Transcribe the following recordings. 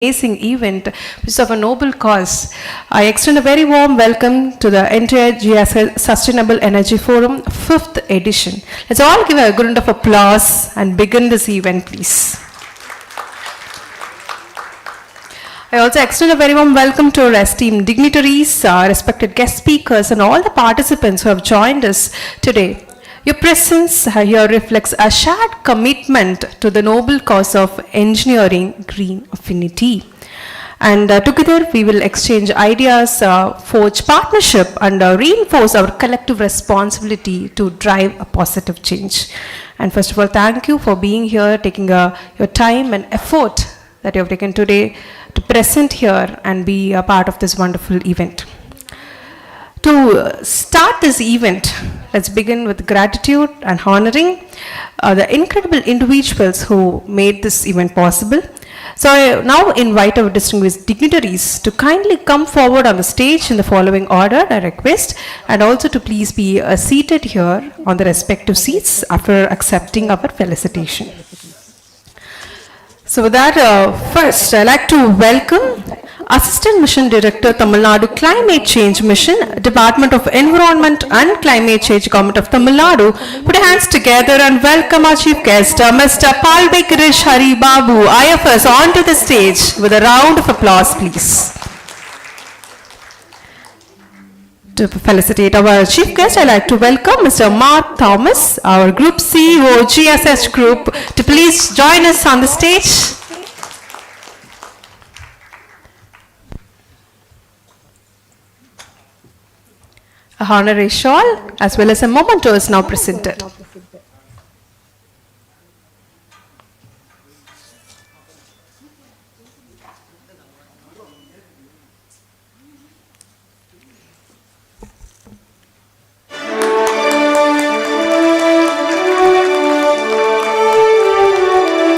amazing event which is of a noble cause. I extend a very warm welcome to the entire GSH Sustainable Energy Forum 5th edition. Let's all give a good round of applause and begin this event, please. I also extend a very warm welcome to our esteemed dignitaries, respected guest speakers, and all the participants who have joined us today. Your presence here reflects a shared commitment to the noble cause of engineering green affinity. And together we will exchange ideas, forge partnership, and reinforce our collective responsibility to drive a positive change. And first of all, thank you for being here, taking your time and effort that you have taken today to present here and be a part of this wonderful event. To start this event, let's begin with gratitude and honoring the incredible individuals who made this event possible. So I now invite our distinguished dignitaries to kindly come forward on the stage in the following order, I request, and also to please be seated here on the respective seats after accepting our felicitation. So with that, first I'd like to welcome Assistant Mission Director, Tamil Nadu Climate Change Mission, Department of Environment and Climate Change, Government of Tamil Nadu. Put your hands together and welcome our chief guest, Mr. Palve Girish Hari Babu, IFS, onto the stage with a round of applause, please. To felicitate our chief guest, I'd like to welcome Mr. Mark Thomas, our Group CEO, GSH Group, to please join us on the stage. A honorary shawl as well as a memento is now presented.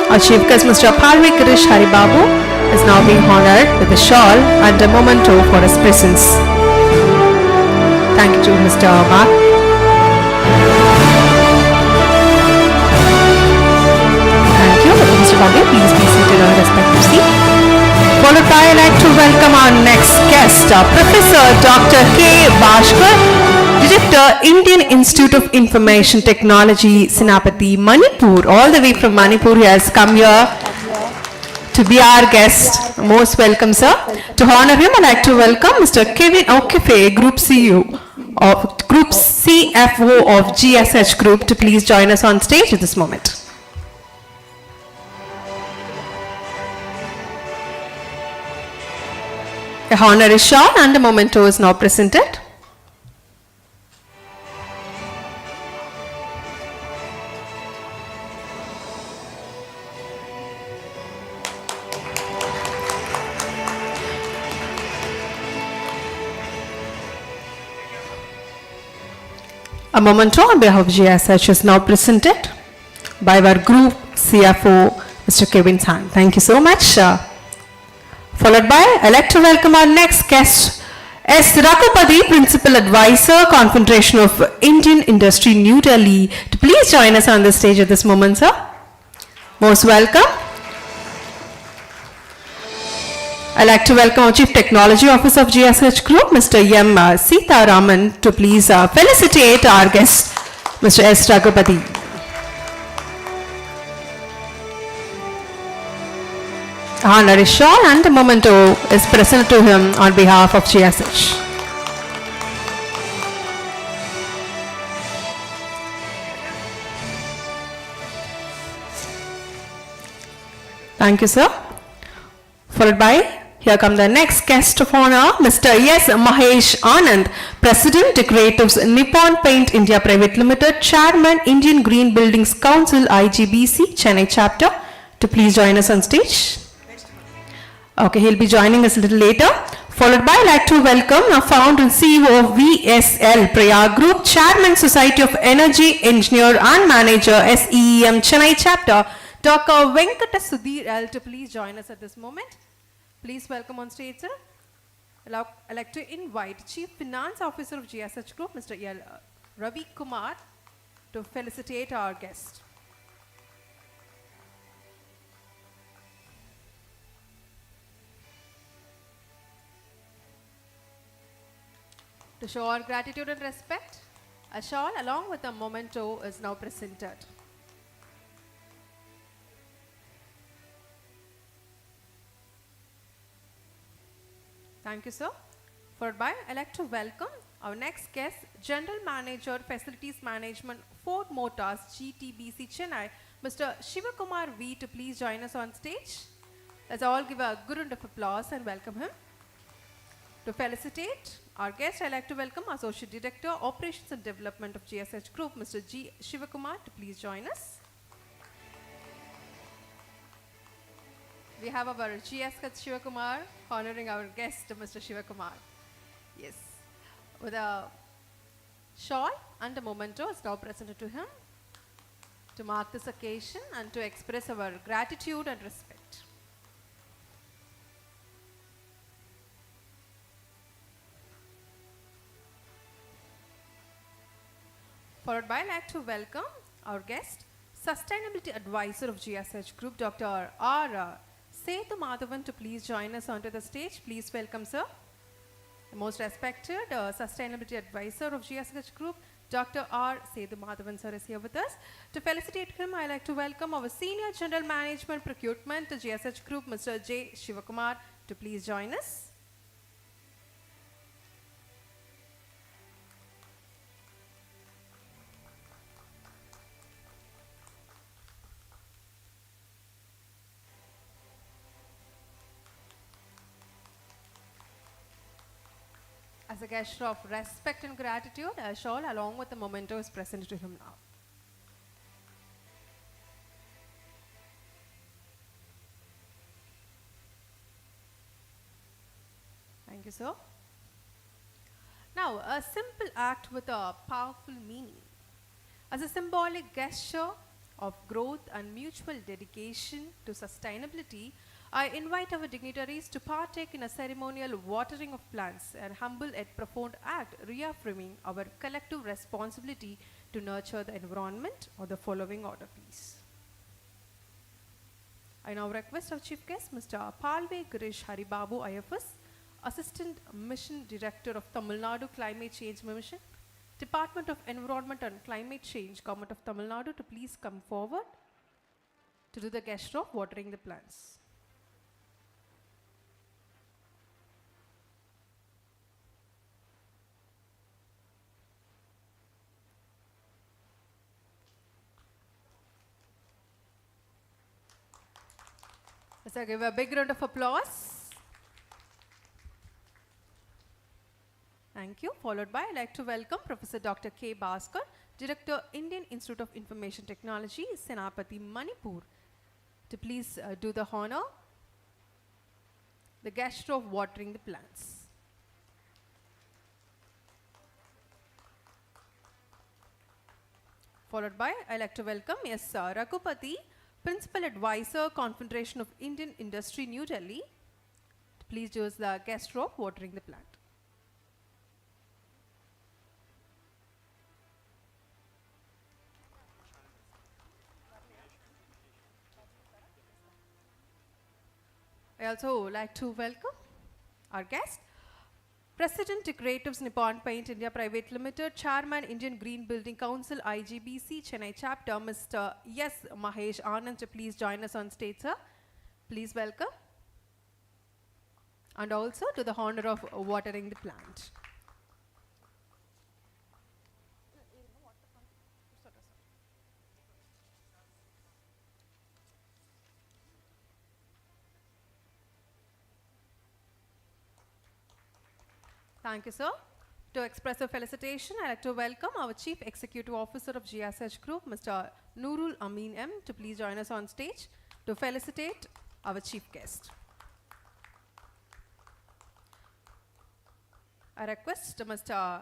Our chief guest, Mr. Palve Girish Hari Babu, is now being honored with a shawl and a memento for his presence. Thank you to Mr. Mark. Thank you. Mr. Palve, please be seated on your respective seat. Followed by, I'd like to welcome our next guest, Professor Dr. K. Bhaskar, Director, Indian Institute of Information Technology, Senapati, Manipur. All the way from Manipur, he has come here to be our guest. Most welcome, sir. To honor him, I'd like to welcome Mr. Kevin Okefe, Group CEO of Group CFO of GSH Group, to please join us on stage at this moment. A honorary shawl and a memento is now presented. A memento on behalf of GSH is now presented by our Group CFO, Mr. Kevin San. Thank you so much. Followed by, I'd like to welcome our next guest, S. Raghupati, Principal Advisor, Confederation of Indian Industry, New Delhi, to please join us on the stage at this moment, sir. Most welcome. I'd like to welcome our Chief Technology Officer of GSH Group, Mr. M. Sita Raman, to please felicitate our guest, Mr. S. Raghupati. Honorary shawl and a memento is presented to him on behalf of GSH. Thank you, sir. Followed by, here come the next guest of honor, Mr. S. Mahesh Anand, President, Decoratives, Nippon Paint India Private Limited, Chairman, Indian Green Buildings Council, IGBC, Chennai Chapter, to please join us on stage. Okay, he'll be joining us a little later. Followed by, I'd like to welcome our founder and CEO of VSL Prayag Group, Chairman, Society of Energy Engineer and Manager, SEEM, Chennai Chapter, Dr. Venkata Sudhir L, to please join us at this moment. Please welcome on stage, sir. I'd like to invite Chief Finance Officer of GSH Group, Mr. L. Ravi Kumar, to felicitate our guest. To show our gratitude and respect, a shawl along with a memento is now presented. Thank you, sir. Followed by, I'd like to welcome our next guest, General Manager, Facilities Management, Ford Motors, GTBC Chennai, Mr. Shivakumar V, to please join us on stage. Let's all give a good round of applause and welcome him. To felicitate our guest, I'd like to welcome Associate Director, Operations and Development of GSH Group, Mr. G. Shivakumar, to please join us. We have our GSH Shivakumar honoring our guest, Mr. Shivakumar. Yes, with a shawl and a memento is now presented to him to mark this occasion and to express our gratitude and respect. Followed by, I'd like to welcome our guest, Sustainability Advisor of GSH Group, Dr. R. Sethu Madhavan, to please join us onto the stage. Please welcome, sir. The most respected Sustainability Advisor of GSH Group, Dr. R. Sethu Madhavan, sir, is here with us. To felicitate him, I'd like to welcome our Senior General Management Procurement to GSH Group, Mr. J. Shivakumar, to please join us. As a gesture of respect and gratitude, a shawl along with the memento is presented to him now. Thank you, sir. Now, a simple act with a powerful meaning. As a symbolic gesture of growth and mutual dedication to sustainability, I invite our dignitaries to partake in a ceremonial watering of plants, an humble yet profound act reaffirming our collective responsibility to nurture the environment. Or the following order, please. I now request our Chief Guest, Mr. Palve Girish Haribabu, IFS, Assistant Mission Director of Tamil Nadu Climate Change Mission, Department of Environment and Climate Change, Government of Tamil Nadu, to please come forward to do the gesture of watering the plants. Let's give a big round of applause. Thank you. Followed by, I'd like to welcome Professor Dr. K. Bhaskar, Director, Indian Institute of Information Technology, Senapati, Manipur, to please do the honor, the gesture of watering the plants. Followed by, I'd like to welcome S. Raghupati, Principal Advisor, Confederation of Indian Industry, New Delhi, to please do the gesture of watering the plant. I also like to welcome our guest, President Creatives Nippon Paint India Private Limited, Chairman Indian Green Building Council IGBC Chennai Chapter, Mr. S. Mahesh Anand, to please join us on stage, sir. Please welcome. And also to the honor of watering the plant. Thank you, sir. To express a felicitation, I'd like to welcome our Chief Executive Officer of GSH Group, Mr. Nurul Amin M, to please join us on stage to felicitate our chief guest. I request Mr.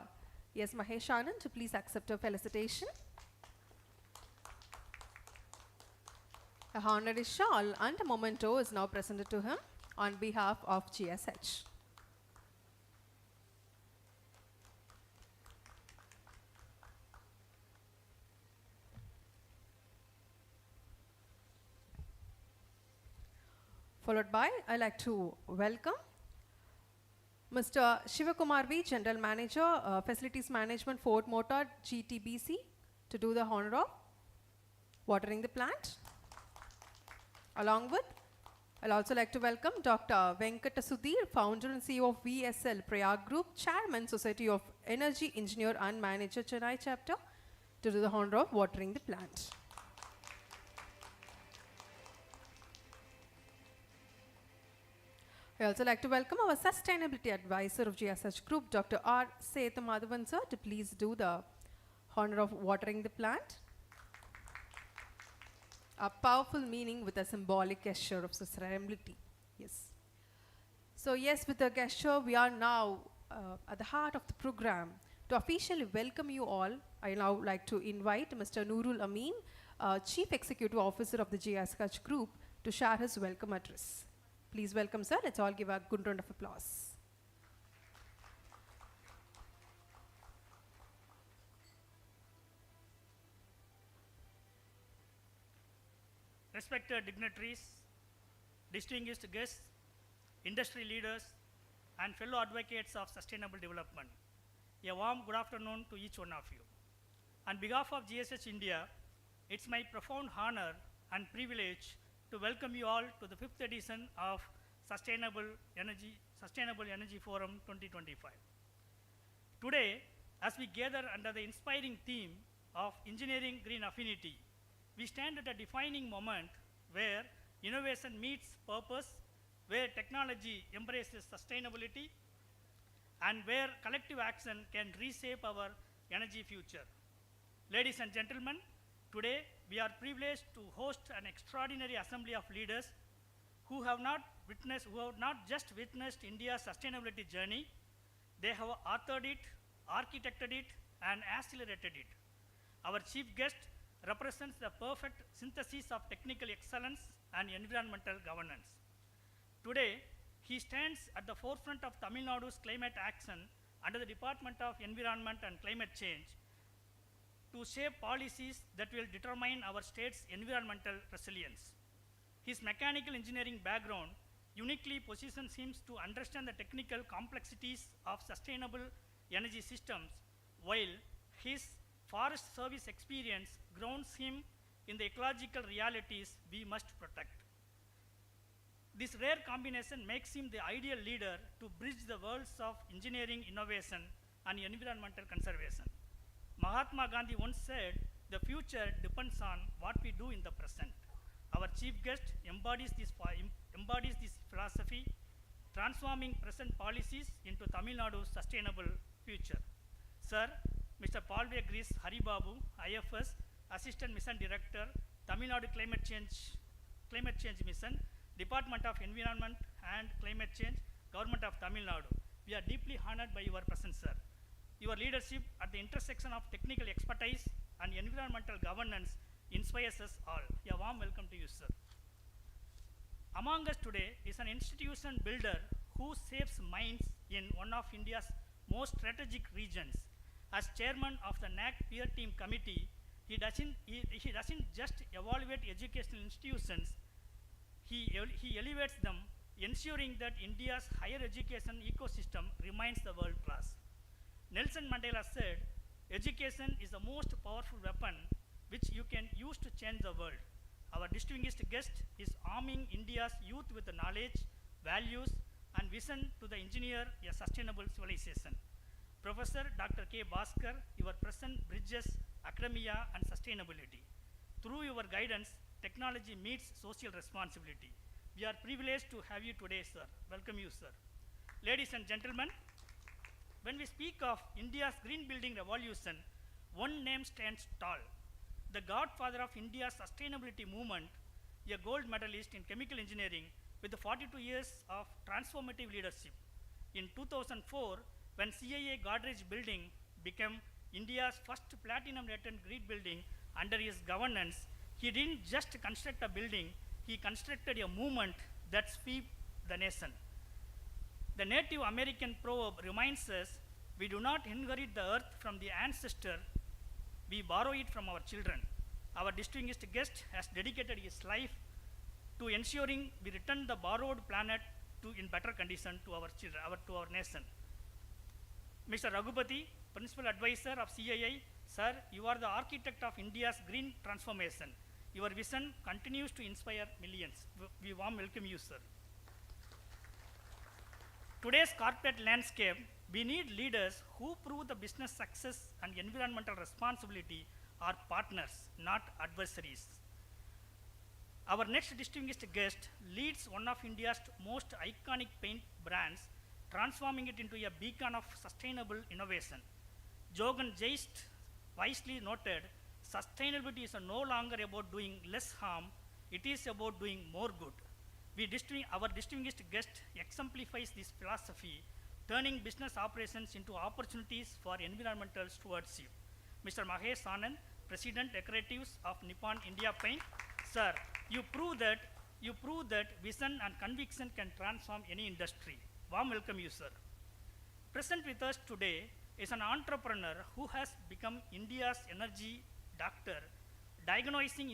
S. Mahesh Anand to please accept a felicitation. A honorary shawl and a memento is now presented to him on behalf of GSH. Followed by, I'd like to welcome Mr. Shivakumar V, General Manager, Facilities Management, Ford Motor, GTBC, to do the honor of watering the plant. Along with, I'll also like to welcome Dr. Venkata Sudhir, Founder and CEO of VSL Prayag Group, Chairman, Society of Energy Engineer and Manager, Chennai Chapter, to do the honor of watering the plant. I also like to welcome our Sustainability Advisor of GSH Group, Dr. R. Sethumadhavan sir, to please do the honor of watering the plant. A powerful meaning with a symbolic gesture of sustainability. Yes. So yes, with the gesture, we are now at the heart of the program. To officially welcome you all, I now like to invite Mr. Nurul Amin, Chief Executive Officer of the GSH Group, to share his welcome address. Please welcome, sir. Let's all give a good round of applause. Respected dignitaries, distinguished guests, industry leaders, and fellow advocates of sustainable development, a warm good afternoon to each one of you. On behalf of GSH India, it's my profound honor and privilege to welcome you all to the 5th edition of Sustainable Energy Forum 2025. Today, as we gather under the inspiring theme of Engineering Green Affinity, we stand at a defining moment where innovation meets purpose, where technology embraces sustainability, and where collective action can reshape our energy future. Ladies and gentlemen, today we are privileged to host an extraordinary assembly of leaders who have not just witnessed India's sustainability journey, they have authored it, architected it, and accelerated it. Our chief guest represents the perfect synthesis of technical excellence and environmental governance. Today, he stands at the forefront of Tamil Nadu's climate action under the Department of Environment and Climate Change to shape policies that will determine our state's environmental resilience. His mechanical engineering background uniquely positions him to understand the technical complexities of sustainable energy systems, while his forest service experience grounds him in the ecological realities we must protect. This rare combination makes him the ideal leader to bridge the worlds of engineering innovation and environmental conservation. Mahatma Gandhi once said, "The future depends on what we do in the present." Our chief guest embodies this philosophy, transforming present policies into Tamil Nadu's sustainable future. Sir, Mr. Palve Gris Haribabu, IFS, Assistant Mission Director, Tamil Nadu Climate Change Mission, Department of Environment and Climate Change, Government of Tamil Nadu. We are deeply honored by your presence, sir. Your leadership at the intersection of technical expertise and environmental governance inspires us all. A warm welcome to you, sir. Among us today is an institution builder who shapes minds in one of India's most strategic regions. As chairman of the NAC Peer Team Committee, he doesn't just evaluate educational institutions, he elevates them, ensuring that India's higher education ecosystem remains the world class. Nelson Mandela said, "Education is the most powerful weapon which you can use to change the world." Our distinguished guest is arming India's youth with the knowledge, values, and vision to engineer a sustainable civilization. Professor Dr. K. Bhaskar, your presence bridges academia and sustainability. Through your guidance, technology meets social responsibility. We are privileged to have you today, sir. Welcome you, sir. Ladies and gentlemen, when we speak of India's green building revolution, one name stands tall. The godfather of India's sustainability movement, a gold medalist in chemical engineering with 42 years of transformative leadership. In 2004, when CIA Godrej building became India's first platinum-rated green building under his governance, he didn't just construct a building, he constructed a movement that swept the nation. The Native American proverb reminds us, we do not inherit the earth from the ancestor, we borrow it from our children. Our distinguished guest has dedicated his life to ensuring we return the borrowed planet in better condition to our children, to our nation. Mr. Raghupati, Principal Advisor of CII, sir, you are the architect of India's green transformation. Your vision continues to inspire millions. We warm welcome you, sir. Today's corporate landscape, we need leaders who prove the business success and environmental responsibility are partners, not adversaries. Our next distinguished guest leads one of India's most iconic paint brands, transforming it into a beacon of sustainable innovation. Jogan Geist wisely noted, sustainability is no longer about doing less harm, it is about doing more good. Our distinguished guest exemplifies this philosophy, turning business operations into opportunities for environmental stewardship. Mr. Mahesh Anand, President Decoratives of Nippon India Paint. Sir, you prove that vision and conviction can transform any industry. Warm welcome you, sir. Present with us today is an entrepreneur who has become India's energy doctor, diagnosing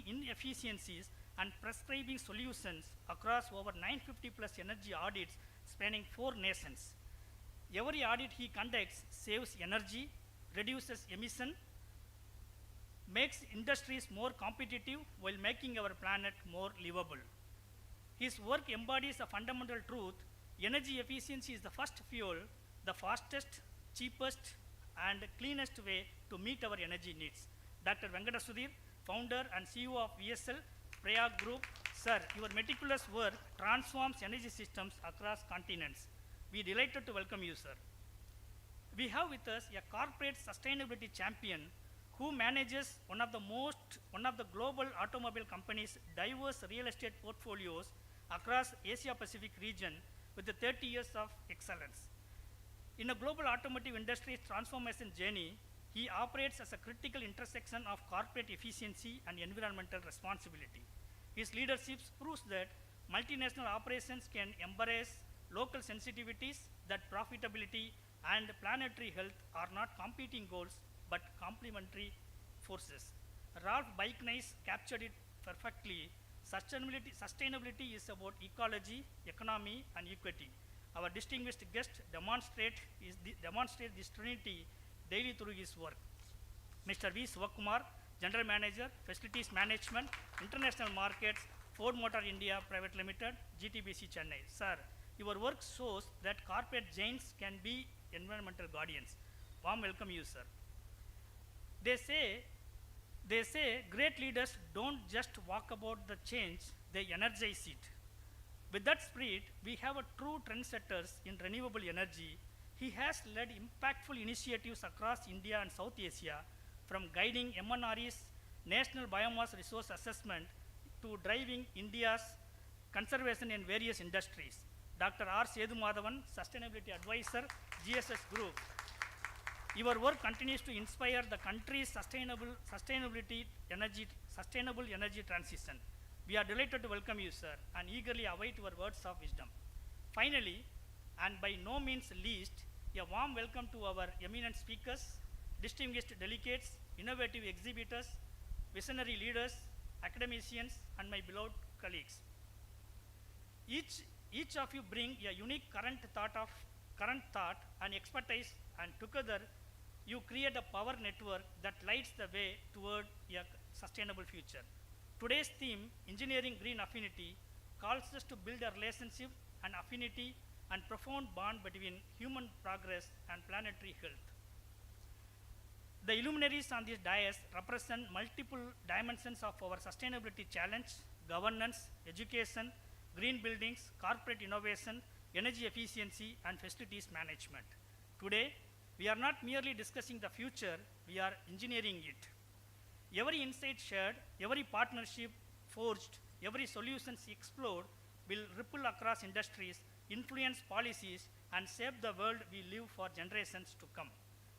inefficiencies and prescribing solutions across over 950 plus energy audits spanning 4 nations. Every audit he conducts saves energy, reduces emission, makes industries more competitive while making our planet more livable. His work embodies a fundamental truth: energy efficiency is the first fuel, the fastest, cheapest, and cleanest way to meet our energy needs. Dr. Venkata Sudhir, founder and CEO of VSL Prayag Group. Sir, your meticulous work transforms energy systems across continents. We are delighted to welcome you, sir. We have with us a corporate sustainability champion who manages one of the global automobile companies' diverse real estate portfolios across Asia Pacific region with 30 years of excellence. In a global automotive industry's transformation journey, he operates as a critical intersection of corporate efficiency and environmental responsibility. His leadership proves that multinational operations can embrace local sensitivities, that profitability and planetary health are not competing goals but complementary forces. Ralph Bakkenis captured it perfectly. Sustainability is about ecology, economy, and equity. Our distinguished guest demonstrates this trinity daily through his work. Mr. V. Sivakumar, General Manager, Facilities Management, International Markets, Ford Motor India Private Limited, GTBC Chennai. Sir, your work shows that corporate giants can be environmental guardians. Warm welcome you, sir. They say great leaders don't just walk about the change, they energize it. With that spirit, we have a true trendsetters in renewable energy. He has led impactful initiatives across India and South Asia, from guiding MNRE's National Biomass Resource Assessment to driving India's conservation in various industries. Dr. R. Sedumadhavan, Sustainability Advisor, GSH Group. Your work continues to inspire the country's sustainable energy transition. We are delighted to welcome you, sir, and eagerly await your words of wisdom. Finally, and by no means least, a warm welcome to our eminent speakers, distinguished delegates, innovative exhibitors, visionary leaders, academicians, and my beloved colleagues. Each of you bring a unique current thought and expertise, and together you create a power network that lights the way toward a sustainable future. Today's theme, Engineering Green Affinity, calls us to build a relationship, an affinity, and profound bond between human progress and planetary health. The illuminaries on this dais represent multiple dimensions of our sustainability challenge: governance, education, green buildings, corporate innovation, energy efficiency, and facilities management. Today, we are not merely discussing the future, we are engineering it. Every insight shared, every partnership forged, every solution explored will ripple across industries, influence policies, and shape the world we live for generations to come.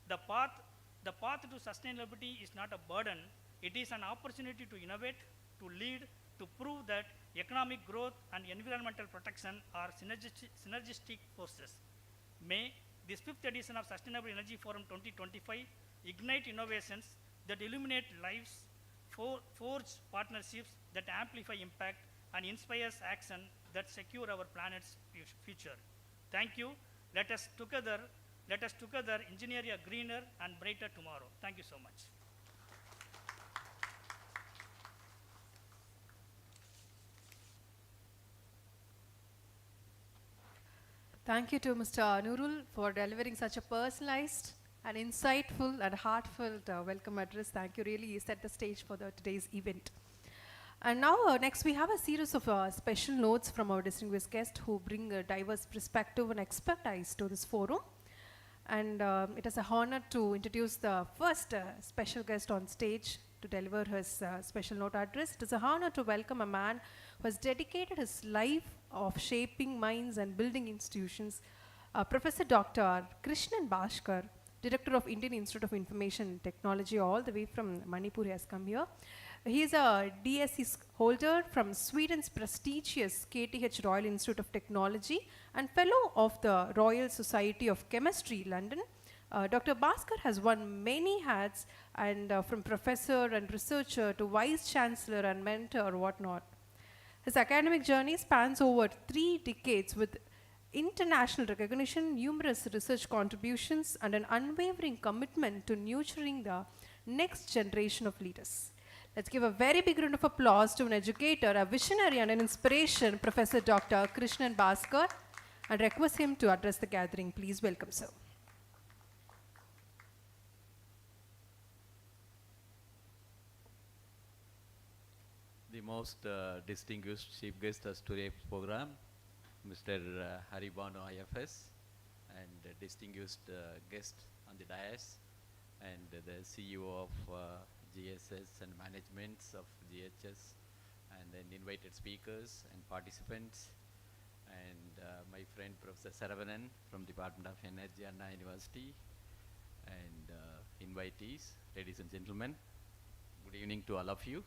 The path to sustainability is not a burden, it is an opportunity to innovate, to lead, to prove that economic growth and environmental protection are synergistic forces. May this 5th edition of Sustainable Energy Forum 2025 ignite innovations that illuminate lives, forge partnerships that amplify impact, and inspires action that secure our planet's future. Thank you. Let us together, let us together engineer a greener and brighter tomorrow. Thank you so much. Thank you to Mr. Nurul for delivering such a personalized and insightful and heartfelt welcome address. Thank you. Really, you set the stage for today's event. And now, next, we have a series of special notes from our distinguished guests who bring a diverse perspective and expertise to this forum. And it is a honor to introduce the first special guest on stage to deliver his special note address. It is a honor to welcome a man who has dedicated his life of shaping minds and building institutions, Professor Dr. Krishnan Bhaskar, Director of Indian Institute of Information Technology, all the way from Manipur, has come here. He is a DSc holder from Sweden's prestigious KTH Royal Institute of Technology and Fellow of the Royal Society of Chemistry, London. Dr. Bhaskar has worn many hats, and from professor and researcher to vice chancellor and mentor, whatnot. His academic journey spans over 3 decades with international recognition, numerous research contributions, and an unwavering commitment to nurturing the next generation of leaders. Let's give a very big round of applause to an educator, a visionary, and an inspiration, Professor Dr. Krishnan Bhaskar, and request him to address the gathering. Please welcome, sir. The most distinguished chief guest of today's program, Mr. Haribano IFS, and distinguished guest on the dais, and the CEO of GSH and managements of GHS, and then invited speakers and participants, and my friend Professor Saravanan from Department of Energy, Anna University, and invitees, ladies and gentlemen. Good evening to all of you.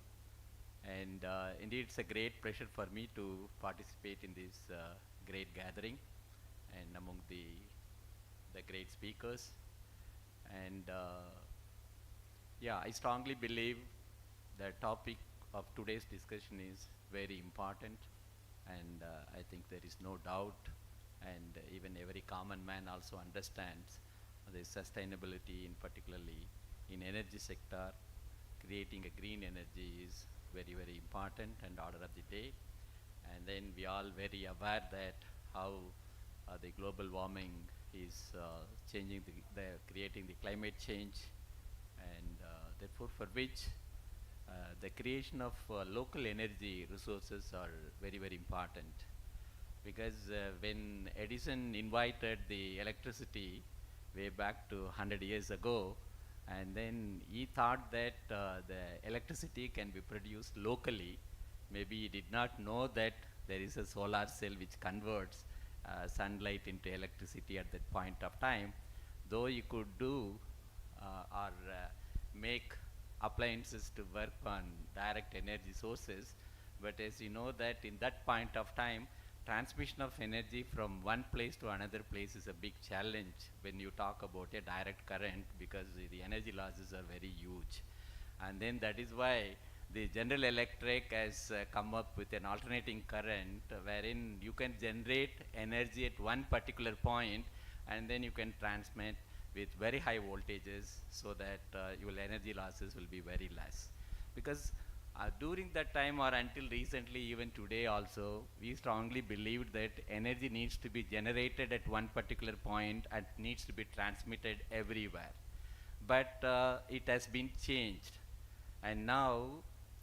And indeed, it's a great pleasure for me to participate in this great gathering and among the great speakers. And yeah, I strongly believe the topic of today's discussion is very important, and I think there is no doubt, and even every common man also understands the sustainability, in particularly in energy sector. Creating a green energy is very, very important and order of the day. And then we all very aware that how the global warming is changing, creating the climate change, and therefore for which the creation of local energy resources are very, very important. Because when Edison invited the electricity way back to 100 years ago, and then he thought that the electricity can be produced locally. Maybe he did not know that there is a solar cell which converts sunlight into electricity at that point of time. Though you could do or make appliances to work on direct energy sources, but as you know that in that point of time, transmission of energy from one place to another place is a big challenge when you talk about a direct current, because the energy losses are very huge. And then that is why the General Electric has come up with an alternating current wherein you can generate energy at one particular point and then you can transmit with very high voltages so that your energy losses will be very less. Because during that time or until recently, even today also, we strongly believed that energy needs to be generated at one particular point and needs to be transmitted everywhere. But it has been changed. And now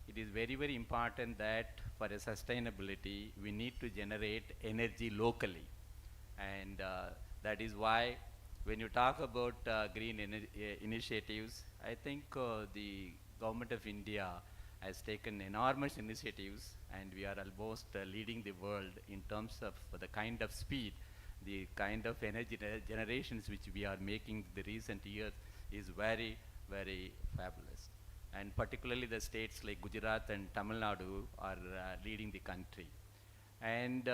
it is very, very important that for a sustainability, we need to generate energy locally. And that is why when you talk about green initiatives, I think the government of India has taken enormous initiatives, and we are almost leading the world in terms of the kind of speed, the kind of energy generations which we are making the recent years is very, very fabulous. And particularly the states like Gujarat and Tamil Nadu are leading the country. And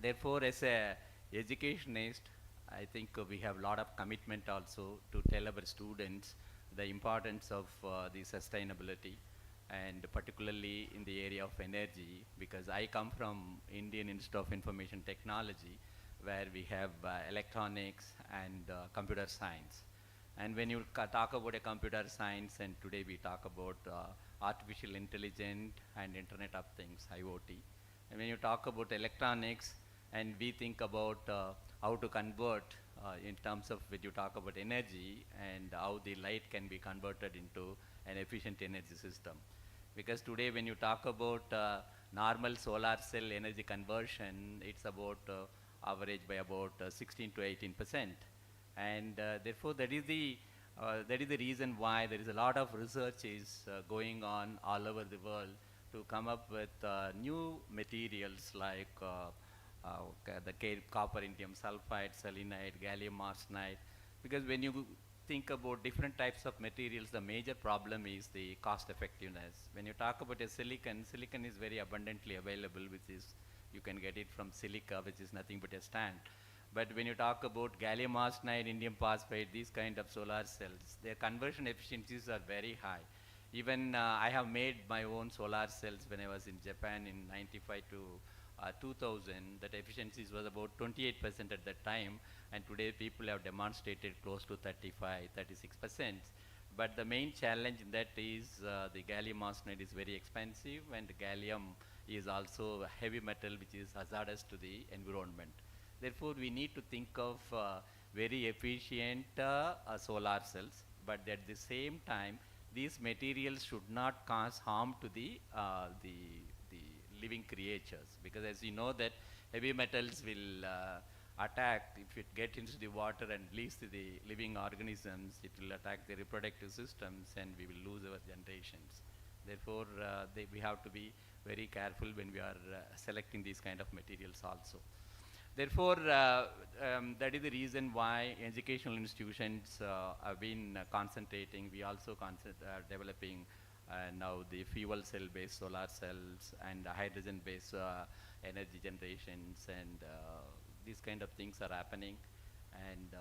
therefore, as a educationist, I think we have a lot of commitment also to tell our students the importance of the sustainability. and particularly in the area of energy, because I come from Indian Institute of Information Technology, where we have electronics and computer science. And when you talk about a computer science, and today we talk about artificial intelligence and Internet of Things, IoT. And when you talk about electronics, and we think about how to convert in terms of when you talk about energy and how the light can be converted into an efficient energy system. Because today when you talk about normal solar cell energy conversion, it's about average by about 16 to 18%. And therefore that is the reason why there is a lot of research is going on all over the world to come up with new materials like the copper indium sulfide, selenide, gallium arsenide. Because when you think about different types of materials, the major problem is the cost effectiveness. When you talk about a silicon, silicon is very abundantly available, which is you can get it from silica, which is nothing but a stand. But when you talk about gallium arsenide, indium phosphide, these kind of solar cells, their conversion efficiencies are very high. Even I have made my own solar cells when I was in Japan in 95 to 2000. That efficiencies was about 28% at that time, and today people have demonstrated close to 35, 36%. But the main challenge in that is the gallium arsenide is very expensive, and gallium is also a heavy metal which is hazardous to the environment. Therefore, we need to think of very efficient solar cells, but at the same time, these materials should not cause harm to the living creatures, because as you know that heavy metals will attack if it get into the water and leaves to the living organisms. It will attack the reproductive systems, and we will lose our generations. Therefore, we have to be very careful when we are selecting these kind of materials also. Therefore, that is the reason why educational institutions have been concentrating. We also developing now the fuel cell-based solar cells and hydrogen-based energy generations, and these kind of things are happening. And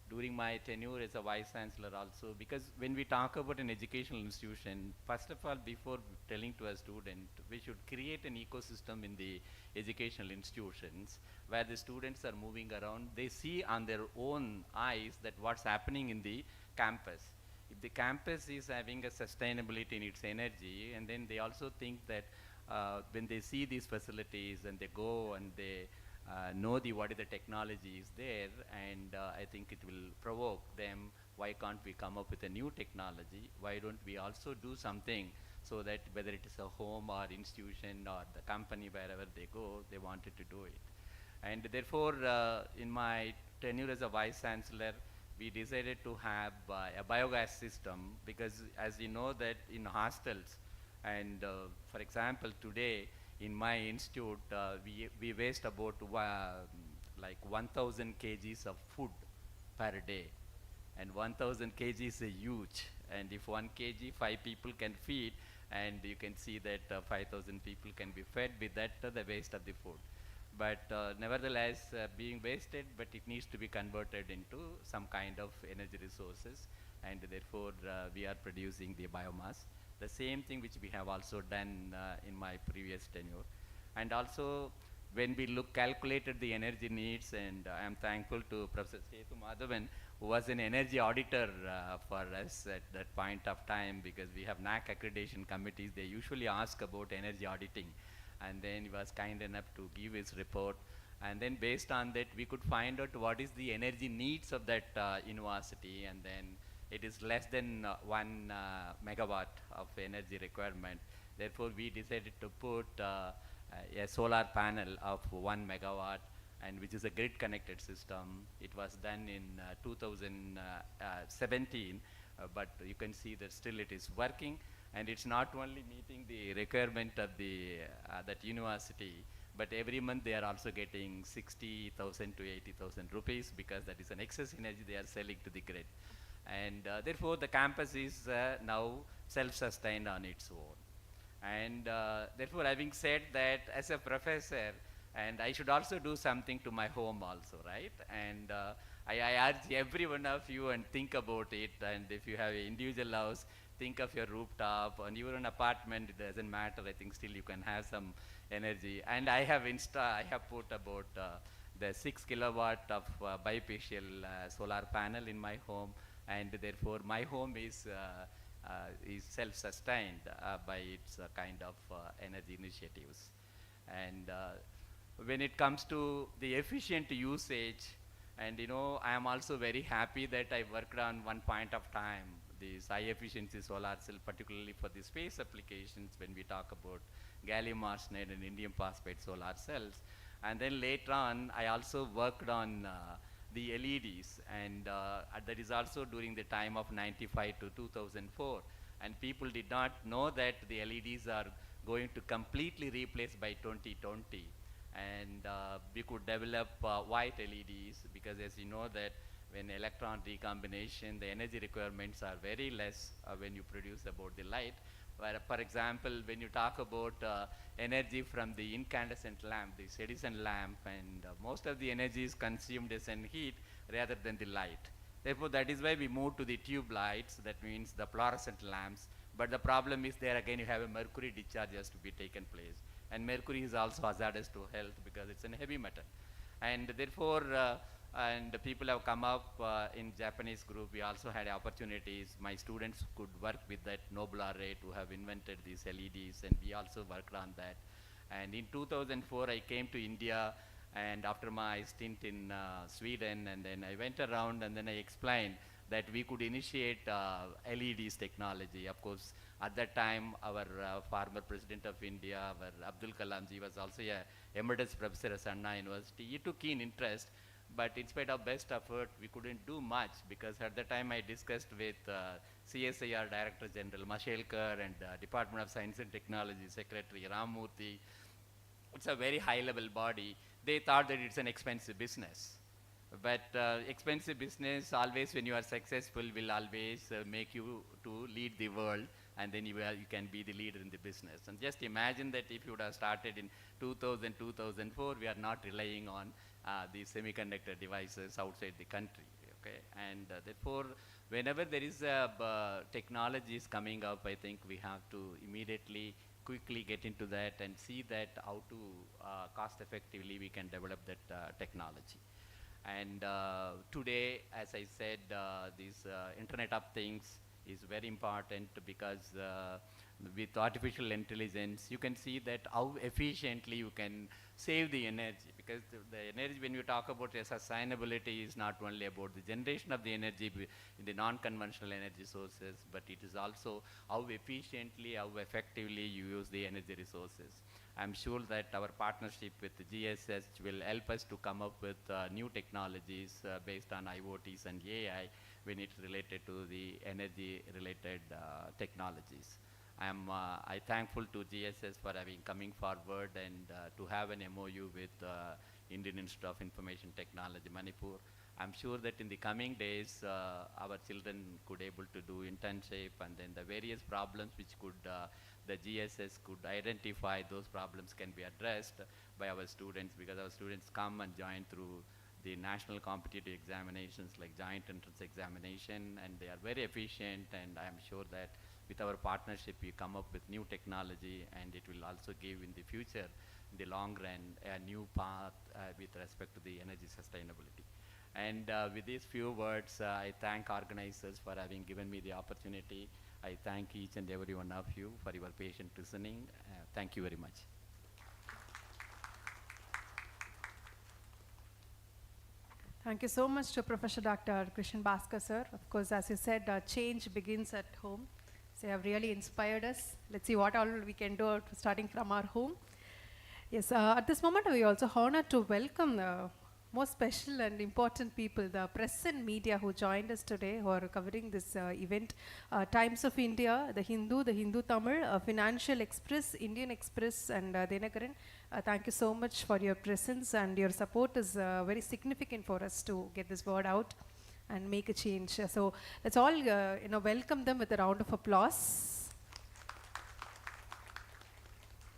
during my tenure as a vice chancellor also, because when we talk about an educational institution, first of all, before telling to a student, we should create an ecosystem in the educational institutions where the students are moving around. They see on their own eyes that what's happening in the campus. If the campus is having a sustainability in its energy, and then they also think that when they see these facilities and they go and they know what is the technology is there, and I think it will provoke them, why can't we come up with a new technology? Why don't we also do something so that whether it is a home or institution or the company, wherever they go, they wanted to do it. And therefore, in my tenure as a vice chancellor, we decided to have a biogas system, because as you know that in hostels, and for example, today in my institute, we waste about like 1,000 kgs of food per day. And 1,000 kg is huge. And if 1 kg, 5 people can feed, and you can see that 5,000 people can be fed with that, the waste of the food. But nevertheless, being wasted, but it needs to be converted into some kind of energy resources, and therefore we are producing the biomass. The same thing which we have also done in my previous tenure. And also, when we calculated the energy needs, and I am thankful to Professor Setu Madhavan, who was an energy auditor for us at that point of time, because we have NAC accreditation committees. They usually ask about energy auditing, and then he was kind enough to give his report, and then based on that we could find out what is the energy needs of that university, and then it is less than 1 megawatt of energy requirement. Therefore, we decided to put a solar panel of 1 megawatt, and which is a grid connected system. It was done in 2017, but you can see that still it is working, and it's not only meeting the requirement of the that university, but every month they are also getting 60,000 to 80,000 rupees, because that is an excess energy they are selling to the grid. And therefore, the campus is now self-sustained on its own. And therefore, having said that, as a professor, and I should also do something to my home also, right? And I urge every one of you and think about it. And if you have an individual house, think of your rooftop, and even an apartment, it doesn't matter. I think still you can have some energy. And I have put about the 6 kilowatt of bifacial solar panel in my home, and therefore my home is self-sustained by its kind of energy initiatives. And when it comes to the efficient usage, and I am also very happy that I worked on one point of time this high efficiency solar cell, particularly for the space applications when we talk about gallium arsenide and indium phosphide solar cells. And then later on, I also worked on the LEDs, and that is also during the time of 95 to 2004. And people did not know that the LEDs are going to completely replace by 2020. And we could develop white LEDs, because as you know that when electron recombination, the energy requirements are very less when you produce about the light. Where, for example, when you talk about energy from the incandescent lamp, the Edison lamp, and most of the energy is consumed as in heat rather than the light. Therefore, that is why we moved to the tube lights, that means the fluorescent lamps. But the problem is there again you have a mercury discharge has to be taken place. And mercury is also hazardous to health because it's a heavy metal. And therefore, and people have come up in Japanese group, we also had opportunities. My students could work with that Nobel array to have invented these LEDs, and we also worked on that. And in 2004, I came to India, and after my stint in Sweden, and then I went around, and then I explained that we could initiate LEDs technology. Of course, at that time, our former President of India, our Abdul Kalam ji, was also a emeritus professor at Anna University. He took keen interest, but in spite of best effort, we couldn't do much, because at the time I discussed with CSIR Director General Mashelkar and Department of Science and Technology Secretary Ramurthy. It's a very high level body. They thought that it's an expensive business. But expensive business, always when you are successful, will always make you to lead the world, and then you can be the leader in the business. And just imagine that if you would have started in 2000, 2004, we are not relying on the semiconductor devices outside the country. Okay? And therefore, whenever there is a technology is coming up, I think we have to immediately quickly get into that and see that how to cost effectively we can develop that technology. And today, as I said, this Internet of Things is very important, because with artificial intelligence, you can see that how efficiently you can save the energy. Because the energy, when you talk about sustainability, is not only about the generation of the energy in the non-conventional energy sources, but it is also how efficiently, how effectively you use the energy resources. I'm sure that our partnership with the GSH will help us to come up with new technologies based on IoTs and AI when it's related to the energy-related technologies. I thankful to GSS for having coming forward and to have an MOU with Indian Institute of Information Technology, Manipur. I'm sure that in the coming days, our children could able to do internship, and then the various problems which could the GSS could identify, those problems can be addressed by our students, because our students come and join through the national competitive examinations like joint entrance examination, and they are very efficient, and I am sure that with our partnership we come up with new technology, and it will also give in the future, in the long run, a new path with respect to the energy sustainability. And with these few words, I thank organizers for having given me the opportunity. I thank each and every one of you for your patient listening. Thank you very much. Thank you so much to Professor Dr. Krishan Bhaskar, sir. Of course, as you said, change begins at home. So you have really inspired us. Let's see what all we can do starting from our home. Yes, at this moment, we are also honored to welcome the most special and important people, the press and media who joined us today, who are covering this event. Times of India, the Hindu Tamil, Financial Express, Indian Express, and Denakaran. Thank you so much for your presence, and your support is very significant for us to get this word out and make a change. So let's all welcome them with a round of applause.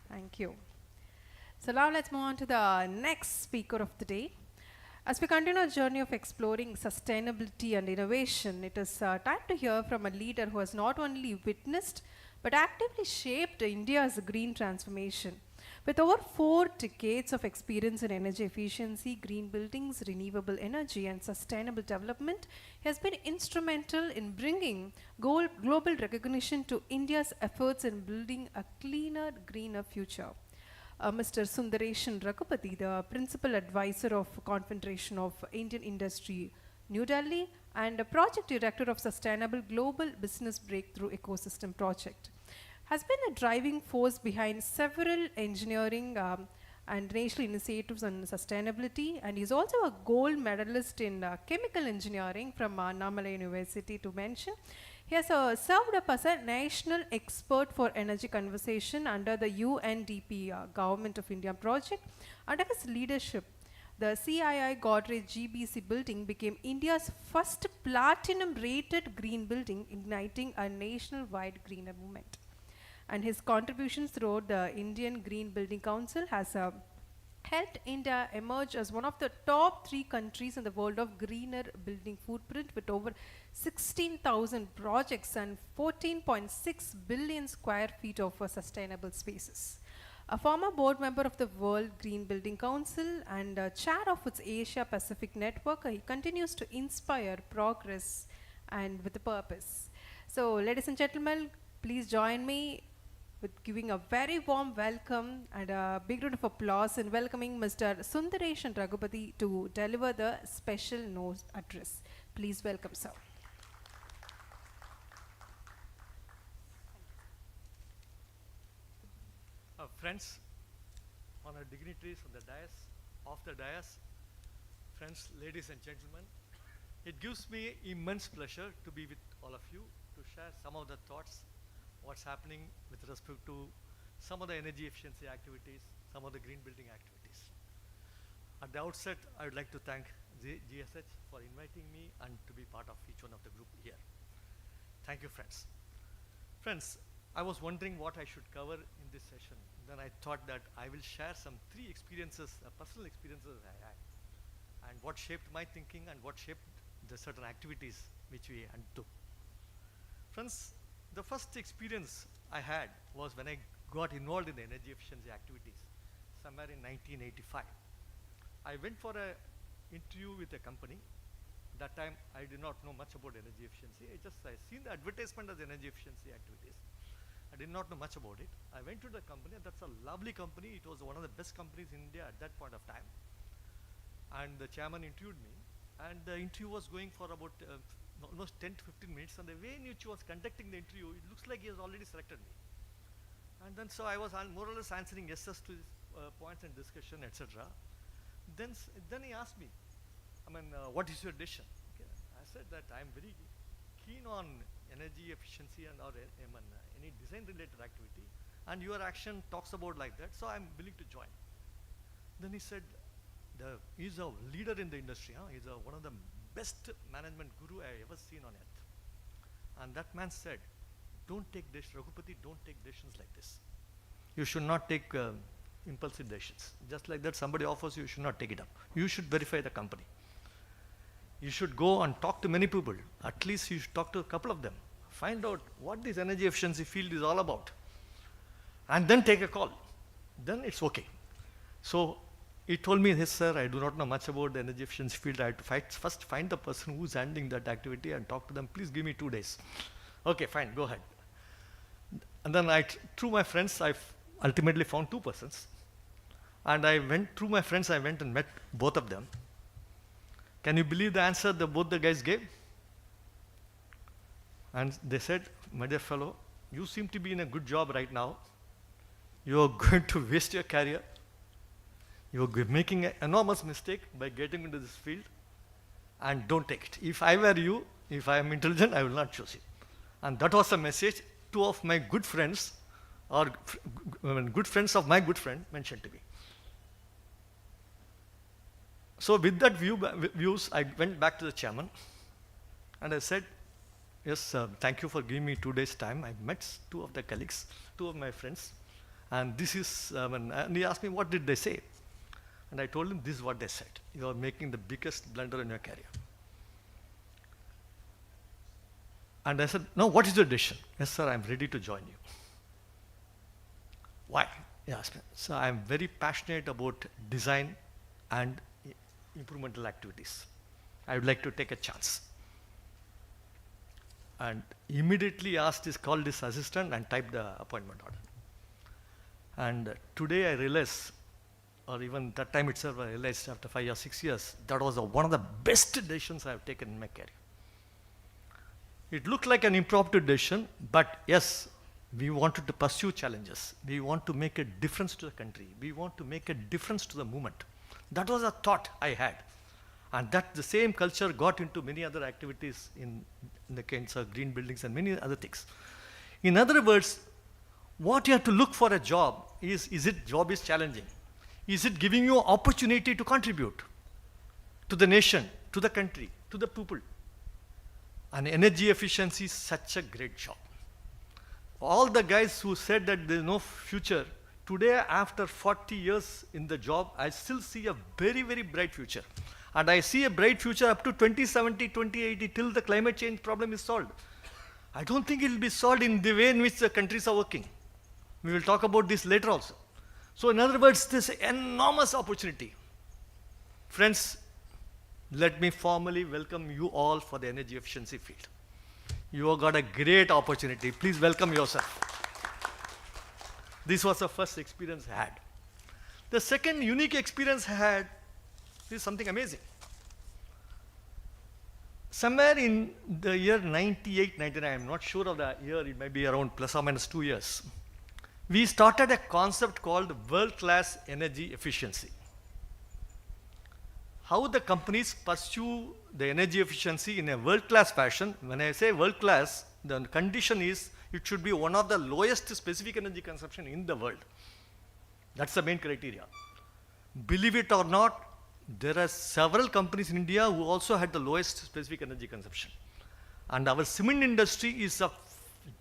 Thank you. So now let's move on to the next speaker of the day. As we continue our journey of exploring sustainability and innovation, it is time to hear from a leader who has not only witnessed but actively shaped India's green transformation. With over 4 decades of experience in energy efficiency, green buildings, renewable energy, and sustainable development, he has been instrumental in bringing global recognition to India's efforts in building a cleaner, greener future. Mr. Sundareshan Raghupati, the Principal Advisor of Confederation of Indian Industry, New Delhi, and a Project Director of Sustainable Global Business Breakthrough Ecosystem Project, has been a driving force behind several engineering and national initiatives on sustainability, and is also a gold medalist in chemical engineering from Annamalai University, to mention. He has served up as a national expert for energy conservation under the UNDP Government of India project. Under his leadership, the CII Godrej GBC building became India's first platinum rated green building, igniting a nationwide greener movement. And his contributions throughout the Indian Green Building Council has helped India emerge as one of the top 3 countries in the world of greener building footprint, with over 16,000 projects and 14.6 billion square feet of sustainable spaces. A former board member of the World Green Building Council and chair of its Asia Pacific Network, he continues to inspire progress and with a purpose. So, ladies and gentlemen, please join me with giving a very warm welcome and a big round of applause in welcoming Mr. Sundareshan Raghupati to deliver the special note address. Please welcome, sir. Friends, honored dignitaries on the dais, off the dais, friends, ladies and gentlemen, it gives me immense pleasure to be with all of you to share some of the thoughts, what's happening with respect to some of the energy efficiency activities, some of the green building activities. At the outset, I would like to thank GSH for inviting me and to be part of each one of the group here. Thank you, friends. Friends, I was wondering what I should cover in this session. Then I thought that I will share some 3 experiences, personal experiences I had, and what shaped my thinking and what shaped the certain activities which we undertook. Friends, the first experience I had was when I got involved in the energy efficiency activities somewhere in 1985. I went for an interview with a company. That time I did not know much about energy efficiency. I seen the advertisement as energy efficiency activities. I did not know much about it. I went to the company. That's a lovely company. It was one of the best companies in India at that point of time. And the chairman interviewed me. And the interview was going for about almost 10 to 15 minutes. And the way in which he was conducting the interview, it looks like he has already selected me. And then so I was more or less answering yeses to his points and discussion, etc. Then he asked me, what is your decision? Okay. I said that I'm very keen on energy efficiency and any design related activity, and your action talks about like that, so I'm willing to join. Then he said, he's a leader in the industry, he's one of the best management guru I ever seen on earth. And that man said, Raghupati, don't take decisions like this. You should not take impulsive decisions. Just like that, somebody offers you should not take it up. You should verify the company. You should go and talk to many people. At least you should talk to a couple of them. Find out what this energy efficiency field is all about. And then take a call. Then it's okay. So he told me, yes sir, I do not know much about the energy efficiency field. I have to first find the person who's handling that activity and talk to them. Please give me 2 days. Okay, fine, go ahead. And then through my friends, I ultimately found 2 persons. And through my friends, I went and met both of them. Can you believe the answer that both the guys gave? And they said, my dear fellow, you seem to be in a good job right now. You are going to waste your career. You are making an enormous mistake by getting into this field, and don't take it. If I were you, if I am intelligent, I will not choose it. And that was the message 2 of my good friends, or good friends of my good friend, mentioned to me. So with that views, I went back to the chairman and I said, yes, thank you for giving me 2 days time. I met 2 of the colleagues, 2 of my friends, and this is, and he asked me, what did they say? And I told him, this is what they said. You are making the biggest blunder in your career. And I said, no, what is your decision? Yes, sir, I'm ready to join you. Why? He asked me. So I'm very passionate about design and improvement activities. I would like to take a chance. And immediately called his assistant and typed the appointment order. And today I realize, or even that time itself I realized after 5 or 6 years, that was one of the best decisions I have taken in my career. It looked like an impromptu decision, but yes, we wanted to pursue challenges. We want to make a difference to the country. We want to make a difference to the movement. That was a thought I had. And that the same culture got into many other activities in the kinds of green buildings and many other things. In other words, what you have to look for a job is job is challenging? Is it giving you opportunity to contribute to the nation, to the country, to the people? And energy efficiency is such a great job. All the guys who said that there is no future, today after 40 years in the job, I still see a very, very bright future. And I see a bright future up to 2070, 2080, till the climate change problem is solved. I don't think it will be solved in the way in which the countries are working. We will talk about this later also. So in other words, this enormous opportunity. Friends, let me formally welcome you all for the energy efficiency field. You have got a great opportunity. Please welcome yourself. This was the first experience I had. The second unique experience I had is something amazing. Somewhere in the year 98, 99, I'm not sure of the year, it might be around plus or minus 2 years, we started a concept called world-class energy efficiency. How the companies pursue the energy efficiency in a world-class fashion. When I say world-class, the condition is it should be one of the lowest specific energy consumption in the world. That's the main criteria. Believe it or not, there are several companies in India who also had the lowest specific energy consumption. And our cement industry is a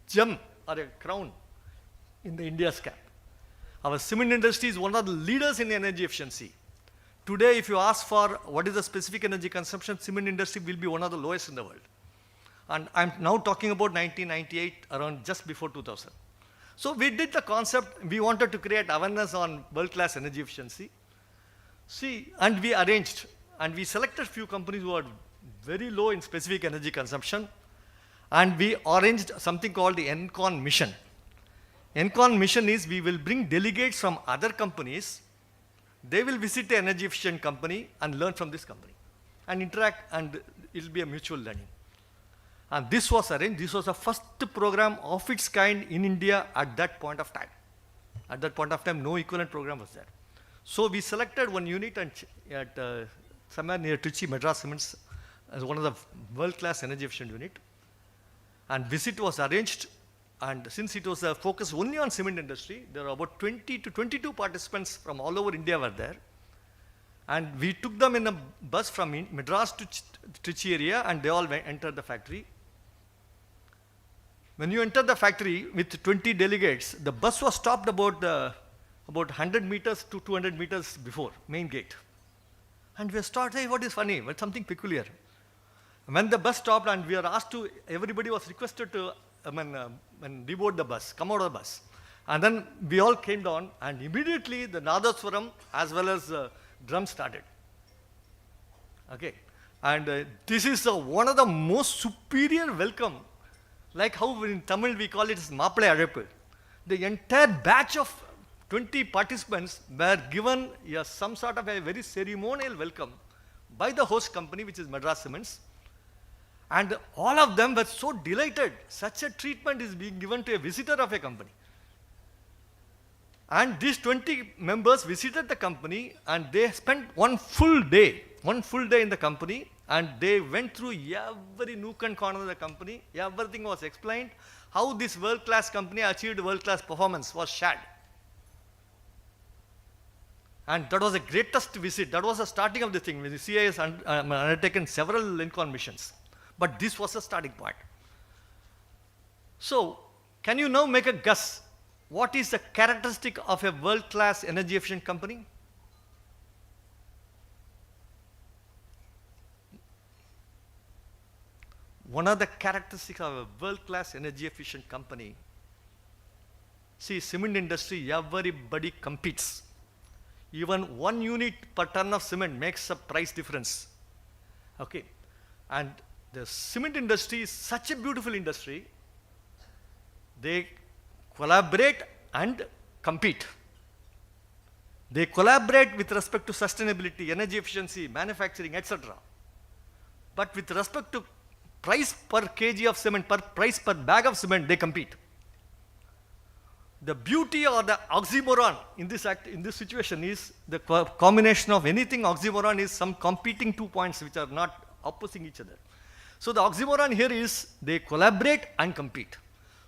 gem or a crown in the India's cap. Our cement industry is one of the leaders in energy efficiency. Today, if you ask for what is the specific energy consumption, cement industry will be one of the lowest in the world. And I'm now talking about 1998, around just before 2000. So we did the concept, we wanted to create awareness on world-class energy efficiency. See, and we arranged, and we selected few companies who are very low in specific energy consumption, and we arranged something called the ENCON mission. ENCON mission is we will bring delegates from other companies. They will visit the energy efficient company and learn from this company and interact, and it will be a mutual learning. And this was arranged. This was the first program of its kind in India at that point of time. At that point of time, no equivalent program was there. So we selected one unit at somewhere near Trichy, Madras Cements, as one of the world-class energy efficient unit. And visit was arranged. And since it was a focus only on cement industry, there were about 20 to 22 participants from all over India were there. And we took them in a bus from Madras to Trichy area, and they all entered the factory. When you enter the factory with 20 delegates, the bus was stopped about 100 meters to 200 meters before main gate. And we started, hey, what is funny? But something peculiar. When the bus stopped and we were asked to, everybody was requested to deboard the bus, come out of the bus. And then we all came down, and immediately the Nadaswaram as well as drum started. Okay. And this is one of the most superior welcome. Like how in Tamil we call it as Mappalai Azhappu. The entire batch of 20 participants were given some sort of a very ceremonial welcome by the host company, which is Madras Cements. And all of them were so delighted. Such a treatment is being given to a visitor of a company. And these 20 members visited the company, and they spent one full day in the company, and they went through every nook and corner of the company. Everything was explained. How this world-class company achieved world-class performance was shared. And that was the greatest visit. That was the starting of the thing. The CIA has undertaken several Lincoln missions. But this was the starting point. So, can you now make a guess? What is the characteristic of a world-class energy efficient company? one of the characteristics of a world-class energy efficient company, see, cement industry, everybody competes. Even 1 unit per ton of cement makes a price difference. Okay. And the cement industry is such a beautiful industry. They collaborate and compete. They collaborate with respect to sustainability, energy efficiency, manufacturing, etc. But with respect to price per kg of cement, price per bag of cement, they compete. The beauty or the oxymoron in this situation is the combination of anything. Oxymoron is some competing 2 points which are not opposing each other. So the oxymoron here is they collaborate and compete.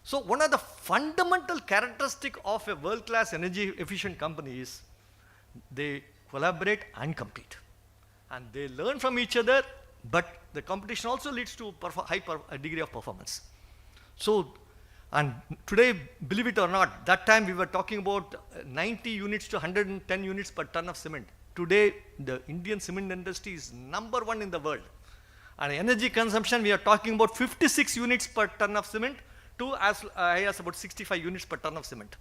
So one of the fundamental characteristic of a world-class energy efficient company is they collaborate and compete. And they learn from each other, but the competition also leads to a degree of performance. So, and today, believe it or not, that time we were talking about 90 units to 110 units per ton of cement. Today, the Indian cement industry is #1 in the world. And energy consumption, we are talking about 56 units per ton of cement to as high as about 65 units per ton of cement.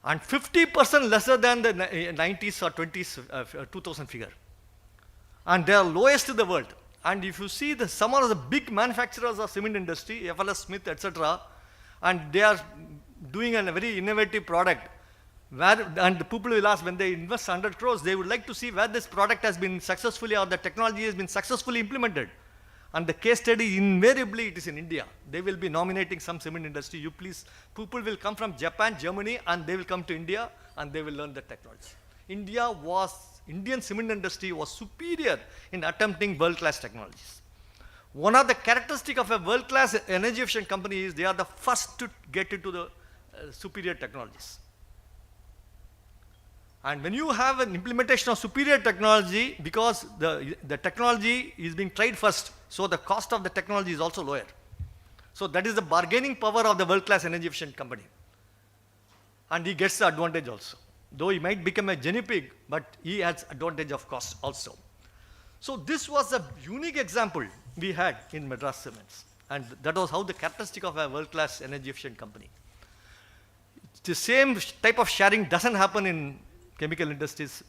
And 50% lesser than the 90s or 20s, 2000 figure. And they are lowest in the world. And if you see some of the big manufacturers of cement industry, FLS Smith, etc., and they are doing a very innovative product, and the people will ask when they invest 100 crores, they would like to see where this product has been successfully or the technology has been successfully implemented. And the case study, invariably, it is in India. They will be nominating some cement industry. People will come from Japan, Germany, and they will come to India, and they will learn the technology. Indian cement industry was superior in attempting world-class technologies. One of the characteristics of a world-class energy efficient company is they are the first to get into the superior technologies. And when you have an implementation of superior technology, because the technology is being tried first, so the cost of the technology is also lower. So that is the bargaining power of the world-class energy efficient company. And he gets the advantage also. Though he might become a guinea pig, but he has advantage of cost also. So this was a unique example we had in Madras Cements. And that was how the characteristic of a world-class energy efficient company. The same type of sharing doesn't happen in chemical industries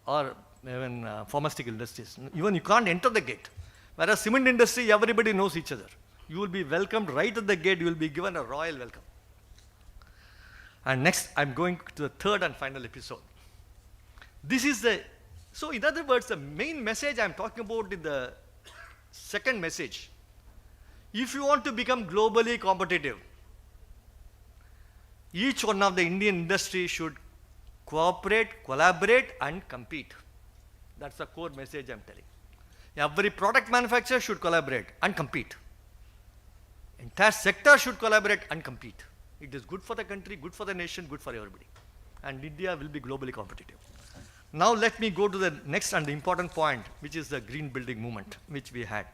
or even pharmaceutical industries. Even you can't enter the gate. Whereas cement industry, everybody knows each other. You will be welcomed right at the gate. You will be given a royal welcome. And next, I'm going to the third and final episode. So in other words, the main message I'm talking about is the second message. If you want to become globally competitive, each one of the Indian industry should cooperate, collaborate, and compete. That's the core message I'm telling. Every product manufacturer should collaborate and compete. Entire sector should collaborate and compete. It is good for the country, good for the nation, good for everybody. And India will be globally competitive. Now let me go to the next and the important point, which is the green building movement, which we had.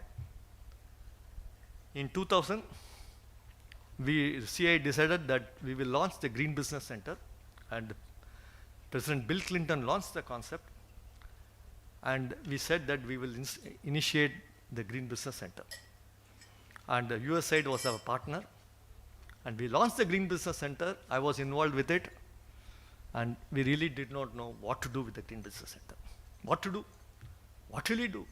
In 2000, CI decided that we will launch the Green Business Center, and President Bill Clinton launched the concept, and we said that we will initiate the Green Business Center. And the US side was our partner, and we launched the Green Business Center. I was involved with it, and we really did not know what to do with the Green Business Center. What to do? What will we do?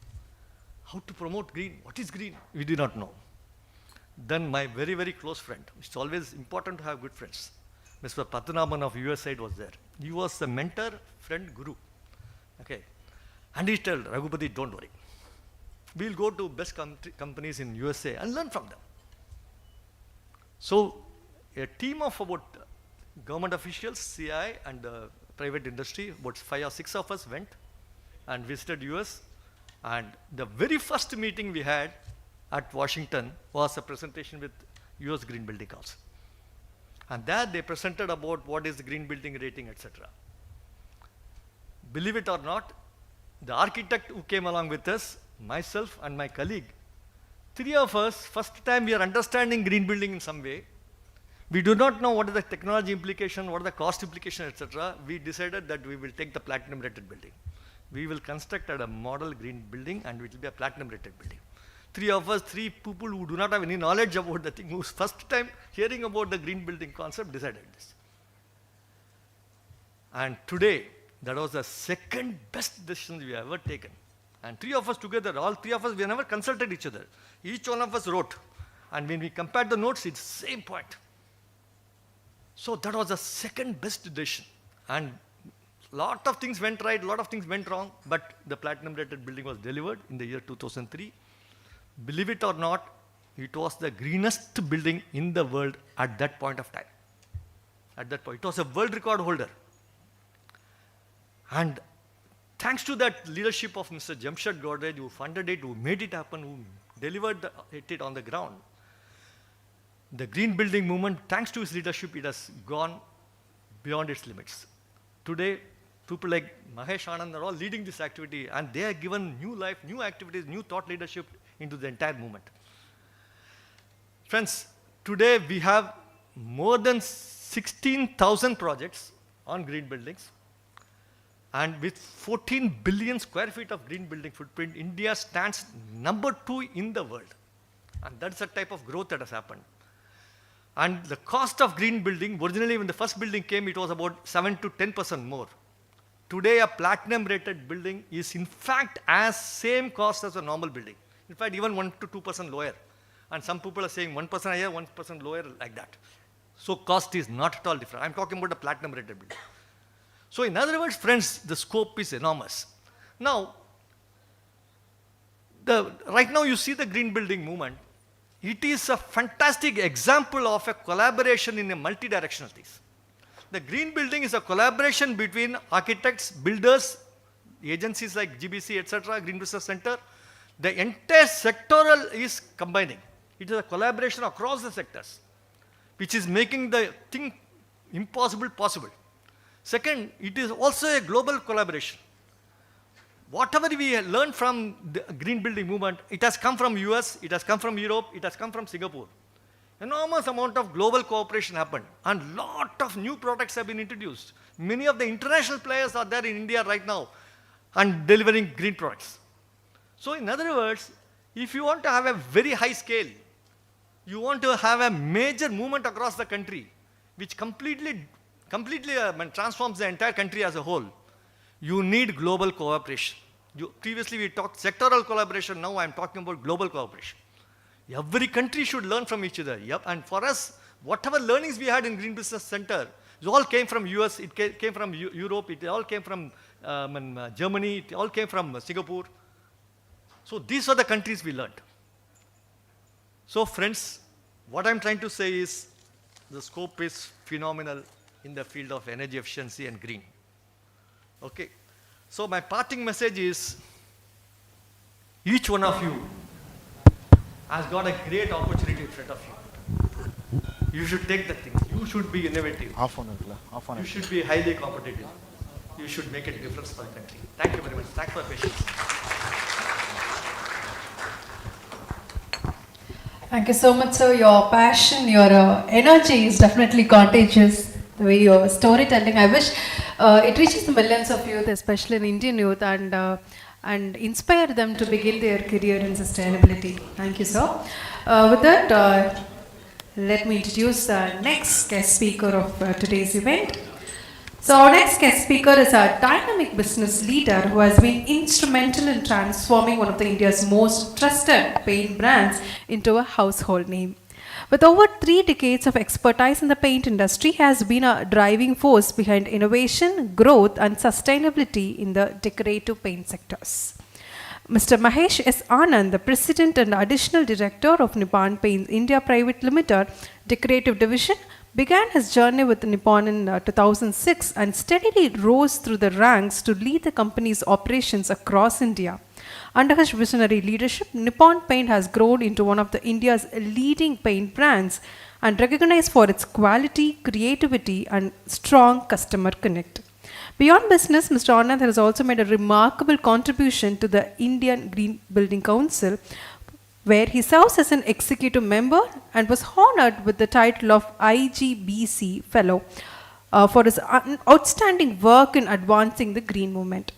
How to promote green? What is green? We did not know. Then my very, very close friend, it's always important to have good friends, Mr. Patanaban of US side was there. He was a mentor, friend, guru. Okay. And he told, Raghupati, don't worry. We'll go to best companies in USA and learn from them. So a team of about government officials, CI and the private industry, about 5 or 6 of us went and visited US. And the very first meeting we had at Washington was a presentation with US Green Building Council. And there they presented about what is the green building rating, etc. Believe it or not, the architect who came along with us, myself and my colleague, 3 of us, first time we are understanding green building in some way. We do not know what is the technology implication, what are the cost implication, etc. We decided that we will take the platinum rated building. We will construct a model green building and it will be a platinum rated building. three people who do not have any knowledge about the thing, who's first time hearing about the green building concept, decided this. And today, that was the second best decision we have ever taken. And three of us together, all three of us, we never consulted each other. Each one of us wrote. And when we compared the notes, it's the same point. So that was the second best decision. And lot of things went right, lot of things went wrong, but the platinum rated building was delivered in the year 2003. Believe it or not, it was the greenest building in the world at that point of time. At that point, it was a world record holder. And thanks to that leadership of Mr. Jamshed Godrej, who funded it, who made it happen, who delivered it on the ground, the green building movement, thanks to his leadership, it has gone beyond its limits. Today, people like Mahesh Anand are all leading this activity, and they have given new life, new activities, new thought leadership into the entire movement. Friends, today we have more than 16,000 projects on green buildings. And with 14 billion square feet of green building footprint, India stands number 2 in the world. And that's the type of growth that has happened. And the cost of green building, originally when the first building came, it was about 7 to 10% more. Today, a platinum rated building is in fact as same cost as a normal building. In fact, even 1 to 2% lower. And some people are saying 1% higher, 1% lower, like that. So cost is not at all different. I'm talking about a platinum rated building. So in other words, friends, the scope is enormous. Now, right now you see the green building movement. It is a fantastic example of a collaboration in a multi-directional things. The green building is a collaboration between architects, builders, agencies like GBC, etc., Green Business Center. The entire sectoral is combining. It is a collaboration across the sectors, which is making the thing impossible possible. Second, it is also a global collaboration. Whatever we learned from the green building movement, it has come from US, it has come from Europe, it has come from Singapore. Enormous amount of global cooperation happened, and lot of new products have been introduced. Many of the international players are there in India right now and delivering green products. So in other words, if you want to have a very high scale, you want to have a major movement across the country, which completely transforms the entire country as a whole, you need global cooperation. Previously we talked sectoral collaboration, now I'm talking about global cooperation. Every country should learn from each other. Yep. And for us, whatever learnings we had in Green Business Center, it all came from US, it came from Europe, it all came from Germany, it all came from Singapore. So these are the countries we learned. So friends, what I'm trying to say is the scope is phenomenal in the field of energy efficiency and green. Okay. So my parting message is, each one of you has got a great opportunity in front of you. You should take the thing. You should be innovative. You should be highly competitive. You should make a difference for the country. Thank you very much. Thanks for your patience. Thank you so much, sir. Your passion, your energy is definitely contagious. The way your storytelling, I wish it reaches the millions of youth, especially in Indian youth, and inspire them to begin their career in sustainability. Thank you, sir. With that, let me introduce the next guest speaker of today's event. So our next guest speaker is a dynamic business leader who has been instrumental in transforming one of India's most trusted paint brands into a household name. With over 3 decades of expertise in the paint industry, he has been a driving force behind innovation, growth and sustainability in the decorative paint sectors. Mr. Mahesh S. Anand, the President and Additional Director of Nippon Paints India Private Limited Decorative Division, began his journey with Nippon in 2006 and steadily rose through the ranks to lead the company's operations across India. Under his visionary leadership, Nippon Paint has grown into one of India's leading paint brands and recognized for its quality, creativity, and strong customer connect. Beyond business, Mr. Anand has also made a remarkable contribution to the Indian Green Building Council, where he serves as an executive member and was honored with the title of IGBC Fellow for his outstanding work in advancing the green movement.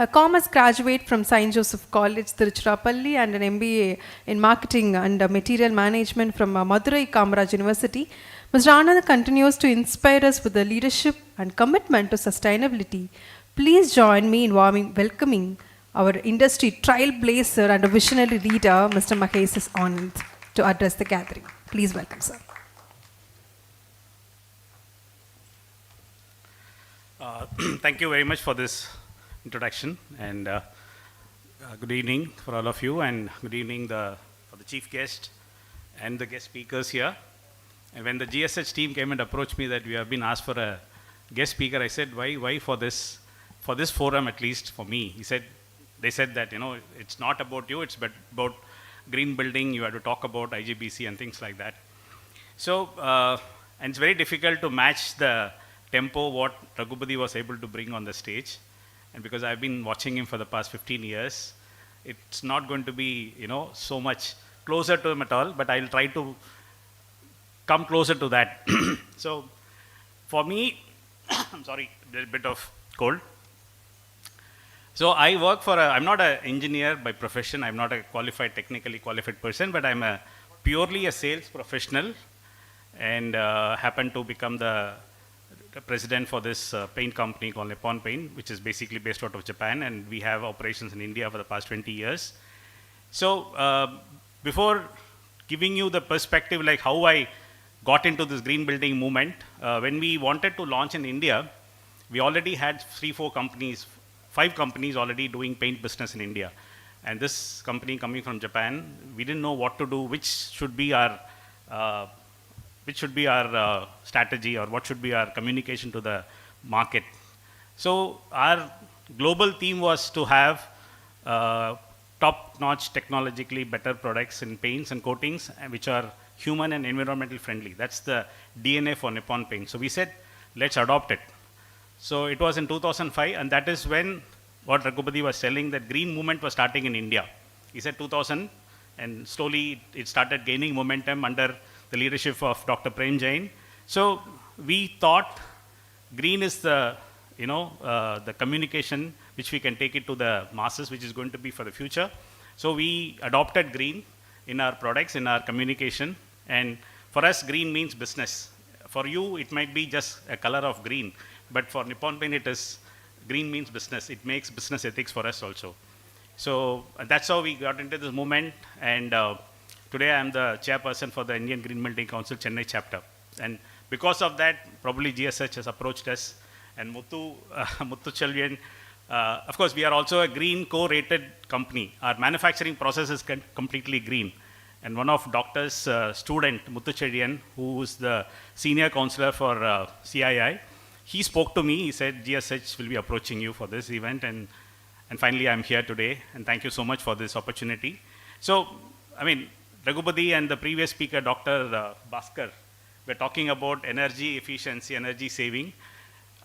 A commerce graduate from St. Joseph College, Tiruchirappalli, and an MBA in Marketing and Material Management from Madurai Kamaraj University, Mr. Anand continues to inspire us with the leadership and commitment to sustainability. Please join me in welcoming our industry trailblazer and a visionary leader, Mr. Mahesh Anand, to address the gathering. Please welcome, sir. Thank you very much for this introduction, and good evening for all of you, and good evening for the chief guest and the guest speakers here. And when the GSH team came and approached me that we have been asked for a guest speaker, I said, why for this forum, at least for me? They said that, it's not about you, it's about green building, you have to talk about IGBC and things like that. So, and it's very difficult to match the tempo what Raghupati was able to bring on the stage. And because I've been watching him for the past 15 years, it's not going to be, so much closer to him at all, but I'll try to come closer to that. So, for me, I'm sorry, there's a bit of cold. So I work I'm not an engineer by profession, I'm not a technically qualified person, but I'm purely a sales professional, and happen to become the president for this paint company called Nippon Paint, which is basically based out of Japan, and we have operations in India for the past 20 years. So before giving you the perspective like how I got into this green building movement, when we wanted to launch in India, we already had 5 companies already doing paint business in India. And this company coming from Japan, we didn't know what to do, which should be our strategy, or what should be our communication to the market. So our global theme was to have top-notch technologically better products in paints and coatings, which are human and environmental friendly. That's the DNA for Nippon Paint. So we said, let's adopt it. So it was in 2005, and that is when what Raghupati was telling, that green movement was starting in India. He said 2000, and slowly it started gaining momentum under the leadership of Dr. Prem Jain. So we thought green is the communication which we can take it to the masses, which is going to be for the future. So we adopted green in our products, in our communication, and for us green means business. For you it might be just a color of green, but for Nippon Paint green means business. It makes business ethics for us also. So that's how we got into this movement, and today I am the chairperson for the Indian Green Building Council Chennai chapter. And because of that, probably GSH has approached us, and Muthu Chelvian, of course we are also a green co-rated company. Our manufacturing process is completely green. And one of Doctor's student, Muthu Chelvian, who is the senior counselor for CII, he spoke to me, he said GSH will be approaching you for this event, and finally I'm here today, and thank you so much for this opportunity. So, Raghupati and the previous speaker, Dr. Bhaskar, were talking about energy efficiency, energy saving.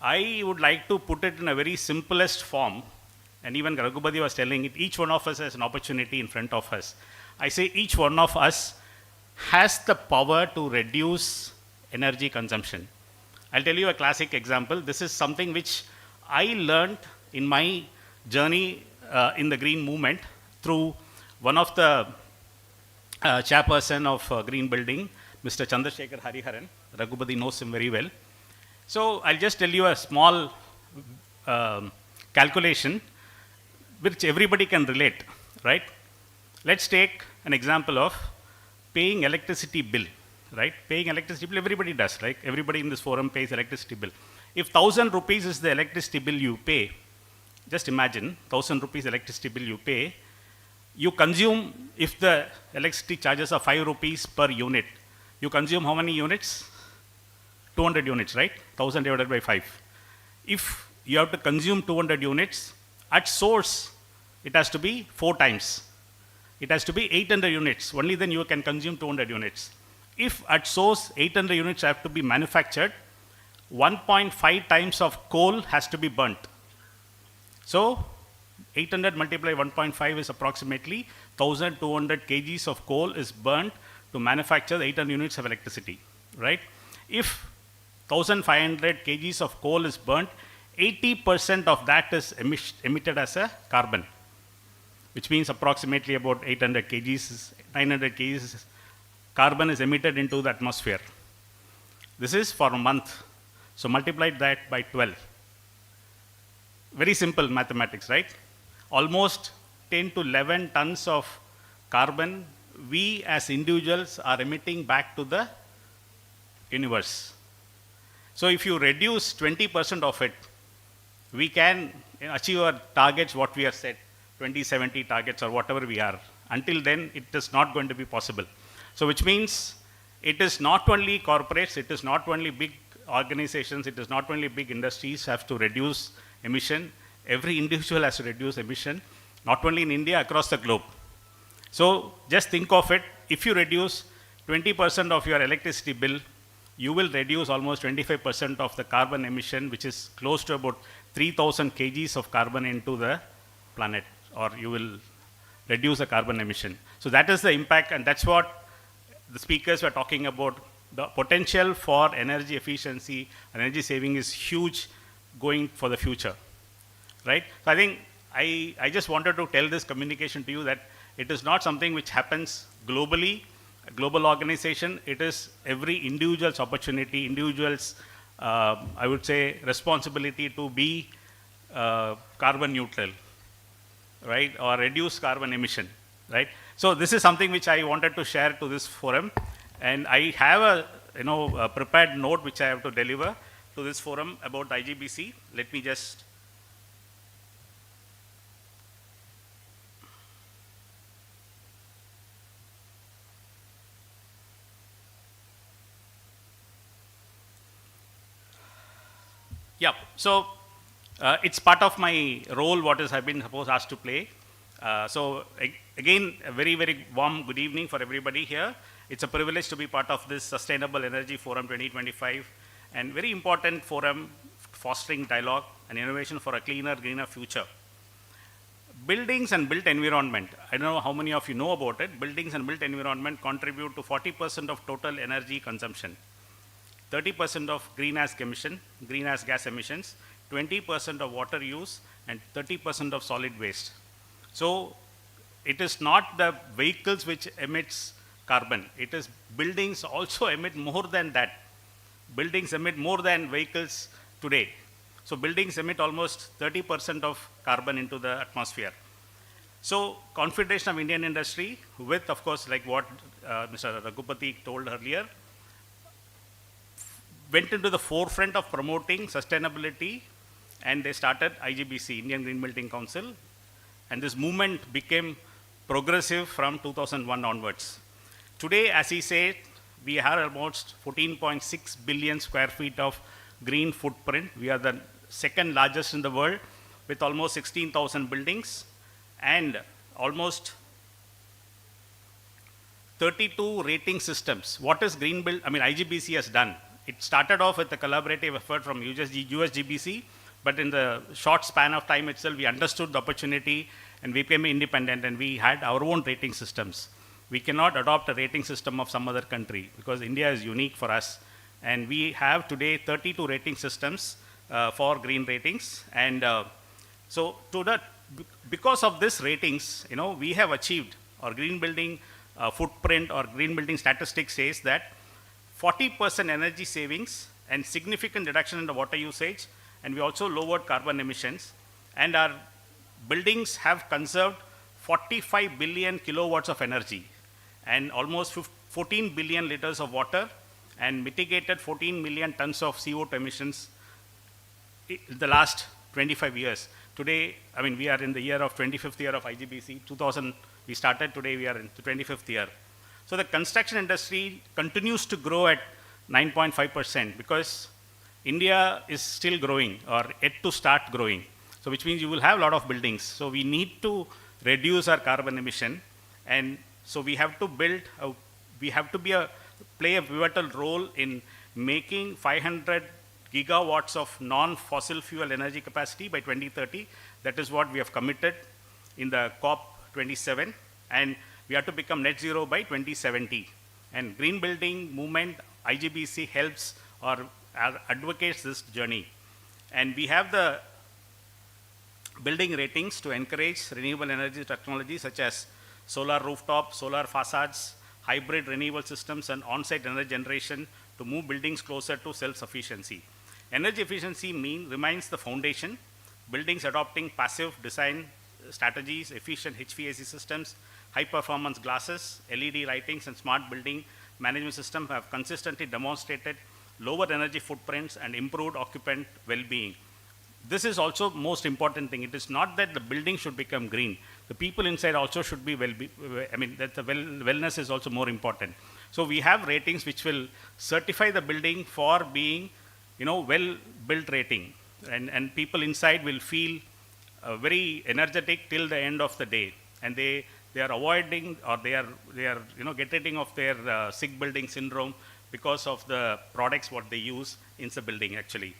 I would like to put it in a very simplest form, and even Raghupati was telling it, each one of us has an opportunity in front of us. I say each one of us has the power to reduce energy consumption. I'll tell you a classic example. This is something which I learned in my journey in the green movement through one of the chairperson of green building, Mr. Chandrasekhar Hariharan. Raghupati knows him very well. So I'll just tell you a small calculation which everybody can relate, right? Let's take an example of paying electricity bill, right? Paying electricity bill, everybody does, right? Everybody in this forum pays electricity bill. If 1,000 rupees is the electricity bill you pay, just imagine 1,000 rupees electricity bill you pay, you consume, if the electricity charges are 5 rupees per unit, you consume how many units? 200 units, right? 1,000 divided by 5. If you have to consume 200 units, at source, it has to be 4 times. It has to be 800 units. Only then you can consume 200 units. If at source 800 units have to be manufactured, 1.5 times of coal has to be burnt. So 800 multiplied 1.5 is approximately 1,200 kgs of coal is burnt to manufacture the 800 units of electricity, right? If 1,500 kgs of coal is burnt, 80% of that is emitted as a carbon, which means approximately about 800 kgs, 900 kgs carbon is emitted into the atmosphere. This is for a month. So multiply that by 12. Very simple mathematics, right? Almost 10 to 11 tons of carbon we as individuals are emitting back to the universe. So if you reduce 20% of it, we can achieve our targets, what we have set, 2070 targets or whatever we are. Until then, it is not going to be possible. So which means it is not only corporates, it is not only big organizations, it is not only big industries have to reduce emission. Every individual has to reduce emission, not only in India, across the globe. So just think of it, if you reduce 20% of your electricity bill, you will reduce almost 25% of the carbon emission, which is close to about 3,000 kgs of carbon into the planet, or you will reduce the carbon emission. So that is the impact, and that's what the speakers were talking about. The potential for energy efficiency and energy saving is huge going for the future, right? So I think I just wanted to tell this communication to you that it is not something which happens globally, a global organization. It is every individual's opportunity, individual's, I would say, responsibility to be carbon neutral, right? Or reduce carbon emission, right? So this is something which I wanted to share to this forum. And I have a prepared note which I have to deliver to this forum about IGBC. Let me just so it's part of my role, what is I've been asked to play. Again, a very, very warm good evening for everybody here. It's a privilege to be part of this Sustainable Energy Forum 2025, and very important forum fostering dialogue and innovation for a cleaner, greener future. Buildings and built environment, I don't know how many of you know about it. Buildings and built environment contribute to 40% of total energy consumption, 30% of greenhouse gas emissions, 20% of water use, and 30% of solid waste. So it is not the vehicles which emits carbon. It is buildings also emit more than that. Buildings emit more than vehicles today. So buildings emit almost 30% of carbon into the atmosphere. So Confederation of Indian Industry, with of course like what Mr. Raghupati told earlier, went into the forefront of promoting sustainability, and they started IGBC, Indian Green Building Council, and this movement became progressive from 2001 onwards. Today, as he said, we have almost 14.6 billion square feet of green footprint. We are the second largest in the world with almost 16,000 buildings and almost 32 rating systems. What is green build? I mean, IGBC has done. It started off with a collaborative effort from USGBC, but in the short span of time itself, we understood the opportunity and we became independent, and we had our own rating systems. We cannot adopt a rating system of some other country because India is unique for us. And we have today 32 rating systems for green ratings. And so because of this ratings, we have achieved our green building footprint or green building statistics says that 40% energy savings and significant reduction in the water usage, and we also lowered carbon emissions, and our buildings have conserved 45 billion kilowatts of energy and almost 14 billion liters of water and mitigated 14 million tons of CO2 emissions in the last 25 years. Today, I mean, we are in the year of 25th year of IGBC. 2000 we started, today we are in the 25th year. So the construction industry continues to grow at 9.5% because India is still growing or yet to start growing. So which means you will have a lot of buildings. So we need to reduce our carbon emission, and so we have to play a pivotal role in making 500 gigawatts of non-fossil fuel energy capacity by 2030. That is what we have committed in the COP27, and we have to become net zero by 2070. And green building movement, IGBC helps or advocates this journey. And we have the building ratings to encourage renewable energy technologies such as solar rooftop, solar facades, hybrid renewable systems, and on-site energy generation to move buildings closer to self-sufficiency. Energy efficiency remains the foundation. Buildings adopting passive design strategies, efficient HVAC systems, high-performance glasses, LED lightings, and smart building management systems have consistently demonstrated lower energy footprints and improved occupant well-being. This is also most important thing. It is not that the building should become green. The people inside also should be that the wellness is also more important. So we have ratings which will certify the building for being, well-built rating. And people inside will feel very energetic till the end of the day. And they are avoiding, or they are getting rid of their sick building syndrome because of the products what they use in the building actually.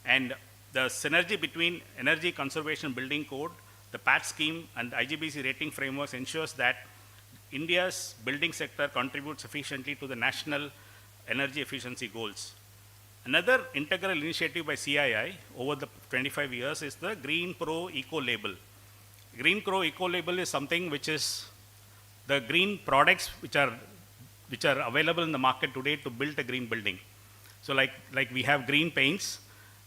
And the synergy between Energy Conservation Building Code, the PAT scheme, and the IGBC rating frameworks ensures that India's building sector contributes sufficiently to the national energy efficiency goals. Another integral initiative by CII over the 25 years is the Green Pro Eco Label. Green Pro Eco Label is something which is the green products which are available in the market today to build a green building. So like we have green paints.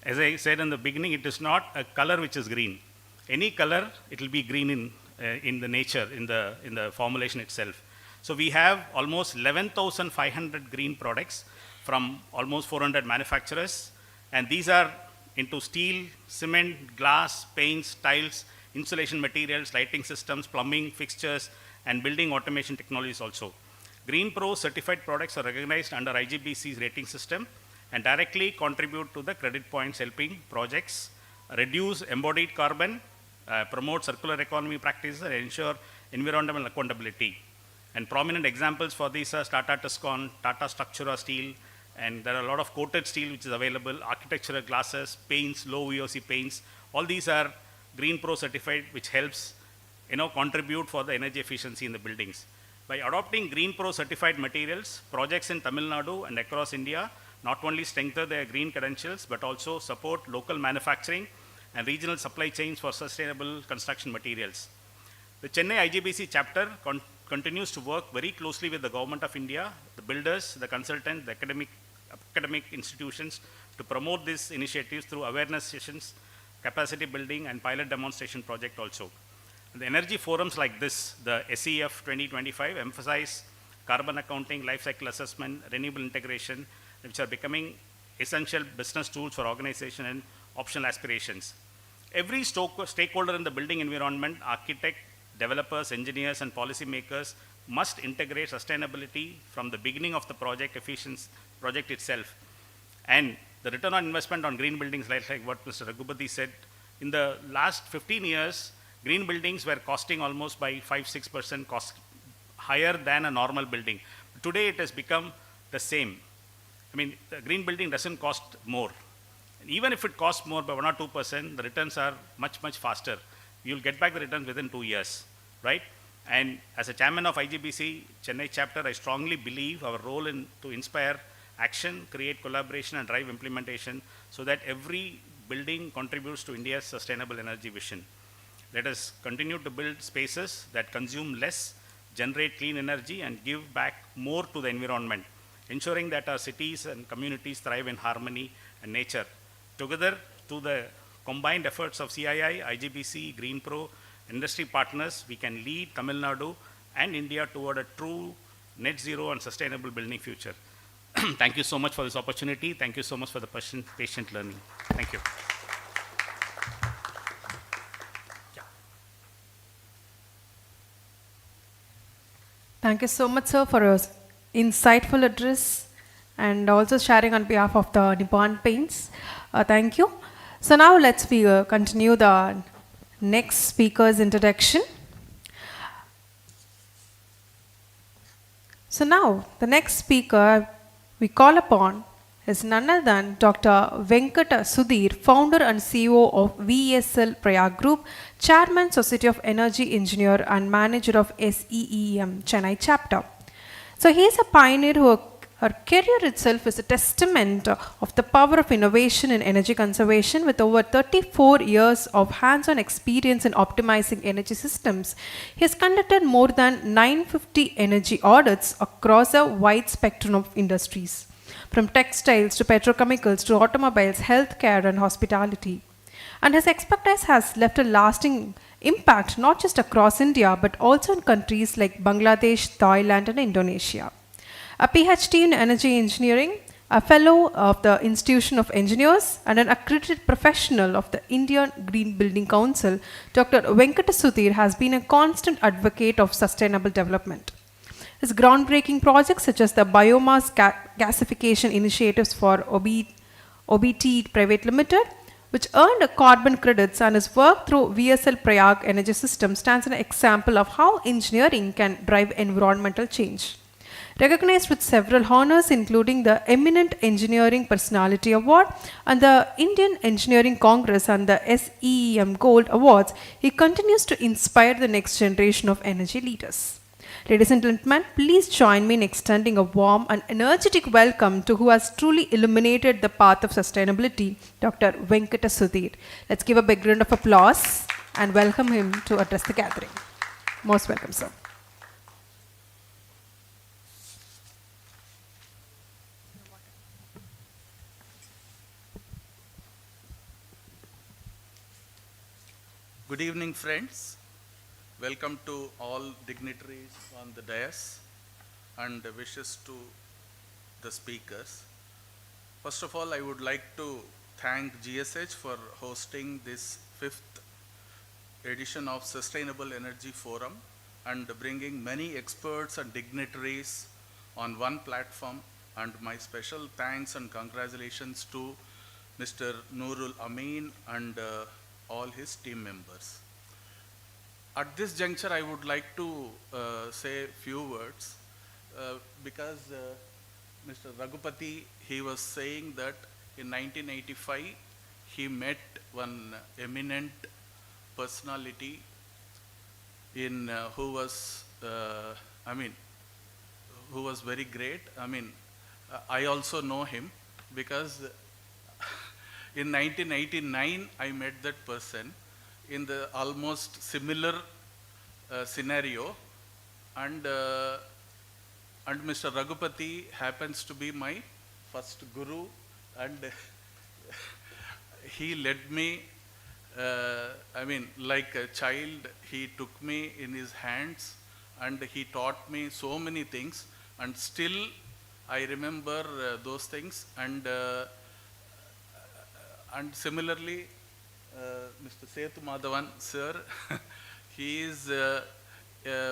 As I said in the beginning, it is not a color which is green. Any color, it will be green in the nature, in the formulation itself. So we have almost 11,500 green products from almost 400 manufacturers, and these are into steel, cement, glass, paints, tiles, insulation materials, lighting systems, plumbing, fixtures, and building automation technologies also. Green Pro certified products are recognized under IGBC's rating system and directly contribute to the credit points, helping projects reduce embodied carbon, promote circular economy practices, and ensure environmental accountability. And prominent examples for these are Tata Tiscon, Tata Structura Steel, and there are a lot of coated steel which is available, architectural glasses, paints, low VOC paints. All these are Green Pro certified, which helps contribute for the energy efficiency in the buildings. By adopting Green Pro certified materials, projects in Tamil Nadu and across India not only strengthen their green credentials, but also support local manufacturing and regional supply chains for sustainable construction materials. The Chennai IGBC chapter continues to work very closely with the Government of India, the builders, the consultants, the academic institutions to promote these initiatives through awareness sessions, capacity building, and pilot demonstration project also. And the energy forums like this, the SEF 2025, emphasize carbon accounting, life cycle assessment, renewable integration, which are becoming essential business tools for organization and optional aspirations. Every stakeholder in the building environment, architect, developers, engineers, and policymakers must integrate sustainability from the beginning of the project itself. And the return on investment on green buildings, like what Mr. Raghupati said, in the last 15 years, green buildings were costing almost by 5-6% cost higher than a normal building. Today it has become the same. The green building doesn't cost more. And even if it costs more by 1 or 2%, the returns are much, much faster. You'll get back the returns within 2 years, right? And as a chairman of IGBC Chennai chapter, I strongly believe our role to inspire action, create collaboration, and drive implementation so that every building contributes to India's sustainable energy vision. Let us continue to build spaces that consume less, generate clean energy, and give back more to the environment, ensuring that our cities and communities thrive in harmony and nature. Together, through the combined efforts of CII, IGBC, Green Pro, industry partners, we can lead Tamil Nadu and India toward a true net zero and sustainable building future. Thank you so much for this opportunity. Thank you so much for the patient learning. Thank you. Thank you so much, sir, for your insightful address and also sharing on behalf of the Nippon Paints. Thank you. So now let's continue the next speaker's introduction. So now the next speaker we call upon is none other than Dr. Venkata Sudhir, founder and CEO of VSL Prayag Group, Chairman Society of Energy Engineer and Manager of SEEM Chennai chapter. So he is a pioneer who Her career itself is a testament of the power of innovation in energy conservation. With over 34 years of hands on experience in optimizing energy systems, he has conducted more than 950 energy audits across a wide spectrum of industries, from textiles to petrochemicals to automobiles, healthcare, and hospitality. And his expertise has left a lasting impact not just across India but also in countries like Bangladesh, Thailand, and Indonesia. A PhD in energy engineering, a fellow of the Institution of Engineers, and an accredited professional of the Indian Green Building Council, Dr. Venkata Sudhir has been a constant advocate of sustainable development. His groundbreaking projects, such as the biomass gasification initiatives for OBT Private Limited, which earned carbon credits, and his work through VSL Prayag Energy System stands an example of how engineering can drive environmental change. Recognized with several honors, including the Eminent Engineering Personality Award and the Indian Engineering Congress and the SEEM Gold Awards, he continues to inspire the next generation of energy leaders. Ladies and gentlemen, please join me in extending a warm and energetic welcome to who has truly illuminated the path of sustainability, Dr. Venkata Sudhir. Let's give a big round of applause and welcome him to address the gathering. Most welcome, sir. Good evening, friends. Welcome to all dignitaries on the dais and wishes to the speakers. First of all, I would like to thank GSH for hosting this 5th edition of Sustainable Energy Forum and bringing many experts and dignitaries on one platform, and my special thanks and congratulations to Mr. Noorul Amin and all his team members. At this juncture, I would like to say a few words because Mr. Raghupati, he was saying that in 1985, he met one eminent personality in who was, who was very great. I also know him because in 1989, I met that person in the almost similar scenario, and Mr. Raghupati happens to be my first guru, and he led me, like a child, he took me in his hands and he taught me so many things, and still I remember those things, and similarly, Mr. Sethu Madhavan, sir, he is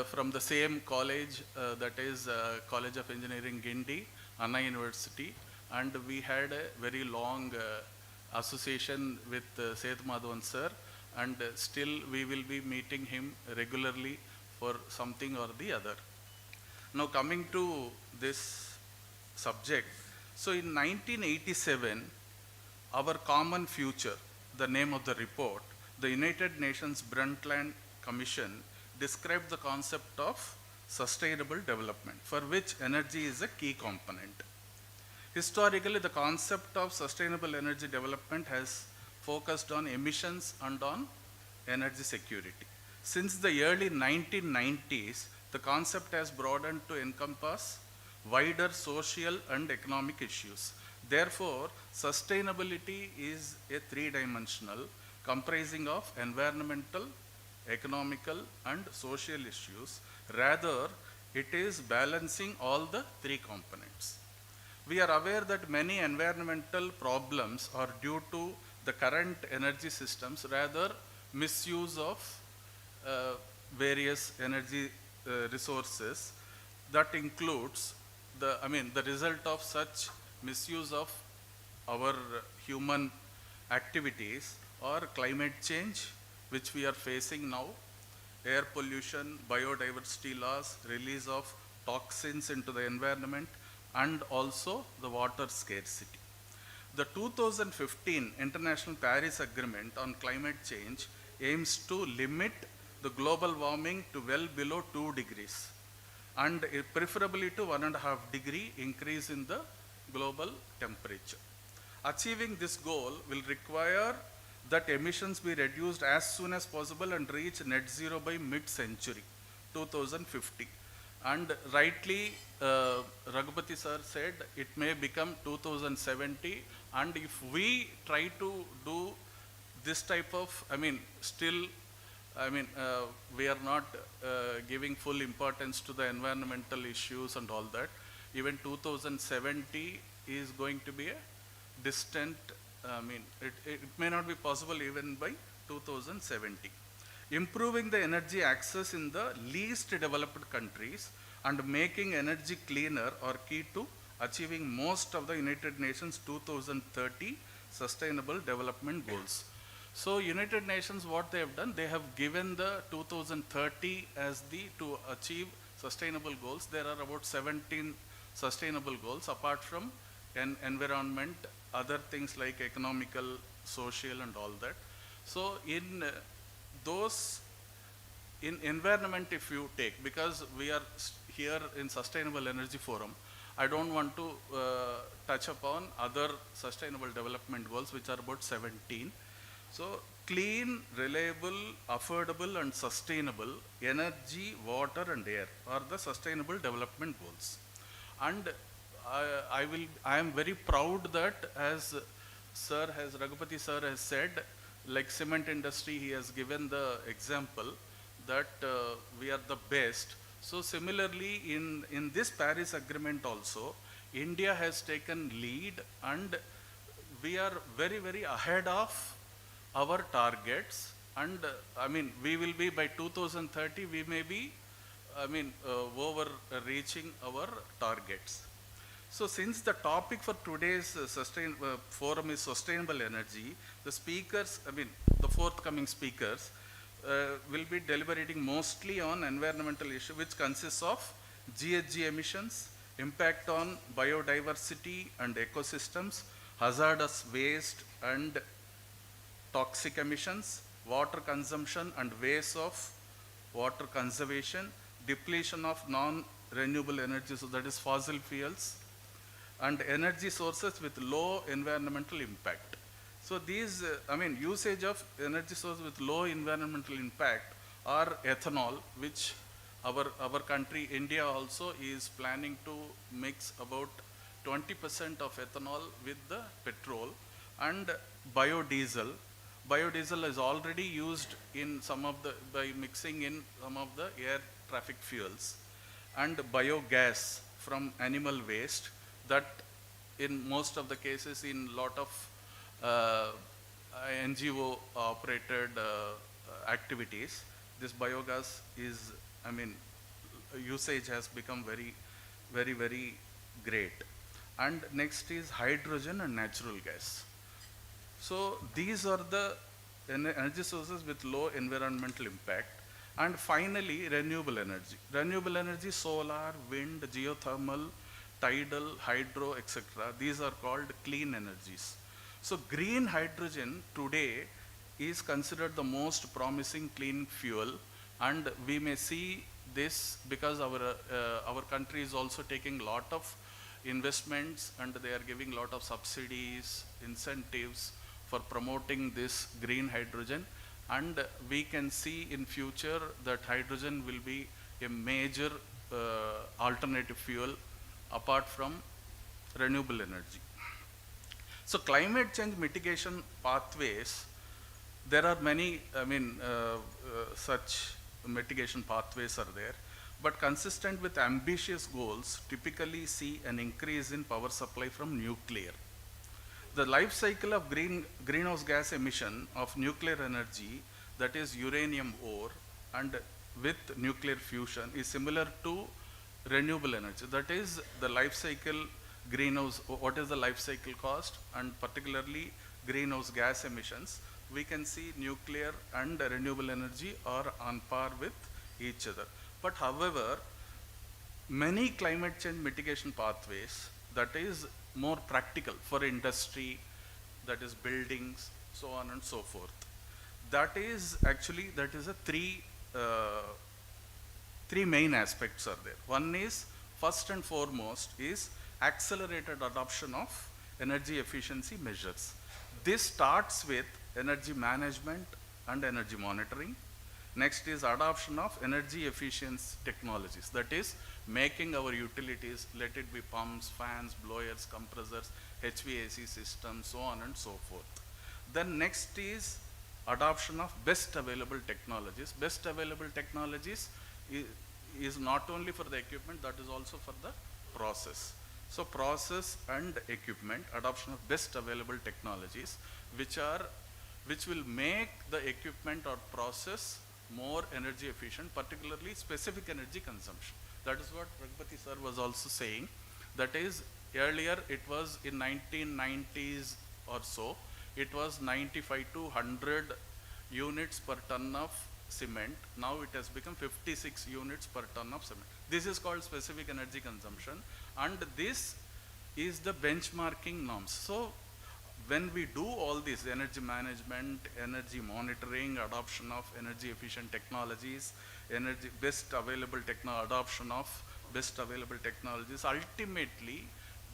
from the same college, that is College of Engineering, Gindi, Anna University, and we had a very long association with Sethu Madhavan, sir, and still we will be meeting him regularly for something or the other. Now coming to this subject, so in 1987, Our Common Future, the name of the report, the United Nations Brundtland Commission described the concept of sustainable development, for which energy is a key component. Historically, the concept of sustainable energy development has focused on emissions and on energy security. Since the early 1990s, the concept has broadened to encompass wider social and economic issues. Therefore, sustainability is a three-dimensional comprising of environmental, economical, and social issues. Rather, it is balancing all the three components. We are aware that many environmental problems are due to the current energy systems, rather misuse of various energy resources. That includes the result of such misuse of our human activities or climate change, which we are facing now, air pollution, biodiversity loss, release of toxins into the environment, and also the water scarcity. The 2015 International Paris Agreement on Climate Change aims to limit the global warming to well below 2 degrees. and preferably to 1.5 degree increase in the global temperature. Achieving this goal will require that emissions be reduced as soon as possible and reach net zero by mid-century, 2050. And rightly, Raghupati sir said it may become 2070, and if we try to do this type of, still, we are not giving full importance to the environmental issues and all that. Even 2070 is going to be a distant, it may not be possible even by 2070. Improving the energy access in the least developed countries and making energy cleaner are key to achieving most of the United Nations 2030 Sustainable Development Goals. So United Nations, what they have done, they have given the 2030 as to achieve sustainable goals. There are about 17 sustainable goals apart from environment, other things like economical, social and all that. So in those, in environment if you take, because we are here in Sustainable Energy Forum, I don't want to touch upon other sustainable development goals, which are about 17. So clean, reliable, affordable and sustainable energy, water and air are the sustainable development goals. And I am very proud that as Raghupati sir has said, like cement industry, he has given the example that we are the best. So similarly in this Paris Agreement also, India has taken lead and we are very, very ahead of our targets, and we will be by 2030, we may be, overreaching our targets. So since the topic for today's forum is sustainable energy, the speakers, the forthcoming speakers will be deliberating mostly on environmental issue, which consists of GHG emissions, impact on biodiversity and ecosystems, hazardous waste and toxic emissions, water consumption and ways of water conservation, depletion of non-renewable energy, so that is fossil fuels, and energy sources with low environmental impact. So these, usage of energy sources with low environmental impact are ethanol, which our country, India also is planning to mix about 20% of ethanol with the petrol, and biodiesel. Biodiesel is already used in by mixing in some of the air traffic fuels, and biogas from animal waste, that in most of the cases in lot of NGO operated activities, this biogas is, usage has become very, very, very great. And next is hydrogen and natural gas. So these are the energy sources with low environmental impact. And finally, renewable energy. Renewable energy, solar, wind, geothermal, tidal, hydro, etc. These are called clean energies. So green hydrogen today is considered the most promising clean fuel, and we may see this because our country is also taking lot of investments and they are giving lot of subsidies, incentives for promoting this green hydrogen, and we can see in future that hydrogen will be a major alternative fuel apart from renewable energy. So climate change mitigation pathways, there are many, such mitigation pathways are there, but consistent with ambitious goals typically see an increase in power supply from nuclear. The life cycle of greenhouse gas emission of nuclear energy, that is uranium ore, and with nuclear fusion is similar to renewable energy. That is the life cycle greenhouse, what is the life cycle cost, and particularly greenhouse gas emissions. We can see nuclear and renewable energy are on par with each other. But however, many climate change mitigation pathways that is more practical for industry, that is buildings, so on and so forth. That is actually, that is a three three main aspects are there. One is, first and foremost, is accelerated adoption of energy efficiency measures. This starts with energy management and energy monitoring. Next is adoption of energy efficiency technologies, that is making our utilities, let it be pumps, fans, blowers, compressors, HVAC systems, so on and so forth. Then next is adoption of best available technologies. Best available technologies is not only for the equipment, that is also for the process. So process and equipment, adoption of best available technologies, which will make the equipment or process more energy efficient, particularly specific energy consumption. That is what Raghupati sir was also saying. That is, earlier it was in 1990s or so, it was 95 to 100 units per ton of cement. Now it has become 56 units per ton of cement. This is called specific energy consumption, and this is the benchmarking norms. So when we do all this energy management, energy monitoring, adoption of energy efficient technologies, adoption of best available technologies, ultimately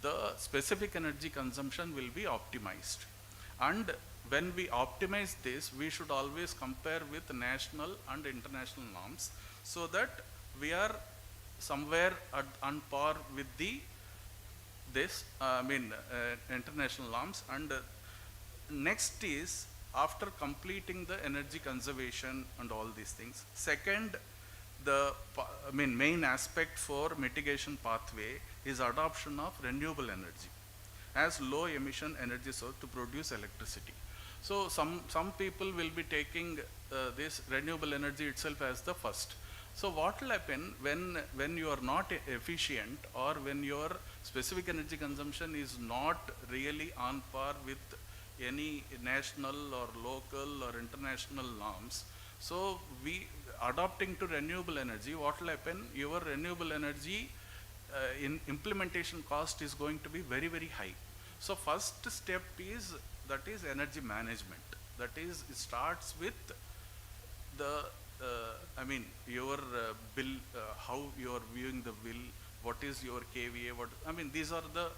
the specific energy consumption will be optimized. And when we optimize this, we should always compare with national and international norms, so that we are somewhere on par with the international norms. And next is, after completing the energy conservation and all these things, second, the main aspect for mitigation pathway is adoption of renewable energy as low emission energy source to produce electricity. So some people will be taking this renewable energy itself as the first. So what will happen when you are not efficient, or when your specific energy consumption is not really on par with any national or local or international norms? So adopting to renewable energy, what will happen? Your renewable energy in implementation cost is going to be very, very high. So first step is, that is energy management. That is, it starts with the your bill, how you are viewing the bill, what is your KVA, these are the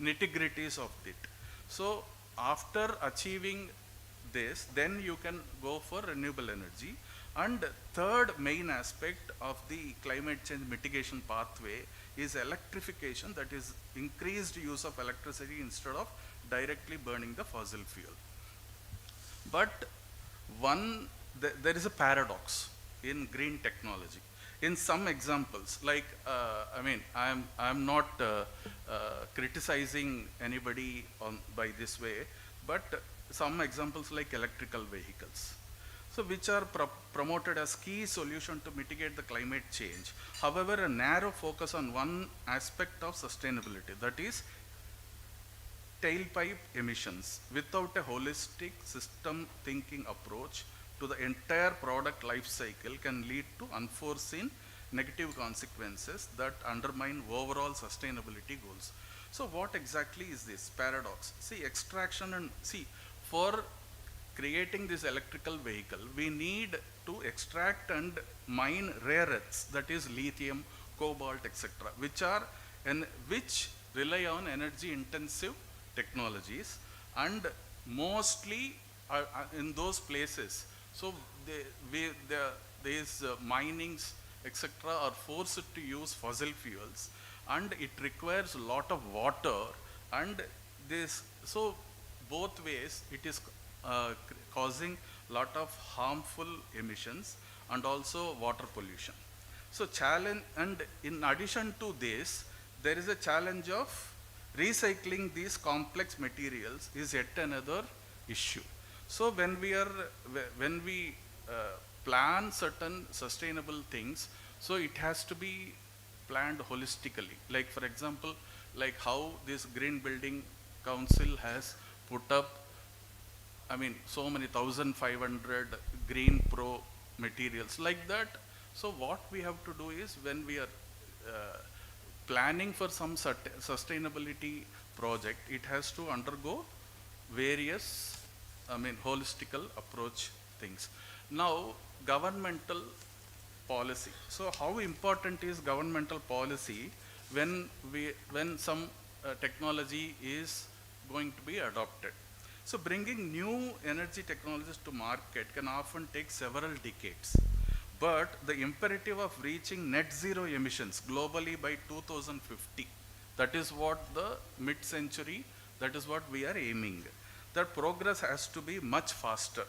nitty-gritties of it. So after achieving this, then you can go for renewable energy. And third main aspect of the climate change mitigation pathway is electrification, that is increased use of electricity instead of directly burning the fossil fuel. But there is a paradox in green technology. In some examples, like I'm not criticizing anybody by this way, but some examples like electrical vehicles, so which are promoted as key solution to mitigate the climate change. However, a narrow focus on one aspect of sustainability, that is tailpipe emissions, without a holistic system thinking approach to the entire product life cycle, can lead to unforeseen negative consequences that undermine overall sustainability goals. So what exactly is this paradox? See, extraction and for creating this electrical vehicle, we need to extract and mine rare earths, that is lithium, cobalt, etc., which rely on energy intensive technologies, and mostly in those places. So these minings, etc., are forced to use fossil fuels, and it requires a lot of water, and so both ways it is causing lot of harmful emissions and also water pollution. So challenge, and in addition to this, there is a challenge of recycling these complex materials is yet another issue. So when we plan certain sustainable things, so it has to be planned holistically. Like for example, like how this Green Building Council has put up so many 1,500 Green Pro materials like that. So what we have to do is, when we are planning for some sustainability project, it has to undergo various holistical approach things. Now governmental policy. So how important is governmental policy when some technology is going to be adopted? So bringing new energy technologies to market can often take several decades. But the imperative of reaching net zero emissions globally by 2050, that is what the mid-century, that is what we are aiming. That progress has to be much faster.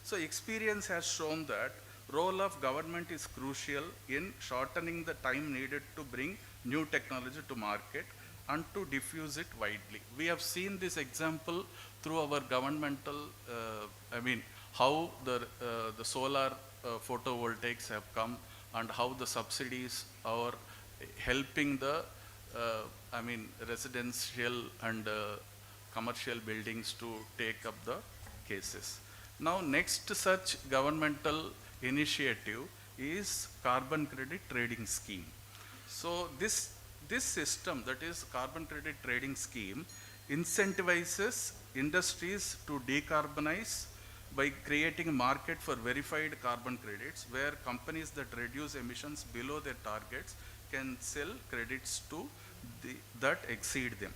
So experience has shown that role of government is crucial in shortening the time needed to bring new technology to market and to diffuse it widely. We have seen this example through our governmental, how the solar photovoltaics have come and how the subsidies are helping the, residential and commercial buildings to take up the cases. Now, next such governmental initiative is carbon credit trading scheme. So this system, that is carbon credit trading scheme, incentivizes industries to decarbonize by creating a market for verified carbon credits, where companies that reduce emissions below their targets can sell credits to that exceed them.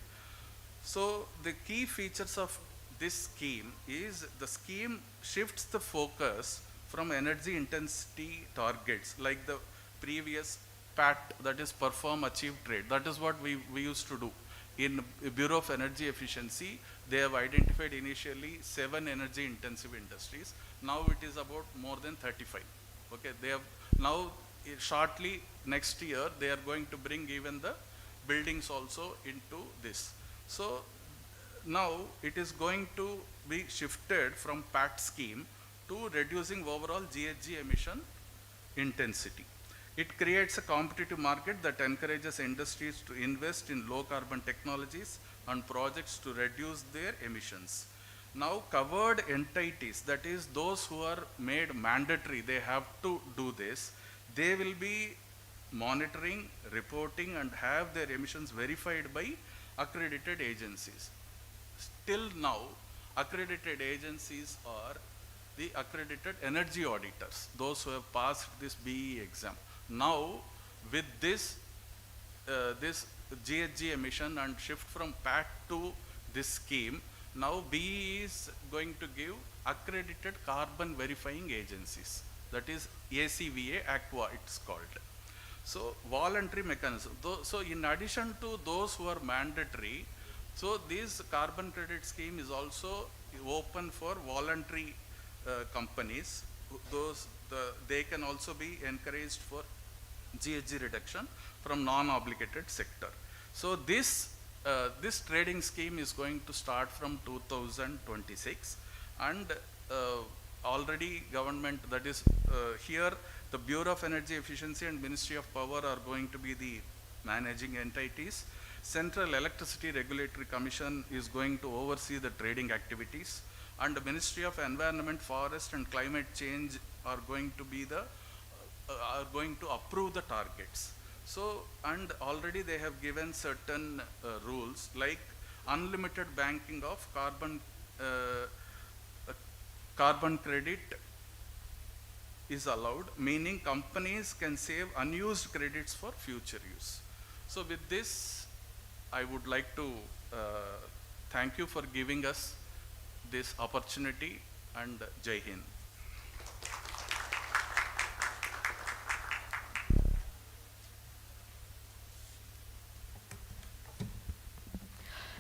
So the key features of this scheme is the scheme shifts the focus from energy intensity targets like the previous PAT, that is perform, achieve, trade. That is what we used to do. In Bureau of Energy Efficiency, they have identified initially 7 energy intensive industries. Now it is about more than 35. Okay, they have now shortly next year they are going to bring even the buildings also into this. So now it is going to be shifted from PAT scheme to reducing overall GHG emission intensity. It creates a competitive market that encourages industries to invest in low carbon technologies and projects to reduce their emissions. Now covered entities, that is those who are made mandatory, they have to do this, they will be monitoring, reporting and have their emissions verified by accredited agencies. Till now, accredited agencies are the accredited energy auditors, those who have passed this BE exam. Now, with this GHG emission and shift from PAT to this scheme, now BE is going to give accredited carbon verifying agencies. That is ACVA, ACVA it's called. So voluntary mechanism. So in addition to those who are mandatory, so this carbon credit scheme is also open for voluntary companies. They can also be encouraged for GHG reduction from non-obligated sector. So this trading scheme is going to start from 2026, and already government, that is here the Bureau of Energy Efficiency and Ministry of Power are going to be the managing entities. Central Electricity Regulatory Commission is going to oversee the trading activities, and the Ministry of Environment, Forest and Climate Change are going to be going to approve the targets. So, and already they have given certain rules like unlimited banking of carbon credit is allowed, meaning companies can save unused credits for future use. So with this, I would like to thank you for giving us this opportunity, and Jai Hind.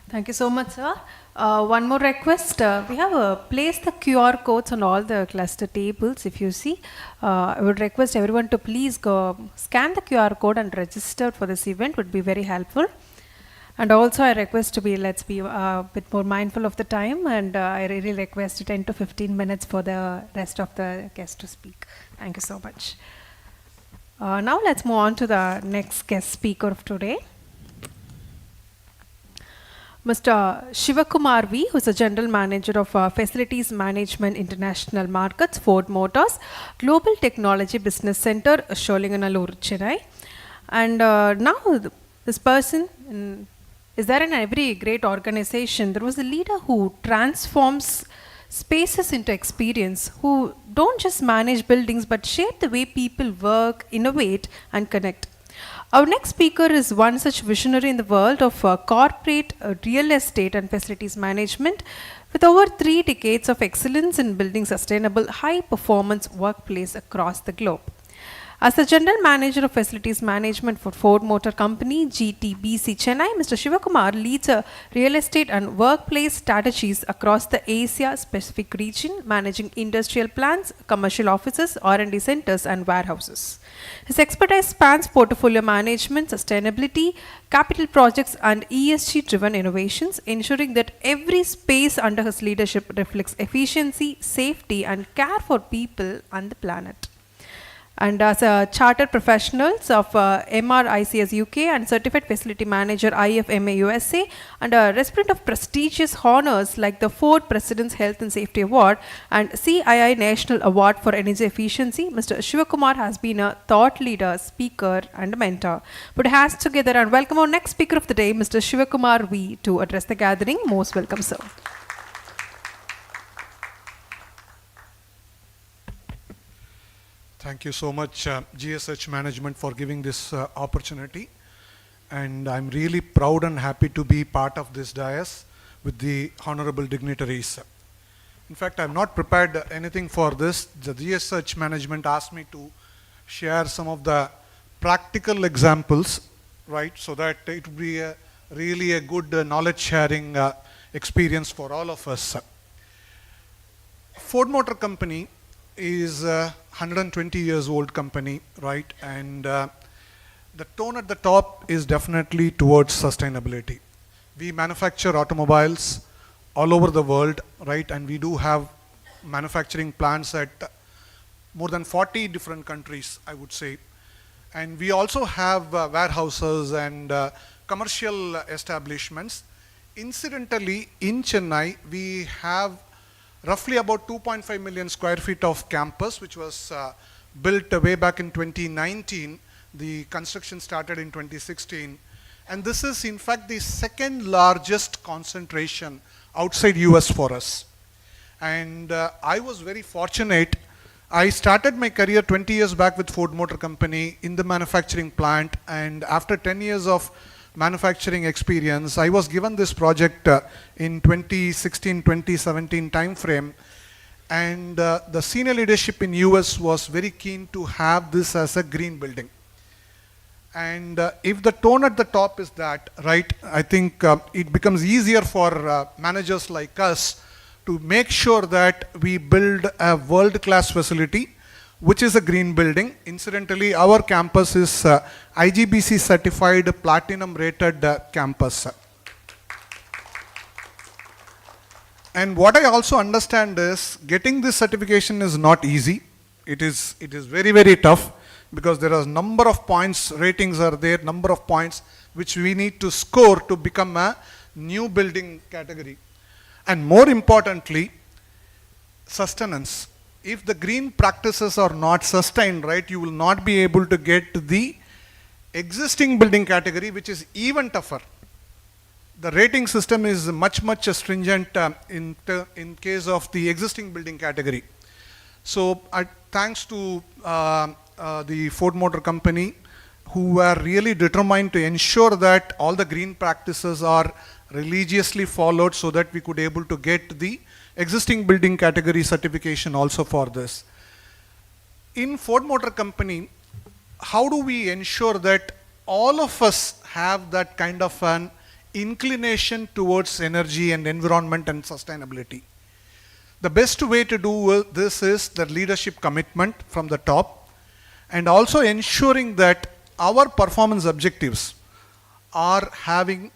Thank you so much, sir. One more request. We have placed the QR codes on all the cluster tables. If you see, I would request everyone to please go scan the QR code and register for this event. Would be very helpful. And also, I request let's be a bit more mindful of the time, and I really request 10 to 15 minutes for the rest of the guests to speak. Thank you so much. Now let's move on to the next guest speaker of today. Mr. Shivakumar V, who is the General Manager of Facilities Management International Markets, Ford Motors, Global Technology Business Center, Sholinganallur, Chennai. And now this person is there in every great organization. There was a leader who transforms spaces into experience, who don't just manage buildings but shape the way people work, innovate, and connect. Our next speaker is one such visionary in the world of corporate real estate and facilities management, with over 3 decades of excellence in building sustainable, high performance workplace across the globe. As the General Manager of Facilities Management for Ford Motor Company, GTBC Chennai, Mr. Shivakumar leads real estate and workplace strategies across the Asia-Pacific region, managing industrial plants, commercial offices, R&D centers, and warehouses. His expertise spans portfolio management, sustainability, capital projects, and ESG-driven innovations, ensuring that every space under his leadership reflects efficiency, safety, and care for people and the planet. And as a chartered professionals of MRICS UK and certified facility manager IFMA USA, and a recipient of prestigious honors like the Ford President's Health and Safety Award and CII National Award for Energy Efficiency, Mr. Shivakumar has been a thought leader, speaker, and mentor. Put hands together and welcome our next speaker of the day, Mr. Shivakumar V, to address the gathering. Most welcome, sir. Thank you so much, GSH management, for giving this opportunity. And I'm really proud and happy to be part of this dais with the honorable dignitaries. In fact, I'm not prepared anything for this. The GSH management asked me to share some of the practical examples, right, so that it would be really a good knowledge sharing experience for all of us. Ford Motor Company is a 120 years old company, right? And the tone at the top is definitely towards sustainability. We manufacture automobiles all over the world, right? And we do have manufacturing plants at more than 40 different countries, I would say. And we also have warehouses and commercial establishments. Incidentally, in Chennai, we have roughly about 2.5 million square feet of campus, which was built way back in 2019. The construction started in 2016. And this is, in fact, the second largest concentration outside US for us. And I was very fortunate. I started my career 20 years back with Ford Motor Company in the manufacturing plant. And after 10 years of manufacturing experience, I was given this project in 2016-2017 timeframe, and the senior leadership in US was very keen to have this as a green building. And if the tone at the top is that, right, I think it becomes easier for managers like us to make sure that we build a world-class facility which is a green building. Incidentally, our campus is IGBC certified platinum rated campus. And what I also understand is getting this certification is not easy. It is very, very tough, because there are a number of points, ratings are there, number of points which we need to score to become a new building category. And more importantly, sustenance. If the green practices are not sustained, right, you will not be able to get the existing building category, which is even tougher. The rating system is much stringent in case of the existing building category. So thanks to the Ford Motor Company, who were really determined to ensure that all the green practices are religiously followed, so that we could able to get the existing building category certification also for this. In Ford Motor Company, how do we ensure that all of us have that kind of an inclination towards energy and environment and sustainability? The best way to do this is the leadership commitment from the top, and also ensuring that our performance objectives are having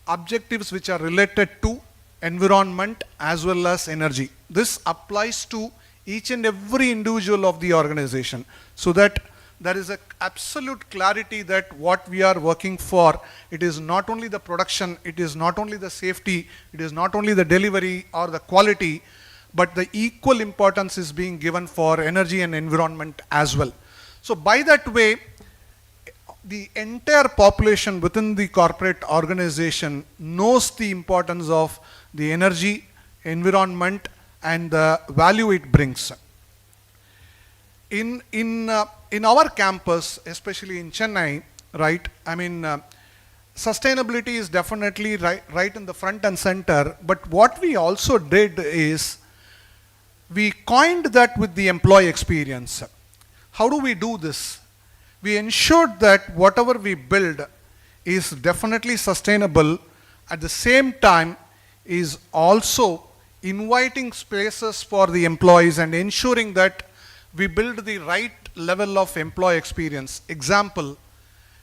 objectives which are related to environment as well as energy. This applies to each and every individual of the organization, so that there is a absolute clarity that what we are working for, it is not only the production, it is not only the safety, it is not only the delivery or the quality, but the equal importance is being given for energy and environment as well. So by that way, the entire population within the corporate organization knows the importance of the energy, environment, and the value it brings. In our campus, especially in Chennai, right, I mean, sustainability is definitely right in the front and center, but what we also did is we coined that with the employee experience. How do we do this? We ensured that whatever we build is definitely sustainable, at the same time is also inviting spaces for the employees and ensuring that we build the right level of employee experience. Example,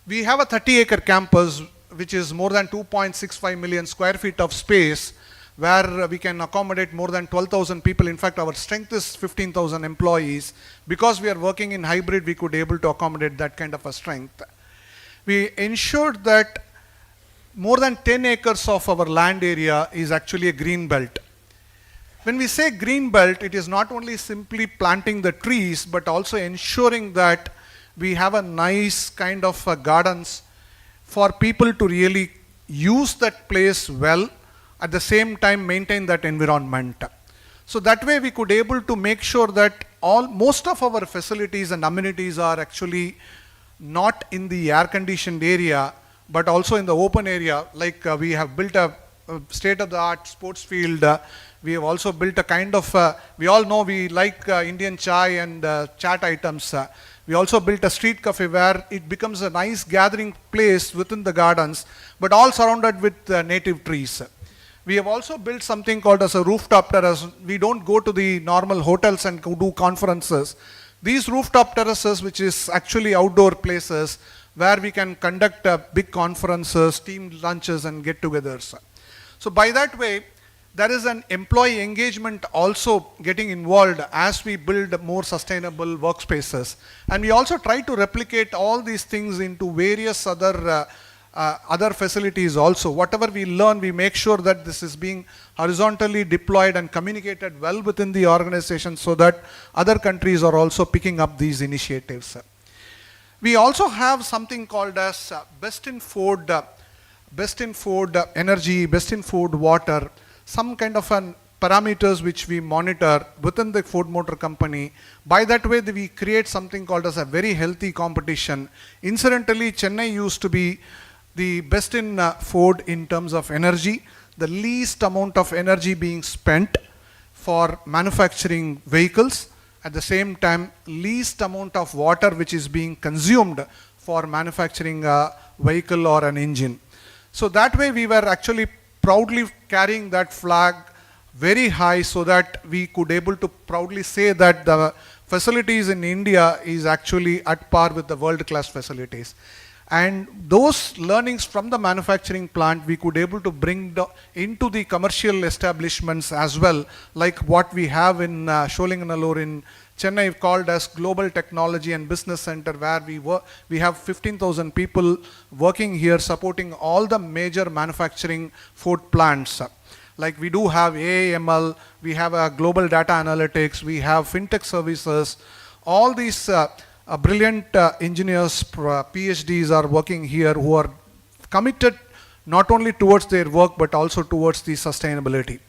we have a 30-acre campus which is more than 2.65 million square feet of space, where we can accommodate more than 12,000 people. In fact, our strength is 15,000 employees. Because we are working in hybrid, we could able to accommodate that kind of a strength. We ensured that more than 10 acres of our land area is actually a green belt. When we say green belt, it is not only simply planting the trees, but also ensuring that we have a nice kind of gardens for people to really use that place well, at the same time maintain that environment. So that way we could able to make sure that most of our facilities and amenities are actually not in the air conditioned area, but also in the open area. Like we have built a state of the art sports field. We have also built a kind of, we all know we like Indian chai and chat items. We also built a street cafe where it becomes a nice gathering place within the gardens, but all surrounded with native trees. We have also built something called as a rooftop terrace. We don't go to the normal hotels and do conferences. These rooftop terraces, which is actually outdoor places where we can conduct big conferences, team lunches and get-togethers. So by that way, there is an employee engagement also getting involved as we build more sustainable workspaces. And we also try to replicate all these things into various other facilities also. Whatever we learn, we make sure that this is being horizontally deployed and communicated well within the organization so that other countries are also picking up these initiatives. We also have something called as best in food energy, best in food water, some kind of parameters which we monitor within the Ford Motor Company. By that way, we create something called as a very healthy competition. Incidentally, Chennai used to be the best in Ford in terms of energy, the least amount of energy being spent for manufacturing vehicles, at the same time least amount of water which is being consumed for manufacturing a vehicle or an engine. So that way we were actually proudly carrying that flag very high so that we could able to proudly say that the facilities in India is actually at par with the world-class facilities. And those learnings from the manufacturing plant we could able to bring into the commercial establishments as well, like what we have in Sholinganallur in Chennai called as Global Technology and Business Center, where we have 15,000 people working here supporting all the major manufacturing food plants. Like we do have AAML, we have global data analytics, we have fintech services. All these brilliant engineers, PhDs are working here who are committed not only towards their work but also towards the sustainability.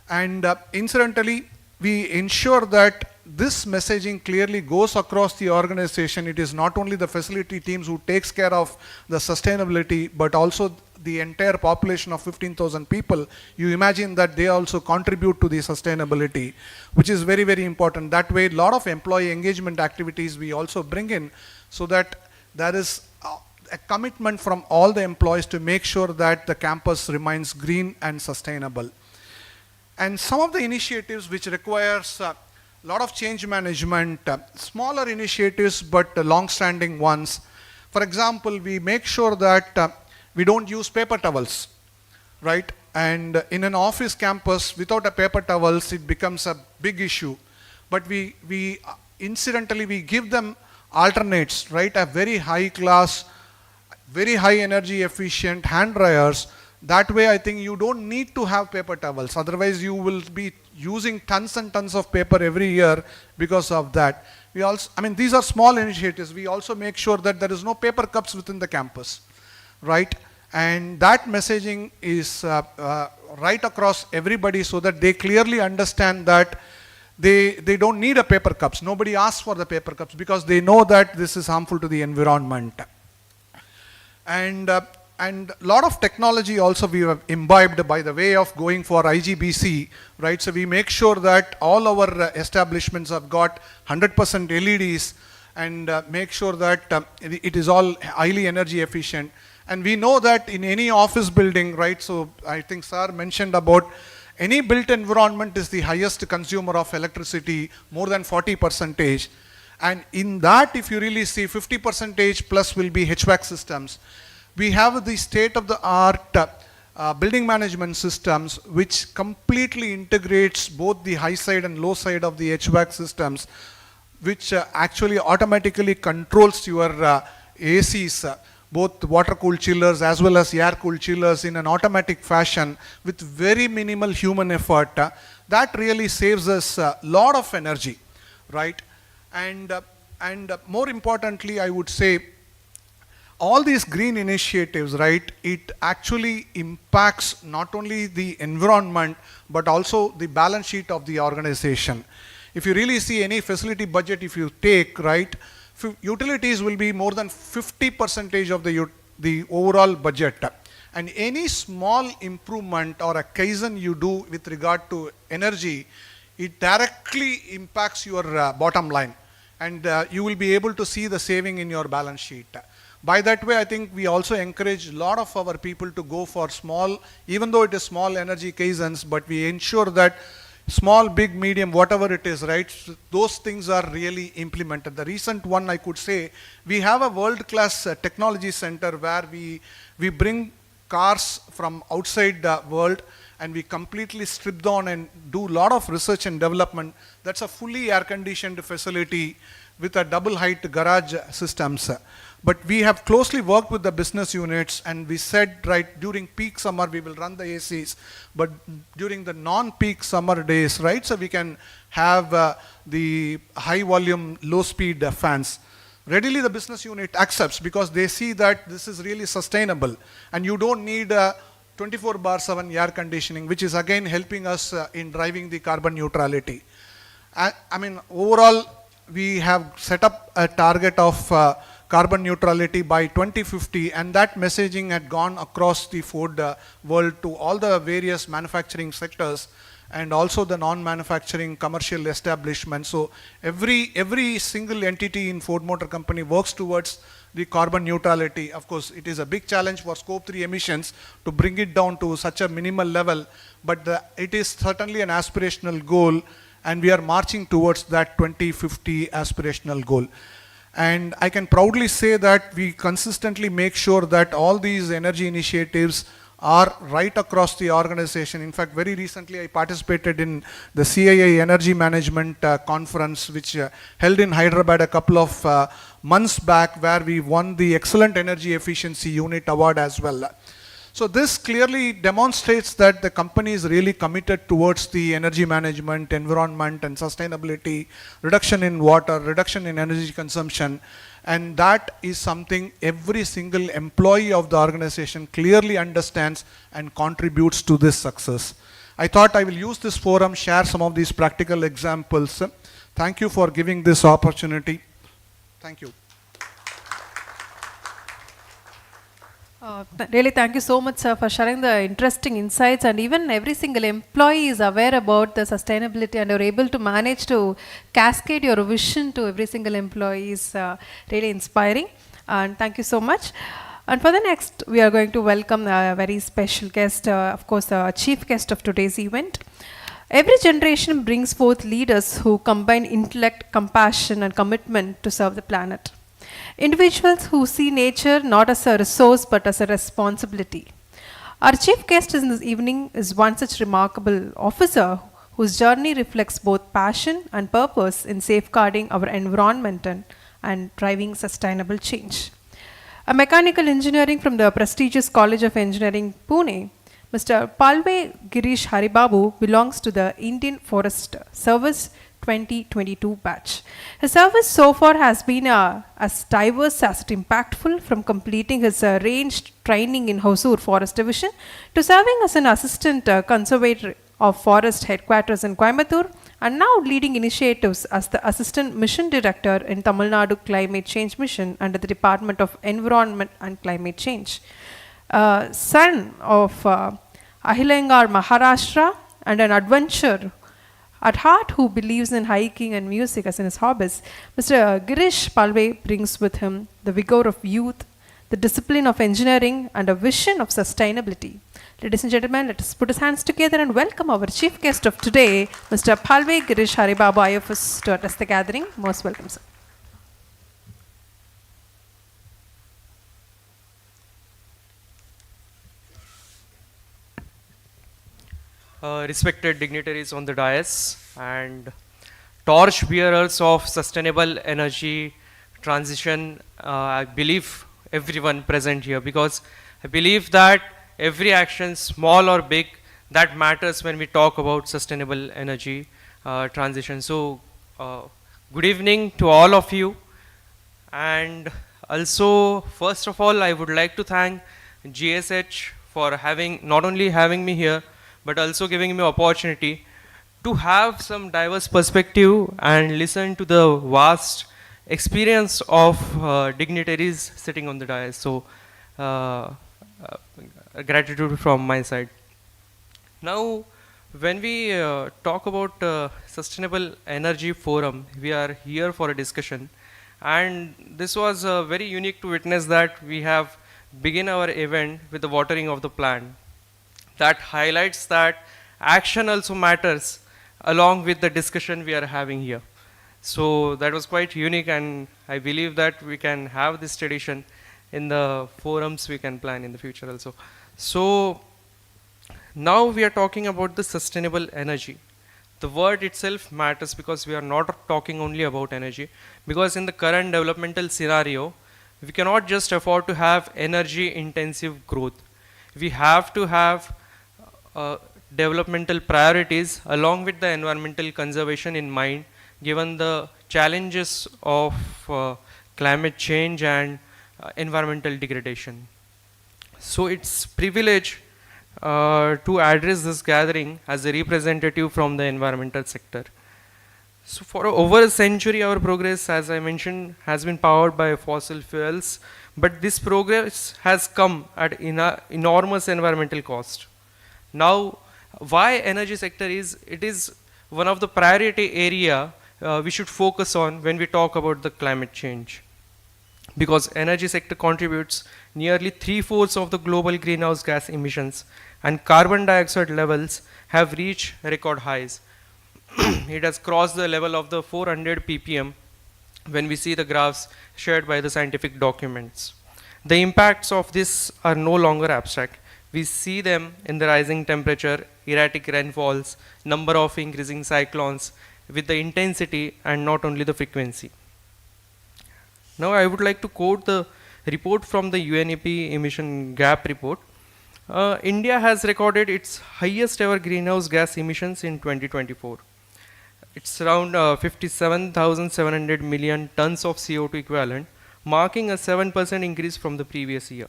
And incidentally, we ensure that this messaging clearly goes across the organization. It is not only the facility teams who takes care of the sustainability, but also the entire population of 15,000 people. You imagine that they also contribute to the sustainability, which is very, very important. That way, a lot of employee engagement activities we also bring in so that there is a commitment from all the employees to make sure that the campus remains green and sustainable. And some of the initiatives which requires a lot of change management, smaller initiatives but long-standing ones. For example, we make sure that we don't use paper towels, right? And in an office campus, without a paper towels, it becomes a big issue. But we incidentally, we give them alternates, right? A very high class, very high energy efficient hand dryers. That way, I think you don't need to have paper towels. Otherwise, you will be using tons and tons of paper every year because of that. We also, I mean, these are small initiatives. We also make sure that there is no paper cups within the campus, right? And that messaging is right across everybody so that they clearly understand that they don't need a paper cups. Nobody asks for the paper cups because they know that this is harmful to the environment. And lot of technology also we have imbibed by the way of going for IGBC, right? So we make sure that all our establishments have got 100% LEDs and make sure that it is all highly energy efficient. And we know that in any office building, right? So I think sir mentioned about any built environment is the highest consumer of electricity, more than 40%. And in that, if you really see 50% plus will be HVAC systems. We have the state-of-the-art building management systems which completely integrates both the high side and low side of the HVAC systems, which actually automatically controls your ACs, both water-cooled chillers as well as air-cooled chillers in an automatic fashion with very minimal human effort. That really saves us a lot of energy, right? And more importantly, I would say, all these green initiatives, right, it actually impacts not only the environment, but also the balance sheet of the organization. If you really see any facility budget, if you take, right, utilities will be more than 50% of the overall budget. And any small improvement or a kaizen you do with regard to energy, it directly impacts your bottom line. And you will be able to see the saving in your balance sheet. By that way, I think we also encourage a lot of our people to go for small, even though it is small energy kaizens, but we ensure that small, big, medium, whatever it is, right, those things are really implemented. The recent one I could say, we have a world-class technology center where we bring cars from outside the world and we completely strip down and do a lot of research and development. That's a fully air-conditioned facility with a double height garage systems. But we have closely worked with the business units and we said, right, during peak summer we will run the ACs, but during the non-peak summer days, right, so we can have the high volume, low speed fans. Readily the business unit accepts because they see that this is really sustainable and you don't need 24/7 air conditioning, which is again helping us in driving the carbon neutrality. I mean, overall, we have set up a target of carbon neutrality by 2050, and that messaging had gone across the food world to all the various manufacturing sectors and also the non-manufacturing commercial establishments. So every single entity in Ford Motor Company works towards the carbon neutrality. Of course, it is a big challenge for scope 3 emissions to bring it down to such a minimal level, but it is certainly an aspirational goal, and we are marching towards that 2050 aspirational goal. And I can proudly say that we consistently make sure that all these energy initiatives are right across the organization. In fact, very recently I participated in the CII Energy Management Conference, which held in Hyderabad a couple of months back, where we won the Excellent Energy Efficiency Unit Award as well. So this clearly demonstrates that the company is really committed towards the energy management, environment and sustainability, reduction in water, reduction in energy consumption, and that is something every single employee of the organization clearly understands and contributes to this success. I thought I will use this forum, share some of these practical examples. Thank you for giving this opportunity. Thank you. Really, thank you so much, sir, for sharing the interesting insights, and even every single employee is aware about the sustainability and you're able to manage to cascade your vision to every single employee is really inspiring, and thank you so much. And for the next, we are going to welcome a very special guest, of course, the chief guest of today's event. Every generation brings forth leaders who combine intellect, compassion, and commitment to serve the planet. Individuals who see nature not as a resource but as a responsibility. Our chief guest in this evening is one such remarkable officer whose journey reflects both passion and purpose in safeguarding our environment and driving sustainable change. A mechanical engineering from the prestigious College of Engineering, Pune, Mr. Palve Girish Haribabu belongs to the Indian Forest Service, 2022 batch. His service so far has been as diverse as it impactful, from completing his ranged training in Hosur Forest Division to serving as an assistant conservator of Forest Headquarters in Coimbatore, and now leading initiatives as the Assistant Mission Director in Tamil Nadu Climate Change Mission under the Department of Environment and Climate Change. Son of Ahilangar, Maharashtra, and an adventurer at heart who believes in hiking and music as in his hobbies, Mr. Girish Palve brings with him the vigor of youth, the discipline of engineering, and a vision of sustainability. Ladies and gentlemen, let us put his hands together and welcome our chief guest of today, Mr. Palve Girish Haribabu IFS, to address the gathering. Most welcome, sir. Respected dignitaries on the dais and torch bearers of sustainable energy transition, I believe everyone present here, because I believe that every action, small or big, that matters when we talk about sustainable energy transition. So, good evening to all of you. And also, first of all, I would like to thank GSH for not only having me here, but also giving me opportunity to have some diverse perspective and listen to the vast experience of dignitaries sitting on the dais. So, gratitude from my side. Now, when we talk about Sustainable Energy Forum, we are here for a discussion. And this was very unique to witness that we have begin our event with the watering of the plant. That highlights that action also matters along with the discussion we are having here. So that was quite unique, and I believe that we can have this tradition in the forums we can plan in the future also. So now we are talking about the sustainable energy. The word itself matters because we are not talking only about energy, because in the current developmental scenario, we cannot just afford to have energy intensive growth. We have to have developmental priorities along with the environmental conservation in mind, given the challenges of climate change and environmental degradation. So it's privilege to address this gathering as a representative from the environmental sector. So for over a century, our progress, as I mentioned, has been powered by fossil fuels, but this progress has come at enormous environmental cost. Now, why energy sector it is one of the priority area we should focus on when we talk about the climate change. Because energy sector contributes nearly 3/4 of the global greenhouse gas emissions, and carbon dioxide levels have reached record highs. It has crossed the level of the 400 ppm when we see the graphs shared by the scientific documents. The impacts of this are no longer abstract. We see them in the rising temperature, erratic rainfalls, number of increasing cyclones, with the intensity and not only the frequency. Now I would like to quote the report from the UNEP emission gap report. India has recorded its highest ever greenhouse gas emissions in 2024. It's around 57,700 million tons of CO2 equivalent, marking a 7% increase from the previous year.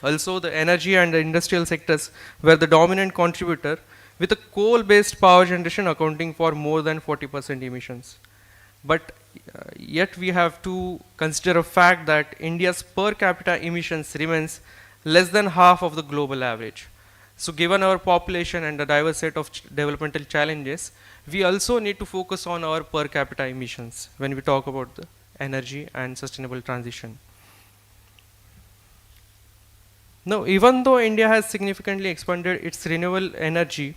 Also, the energy and the industrial sectors were the dominant contributor, with a coal-based power generation accounting for more than 40% emissions. But yet we have to consider a fact that India's per capita emissions remains less than half of the global average. So given our population and a diverse set of developmental challenges, we also need to focus on our per capita emissions when we talk about the energy and sustainable transition. Now, even though India has significantly expanded its renewable energy,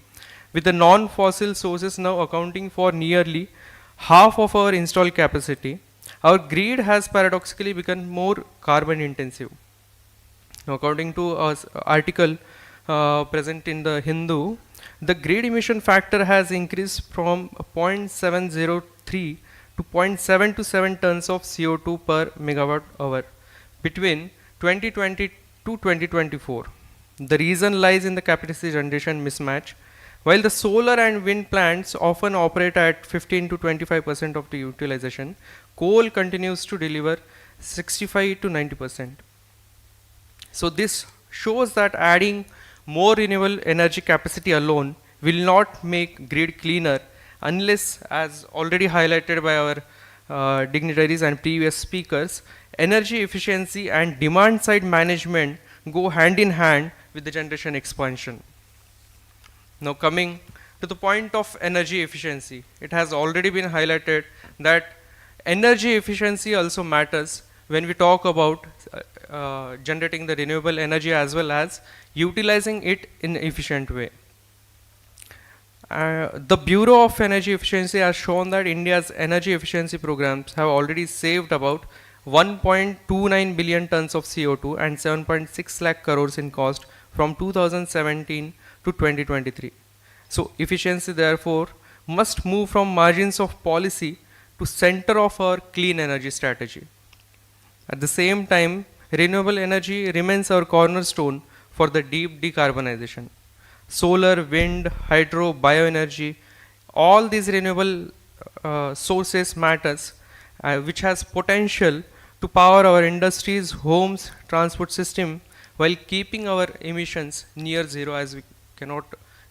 with the non-fossil sources now accounting for nearly half of our installed capacity, our grid has paradoxically become more carbon intensive. Now, according to an article present in the Hindu, the grid emission factor has increased from 0.703 to 0.727 tons of CO2 per megawatt hour between 2020 to 2024. The reason lies in the capacity generation mismatch. While the solar and wind plants often operate at 15 to 25% of the utilization, coal continues to deliver 65 to 90%. So this shows that adding more renewable energy capacity alone will not make grid cleaner unless, as already highlighted by our dignitaries and previous speakers, energy efficiency and demand side management go hand in hand with the generation expansion. Now coming to the point of energy efficiency, it has already been highlighted that energy efficiency also matters when we talk about generating the renewable energy as well as utilizing it in an efficient way. The Bureau of Energy Efficiency has shown that India's energy efficiency programs have already saved about 1.29 billion tons of CO2 and 7.6 lakh crores in cost from 2017 to 2023. So efficiency therefore must move from margins of policy to center of our clean energy strategy. At the same time, renewable energy remains our cornerstone for the deep decarbonization. Solar, wind, hydro, bioenergy, all these renewable sources matters, which has potential to power our industries, homes, transport system, while keeping our emissions near zero, as we cannot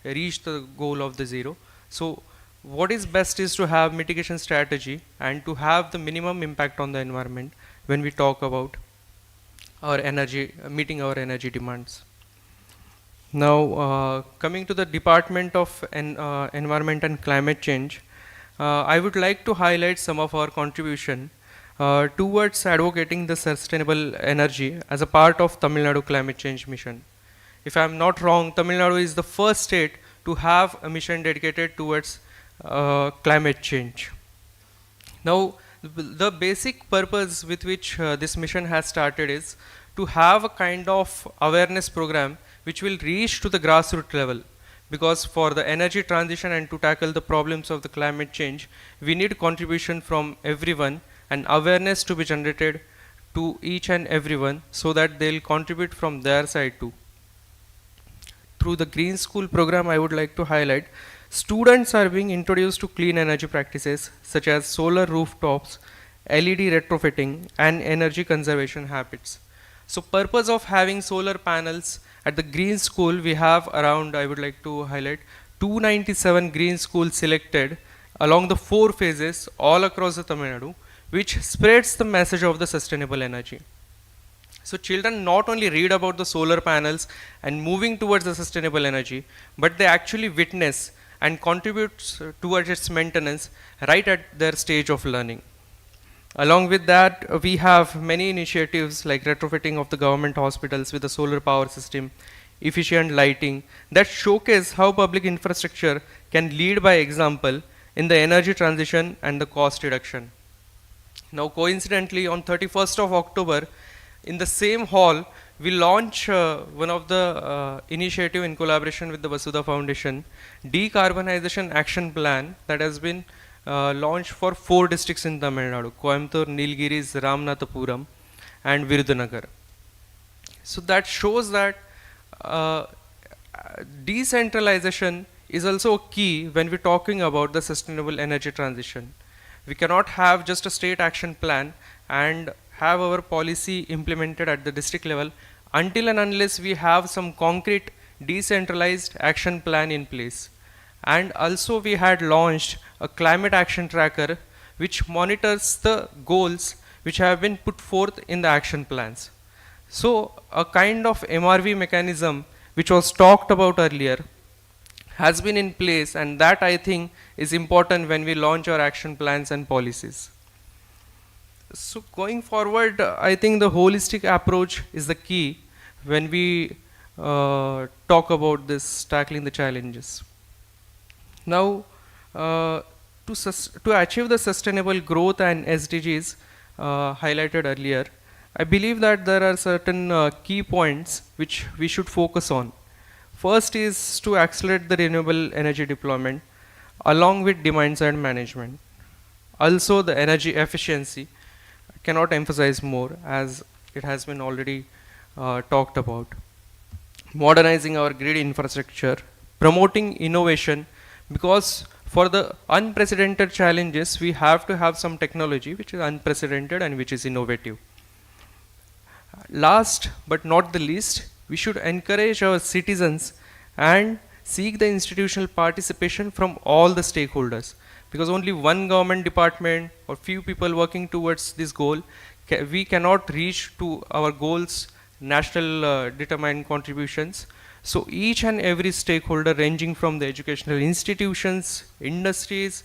reach the goal of the zero. So what is best is to have mitigation strategy and to have the minimum impact on the environment when we talk about our energy, meeting our energy demands. Now, coming to the Department of Environment and Climate Change, I would like to highlight some of our contribution towards advocating the sustainable energy as a part of Tamil Nadu Climate Change Mission. If I am not wrong, Tamil Nadu is the first state to have a mission dedicated towards climate change. Now, the basic purpose with which this mission has started is to have a kind of awareness program which will reach to the grassroots level, because for the energy transition and to tackle the problems of the climate change, we need contribution from everyone and awareness to be generated to each and everyone so that they'll contribute from their side too. Through the Green School program, I would like to highlight students are being introduced to clean energy practices such as solar rooftops, LED retrofitting, and energy conservation habits. So purpose of having solar panels at the Green School, we have around, I would like to highlight, 297 Green Schools selected along the 4 phases all across the Tamil Nadu, which spreads the message of the sustainable energy. So children not only read about the solar panels and moving towards the sustainable energy, but they actually witness and contribute towards its maintenance right at their stage of learning. Along with that, we have many initiatives like retrofitting of the government hospitals with a solar power system, efficient lighting, that showcase how public infrastructure can lead by example in the energy transition and the cost reduction. Now coincidentally, on 31st of October, in the same hall, we launch one of the initiative in collaboration with the Vasudha Foundation, Decarbonization Action Plan that has been launched for 4 districts in Tamil Nadu: Coimbatore, Nilgiris, Ramanathapuram, and Virudhunagar. So that shows that decentralization is also key when we're talking about the sustainable energy transition. We cannot have just a state action plan and have our policy implemented at the district level until and unless we have some concrete decentralized action plan in place. And also we had launched a climate action tracker which monitors the goals which have been put forth in the action plans. So a kind of MRV mechanism which was talked about earlier has been in place, and that I think is important when we launch our action plans and policies. So going forward, I think the holistic approach is the key when we talk about this tackling the challenges. Now, to achieve the sustainable growth and SDGs highlighted earlier, I believe that there are certain key points which we should focus on. First is to accelerate the renewable energy deployment along with demand side management. Also the energy efficiency, I cannot emphasize more as it has been already talked about. Modernizing our grid infrastructure, promoting innovation, because for the unprecedented challenges, we have to have some technology which is unprecedented and which is innovative. Last but not the least, we should encourage our citizens and seek the institutional participation from all the stakeholders, because only one government department or few people working towards this goal, we cannot reach to our goals, national determined contributions. So each and every stakeholder, ranging from the educational institutions, industries,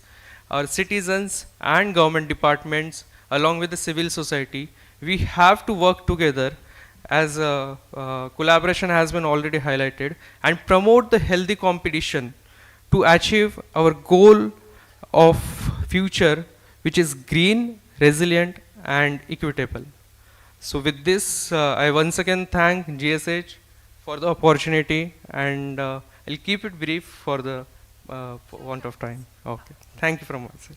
our citizens and government departments, along with the civil society, we have to work together, as collaboration has been already highlighted, and promote the healthy competition to achieve our goal of future, which is green, resilient and equitable. So with this, I once again thank GSH for the opportunity, and I'll keep it brief for the for want of time. Okay. Thank you from my side.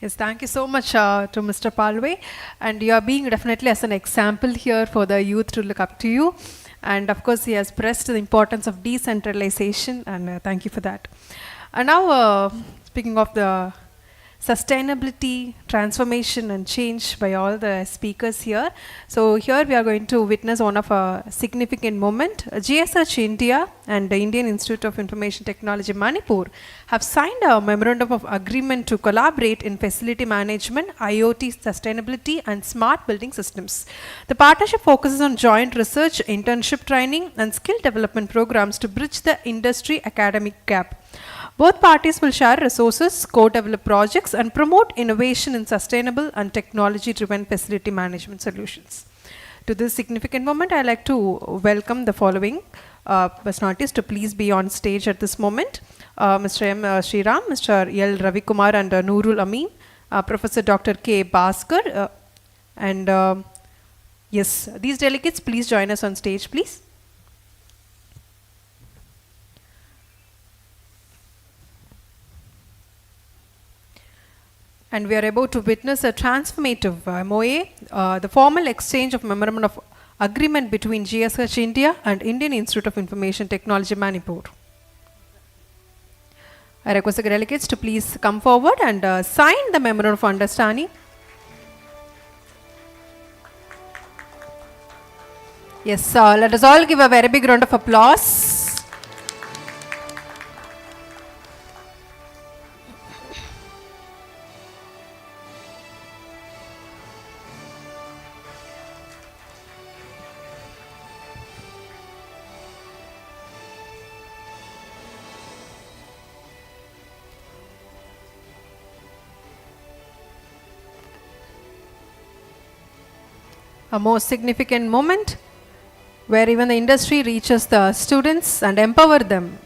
Yes, thank you so much to Mr. Palwe. And you are being definitely as an example here for the youth to look up to you. And of course, he has pressed the importance of decentralization, and thank you for that. And now, speaking of the sustainability, transformation and change by all the speakers here. So here we are going to witness one of a significant moment. GSH India and the Indian Institute of Information Technology Manipur have signed a memorandum of agreement to collaborate in facility management, IoT sustainability and smart building systems. The partnership focuses on joint research, internship training and skill development programs to bridge the industry academic gap. Both parties will share resources, co-develop projects, and promote innovation in sustainable and technology-driven facility management solutions. To this significant moment, I'd like to welcome the following personalities to please be on stage at this moment. Mr. M. Sriram, Mr. L. Ravikumar and Noorul Amin, Professor Dr. K. Bhaskar, and yes, these delegates, please join us on stage, please. And we are about to witness a transformative MOA, the formal exchange of memorandum of agreement between GSH India and Indian Institute of Information Technology Manipur. I request the delegates to please come forward and sign the memorandum of understanding. Yes, let us all give a very big round of applause. A most significant moment where even the industry reaches the students and empower them.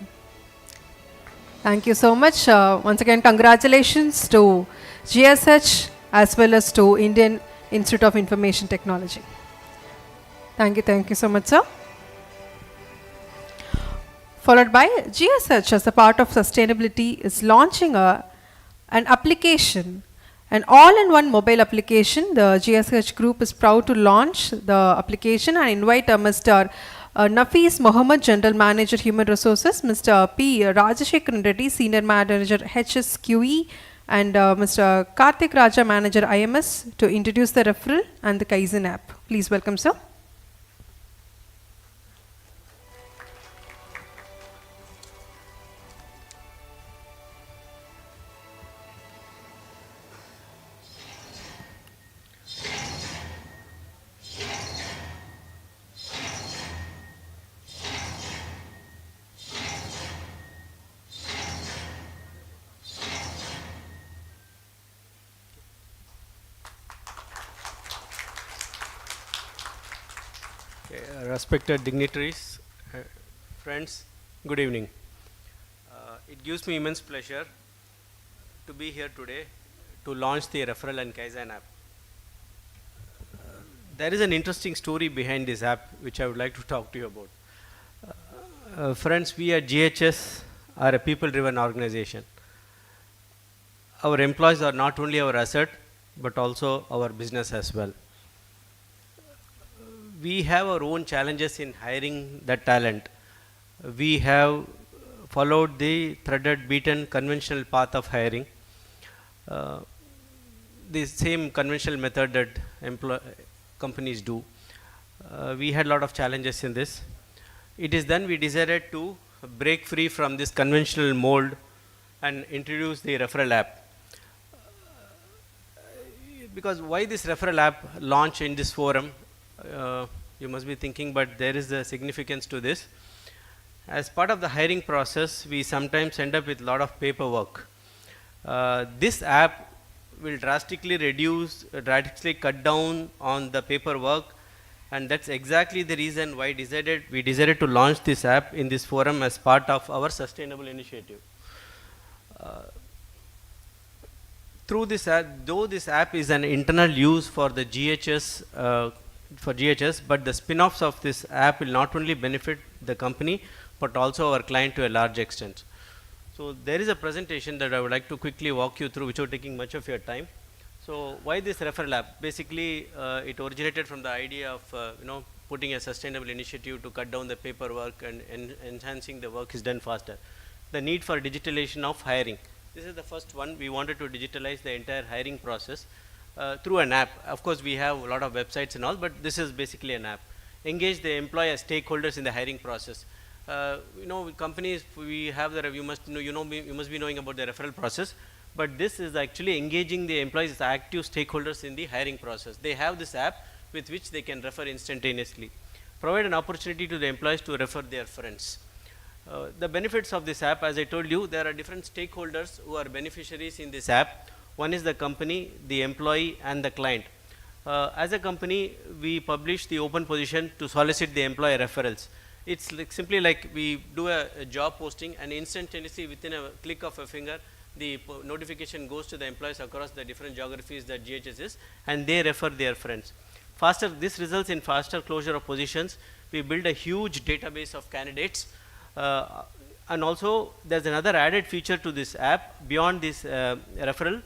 Thank you so much. Once again, congratulations to GSH as well as to Indian Institute of Information Technology. Thank you so much, sir. Followed by GSH, as a part of sustainability, is launching an application, an all-in-one mobile application. The GSH group is proud to launch the application and invite Mr. Nafis Mohammed, General Manager Human Resources, Mr. P. Rajashekharan Reddy, Senior Manager HSQE, and Mr. Karthik Raja, Manager IMS, to introduce the referral and the Kaizen app. Please welcome, sir. Respected dignitaries, friends, good evening. It gives me immense pleasure to be here today to launch the referral and Kaizen app. There is an interesting story behind this app which I would like to talk to you about. Friends, we at GHS are a people-driven organization. Our employees are not only our asset but also our business as well. we have our own challenges in hiring the talent. We have followed the threaded, beaten, conventional path of hiring. Uh, the same conventional method that companies do. We had a lot of challenges in this. It is then we decided to break free from this conventional mold and introduce the referral app. Because why this referral app launch in this forum? You must be thinking, but there is a significance to this. As part of the hiring process, we sometimes end up with a lot of paperwork. This app will drastically cut down on the paperwork, and that's exactly the reason why we decided to launch this app in this forum as part of our sustainable initiative. Through this app, though this app is an internal use for the GHS, but the spin-offs of this app will not only benefit the company, but also our client to a large extent. So there is a presentation that I would like to quickly walk you through, without taking much of your time. So why this referral app? Basically, it originated from the idea of putting a sustainable initiative to cut down the paperwork and enhancing the work is done faster. The need for digitalization of hiring. This is the first one. We wanted to digitalize the entire hiring process through an app. Of course, we have a lot of websites and all, but this is basically an app. Engage the employee as stakeholders in the hiring process. Companies, we have you must be knowing about the referral process, but this is actually engaging the employees as active stakeholders in the hiring process. They have this app with which they can refer instantaneously. Provide an opportunity to the employees to refer their friends. The benefits of this app, as I told you, there are different stakeholders who are beneficiaries in this app. One is the company, the employee, and the client. As a company, we publish the open position to solicit the employee referrals. It's simply like we do a job posting, and instantaneously within a click of a finger, the notification goes to the employees across the different geographies that GHS is, and they refer their friends. This results in faster closure of positions. We build a huge database of candidates. And also, there's another added feature to this app beyond this referral.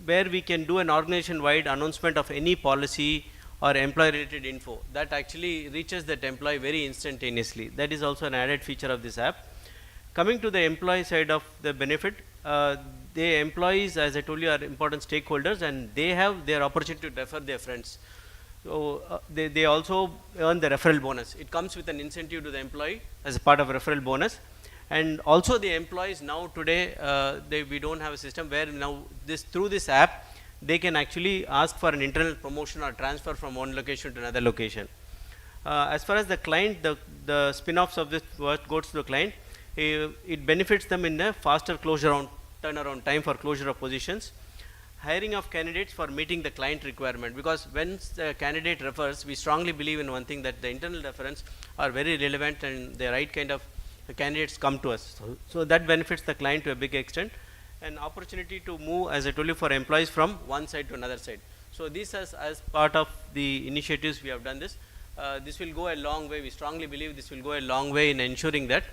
Where we can do an organization-wide announcement of any policy or employee-related info that actually reaches that employee very instantaneously. That is also an added feature of this app. Coming to the employee side of the benefit, the employees, as I told you, are important stakeholders, and they have their opportunity to refer their friends. So they also earn the referral bonus. It comes with an incentive to the employee as a part of referral bonus. And also the employees now today, we don't have a system where now through this app, they can actually ask for an internal promotion or transfer from one location to another location. As far as the client, the spin-offs of this work goes to the client, it benefits them in a faster turnaround time for closure of positions. Hiring of candidates for meeting the client requirement, because when the candidate refers, we strongly believe in one thing, that the internal reference are very relevant and the right kind of candidates come to us. So that benefits the client to a big extent. An opportunity to move, as I told you, for employees from one side to another side. So this as part of the initiatives we have done this. This will go a long way. We strongly believe this will go a long way in ensuring that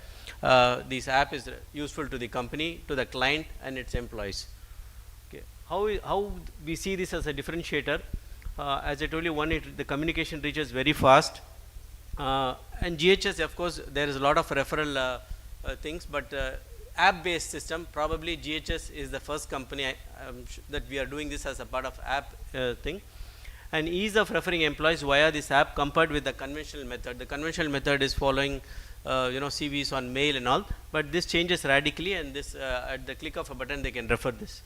this app is useful to the company, to the client and its employees. Okay. How we see this as a differentiator, as I told you, the communication reaches very fast. And GHS, of course, there is a lot of referral things, but app-based system, probably GHS is the first company that we are doing this as a part of app thing. And ease of referring employees via this app compared with the conventional method. The conventional method is following CVs on mail and all, but this changes radically, and this at the click of a button they can refer this.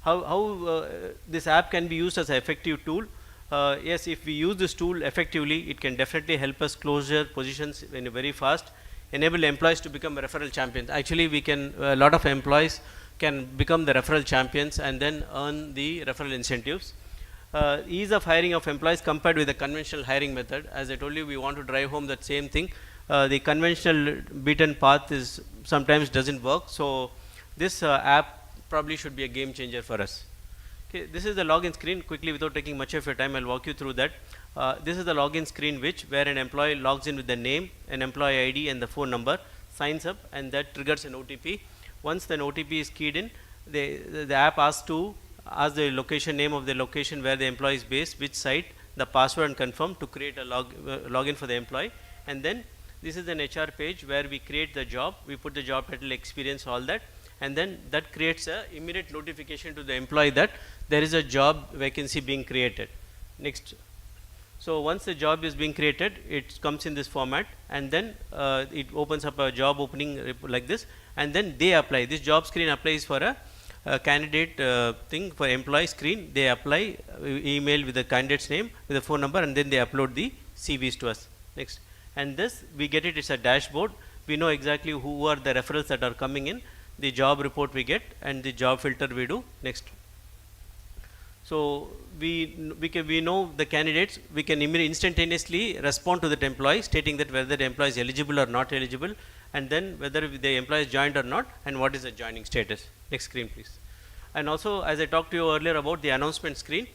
How this app can be used as an effective tool? Yes, if we use this tool effectively, it can definitely help us close positions very fast, enable employees to become referral champions. Actually, a lot of employees can become the referral champions and then earn the referral incentives. Ease of hiring of employees compared with the conventional hiring method. As I told you, we want to drive home that same thing. The conventional beaten path sometimes doesn't work. So this app probably should be a game changer for us. Okay, this is the login screen. Quickly, without taking much of your time, I'll walk you through that. This is the login screen where an employee logs in with the name, an employee ID and the phone number, signs up, and that triggers an OTP. Once the OTP is keyed in, the app asks the name of the location where the employee is based, which site, the password and confirm to create a login for the employee. And then this is an HR page where we create the job, we put the job title, experience, all that, and then that creates a immediate notification to the employee that there is a job vacancy being created. Next. So once the job is being created, it comes in this format, and then it opens up a job opening like this, and then they apply. This job screen applies for a candidate thing for employee screen. They apply email with the candidate's name, with the phone number, and then they upload the CVs to us. Next. And this, we get it, it's a dashboard. We know exactly who are the referrals that are coming in, the job report we get, and the job filter we do. Next. So we know the candidates, we can instantaneously respond to that employee stating that whether the employee is eligible or not eligible, and then whether the employee is joined or not, and what is the joining status. Next screen please. And also, as I talked to you earlier about the announcement screen,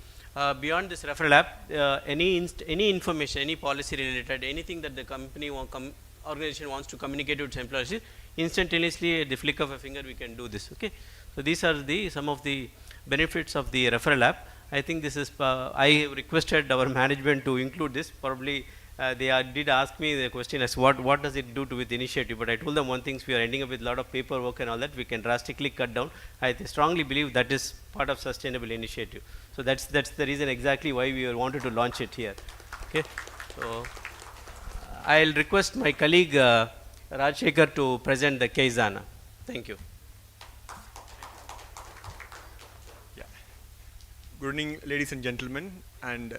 beyond this referral app, any information, any policy related, anything that the company organization wants to communicate to its employees, instantaneously at the flick of a finger we can do this. Okay, so these are some of the benefits of the referral app. I think this is I requested our management to include this. Probably they did ask me the question as what does it do to with initiative, but I told them one thing: we are ending up with a lot of paperwork and all that. We can drastically cut down. I strongly believe that is part of sustainable initiative. So that's the reason exactly why we wanted to launch it here. Okay, so I'll request my colleague Rajshekhar to present the case Ana. Thank you. Good evening, ladies and gentlemen, and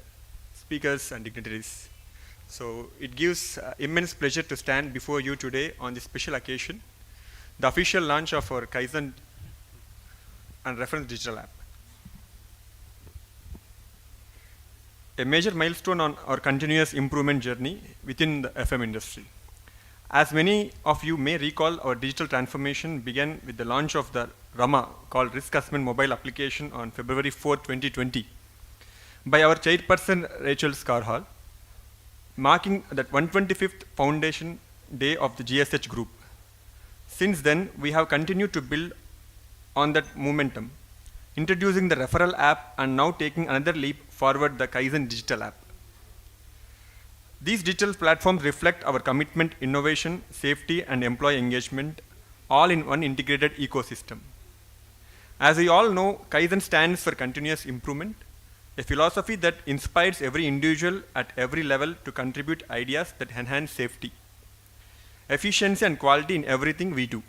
speakers and dignitaries. So it gives immense pleasure to stand before you today on this special occasion, the official launch of our Kaizen and Reference Digital App. A major milestone on our continuous improvement journey within the FM industry. As many of you may recall, our digital transformation began with the launch of the RAMA, called Risk Assessment Mobile Application, on February 4, 2020, by our chairperson Rachel Scarhall, marking that 125th foundation day of the GSH group. Since then, we have continued to build on that momentum, introducing the referral app and now taking another leap forward, the Kaizen digital app. These digital platforms reflect our commitment, innovation, safety, and employee engagement, all in one integrated ecosystem. As we all know, Kaizen stands for continuous improvement, a philosophy that inspires every individual at every level to contribute ideas that enhance safety, efficiency, and quality in everything we do.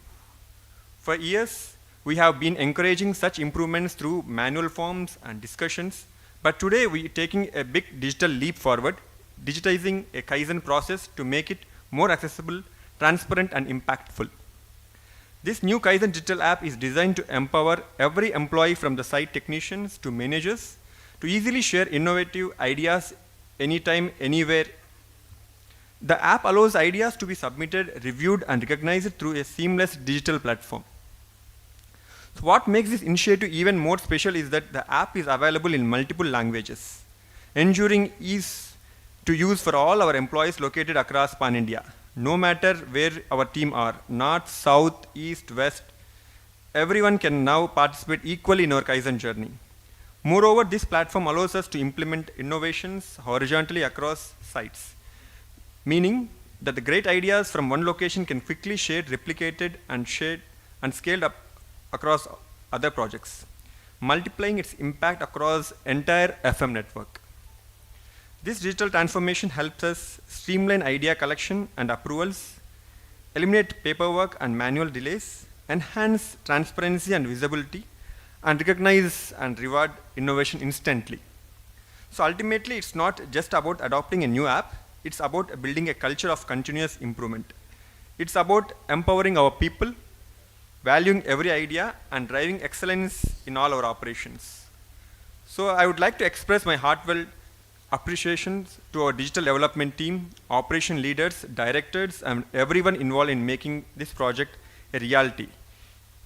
For years, we have been encouraging such improvements through manual forms and discussions, but today we are taking a big digital leap forward, digitizing a Kaizen process to make it more accessible, transparent, and impactful. This new Kaizen digital app is designed to empower every employee, from the site technicians to managers, to easily share innovative ideas anytime, anywhere. The app allows ideas to be submitted, reviewed, and recognized through a seamless digital platform. So what makes this initiative even more special is that the app is available in multiple languages, ensuring ease to use for all our employees located across Pan India. No matter where our team are, north, south, east, west, everyone can now participate equally in our Kaizen journey. Moreover, this platform allows us to implement innovations horizontally across sites, meaning that the great ideas from one location can quickly shared, replicated, and scaled up across other projects, multiplying its impact across entire FM network. This digital transformation helps us streamline idea collection and approvals, eliminate paperwork and manual delays, enhance transparency and visibility, and recognize and reward innovation instantly. So ultimately, it's not just about adopting a new app, it's about building a culture of continuous improvement. It's about empowering our people, valuing every idea, and driving excellence in all our operations. So I would like to express my heartfelt appreciations to our digital development team, operation leaders, directors, and everyone involved in making this project a reality.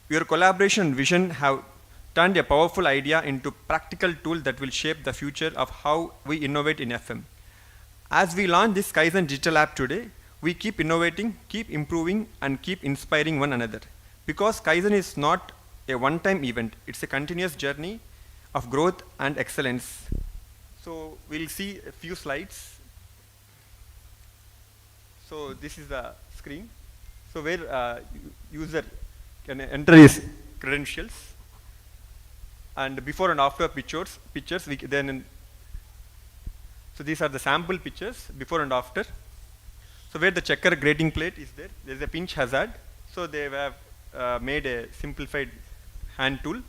Your collaboration and vision have turned a powerful idea into practical tool that will shape the future of how we innovate in FM. As we launch this Kaizen digital app today, we keep innovating, keep improving, and keep inspiring one another. Because Kaizen is not a one-time event, it's a continuous journey of growth and excellence. So we'll see a few slides. So this is the screen. So where user can enter his credentials, and before and after pictures we then. So these are the sample pictures before and after. So where the checker grading plate is there is a pinch hazard. So they have made a simplified hand tool.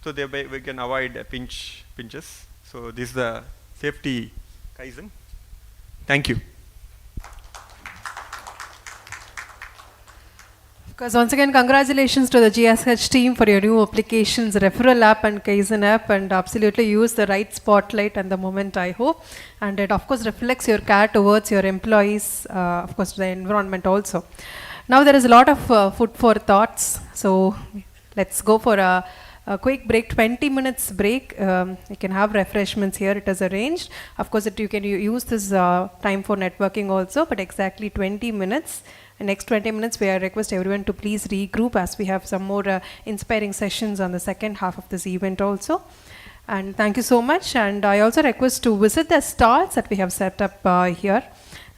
So thereby we can avoid pinches. So this is the safety Kaizen. Thank you. Because once again, congratulations to the GSH team for your new applications, referral app and Kaizen app, and absolutely use the right spotlight and the moment, I hope. And it of course reflects your care towards your employees, of course the environment also. Now there is a lot of food for thoughts, so let's go for a quick break, 20 minutes break. You can have refreshments here, it is arranged. Of course, you can use this time for networking also, but exactly 20 minutes. In next 20 minutes, we request everyone to please regroup as we have some more inspiring sessions on the second half of this event also. And thank you so much. And I also request to visit the stalls that we have set up here.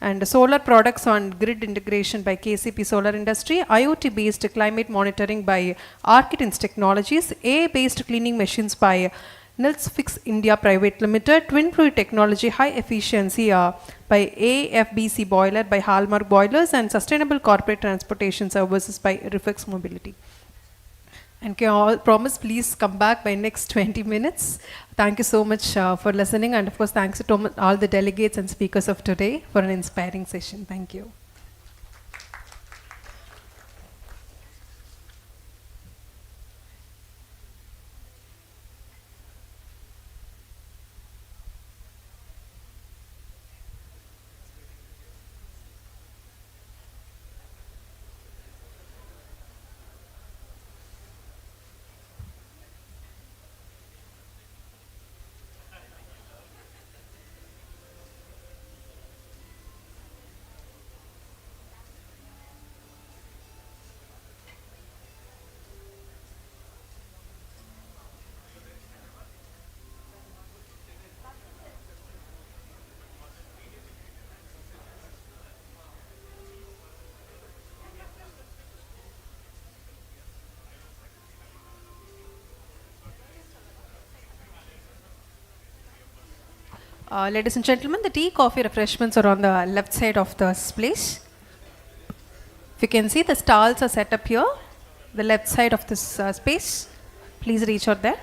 And solar products on grid integration by KCP Solar Industry, IoT based climate monitoring by Architects Technologies, AI based cleaning machines by Nils Fix India Private Limited, twin fluid technology high efficiency by AFBC boiler by Hallmark Boilers, and sustainable corporate transportation services by Reflex Mobility. And can all promise please come back by next 20 minutes. Thank you so much for listening, and of course thanks to all the delegates and speakers of today for an inspiring session. Thank you. Ladies and gentlemen, the tea, coffee, refreshments are on the left side of this place. If you can see, the stalls are set up here, the left side of this space. Please reach out there.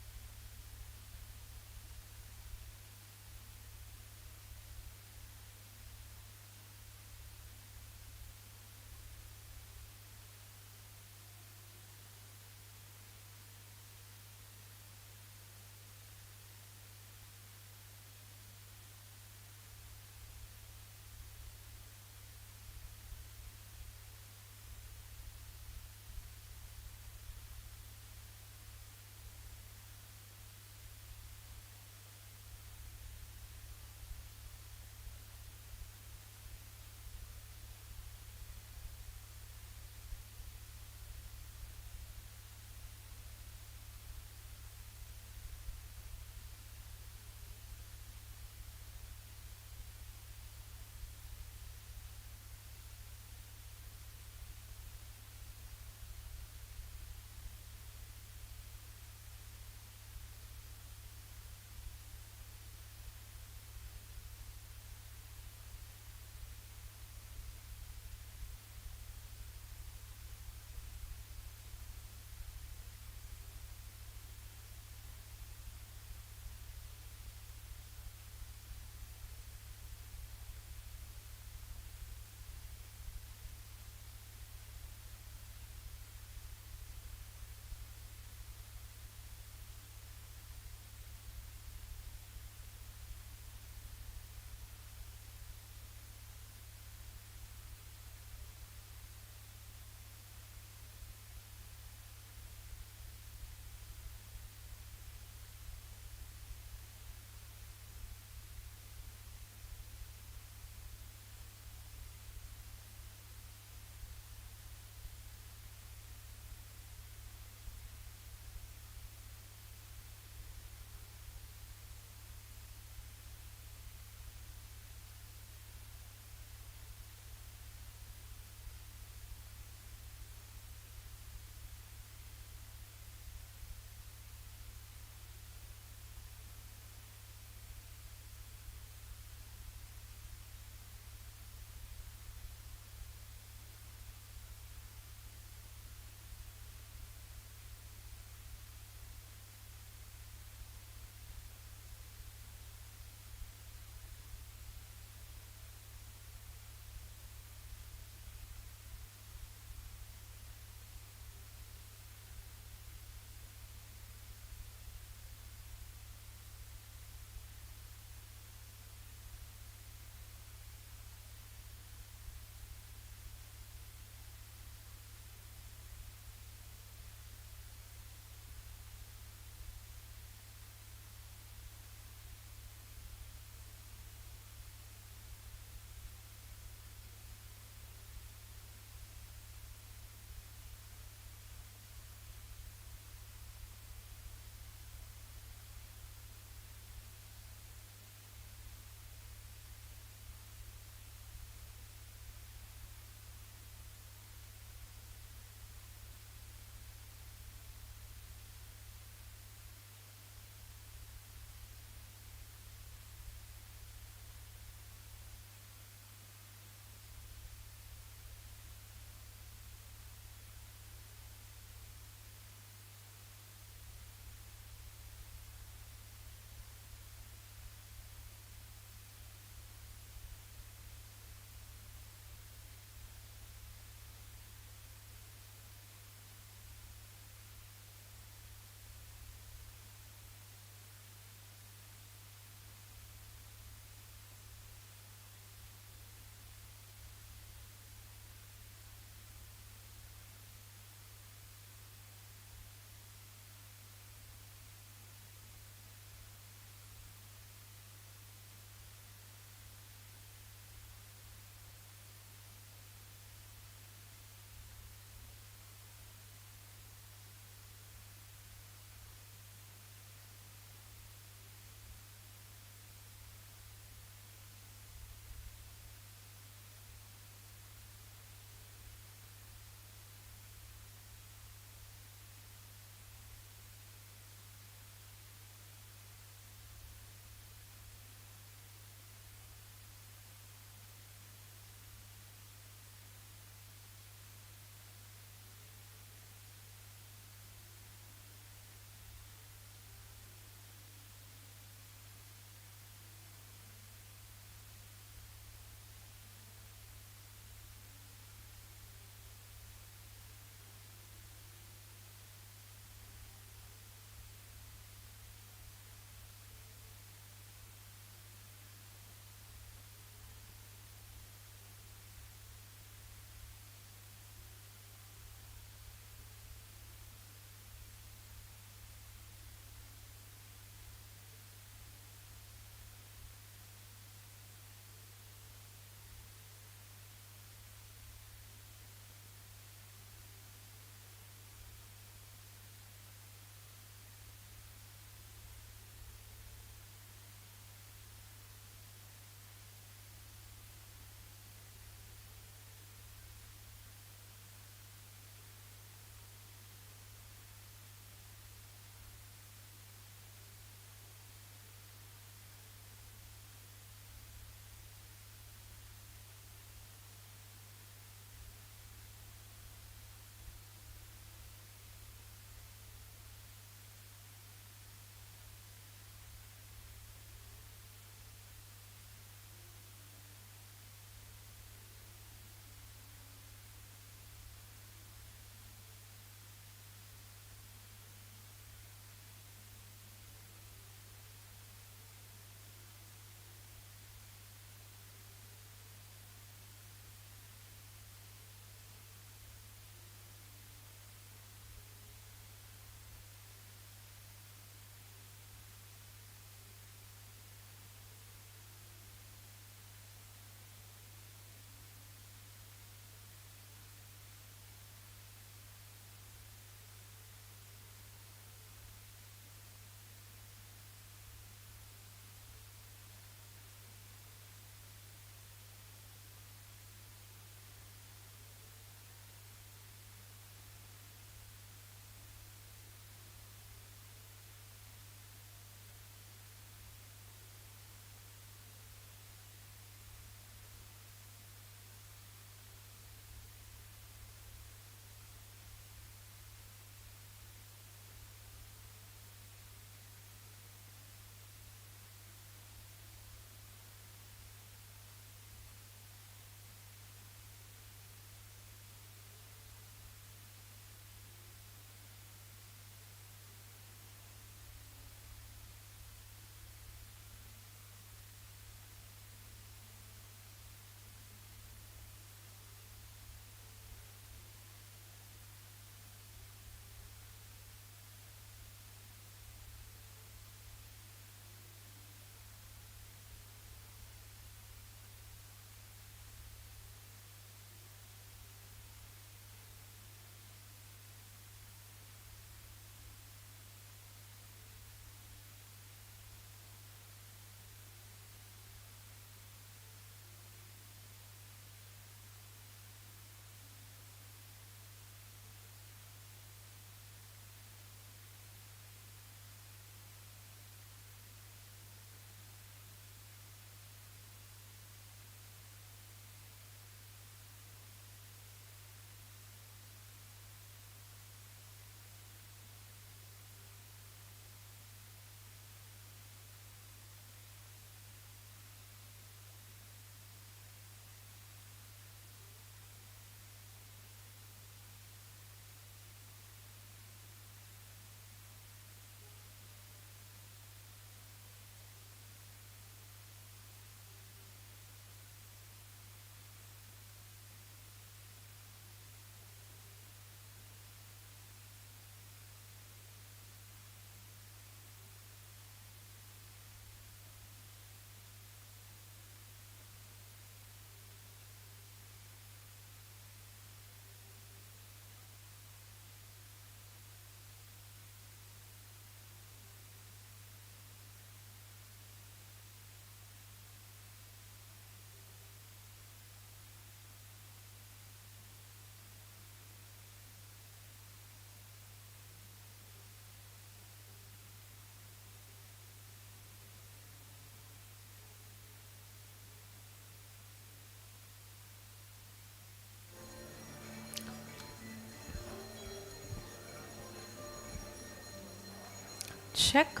check.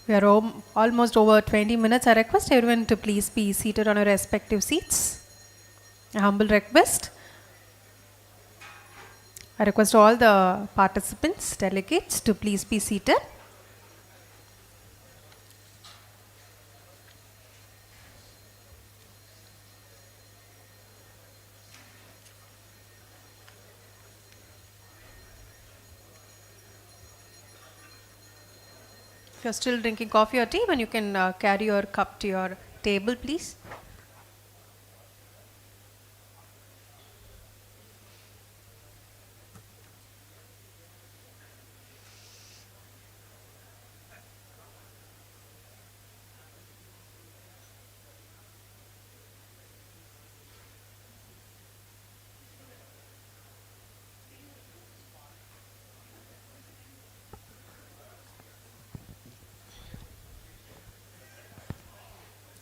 We are almost over 20 minutes. I request everyone to please be seated on your respective seats. A humble request. I request all the participants, delegates to please be seated. If you're still drinking coffee or tea, then you can carry your cup to your table, please.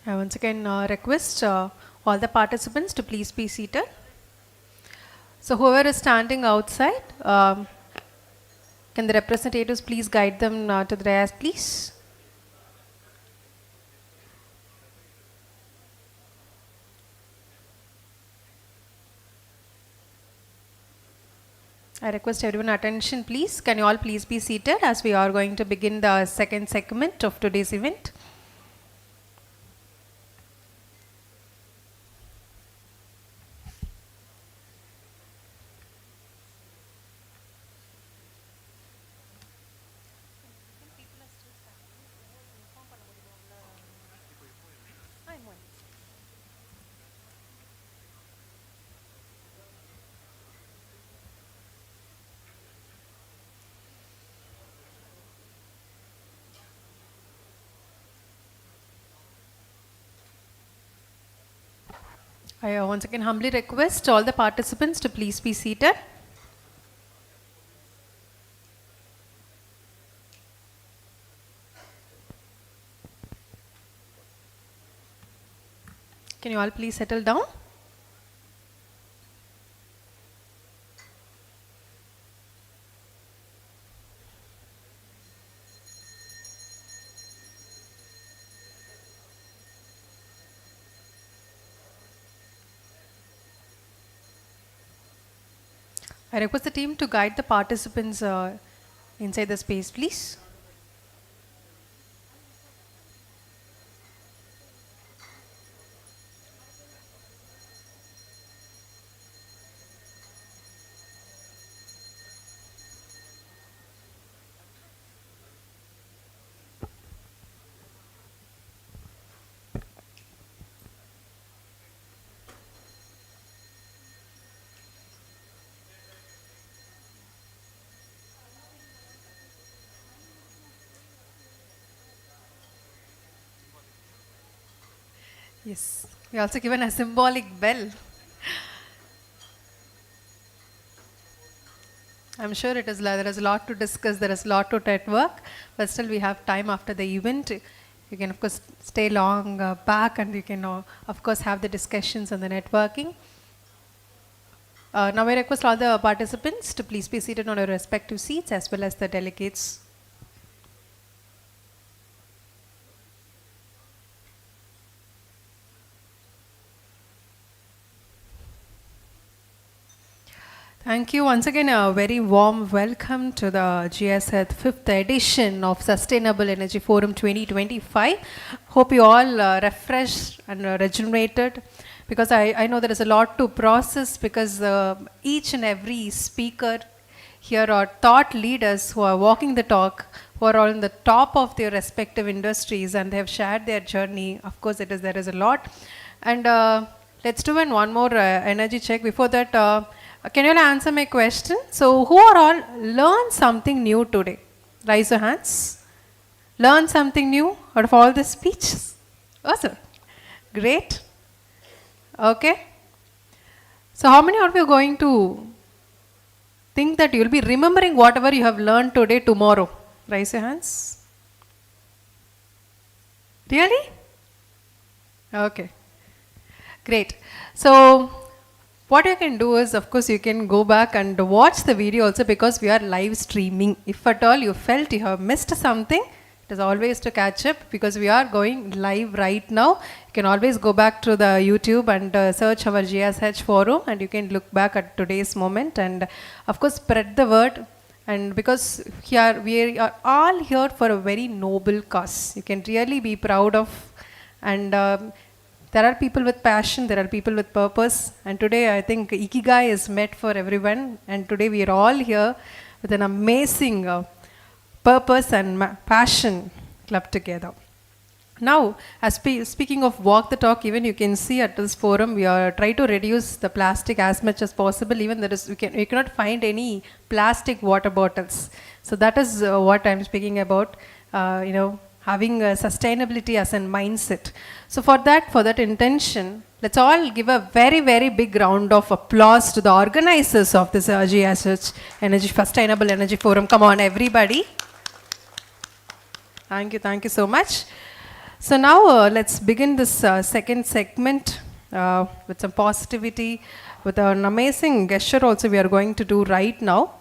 I once again request all the participants to please be seated. So whoever is standing outside, can the representatives please guide them to the dais, please? I request everyone attention, please. Can you all please be seated as we are going to begin the second segment of today's event. I once again humbly request all the participants to please be seated. Can you all please settle down? I request the team to guide the participants inside the space, please. Yes, we also given a symbolic bell. I'm sure it is there is a lot to discuss, there is a lot to network, but still we have time after the event. You can of course stay long back and you can of course have the discussions and the networking. Now I request all the participants to please be seated on your respective seats as well as the delegates. Thank you once again. A very warm welcome to the GSH 5th edition of Sustainable Energy Forum 2025. Hope you all refreshed and regenerated, because I know there is a lot to process, because each and every speaker here are thought leaders who are walking the talk, who are on the top of their respective industries, and they have shared their journey. Of course, there is a lot. And let's do one more energy check. Before that, can you all answer my question? So, who are all learned something new today? Raise your hands. Learn something new out of all the speeches? Awesome. Great. Okay. So, how many of you are going to think that you will be remembering whatever you have learned today tomorrow? Raise your hands. Really? Okay. Great. So, What you can do is, of course, you can go back and watch the video also, because we are live streaming. If at all you felt you have missed something, it is always to catch up, because we are going live right now. You can always go back to the YouTube and search our GSH forum, and you can look back at today's moment, and of course spread the word. And because here we are all here for a very noble cause, you can really be proud of. And there are people with passion, there are people with purpose, and today I think Ikigai is met for everyone, and today we are all here with an amazing purpose and passion clubbed together. Now, as speaking of walk the talk, even you can see at this forum, we are trying to reduce the plastic as much as possible. Even there is, you cannot find any plastic water bottles. So that is what I'm speaking about. Having sustainability as a mindset. So for that intention, let's all give a very, very big round of applause to the organizers of this GSH Sustainable Energy Forum. Come on, everybody. Thank you so much. So now let's begin this second segment with some positivity, with an amazing gesture also we are going to do right now.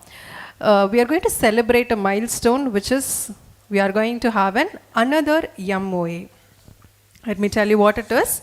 We are going to celebrate a milestone, which is we are going to have another MOA. Let me tell you what it is.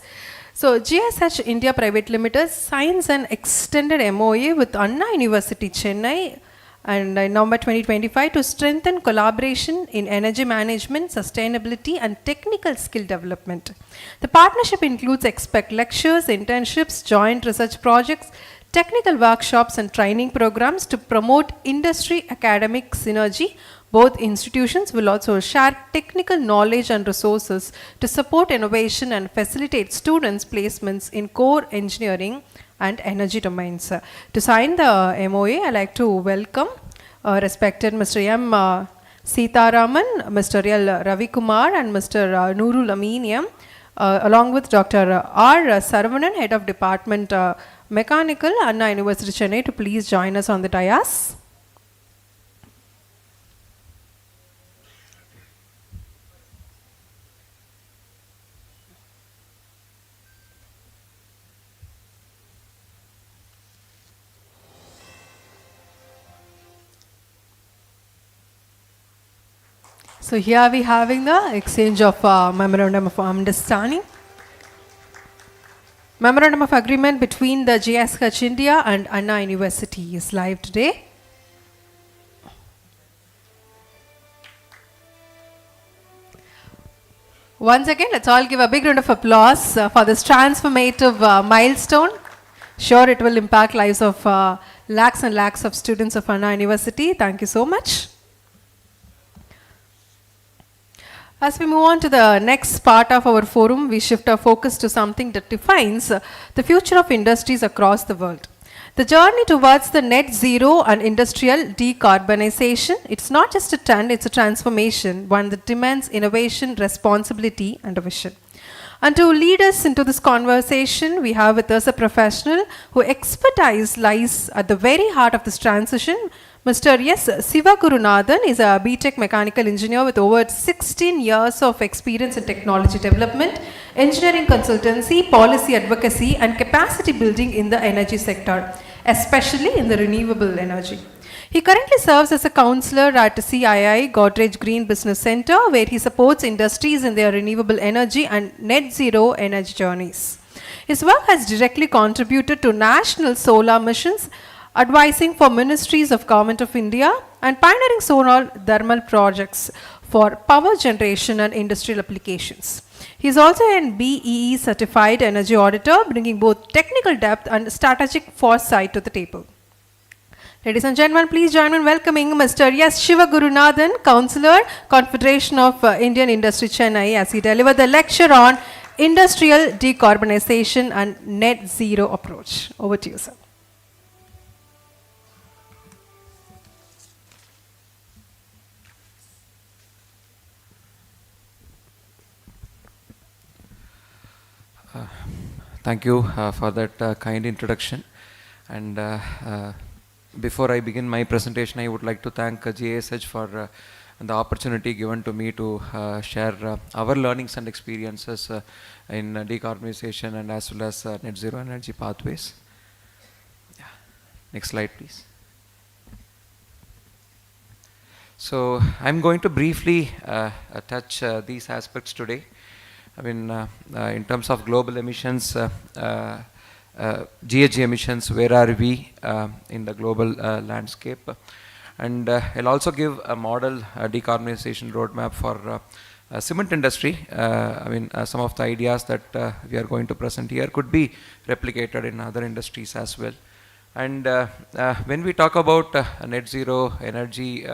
So GSH India Private Limited signs an extended MOA with Anna University Chennai and in November 2025 to strengthen collaboration in energy management, sustainability and technical skill development. The partnership includes expert lectures, internships, joint research projects, technical workshops and training programs to promote industry academic synergy. Both institutions will also share technical knowledge and resources to support innovation and facilitate students' placements in core engineering and energy domains. To sign the MOA, I'd like to welcome respected Mr. M. Sitaraman, Mr. L. Ravi Kumar and Mr. Nurul Aminium, along with Dr. R. Saravanan, Head of Department Mechanical, Anna University Chennai, to please join us on the dais. So here we having the exchange of memorandum of understanding. Memorandum of agreement between the GSH India and Anna University is live today. Once again, let's all give a big round of applause for this transformative milestone. Sure, it will impact lives of lakhs and lakhs of students of Anna University. Thank you so much. As we move on to the next part of our forum, we shift our focus to something that defines the future of industries across the world. The journey towards the net zero and industrial decarbonization, it's not just a trend, it's a transformation, one that demands innovation, responsibility, and a vision. And to lead us into this conversation, we have with us a professional whose expertise lies at the very heart of this transition. Mr. S. Sivagurunathan is a BTech mechanical engineer with over 16 years of experience in technology development, engineering consultancy, policy advocacy, and capacity building in the energy sector, especially in the renewable energy. He currently serves as a counselor at CII Godrej Green Business Center, where he supports industries in their renewable energy and net zero energy journeys. His work has directly contributed to national solar missions, advising for ministries of Government of India, and pioneering solar thermal projects for power generation and industrial applications. He is also an BEE certified energy auditor, bringing both technical depth and strategic foresight to the table. Ladies and gentlemen, please join me in welcoming Mr. S. Sivagurunathan, Councillor, Confederation of Indian Industry Chennai, as he delivered the lecture on industrial decarbonization and net zero approach. Over to you, sir. Thank you for that kind introduction. And before I begin my presentation, I would like to thank GSH for the opportunity given to me to share our learnings and experiences in decarbonization and as well as net zero energy pathways. Next slide, please. So I'm going to briefly touch these aspects today. I mean, in terms of global emissions, GHG emissions, where are we in the global landscape? And I'll also give a model decarbonization roadmap for cement industry. I mean, some of the ideas that we are going to present here could be replicated in other industries as well. And when we talk about net zero energy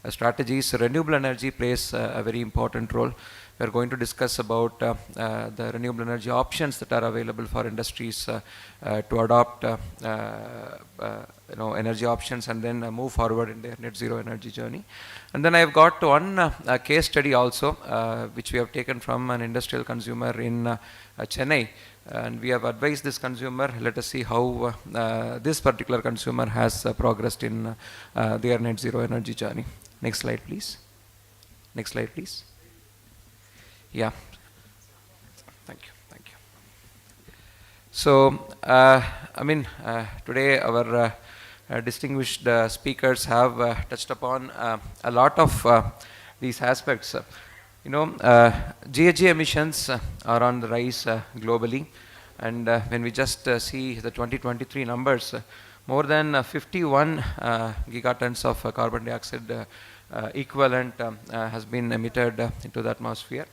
strategies, renewable energy plays a very important role. We are going to discuss about the renewable energy options that are available for industries to adopt energy options and then move forward in their net zero energy journey. And then I've got one case study also, which we have taken from an industrial consumer in Chennai. And we have advised this consumer. Let us see how this particular consumer has progressed in their net zero energy journey. Next slide, please. Next slide, please. Yeah. Thank you. Thank you. So, I mean, today our distinguished speakers have touched upon a lot of these aspects. GHG emissions are on the rise globally, and when we just see the 2023 numbers, more than 51 gigatons of carbon dioxide equivalent has been emitted into the atmosphere,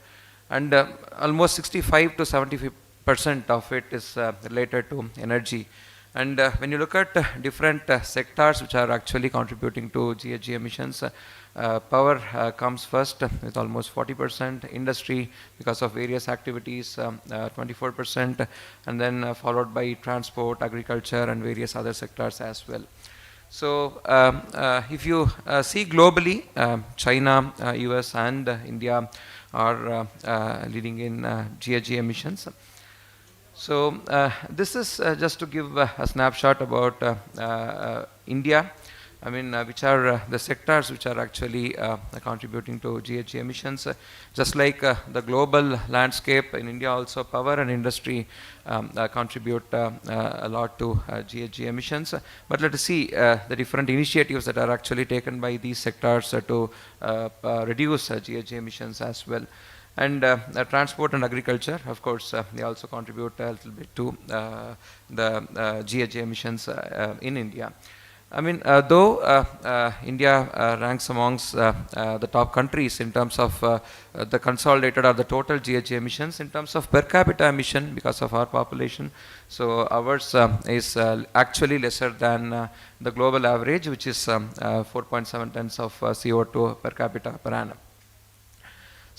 and almost 65 to 70% of it is related to energy. And when you look at different sectors which are actually contributing to GHG emissions, power comes first with almost 40%, industry because of various activities 24%, and then followed by transport, agriculture and various other sectors as well. So if you see globally, China, US and India are leading in GHG emissions. So this is just to give a snapshot about India. I mean, which are the sectors which are actually contributing to GHG emissions. Just like the global landscape, in India also power and industry contribute a lot to GHG emissions. But let us see the different initiatives that are actually taken by these sectors to reduce GHG emissions as well. And transport and agriculture, of course, they also contribute a little bit to the GHG emissions in India. I mean, though India ranks amongst the top countries in terms of the consolidated or the total GHG emissions, in terms of per capita emission because of our population, so ours is actually lesser than the global average, which is 4.7 tons of CO2 per capita per annum.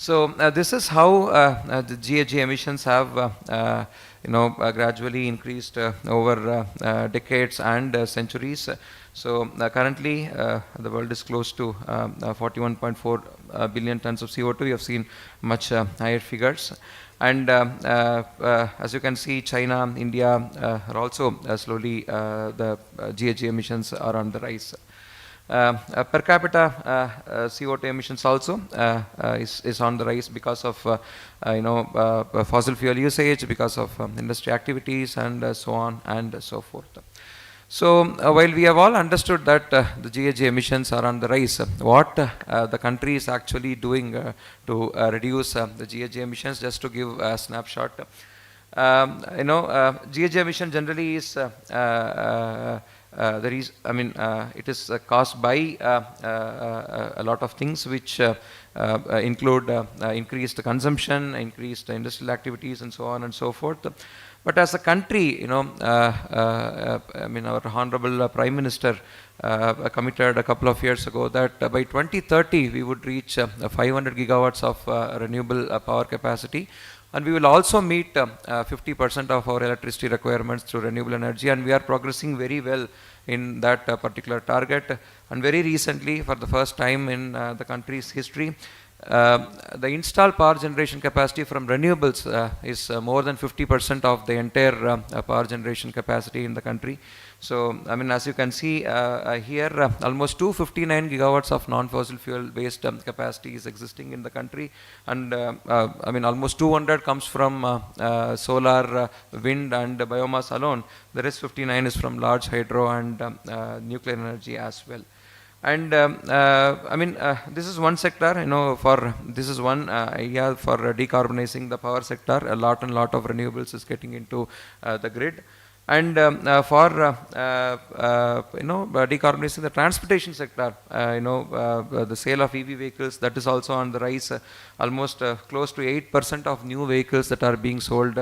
So this is how the GHG emissions have gradually increased over decades and centuries. So currently the world is close to 41.4 billion tons of CO2. We have seen much higher figures. And as you can see, China, India are also slowly the GHG emissions are on the rise. Per capita CO2 emissions also is on the rise because of fossil fuel usage, because of industry activities and so on and so forth. So while we have all understood that the GHG emissions are on the rise, what the country is actually doing to reduce the GHG emissions, just to give a snapshot. GHG emission generally is it is caused by a lot of things which include increased consumption, increased industrial activities and so on and so forth. But as a country, our Honorable Prime Minister committed a couple of years ago that by 2030 we would reach 500 gigawatts of renewable power capacity. And we will also meet 50% of our electricity requirements through renewable energy, and we are progressing very well in that particular target. And very recently, for the first time in the country's history, the installed power generation capacity from renewables is more than 50% of the entire power generation capacity in the country. So, I mean, as you can see here, almost 259 gigawatts of non-fossil fuel-based capacity is existing in the country, and I mean, almost 200 comes from solar, wind, and biomass alone. The rest 59 is from large hydro and nuclear energy as well. And I mean, this is one sector, you know, this is one idea for decarbonizing the power sector. A lot and lot of renewables is getting into the grid. And for you know, decarbonizing the transportation sector, you know, the sale of EV vehicles, that is also on the rise. Almost close to 8% of new vehicles that are being sold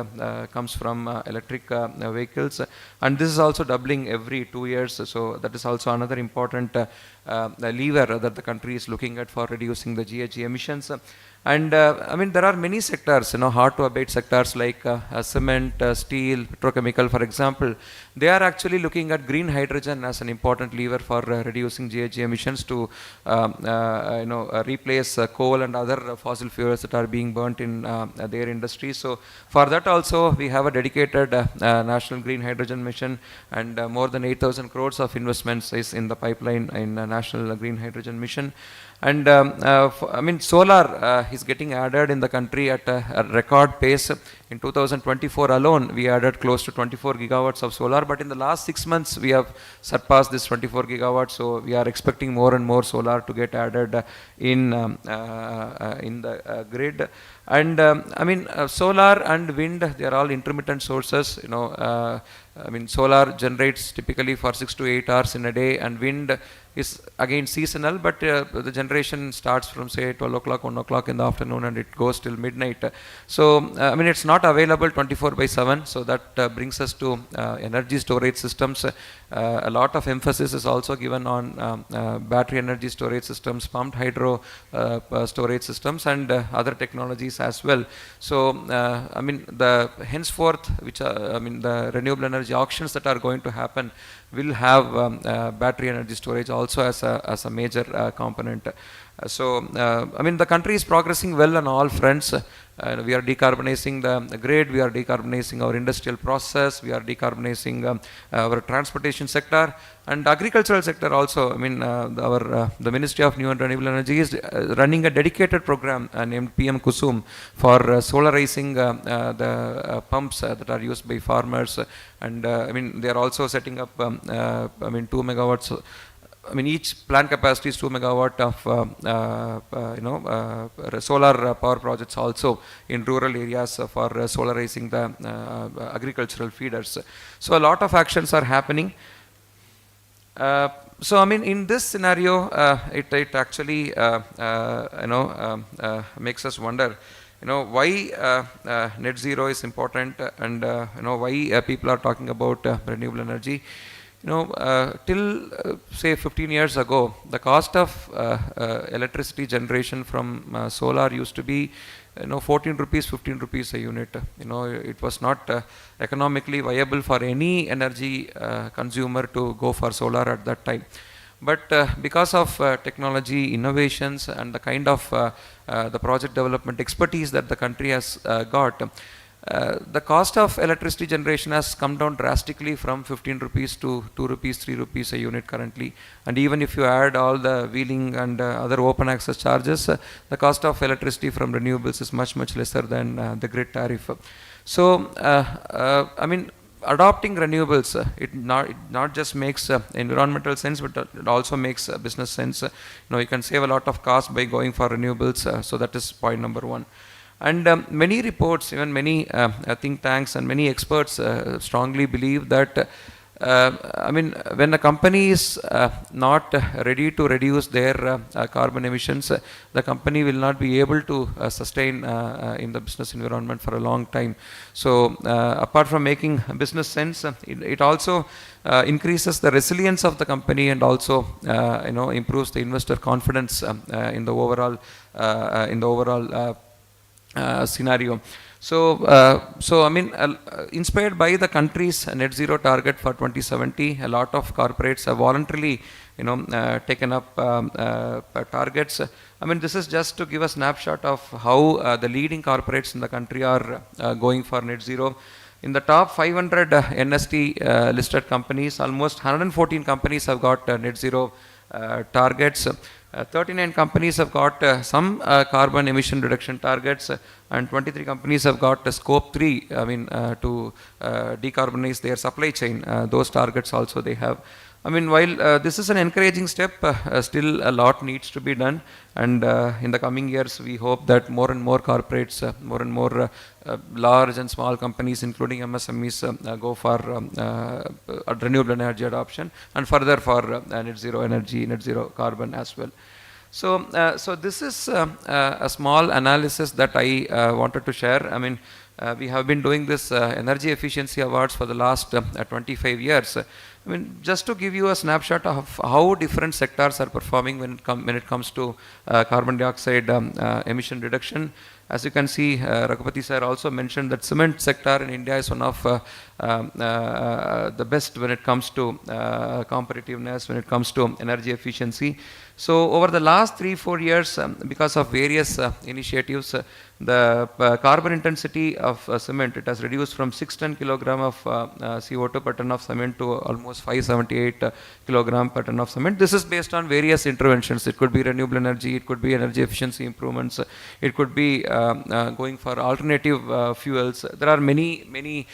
comes from electric vehicles, and this is also doubling every 2 years. So that is also another important lever that the country is looking at for reducing the GHG emissions. And I mean, there are many sectors, you know, hard to abate sectors like cement, steel, petrochemical, for example. They are actually looking at green hydrogen as an important lever for reducing GHG emissions to, you know, replace coal and other fossil fuels that are being burnt in their industry. So for that also, we have a dedicated national green hydrogen mission, and more than 8,000 crores of investments is in the pipeline in national green hydrogen mission. And I mean, solar is getting added in the country at a record pace. In 2024 alone, we added close to 24 gigawatts of solar, but in the last 6 months, we have surpassed this 24 gigawatts. So we are expecting more and more solar to get added in the grid. And I mean, solar and wind, they are all intermittent sources. You know, I mean, solar generates typically for 6 to 8 hours in a day, and wind is again seasonal, but the generation starts from say 12 o'clock, 1 o'clock in the afternoon, and it goes till midnight. So I mean, it's not available 24/7, so that brings us to energy storage systems. A lot of emphasis is also given on battery energy storage systems, pumped hydro storage systems, and other technologies as well. So I mean, the henceforth, which I mean, the renewable energy auctions that are going to happen will have battery energy storage also as a major component. So I mean, the country is progressing well on all fronts. We are decarbonizing the grid, we are decarbonizing our industrial process, we are decarbonizing our transportation sector, and agricultural sector also. I mean, the Ministry of New and Renewable Energy is running a dedicated program named PM Kusum for solarizing the pumps that are used by farmers. And I mean, they are also setting up I mean, 2 megawatts. I mean, each plant capacity is 2 megawatt of you know, solar power projects also in rural areas for solarizing the agricultural feeders. So a lot of actions are happening. So I mean, in this scenario, it actually you know, makes us wonder, you know, why net zero is important, and you know, why people are talking about renewable energy. You know, till say 15 years ago, the cost of electricity generation from solar used to be, you know, 14 rupees, 15 rupees a unit. You know, it was not economically viable for any energy consumer to go for solar at that time. But because of technology innovations and the kind of the project development expertise that the country has got, the cost of electricity generation has come down drastically from 15 rupees to 2 rupees, 3 rupees a unit currently. And even if you add all the wheeling and other open access charges, the cost of electricity from renewables is much, much lesser than the grid tariff. So, I mean, adopting renewables, it not just makes environmental sense, but it also makes business sense. You know, you can save a lot of cost by going for renewables. So that is point number one. And many reports, even many think tanks and many experts strongly believe that I mean, when a company is not ready to reduce their carbon emissions, the company will not be able to sustain in the business environment for a long time. So apart from making business sense, it also increases the resilience of the company, and also you know, improves the investor confidence in the overall scenario. So I mean, inspired by the country's net zero target for 2070, a lot of corporates have voluntarily, taken up targets. I mean, this is just to give a snapshot of how the leading corporates in the country are going for net zero. In the top 500 NST listed companies, almost 114 companies have got net zero targets. 39 companies have got some carbon emission reduction targets, and 23 companies have got scope 3, I mean, to decarbonize their supply chain. Those targets also they have. I mean, while this is an encouraging step, still a lot needs to be done, and in the coming years we hope that more and more corporates, more and more large and small companies, including MSMEs, go for renewable energy adoption, and further for net zero energy, net zero carbon as well. So this is a small analysis that I wanted to share. I mean, we have been doing this energy efficiency awards for the last 25 years. I mean, just to give you a snapshot of how different sectors are performing when it comes to carbon dioxide emission reduction. As you can see, Raghupati sir also mentioned that cement sector in India is one of the best when it comes to competitiveness, when it comes to energy efficiency. So over the last 3-4 years, because of various initiatives, the carbon intensity of cement, it has reduced from 610 kilogram of CO2 per ton of cement to almost 578 kilogram per ton of cement. This is based on various interventions. It could be renewable energy, it could be energy efficiency improvements, it could be going for alternative fuels. There are many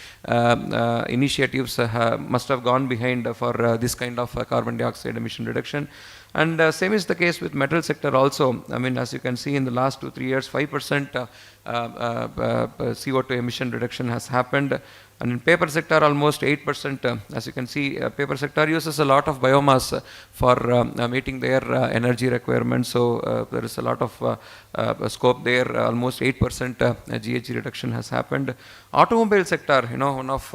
initiatives must have gone behind for this kind of carbon dioxide emission reduction. And same is the case with metal sector also. I mean, as you can see in the last 2-3 years, 5% CO2 emission reduction has happened. And in paper sector, almost 8%. As you can see, paper sector uses a lot of biomass for meeting their energy requirements. So there is a lot of scope there. Almost 8% GHG reduction has happened. Automobile sector, one of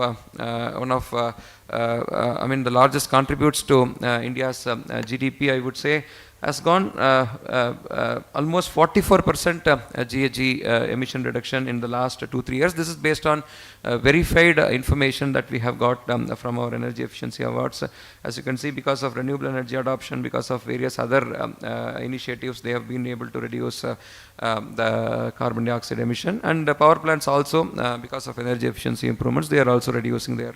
I mean, the largest contributes to India's GDP, I would say, has gone almost 44% GHG emission reduction in the last 2-3 years. This is based on verified information that we have got from our energy efficiency awards. As you can see, because of renewable energy adoption, because of various other initiatives, they have been able to reduce the carbon dioxide emission. And power plants also, because of energy efficiency improvements, they are also reducing their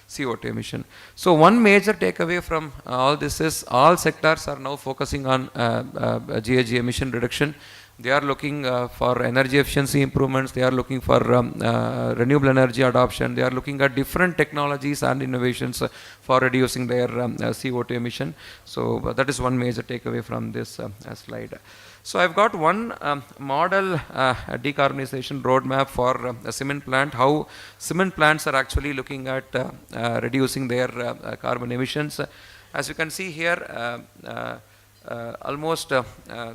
CO2 emission. So one major takeaway from all this is all sectors are now focusing on GHG emission reduction. They are looking for energy efficiency improvements. They are looking for renewable energy adoption. They are looking at different technologies and innovations for reducing their CO2 emission. So that is one major takeaway from this slide. So I've got one model decarbonization roadmap for a cement plant, how cement plants are actually looking at reducing their carbon emissions. As you can see here, almost the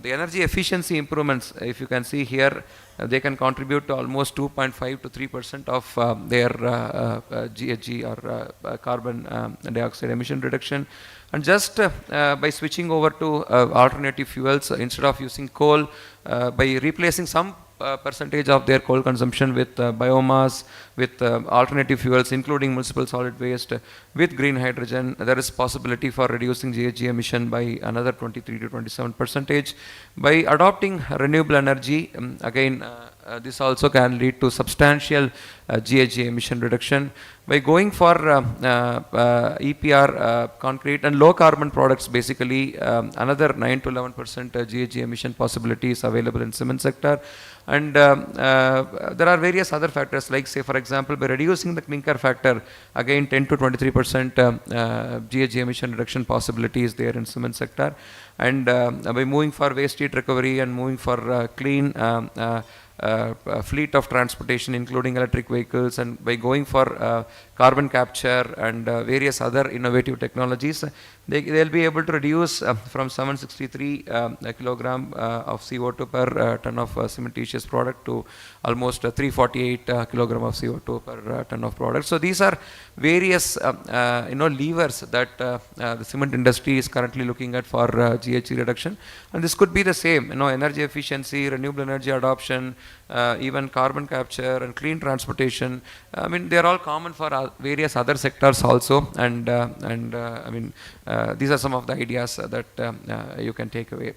energy efficiency improvements, if you can see here, they can contribute to almost 2.5 to 3% of their GHG or carbon dioxide emission reduction. And just by switching over to alternative fuels, instead of using coal, by replacing some percentage of their coal consumption with biomass, with alternative fuels, including municipal solid waste, with green hydrogen, there is possibility for reducing GHG emission by another 23 to 27%. By adopting renewable energy, again, this also can lead to substantial GHG emission reduction. By going for EPR concrete and low carbon products, basically another 9 to 11% GHG emission possibility is available in cement sector. And there are various other factors, like say for example, by reducing the clinker factor, again 10 to 23% GHG emission reduction possibility is there in cement sector. And by moving for waste heat recovery and moving for clean fleet of transportation, including electric vehicles, and by going for carbon capture and various other innovative technologies, they'll be able to reduce from 763 kilogram of CO2 per ton of cementitious product to almost 348 kilogram of CO2 per ton of product. So these are various levers that the cement industry is currently looking at for GHG reduction, and this could be the same, energy efficiency, renewable energy adoption, even carbon capture and clean transportation. I mean, they are all common for various other sectors also, and these are some of the ideas that you can take away.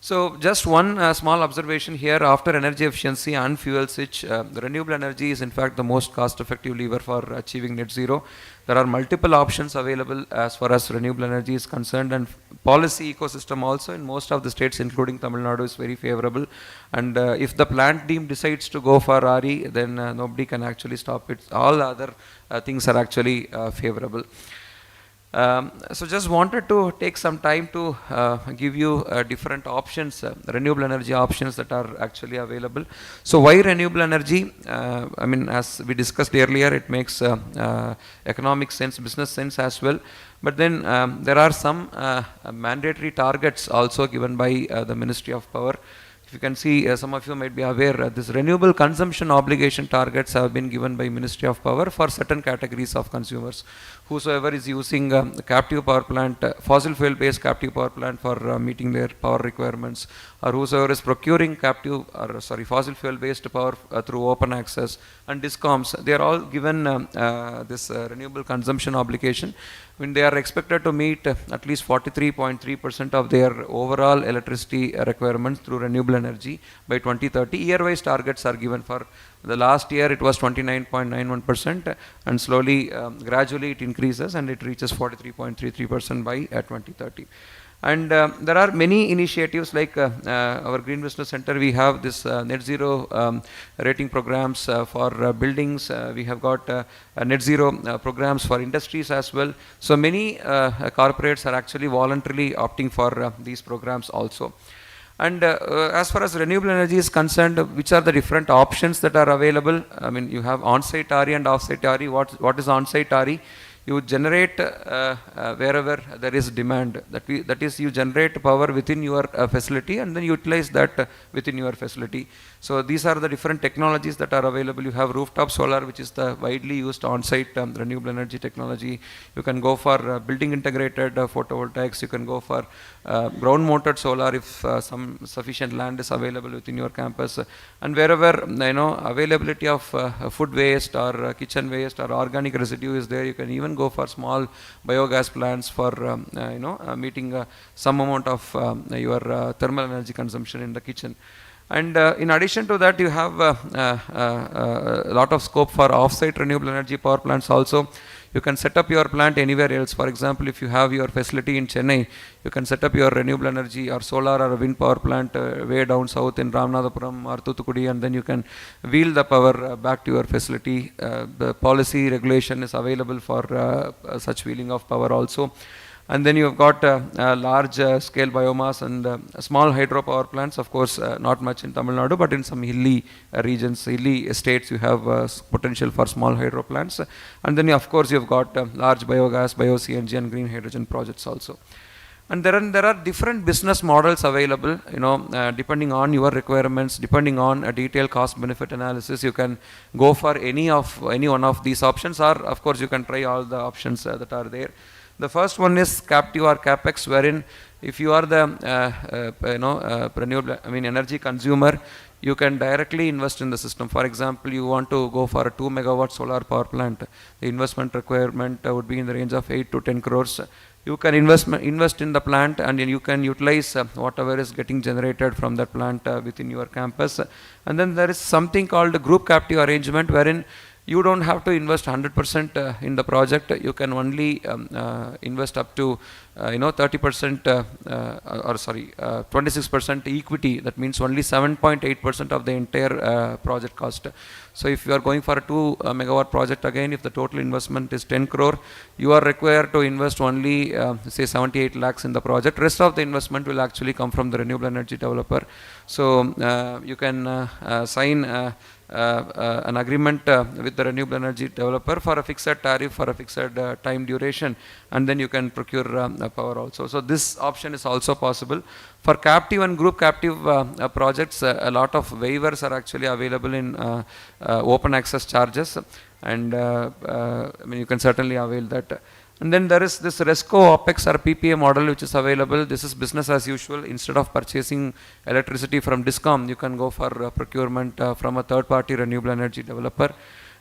So just one small observation here: after energy efficiency and fuel switch, renewable energy is in fact the most cost-effective lever for achieving net zero. There are multiple options available as far as renewable energy is concerned, and policy ecosystem also in most of the states, including Tamil Nadu, is very favorable. And if the plant team decides to go for RE, then nobody can actually stop it. All other things are actually favorable. So just wanted to take some time to give you different options, renewable energy options that are actually available. So why renewable energy? I mean, as we discussed earlier, it makes economic sense, business sense as well. But then there are some mandatory targets also given by the Ministry of Power. If you can see, some of you might be aware, this renewable consumption obligation targets have been given by Ministry of Power for certain categories of consumers. Whosoever is using captive power plant, fossil fuel based captive power plant for meeting their power requirements, or whosoever is procuring fossil fuel based power through open access, and discoms, they are all given this renewable consumption obligation. When they are expected to meet at least 43.3% of their overall electricity requirements through renewable energy by 2030. Year-wise targets are given. For the last year it was 29.91%, and slowly, gradually it increases and it reaches 43.33% by 2030. And there are many initiatives like our Green Business Center. We have this net zero rating programs for buildings. We have got net zero programs for industries as well. So many corporates are actually voluntarily opting for these programs also. And as far as renewable energy is concerned, which are the different options that are available? I mean, you have on-site RE and off-site RE. What is on-site RE? You generate wherever there is demand. That is, you generate power within your facility and then utilize that within your facility. So these are the different technologies that are available. You have rooftop solar, which is the widely used on-site renewable energy technology. You can go for building integrated photovoltaics. You can go for ground mounted solar if some sufficient land is available within your campus. And wherever availability of food waste or kitchen waste or organic residue is there, you can even go for small biogas plants for meeting some amount of your thermal energy consumption in the kitchen. And in addition to that, you have a lot of scope for off-site renewable energy power plants also. You can set up your plant anywhere else. For example, if you have your facility in Chennai, you can set up your renewable energy or solar or a wind power plant way down south in Ramanathapuram or Thuthukudi, and then you can wheel the power back to your facility. The policy regulation is available for such wheeling of power also. And then you have got large scale biomass and small hydropower plants. Of course, not much in Tamil Nadu, but in some hilly regions, hilly states, you have potential for small hydro plants. And then, of course, you have got large biogas, bio-CNG and green hydrogen projects also. And there are different business models available, depending on your requirements, depending on a detailed cost benefit analysis. You can go for any one of these options, or of course you can try all the options that are there. The first one is captive or capex, wherein if you are the renewable, energy consumer, you can directly invest in the system. For example, you want to go for a 2 megawatt solar power plant. The investment requirement would be in the range of 8 to 10 crores. You can invest in the plant, and you can utilize whatever is getting generated from that plant within your campus. And then there is something called a group captive arrangement, wherein you don't have to invest 100% in the project. You can only invest up to 30% 26% equity. That means only 7.8% of the entire project cost. So if you are going for a 2 megawatt project, again, if the total investment is 10 crore, you are required to invest only say 78 lakhs in the project. Rest of the investment will actually come from the renewable energy developer. So you can sign an agreement with the renewable energy developer for a fixed tariff for a fixed time duration, and then you can procure power also. So this option is also possible. For captive and group captive projects, a lot of waivers are actually available in open access charges, and I mean, you can certainly avail that. And then there is this RESCO OPEX or PPA model which is available. This is business as usual. Instead of purchasing electricity from DISCOM, you can go for procurement from a third party renewable energy developer.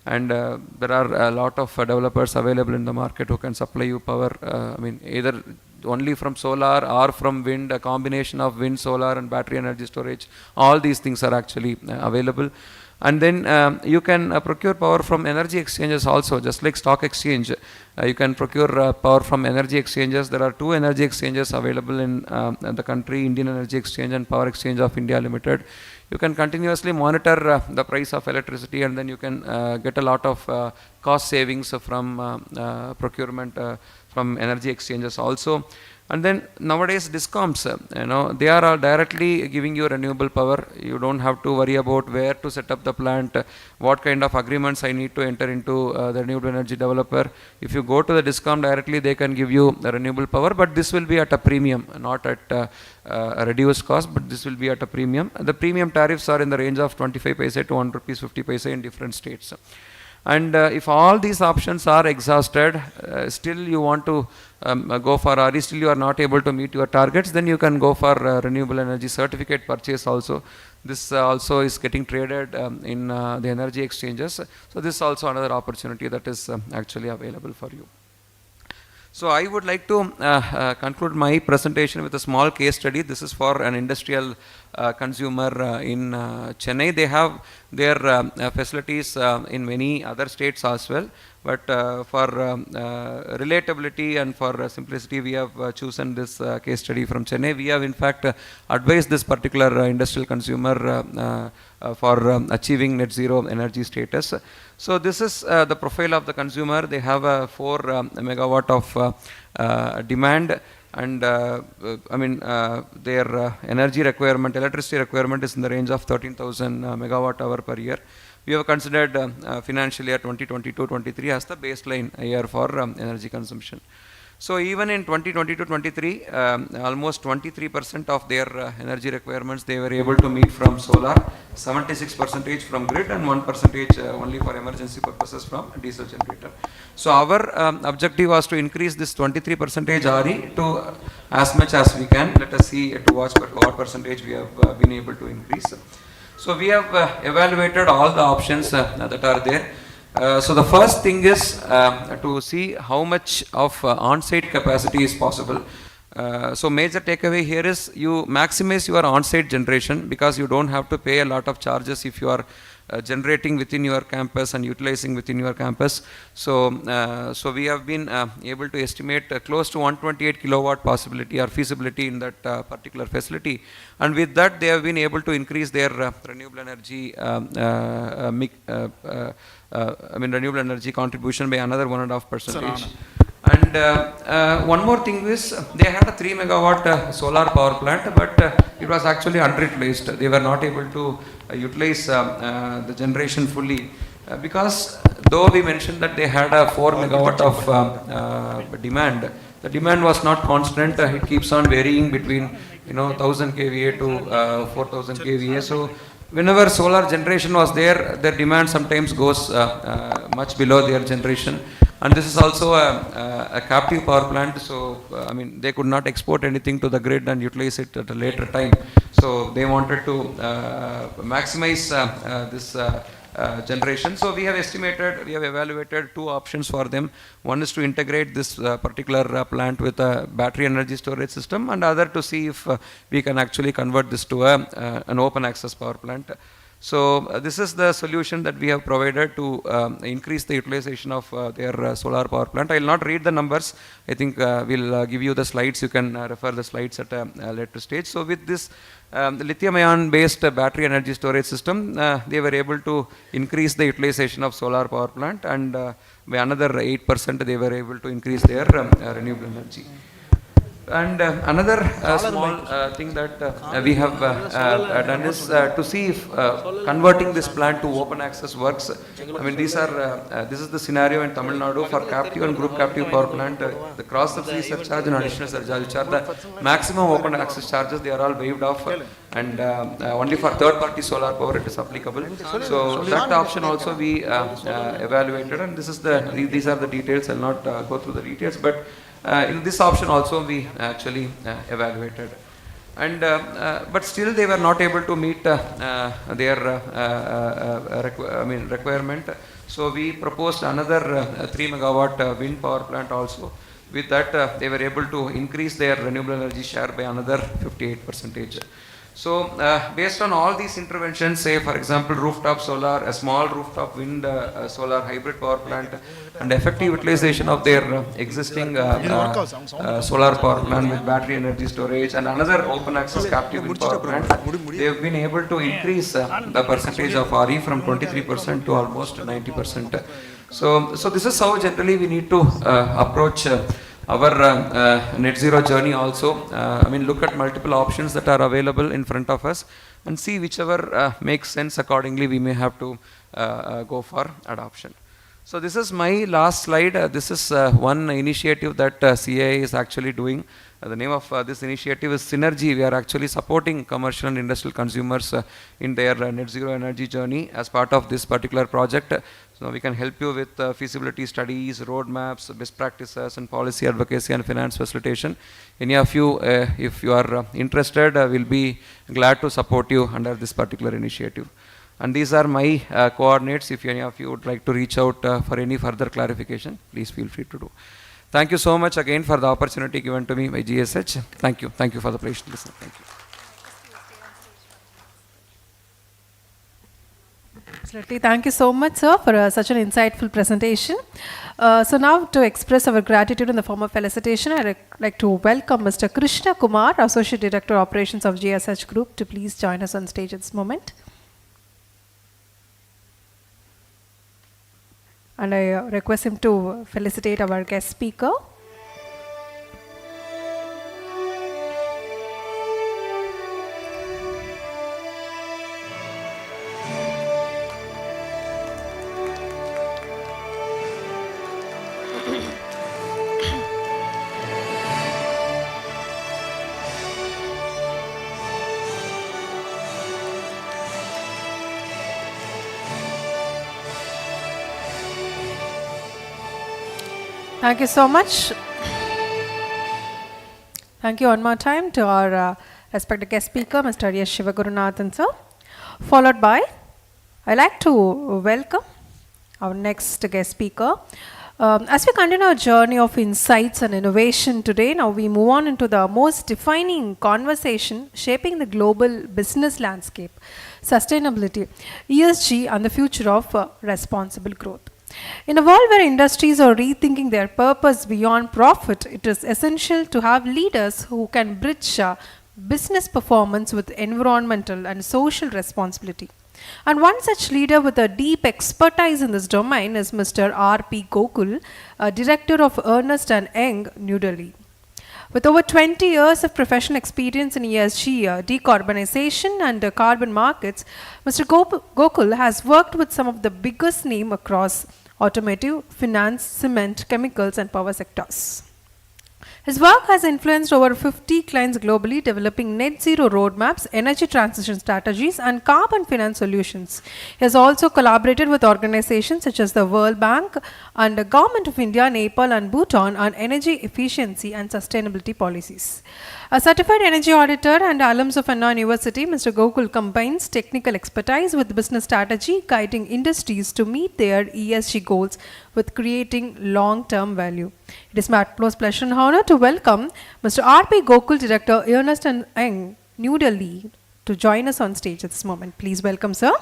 And there are a lot of developers available in the market who can supply you power, I mean, either only from solar or from wind, a combination of wind, solar and battery energy storage. All these things are actually available. And then you can procure power from energy exchanges also, just like stock exchange. You can procure power from energy exchanges. There are two energy exchanges available in the country, Indian Energy Exchange and Power Exchange of India Limited. You can continuously monitor the price of electricity, and then you can get a lot of cost savings from procurement from energy exchanges also. And then nowadays DISCOMs, they are all directly giving you renewable power. You don't have to worry about where to set up the plant, what kind of agreements I need to enter into the renewable energy developer. If you go to the DISCOM directly, they can give you the renewable power, but this will be at a premium, not at a reduced cost, but this will be at a premium. The premium tariffs are in the range of 25 paise to 1 rupees 50 paise in different states. And if all these options are exhausted, still you want to go for, or still you are not able to meet your targets, then you can go for renewable energy certificate purchase also. This also is getting traded in the energy exchanges. So this is also another opportunity that is actually available for you. So I would like to conclude my presentation with a small case study. This is for an industrial consumer in Chennai. They have their facilities in many other states as well, but for relatability and for simplicity, we have chosen this case study from Chennai. We have in fact advised this particular industrial consumer for achieving net zero energy status. So this is the profile of the consumer. They have a 4 megawatt of demand, and I mean their energy requirement, electricity requirement is in the range of 13,000 megawatt hour per year. We have considered financial year 2022-23 as the baseline year for energy consumption. So even in 2022-23, almost 23% of their energy requirements they were able to meet from solar, 76% from grid, and 1% only for emergency purposes from diesel generator. So our objective was to increase this 23% RE to as much as we can. Let us see to what percentage we have been able to increase. So we have evaluated all the options that are there. So the first thing is to see how much of on-site capacity is possible. So major takeaway here is you maximize your on-site generation, because you don't have to pay a lot of charges if you are generating within your campus and utilizing within your campus. So so we have been able to estimate close to 128 kilowatt possibility or feasibility in that particular facility, and with that they have been able to increase their renewable energy renewable energy contribution by another 1.5%. And one more thing is they had a 3 megawatt solar power plant, but it was actually underutilized. They were not able to utilize the generation fully because though we mentioned that they had a 4 megawatt of demand, the demand was not constant. It keeps on varying between 1000 kVA to 4000 kVA. So whenever solar generation was there, their demand sometimes goes much below their generation. And this is also a captive power plant, so I mean they could not export anything to the grid and utilize it at a later time. So they wanted to maximize this generation. So we have evaluated two options for them. One is to integrate this particular plant with a battery energy storage system, and other to see if we can actually convert this to an open access power plant. So this is the solution that we have provided to increase the utilization of their solar power plant. I will not read the numbers. I think we'll give you the slides. You can refer the slides at a later stage. So with this lithium-ion based battery energy storage system, they were able to increase the utilization of solar power plant, and by another 8% they were able to increase their renewable energy. And another small thing that we have done is to see if converting this plant to open access works. I mean, this is the scenario in Tamil Nadu for captive and group captive power plant. The cross subsidy surcharge and additional surcharge, which are the maximum open access charges, they are all waived off, and only for third party solar power it is applicable. So that option also we evaluated, and these are the details. I'll not go through the details, but in this option also we actually evaluated, and but still they were not able to meet their requirement. So we proposed another 3 megawatt wind power plant also. With that they were able to increase their renewable energy share by another 58%. So based on all these interventions, say for example rooftop solar, a small rooftop wind solar hybrid power plant, and effective utilization of their existing solar power plant with battery energy storage, and another open access captive wind power plant, they have been able to increase the percentage of RE from 23% to almost 90%. So this is how generally we need to approach our net zero journey also. I mean, look at multiple options that are available in front of us and see whichever makes sense. Accordingly, we may have to go for adoption. So this is my last slide. This is one initiative that CAI is actually doing. The name of this initiative is Synergy. We are actually supporting commercial and industrial consumers in their net zero energy journey as part of this particular project. So we can help you with feasibility studies, roadmaps, best practices, and policy advocacy and finance facilitation. Any of you, if you are interested, we'll be glad to support you under this particular initiative. And these are my coordinates. If any of you would like to reach out for any further clarification, please feel free to do. Thank you so much again for the opportunity given to me by GSH. Thank you. Thank you for the patient listening. Thank you. Absolutely. Thank you so much, sir, for such an insightful presentation. So now to express our gratitude in the form of felicitation, I'd like to welcome Mr. Krishna Kumar, Associate Director Operations of GSH Group, to please join us on stage at this moment. And I request him to felicitate our guest speaker. Thank you so much. Thank you one more time to our respected guest speaker, Mr. S. Shivagurunathan, sir. Followed by, I'd like to welcome our next guest speaker. As we continue our journey of insights and innovation today, now we move on into the most defining conversation shaping the global business landscape, sustainability, ESG, and the future of responsible growth. In a world where industries are rethinking their purpose beyond profit, it is essential to have leaders who can bridge business performance with environmental and social responsibility. And one such leader with a deep expertise in this domain is Mr. R.P. Gokul, Director of Ernst & Young, New Delhi. With over 20 years of professional experience in ESG, decarbonization and carbon markets, Mr. Gokul has worked with some of the biggest names across automotive, finance, cement, chemicals, and power sectors. His work has influenced over 50 clients globally, developing net zero roadmaps, energy transition strategies, and carbon finance solutions. He has also collaborated with organizations such as the World Bank and the Government of India, Nepal, and Bhutan on energy efficiency and sustainability policies. A certified energy auditor and alums of Anna University, Mr. Gokul combines technical expertise with business strategy, guiding industries to meet their ESG goals with creating long-term value. It is my utmost pleasure and honor to welcome Mr. R.P. Gokul, Director, Ernst & Young, New Delhi, to join us on stage at this moment. Please welcome, sir.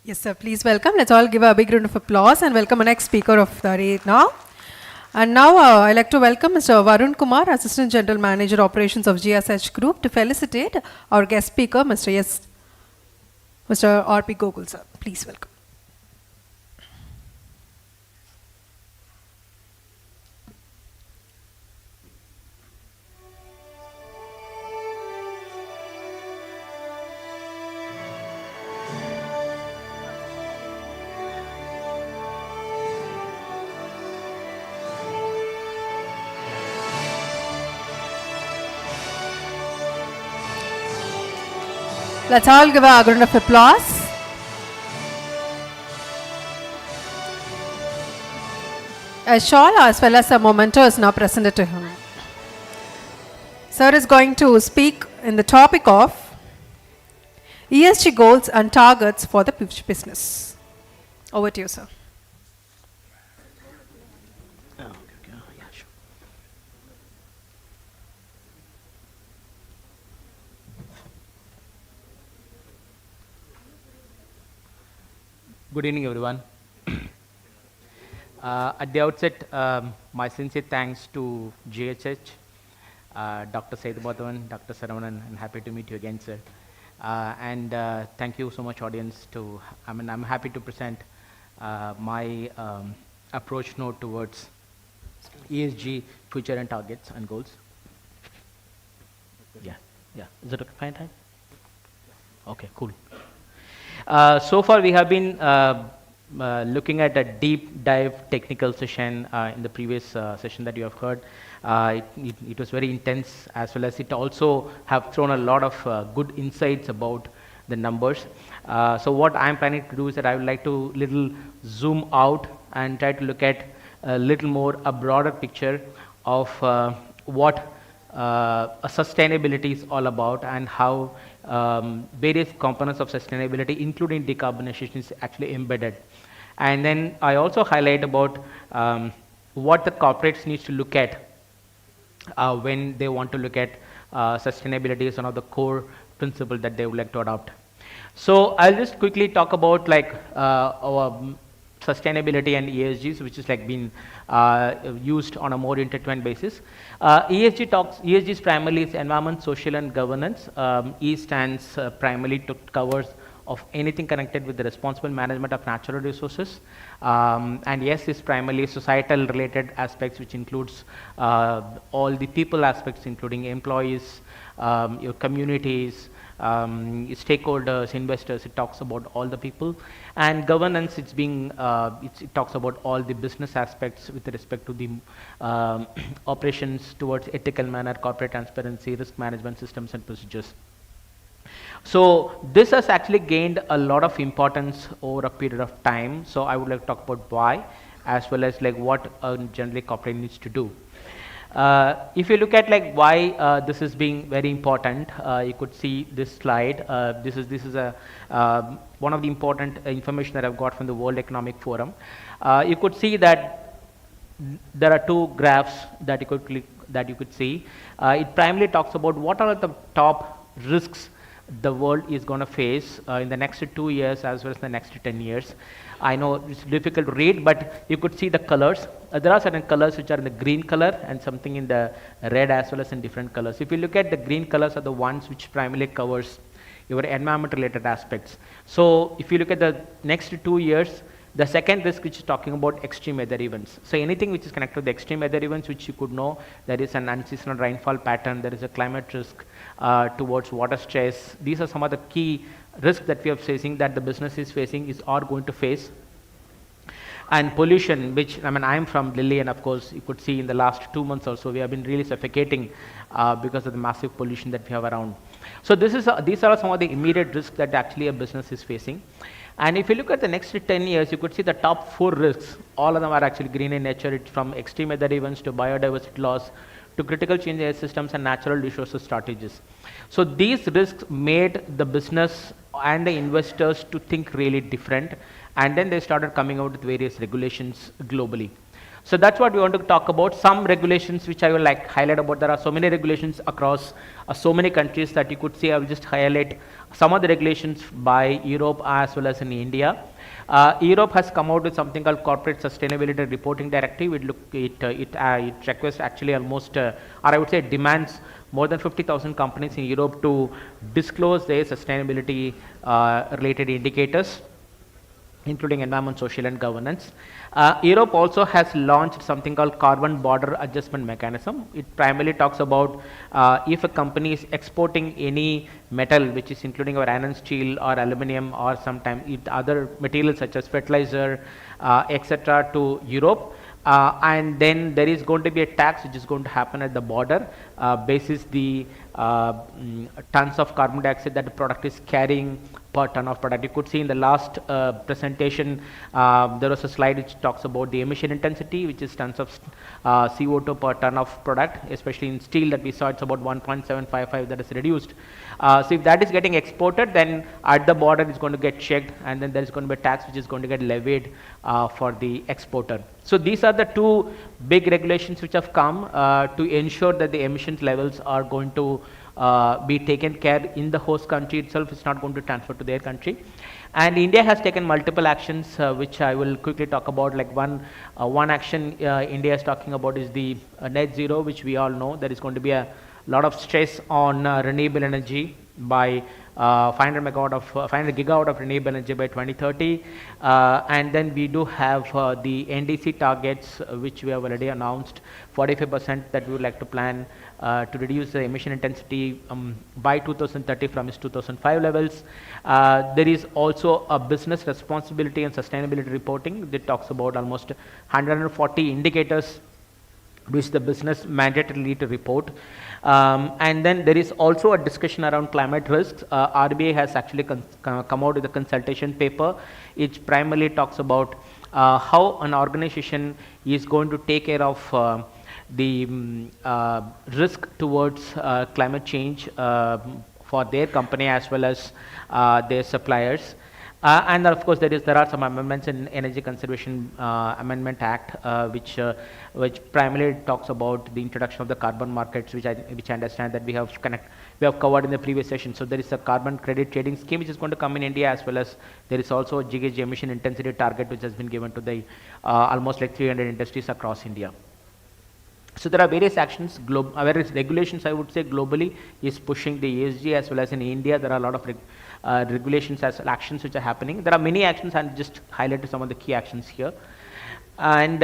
Yes, sir, please welcome. Let's all give a big round of applause and welcome our next speaker of the day now. And now I'd like to welcome Mr. Varun Kumar, Assistant General Manager Operations of GSH Group, to felicitate our guest speaker, Mr. R.P. Gokul, sir. Please welcome. Let's all give a round of applause. A shawl as well as a memento is now presented to him. Sir is going to speak in the topic of ESG goals and targets for the business. Over to you, sir. Good evening, everyone. At the outset, my sincere thanks to GSH, Dr. Sethu Madhavan, Dr. Saravanan, and happy to meet you again, sir. And thank you so much, audience. I'm happy to present my approach note towards ESG future and targets and goals. Yeah. Is it okay? Fine time? Okay, cool. So far, we have been looking at a deep dive technical session in the previous session that you have heard. It was very intense, as well as it also have thrown a lot of good insights about the numbers. So what I'm planning to do is that I would like to little zoom out and try to look at a little more a broader picture of what sustainability is all about and how various components of sustainability, including decarbonization, is actually embedded. And then I also highlight about what the corporates needs to look at when they want to look at sustainability as one of the core principles that they would like to adopt. So I'll just quickly talk about like our sustainability and ESGs, which is like being used on a more intertwined basis. ESG is primarily environment, social, and governance. E stands primarily to covers of anything connected with the responsible management of natural resources. And S is primarily societal related aspects, which includes all the people aspects, including employees, your communities, stakeholders, investors. It talks about all the people. And governance, it talks about all the business aspects with respect to the operations towards ethical manner, corporate transparency, risk management systems and procedures. So this has actually gained a lot of importance over a period of time. So I would like to talk about why, as well as like what generally corporate needs to do. If you look at like why this is being very important, you could see this slide. This is a one of the important information that I've got from the World Economic Forum. You could see that there are two graphs that you could see. It primarily talks about what are the top risks the world is going to face in the next 2 years as well as the next 10 years. I know it's difficult to read, but you could see the colors. There are certain colors which are in the green color and something in the red as well as in different colors. If you look at the green colors are the ones which primarily covers your environment related aspects. So if you look at the next 2 years, the second risk which is talking about extreme weather events. So anything which is connected to the extreme weather events, which you could know, there is an unseasonal rainfall pattern, there is a climate risk towards water stress. These are some of the key risks that we are facing, that the business is facing, are going to face. And pollution, which, I'm from Delhi, and of course you could see in the last 2 months or so, we have been really suffocating because of the massive pollution that we have around. So these are some of the immediate risks that actually a business is facing. And if you look at the next 10 years, you could see the top 4 risks. All of them are actually green in nature. It's from extreme weather events to biodiversity loss to critical change in systems and natural resources strategies. So these risks made the business and the investors to think really different. And then they started coming out with various regulations globally. So that's what we want to talk about. Some regulations which I will like highlight about. There are so many regulations across so many countries that you could see. I will just highlight some of the regulations by Europe as well as in India. Europe has come out with something called Corporate Sustainability Reporting Directive. It requires actually almost, or I would say it demands more than 50,000 companies in Europe to disclose their sustainability related indicators, including environment, social, and governance. Europe also has launched something called Carbon Border Adjustment Mechanism. It primarily talks about if a company is exporting any metal, which is including our iron and steel or aluminum or sometimes other materials such as fertilizer, etc. to Europe. And then there is going to be a tax which is going to happen at the border basis the tons of carbon dioxide that the product is carrying per ton of product. You could see in the last presentation, there was a slide which talks about the emission intensity, which is tons of CO2 per ton of product, especially in steel that we saw it's about 1.755 that is reduced. So if that is getting exported, then at the border it's going to get checked, and then there is going to be a tax which is going to get levied for the exporter. So these are the two big regulations which have come to ensure that the emissions levels are going to be taken care in the host country itself. It's not going to transfer to their country. And India has taken multiple actions, which I will quickly talk about. Like one action India is talking about is the net zero, which we all know there is going to be a lot of stress on renewable energy by 500 gigawatt of renewable energy by 2030, and then we do have the NDC targets, which we have already announced, 45% that we would like to plan to reduce the emission intensity by 2030 from its 2005 levels. There is also a business responsibility and sustainability reporting that talks about almost 140 indicators which the business mandatorily need to report. And then there is also a discussion around climate risks. RBI has actually come out with a consultation paper which primarily talks about how an organization is going to take care of the risk towards climate change for their company as well as their suppliers. And of course there are some amendments in Energy Conservation Amendment Act, which primarily talks about the introduction of the carbon markets, which I understand that we have covered in the previous session. So there is a carbon credit trading scheme which is going to come in India, as well as there is also a GHG emission intensity target which has been given to the almost like 300 industries across India. So there are various actions, various regulations, I would say, globally is pushing the ESG, as well as in India there are a lot of regulations as actions which are happening. There are many actions, and just highlighted some of the key actions here. And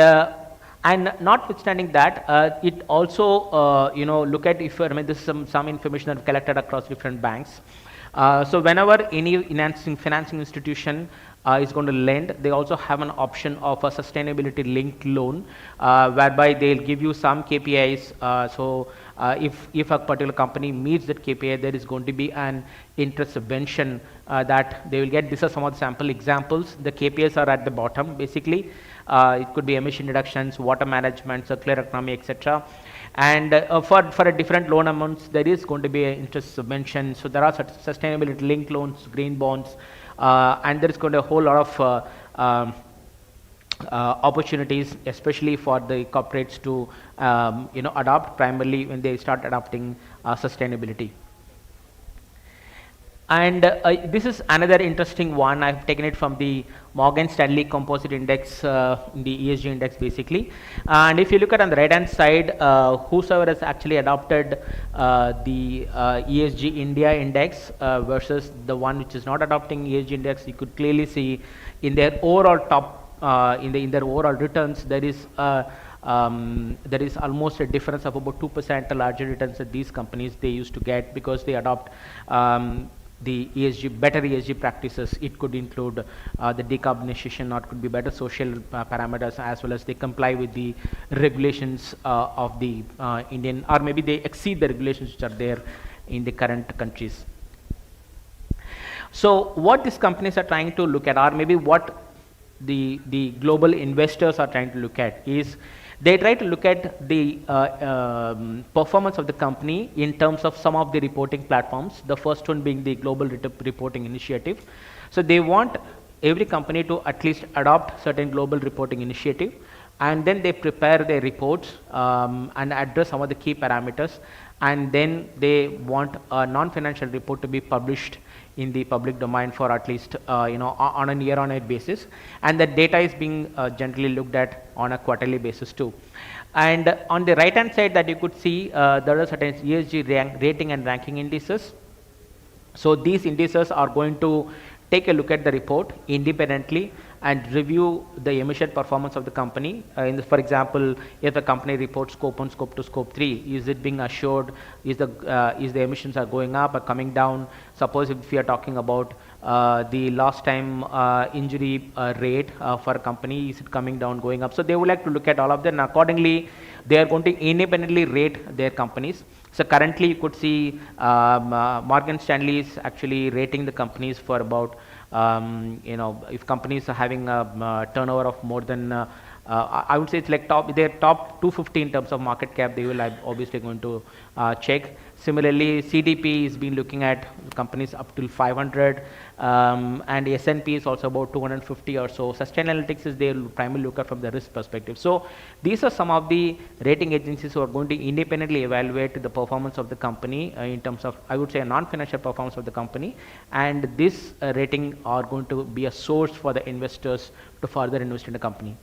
notwithstanding that, it also look at, if this is some information that I've collected across different banks. So whenever any financing institution is going to lend, they also have an option of a sustainability linked loan, whereby they'll give you some KPIs. If a particular company meets that KPI, there is going to be an interest subvention that they will get. These are some of the sample examples. The KPIs are at the bottom. Basically, it could be emission reductions, water management, circular economy, etc. And for a different loan amounts, there is going to be an interest subvention. So there are sustainability linked loans, green bonds, and there is going to be a whole lot of opportunities, especially for the corporates to adopt, primarily when they start adopting sustainability. And this is another interesting one. I've taken it from the Morgan Stanley Composite Index, the ESG index basically. And if you look at on the right hand side, whosoever has actually adopted the ESG India index versus the one which is not adopting ESG index, you could clearly see in their overall top, in their overall returns, there is almost a difference of about 2% larger returns that these companies they used to get, because they adopt the better ESG practices. It could include the decarbonization, or it could be better social parameters, as well as they comply with the regulations of the Indian, or maybe they exceed the regulations which are there in the current countries. So what these companies are trying to look at, or maybe what the global investors are trying to look at, is they try to look at the performance of the company in terms of some of the reporting platforms. The first one being the Global Reporting Initiative. So they want every company to at least adopt certain global reporting initiative, and then they prepare their reports and address some of the key parameters, and then they want a non-financial report to be published in the public domain for at least on a year-on-year basis, and the data is being generally looked at on a quarterly basis too. And on the right hand side that you could see, there are certain ESG rating and ranking indices. So these indices are going to take a look at the report independently and review the emission performance of the company. For example, if the company reports scope 1, scope 2, scope 3, is it being assured? Is the emissions are going up or coming down? Suppose if we are talking about the lost time injury rate for a company, is it coming down, going up? So they would like to look at all of them, and accordingly they are going to independently rate their companies. So currently you could see Morgan Stanley is actually rating the companies for about, if companies are having a turnover of more than, I would say it's like they're top 250 in terms of market cap, they will obviously going to check. Similarly, CDP has been looking at companies up till 500, and S&P is also about 250 or so. Sustainalytics is their primary looker from the risk perspective. So these are some of the rating agencies who are going to independently evaluate the performance of the company in terms of, I would say, a non-financial performance of the company, and this rating are going to be a source for the investors to further invest in the company.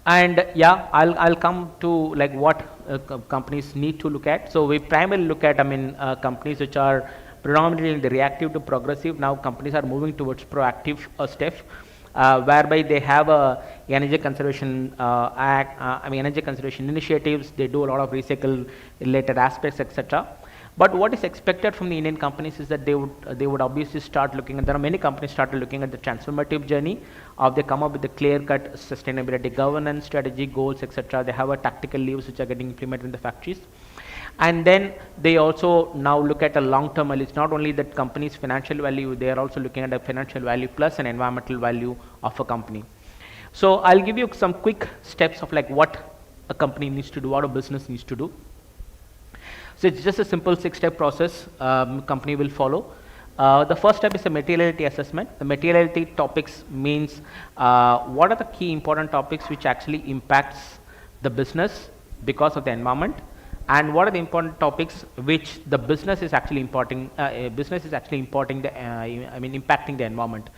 And yeah, I'll come to like what companies need to look at. So we primarily look at, companies which are predominantly in the reactive to progressive. Now companies are moving towards proactive steps, whereby they have a energy conservation energy conservation initiatives. They do a lot of recycle related aspects, etc. But what is expected from the Indian companies is that they would obviously start looking at, there are many companies started looking at the transformative journey of they come up with the clear-cut sustainability governance, strategy, goals, etc. They have a tactical levers which are getting implemented in the factories. And then they also now look at a long-term value. It's not only that company's financial value, they are also looking at a financial value plus an environmental value of a company. So I'll give you some quick steps of like what a company needs to do, what a business needs to do. So it's just a simple 6-step process company will follow. The first step is a materiality assessment. The materiality topics means what are the key important topics which actually impacts the business because of the environment, and what are the important topics which the business is actually impacting the environment.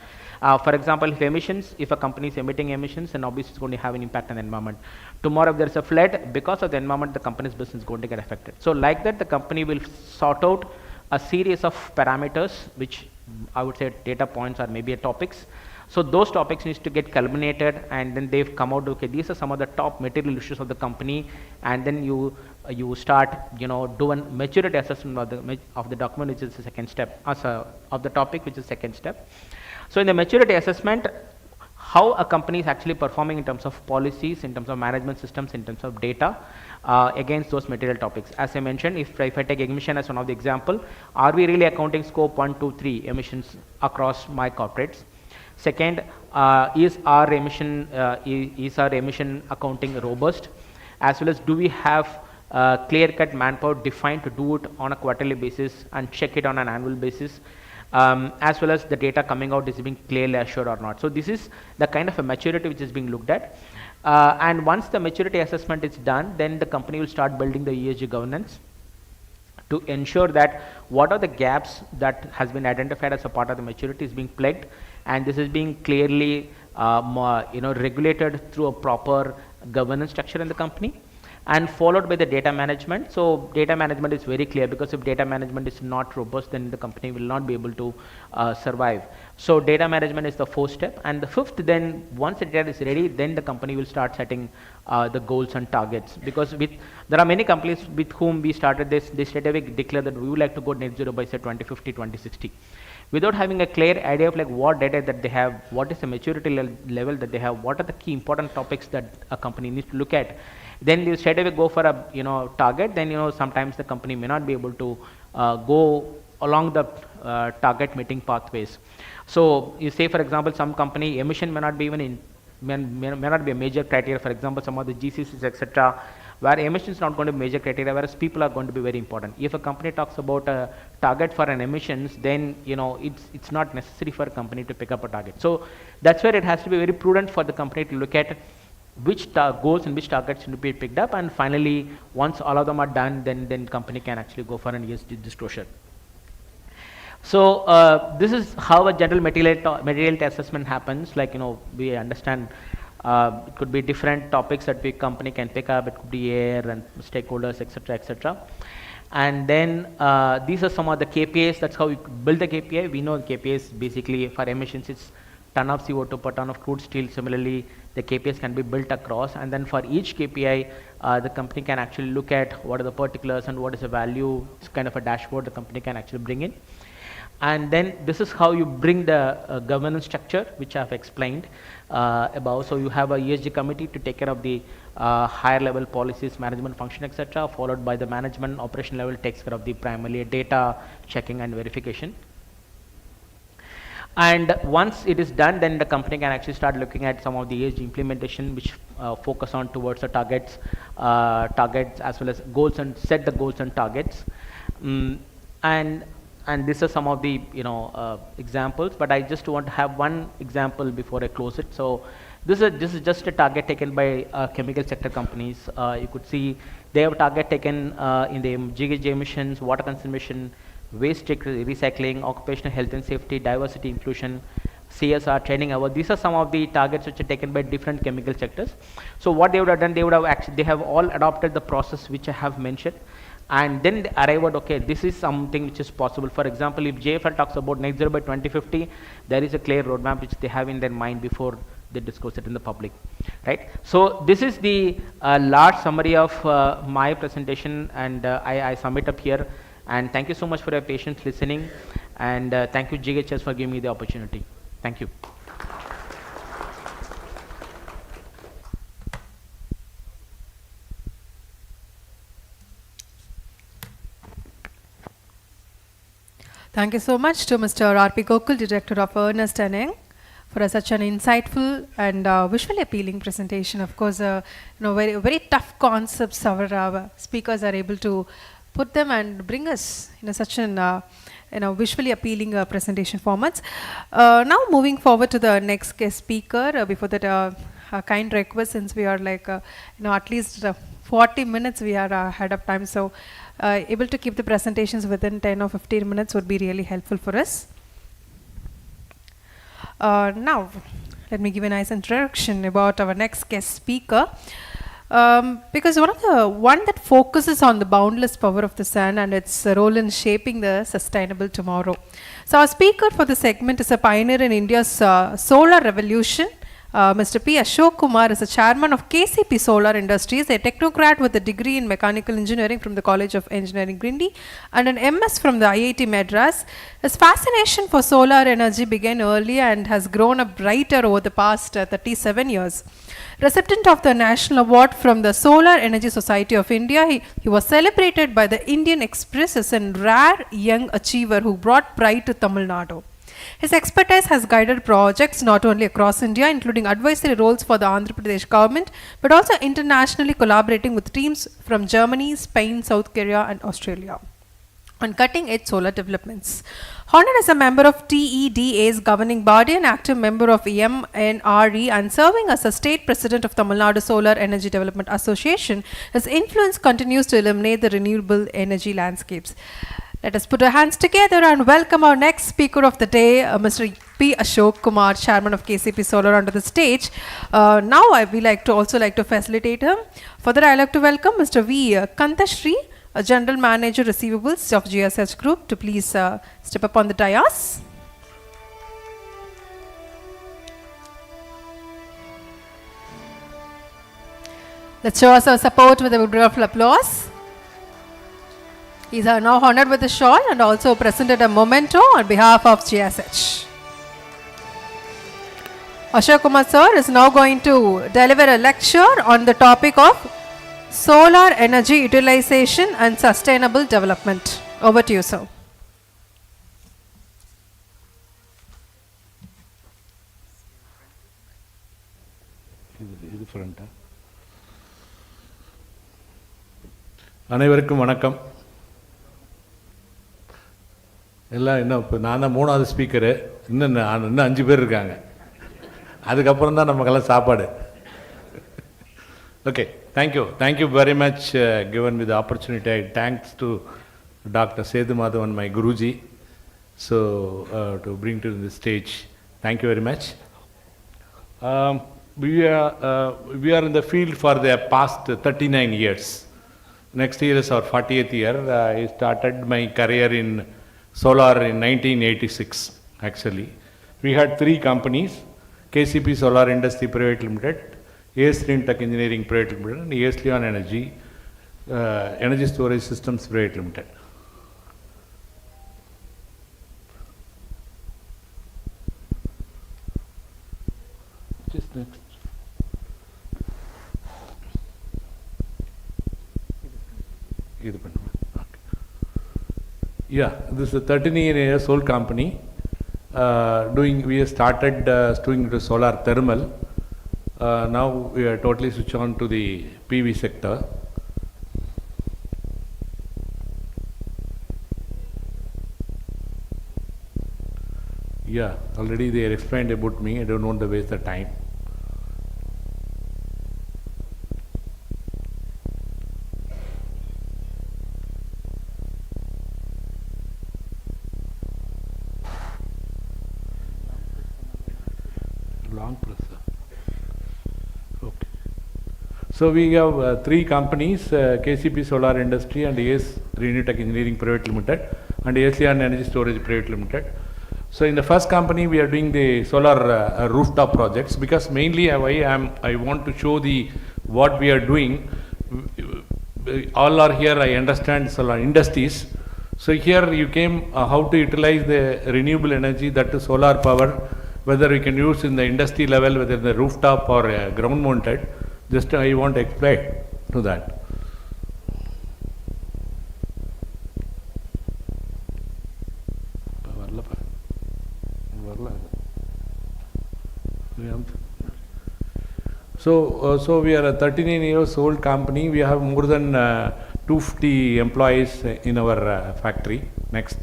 For example, if a company is emitting emissions, then obviously it's going to have an impact on the environment. Tomorrow if there is a flood, because of the environment, the company's business is going to get affected. So like that, the company will sort out a series of parameters, which I would say data points or maybe topics. So those topics needs to get culminated, and then they've come out, okay, these are some of the top material issues of the company, and then you start, do a maturity assessment of the document, which is the second step, of the topic, which is second step. So in the maturity assessment, how a company is actually performing in terms of policies, in terms of management systems, in terms of data against those material topics. As I mentioned, if I take emission as one of the example, are we really accounting scope 1, 2, 3 emissions across my corporates? Second, is our emission accounting robust? As well as, do we have clear-cut manpower defined to do it on a quarterly basis and check it on an annual basis? As well as the data coming out is being clearly assured or not. So this is the kind of a maturity which is being looked at. And once the maturity assessment is done, then the company will start building the ESG governance to ensure that what are the gaps that has been identified as a part of the maturity is being plugged, and this is being clearly regulated through a proper governance structure in the company, and followed by the data management. So data management is very clear, because if data management is not robust, then the company will not be able to survive. So data management is the fourth step. And the fifth, then once the data is ready, then the company will start setting the goals and targets. Because there are many companies with whom we started this, they straight away declare that we would like to go net zero by say 2050, 2060. Without having a clear idea of like what data that they have, what is the maturity level that they have, what are the key important topics that a company needs to look at, then you straight away go for a target. Then sometimes the company may not be able to go along the target meeting pathways. So you say, for example, some company emission may not be even may not be a major criteria. For example, some of the GCCs, etc., where emission is not going to be major criteria, whereas people are going to be very important. If a company talks about a target for an emissions, then it's not necessary for a company to pick up a target. So that's where it has to be very prudent for the company to look at which goals and which targets should be picked up, and finally, once all of them are done, then company can actually go for an ESG disclosure. So this is how a general materiality assessment happens. Like we understand it could be different topics that the company can pick up. It could be air and stakeholders, etc., etc. And then these are some of the KPIs. That's how we build the KPI. We know the KPIs basically for emissions, it's ton of CO2 per ton of crude steel. Similarly, the KPIs can be built across, and then for each KPI, the company can actually look at what are the particulars and what is the value. It's kind of a dashboard the company can actually bring in. And then this is how you bring the governance structure, which I have explained. above. So you have a ESG committee to take care of the higher level policies, management function, etc., followed by the management operation level takes care of the primarily data checking and verification. And once it is done, then the company can actually start looking at some of the ESG implementation, which focus on towards the targets as well as goals, and set the goals and targets. And these are some of the examples, but I just want to have one example before I close it. So this is just a target taken by chemical sector companies. You could see they have a target taken in the GHG emissions, water consumption, waste recycling, occupational health and safety, diversity inclusion, CSR, training hour. These are some of the targets which are taken by different chemical sectors. So what they would have done, they have all adopted the process which I have mentioned, and then they arrive at, okay, this is something which is possible. For example, if JFL talks about net zero by 2050, there is a clear roadmap which they have in their mind before they disclose it in the public, right? So this is the large summary of my presentation, and I sum it up here. And thank you so much for your patience listening, and thank you GHS for giving me the opportunity. Thank you. Thank you so much to Mr. R.P. Gokul, Director of Ernst & Young, for such an insightful and visually appealing presentation. Of course, very, very tough concepts our speakers are able to put them and bring us in such an visually appealing presentation formats. Now moving forward to the next guest speaker. Before that, a kind request, since we are like at least 40 minutes we are ahead of time, so able to keep the presentations within 10 or 15 minutes would be really helpful for us. Now let me give a nice introduction about our next guest speaker. Because one that focuses on the boundless power of the sun and its role in shaping the sustainable tomorrow. So our speaker for the segment is a pioneer in India's solar revolution. Mr. P. Ashok Kumar is the chairman of KCP Solar Industries, a technocrat with a degree in mechanical engineering from the College of Engineering, Grindi, and an MS from the IIT Madras. His fascination for solar energy began early and has grown up brighter over the past 37 years. Recipient of the National Award from the Solar Energy Society of India, he was celebrated by the Indian Express as a rare young achiever who brought pride to Tamil Nadu. His expertise has guided projects not only across India, including advisory roles for the Andhra Pradesh government, but also internationally, collaborating with teams from Germany, Spain, South Korea, and Australia on cutting-edge solar developments. Honored as a member of TEDA's governing body and active member of MNRE, and serving as a state president of Tamil Nadu Solar Energy Development Association, his influence continues to illuminate the renewable energy landscapes. Let us put our hands together and welcome our next speaker of the day, Mr. P. Ashok Kumar, Chairman of KCP Solar, onto the stage. Now we also like to facilitate him. Further, I like to welcome Mr. V. Kantashri, General Manager Receivables of GSH Group, to please step up on the dais. Let's show us our support with a wonderful applause. He is now honored with a shawl and also presented a memento on behalf of GSH. Ashok Kumar sir is now going to deliver a lecture on the topic of solar energy utilization and sustainable development. Over to you, sir. அனைவருக்கும் வணக்கம். எல்லாம் இன்னும் இப்போ நான் தான் 3வது speaker, இன்னும் 5 பேர் இருக்காங்க. அதுக்கப்புறம் தான் நமக்கெல்லாம் சாப்பாடு. Okay, thank you very much given me the opportunity. Thanks to Dr. Sethu Madhavan, my Guruji, so to bring to the stage. Thank you very much. We are in the field for the past 39 years. Next year is our 40th year. I started my career in solar in 1986 actually. We had 3 companies: KCP Solar Industry Private Limited, AS Green Tech Engineering Private Limited, and AS Leon Energy Storage Systems Private Limited. Just next. Yeah, this is a 13 years old company. We have started doing the solar thermal. Now we are totally switched on to the PV sector. Yeah, already they explained about me. I don't want to waste the time. Long process. Okay. So we have three companies, KCP Solar Industry and AS Renewtech Engineering Private Limited and ASEAN Energy Storage Private Limited. So in the first company we are doing the solar rooftop projects, because mainly I want to show what we are doing. All are here, I understand solar industries. So here you came how to utilize the renewable energy, that is solar power, whether we can use in the industry level, whether the rooftop or ground mounted. Just I want to explain to that. So we are a 39 years old company. We have more than 250 employees in our factory. Next.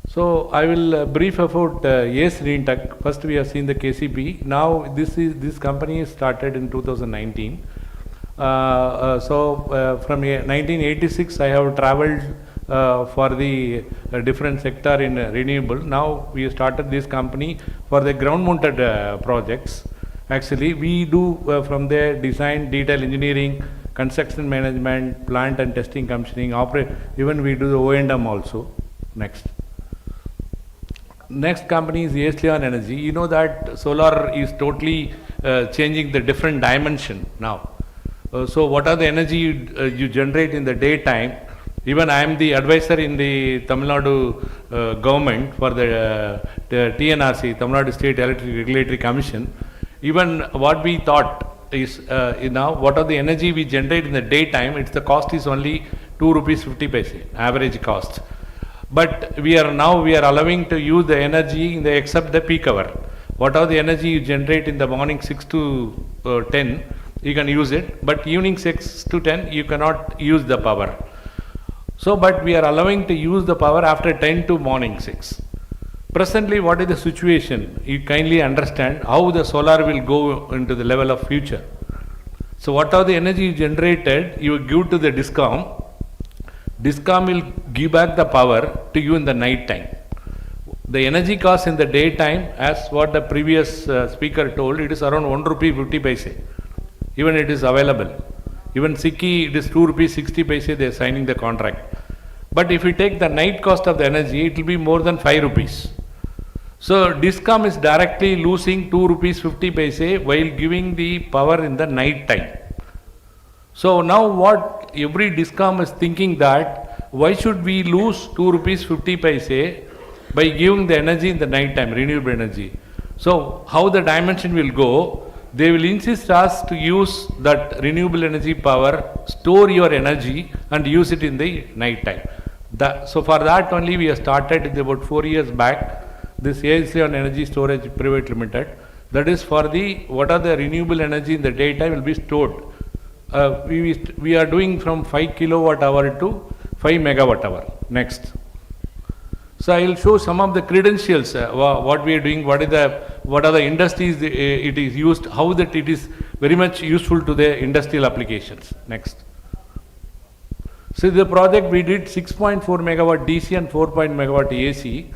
So I will brief about AS Renewtech. First we have seen the KCP. Now this company started in 2019. From 1986 I have traveled for the different sector in renewable. Now we started this company for the ground mounted projects. Actually we do from there design, detail engineering, construction management, plant and testing, commissioning, even we do the O&M also. Next company is ASEAN Energy. You know that solar is totally changing the different dimension now. So what are the energy you generate in the daytime? Even I am the advisor in the Tamil Nadu government for the TNRC, Tamil Nadu State Electric Regulatory Commission. Even what we thought is now what are the energy we generate in the daytime, the cost is only 2 rupees 50 paise, average cost. But we are allowing to use the energy except the peak hour. What are the energy you generate in the morning 6 to 10, you can use it, but evening 6 to 10 you cannot use the power. So, but we are allowing to use the power after 10 to morning 6. Presently, what is the situation? You kindly understand how the solar will go into the level of future. So, what are the energy generated, you give to the DISCOM. DISCOM will give back the power to you in the night time. The energy cost in the daytime, as what the previous speaker told, it is around 1 rupee 50 paise. Even it is available. Even SICKI, it is 2 rupees 60 paise, they are signing the contract. But if you take the night cost of the energy, it will be more than 5 rupees. So DISCOM is directly losing 2 rupees 50 paise while giving the power in the night time. So now what every DISCOM is thinking that why should we lose 2 rupees 50 paise by giving the energy in the night time, renewable energy. So how the dimension will go, they will insist us to use that renewable energy power, store your energy and use it in the night time. So for that only we have started about 4 years back, this ASEAN Energy Storage Private Limited. That is for what are the renewable energy in the daytime will be stored. We are doing from 5 kilowatt hour to 5 megawatt hour. Next. So I will show some of the credentials, what we are doing, what are the industries it is used, how that it is very much useful to the industrial applications. Next. So the project we did 6.4 megawatt DC and 4.0 megawatt AC.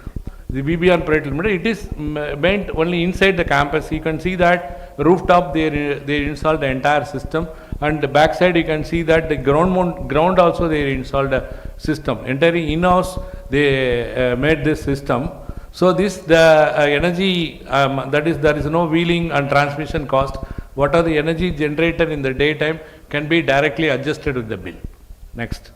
The BBR Private Limited, it is meant only inside the campus. You can see that rooftop they installed the entire system, and the back side you can see that the ground also they installed a system. Entirely in-house they made this system. So this the energy that is there is no wheeling and transmission cost. What are the energy generated in the daytime can be directly adjusted with the bill. Next.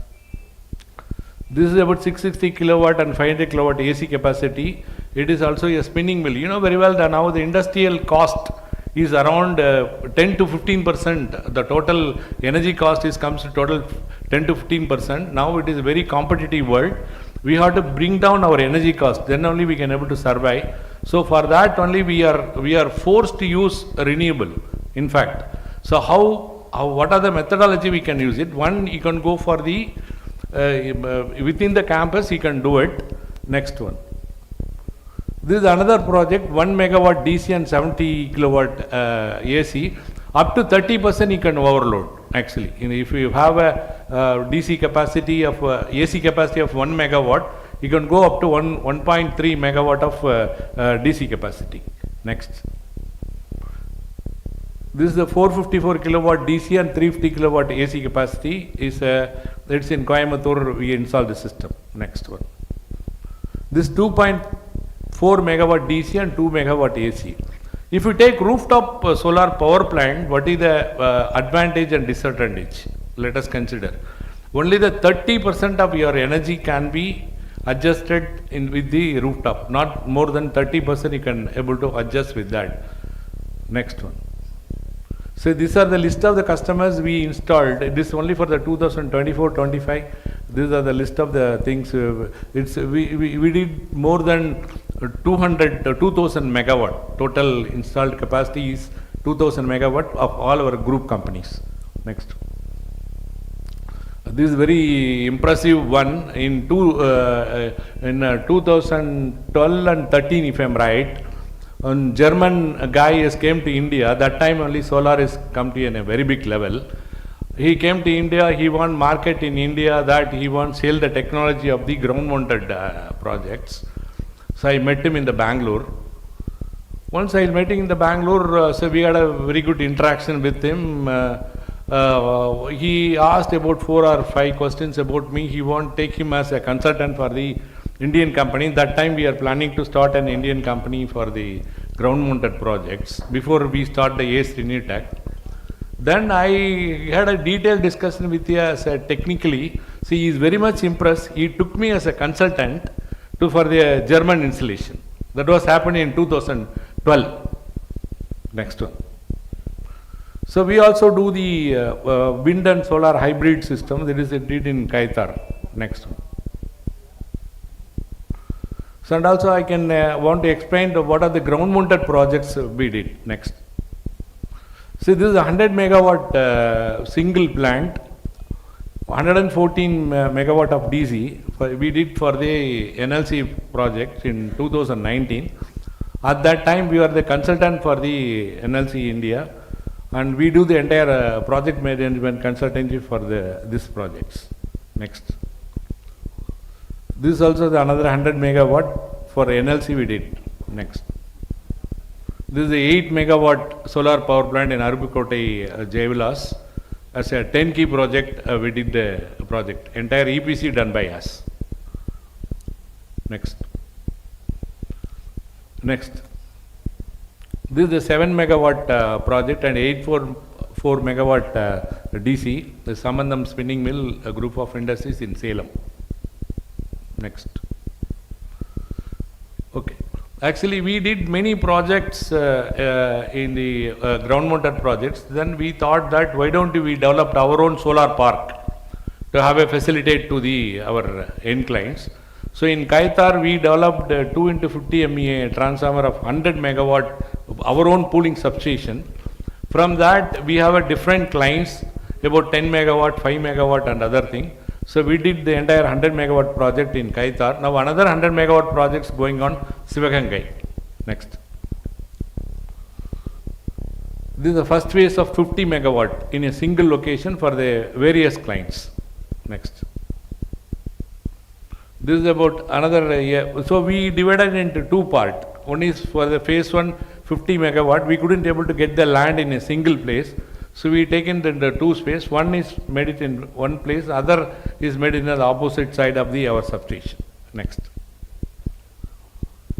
This is about 660 kilowatt and 500 kilowatt AC capacity. It is also a spinning mill. You know very well that now the industrial cost is around 10 to 15%. The total energy cost is comes to total 10 to 15%. Now it is a very competitive world. We have to bring down our energy cost. Then only we can able to survive. So for that only we are forced to use renewable. In fact, so what are the methodology we can use it? One, you can go for the within the campus you can do it. Next one. This is another project, 1 megawatt DC and 70 kilowatt AC. Up to 30% you can overload actually. If you have a DC capacity of AC capacity of 1 megawatt, you can go up to 1.3 megawatt of DC capacity. Next. This is the 454 kilowatt DC and 350 kilowatt AC capacity. It's in Coimbatore. We install the system. Next one. This 2.4 megawatt DC and 2 megawatt AC. If you take rooftop solar power plant, what is the advantage and disadvantage? Let us consider. Only the 30% of your energy can be adjusted with the rooftop. Not more than 30% you can able to adjust with that. Next one. So these are the list of the customers we installed. This is only for the 2024-25. These are the list of the things. We did more than 2,000 megawatt. Total installed capacity is 2,000 megawatt of all our group companies. Next. This is very impressive one in 2012 and 13, if I am right. A German guy has came to India. That time only solar has come to a very big level. He came to India. He want market in India, that he wants sell the technology of the ground mounted projects. So I met him in the Bangalore. Once I met him in the Bangalore, so we had a very good interaction with him. He asked about 4 or 5 questions about me. He want take him as a consultant for the Indian company. That time we are planning to start an Indian company for the ground mounted projects before we start the ACE Renewtech. Then I had a detailed discussion with him as technically. See, he is very much impressed. He took me as a consultant for the German installation. That was happening in 2012. Next one. So we also do the wind and solar hybrid system. That is did in Kaitar. Next one. So and also I can want to explain what are the ground mounted projects we did. Next. See, this is a 100 megawatt single plant, 114 megawatt of DC we did for the NLC project in 2019. At that time we were the consultant for the NLC India, and we do the entire project management consultancy for these projects. Next. This is also the another 100 megawatt for NLC we did. Next. This is the 8 megawatt solar power plant in Arubukotai, Jaivilas. As a 10 key project, we did the project. Entire EPC done by us. Next. Next. This is the 7 megawatt project and 844 megawatt DC, the Samandam Spinning Mill, a group of industries in Salem. Next. Okay. Actually, we did many projects in the ground mounted projects. Then we thought that why don't we develop our own solar park to have a facilitate to our end clients. So in Kaitar, we developed a 2 into 50 MVA transformer of 100 megawatt, our own pooling substation. From that, we have a different clients, about 10 megawatt, 5 megawatt and other thing. So we did the entire 100 megawatt project in Kaitar. Now another 100 megawatt projects going on Sivagangai. Next. This is the first phase of 50 megawatt in a single location for the various clients. Next. This is about another year. So we divided into 2 parts. One is for the phase 1, 50 megawatt. We couldn't able to get the land in a single place. So we taken the 2 space. One is made it in one place. Other is made in the opposite side of our substation. Next.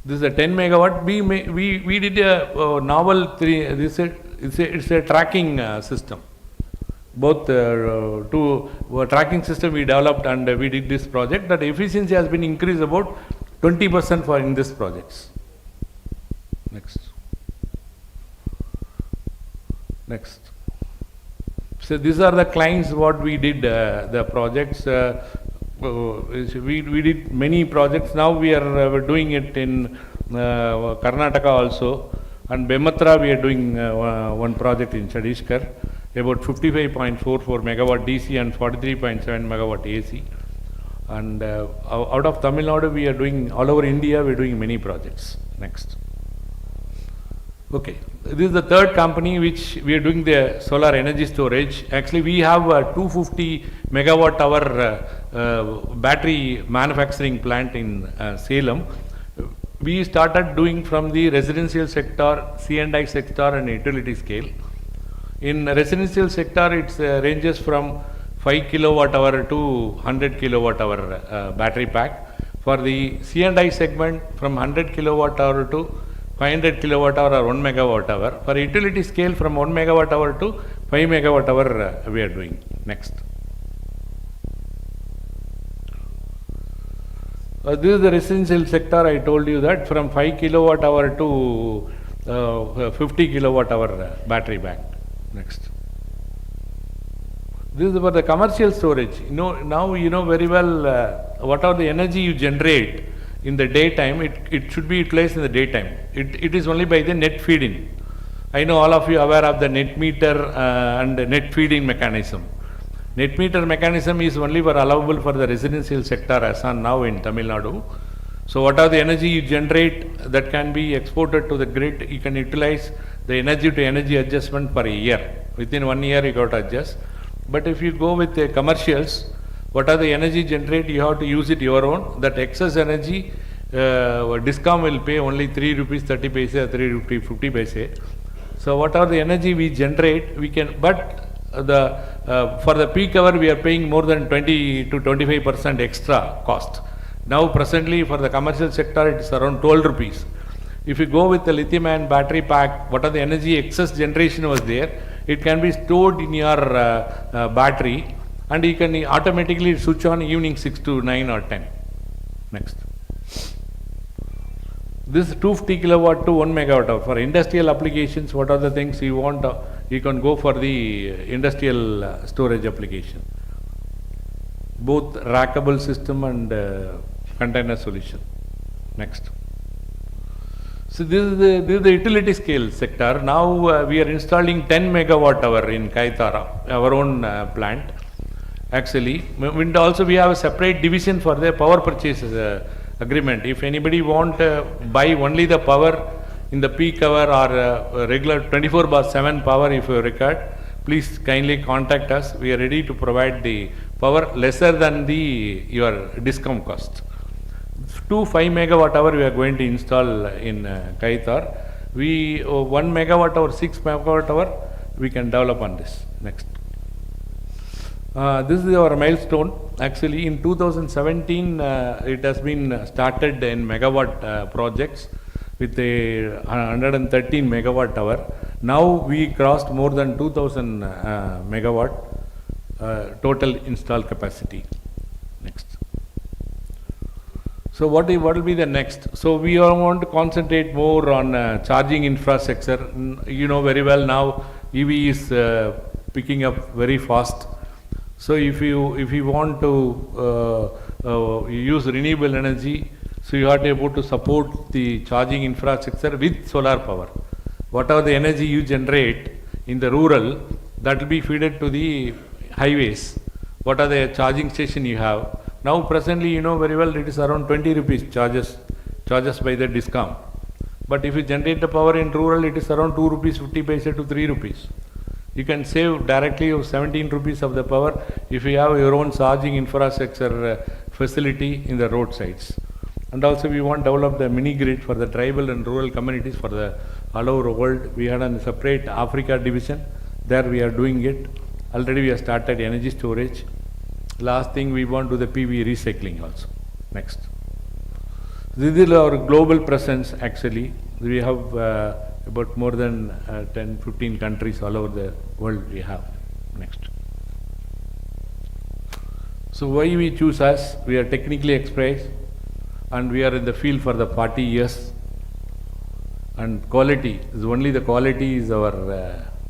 This is a 10 megawatt. We did a novel 3. It's a tracking system. Both 2 tracking system we developed and we did this project. That efficiency has been increased about 20% for in this projects. Next. Next. So these are the clients what we did, the projects. We did many projects. Now we are doing it in Karnataka also. And Bematra we are doing one project in Chhattisgarh, about 55.44 megawatt DC and 43.7 megawatt AC. And out of Tamil Nadu we are doing, all over India we are doing many projects. Next. Okay, this is the third company which we are doing the solar energy storage. Actually we have a 250 megawatt hour battery manufacturing plant in Salem. We started doing from the residential sector, C&I sector and utility scale. In residential sector it ranges from 5 kilowatt hour to 100 kilowatt hour battery pack. For the C&I segment from 100 kilowatt hour to 500 kilowatt hour or 1 megawatt hour. For utility scale from 1 megawatt hour to 5 megawatt hour we are doing. Next. This is the residential sector. I told you that from 5 kilowatt hour to 50 kilowatt hour battery bank. Next. This is for the commercial storage. Now you know very well what are the energy you generate in the daytime. It should be utilized in the daytime. It is only by the net feed-in. I know all of you are aware of the net meter and the net feed-in mechanism. Net meter mechanism is only allowable for the residential sector as on now in Tamil Nadu. So what are the energy you generate that can be exported to the grid, you can utilize the energy to energy adjustment per year. Within 1 year you got to adjust. But if you go with the commercials, what are the energy generate, you have to use it your own. That excess energy, DISCOM will pay only 3 rupees 30 paise or 3 rupees 50 paise. So what are the energy we generate, we can, but for the peak hour we are paying more than 20 to 25% extra cost. Now presently for the commercial sector it is around 12 rupees. If you go with the lithium ion battery pack, what are the energy excess generation was there, it can be stored in your battery and you can automatically switch on evening 6 to 9 or 10. Next. This 250 kilowatt to 1 megawatt hour. For industrial applications, what are the things you want? You can go for the industrial storage application. Both rackable system and container solution. Next. So this is the utility scale sector. Now we are installing 10 megawatt hour in Kaitara, our own plant. Actually, wind also we have a separate division for the power purchase agreement. If anybody want buy only the power in the peak hour or regular 24/7 power if you required, please kindly contact us. We are ready to provide the power lesser than your DISCOM cost. 5 megawatt hour we are going to install in Kaitar. 1 megawatt hour, 6 megawatt hour we can develop on this. Next. This is our milestone. Actually, in 2017, it has been started in megawatt projects with a 113 megawatt hour. Now we crossed more than 2000 megawatt total installed capacity. Next. So what will be the next? So we want to concentrate more on charging infrastructure. You know very well now EV is picking up very fast. So if you want to use renewable energy, so you have to be able to support the charging infrastructure with solar power. Whatever the energy you generate in the rural, that will be fed to the highways. What are the charging station you have? Now presently you know very well it is around 20 rupees charges by the DISCOM. But if you generate the power in rural, it is around 2 rupees 50 paise to 3 rupees. You can save directly of 17 rupees of the power if you have your own charging infrastructure facility in the roadsides. And also we want to develop the mini grid for the tribal and rural communities for the all over the world. We had a separate Africa division. There we are doing it. Already we have started energy storage. Last thing we want to do the PV recycling also. Next. This is our global presence actually. We have about more than 10-15 countries all over the world we have. Next. So why we choose us? We are technically expressed. and we are in the field for the 40 years. And quality is only the quality is our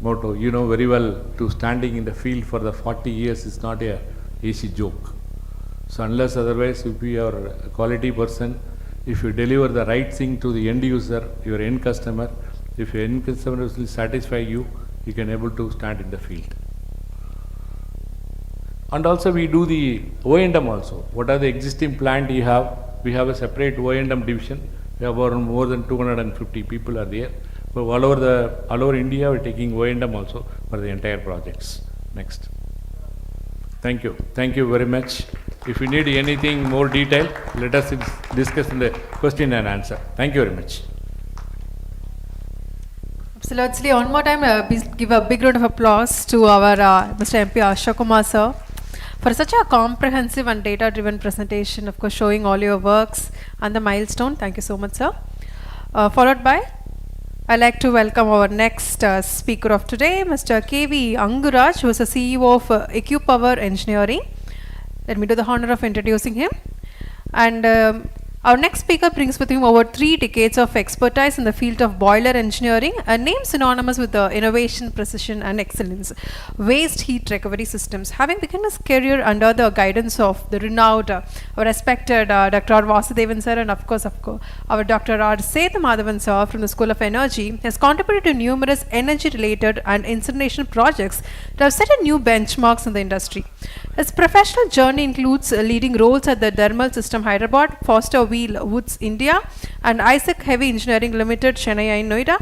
motto. You know very well, to standing in the field for the 40 years is not a easy joke. So unless otherwise, if you are a quality person, if you deliver the right thing to the end user, your end customer, if your end customer will satisfy you, you can able to stand in the field. And also we do the O&M also. What are the existing plant you have? We have a separate O&M division. We have around more than 250 people are there. So all over India, we're taking O&M also for the entire projects. Next. Thank you. Thank you very much. If you need anything more detail, let us discuss in the question and answer. Thank you very much. Absolutely. One more time, please give a big round of applause to our Mr. MP Ashok Kumar sir for such a comprehensive and data-driven presentation, of course, showing all your works and the milestone. Thank you so much, sir. Followed by, I'd like to welcome our next speaker of today, Mr. KV Anguraj, who is the CEO of EcuPower Engineering. Let me do the honor of introducing him. And our next speaker brings with him over 3 decades of expertise in the field of boiler engineering, a name synonymous with the innovation, precision and excellence, waste heat recovery systems. Having begun his career under the guidance of the renowned, our respected Dr. R. Vasudevan sir, and of course our Dr. R. Sethumadhavan sir from the School of Energy, has contributed to numerous energy-related and incineration projects that have set a new benchmarks in the industry. His professional journey includes leading roles at the Thermal System Hyderabad, Foster Wheel Woods India, and Isaac Heavy Engineering Limited, Chennai and Noida.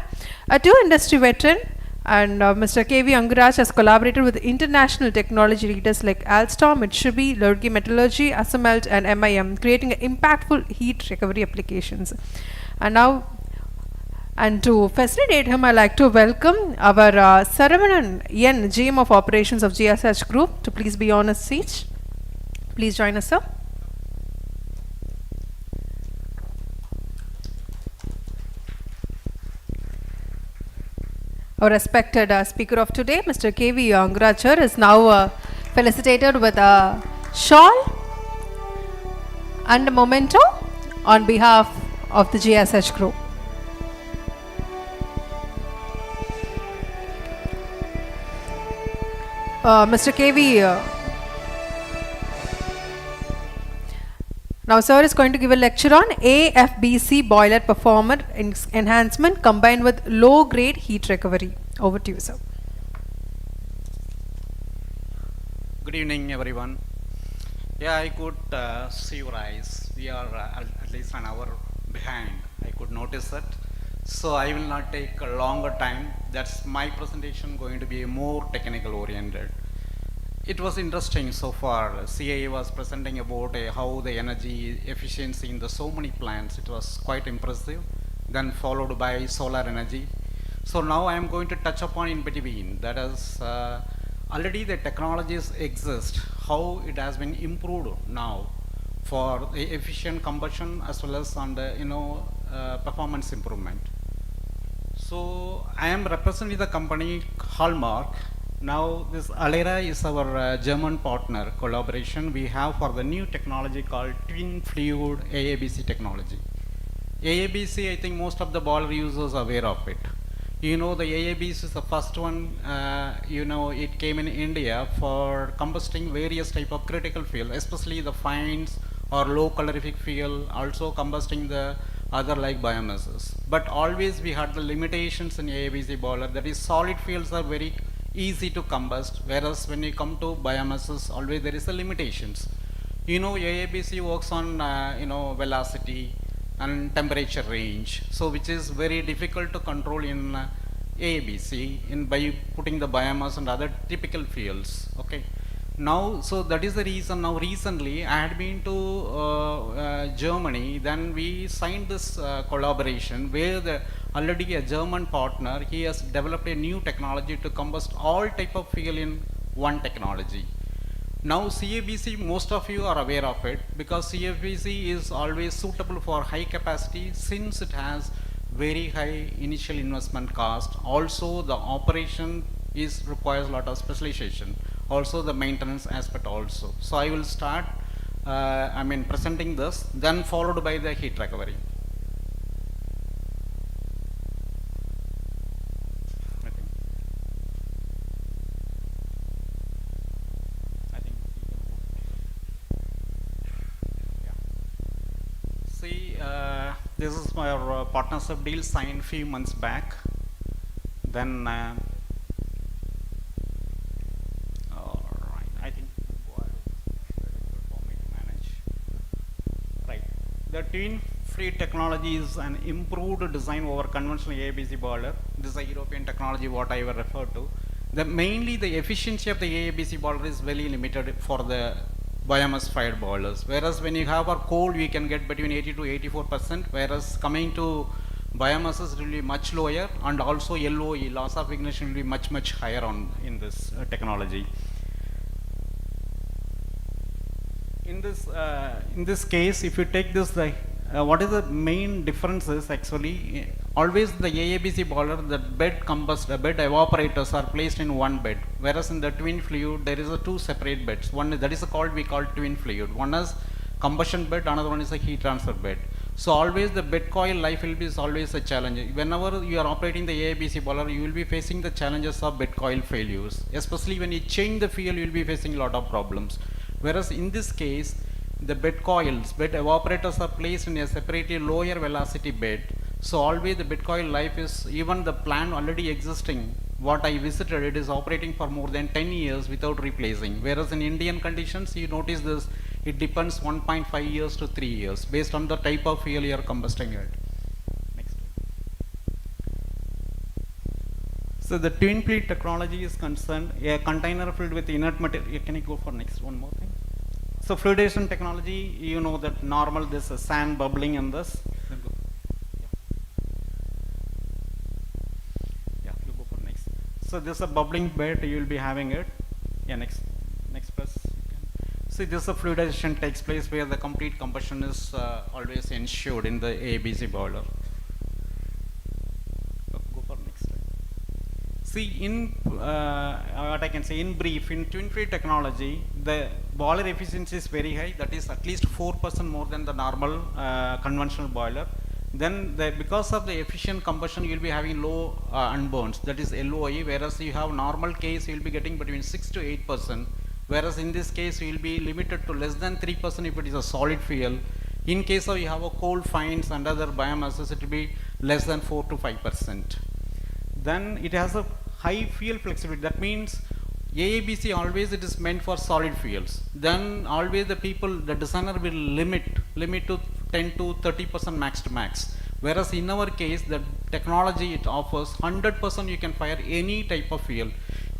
A two industry veteran, and Mr. KV Anguraj has collaborated with international technology leaders like Alstom, Mitsubishi, Lurgi Metallurgy, Assamelt, and MIM, creating impactful heat recovery applications. And to facilitate him, I'd like to welcome our Saravanan N, GM of Operations of GSH Group, to please be on his seat. Please join us, sir. Our respected speaker of today, Mr. KV Anguraj, is now felicitated with a shawl and a memento on behalf of the GSH Group. Mr. KV, now sir is going to give a lecture on AFBC boiler performance enhancement combined with low grade heat recovery. Over to you, sir. Good evening, everyone. Yeah, I could see your eyes. We are at least an hour behind. I could notice that. So I will not take a longer time. That's my presentation going to be more technical oriented. It was interesting so far. CA was presenting about how the energy efficiency in the so many plants. It was quite impressive. Then followed by solar energy. So now I am going to touch upon in between. That is, already the technologies exist. How it has been improved now for the efficient combustion as well as on the performance improvement. So I am representing the company Hallmark. Now this Alera is our German partner collaboration we have for the new technology called twin fluid AABC technology. AABC, I think most of the boiler users are aware of it. The AABC is the first one, it came in India for combusting various type of critical fuel, especially the fines or low calorific fuel, also combusting the other like biomasses. But always we had the limitations in AABC boiler, that is solid fuels are very easy to combust, whereas when you come to biomasses, always there is a limitations. AABC works on velocity and temperature range, so which is very difficult to control in AABC by putting the biomass and other typical fuels. Okay. Now, so that is the reason. Now, recently I had been to Germany. Then we signed this collaboration where already a German partner, he has developed a new technology to combust all type of fuel in one technology. Now CABC, most of you are aware of it because CABC is always suitable for high capacity since it has very high initial investment cost. Also the operation requires a lot of specialization. Also the maintenance aspect also. So I will start presenting this, then followed by the heat recovery. See, this is my partnership deal signed few months back. Then, alright, I think for me to manage. Right, the twin free technology is an improved design over conventional AABC boiler. This is a European technology what I will refer to. Mainly the efficiency of the AABC boiler is very limited for the biomass fired boilers, whereas when you have a coal we can get between 80 to 84%, whereas coming to biomasses will be much lower, and also LOE, loss of ignition, will be much higher in this technology. In this case, if you take this, what is the main difference is actually always the AABC boiler, the bed evaporators are placed in one bed, whereas in the twin fluid there is two separate beds. One that is we call twin fluid. One is combustion bed, another one is a heat transfer bed. So always the bed coil life will be always a challenge. Whenever you are operating the AABC boiler, you will be facing the challenges of bed coil failures. Especially when you change the fuel, you will be facing a lot of problems. Whereas in this case, the bed coils, bed evaporators are placed in a separately lower velocity bed. So always the bed coil life is, even the plant already existing, what I visited, it is operating for more than 10 years without replacing. Whereas in Indian conditions, you notice this, it depends 1.5 years to 3 years based on the type of fuel you are combusting it. Next. So the twin plate technology is concerned, a container filled with inert material. Can you go for next one more thing? So fluidization technology, you know that normal, this is sand bubbling in this. Yeah, you go for next. So this is a bubbling bed, you will be having it. Yeah, next press. See, this is a fluidization takes place where the complete combustion is always ensured in the AABC boiler. Go for next slide. See, in what I can say in brief, in twin fluid technology, the boiler efficiency is very high. That is at least 4% more than the normal conventional boiler. Then, because of the efficient combustion, you will be having low unburns. That is LOE. Whereas you have normal case, you will be getting between 6 to 8%. Whereas in this case, you will be limited to less than 3% if it is a solid fuel. In case of you have a coal fines and other biomasses, it will be less than 4 to 5%. Then it has a high fuel flexibility. That means AABC always it is meant for solid fuels. Then always the designer will limit to 10 to 30% max to max. Whereas in our case, the technology it offers 100% you can fire any type of fuel.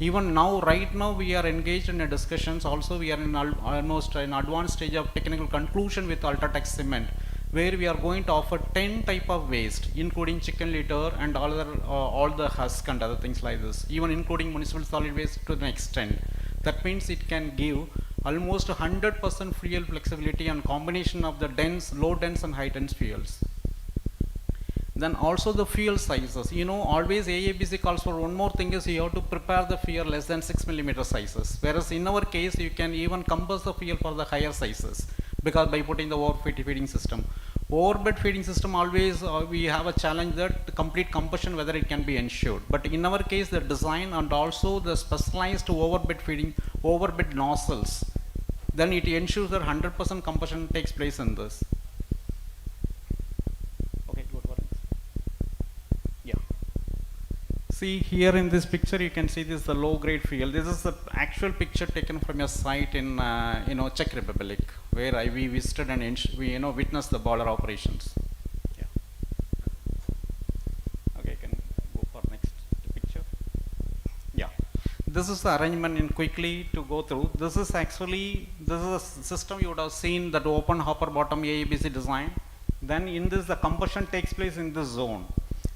Even now, right now we are engaged in a discussions. Also, we are in almost an advanced stage of technical conclusion with Ultratech Cement, where we are going to offer 10 type of waste, including chicken litter and all the husk and other things like this, even including municipal solid waste to the extent. That means it can give almost 100% fuel flexibility and combination of the dense, low dense and high dense fuels. Then also the fuel sizes. You know, always AABC calls for one more thing is you have to prepare the fuel less than 6 millimeter sizes. Whereas in our case, you can even compass the fuel for the higher sizes, because by putting the overfed feeding system. Overbed feeding system always we have a challenge that the complete combustion whether it can be ensured. But in our case, the design and also the specialized overbed feeding, overbed nozzles, then it ensures that 100% combustion takes place in this. Okay, go for it. Yeah. See here in this picture, you can see this is the low grade fuel. This is the actual picture taken from a site in Czech Republic, where we visited and we witnessed the boiler operations. Yeah. Okay, you can go for next picture. Yeah. This is the arrangement in quickly to go through. This is a system you would have seen, that open hopper bottom AABC design. Then in this the combustion takes place in this zone,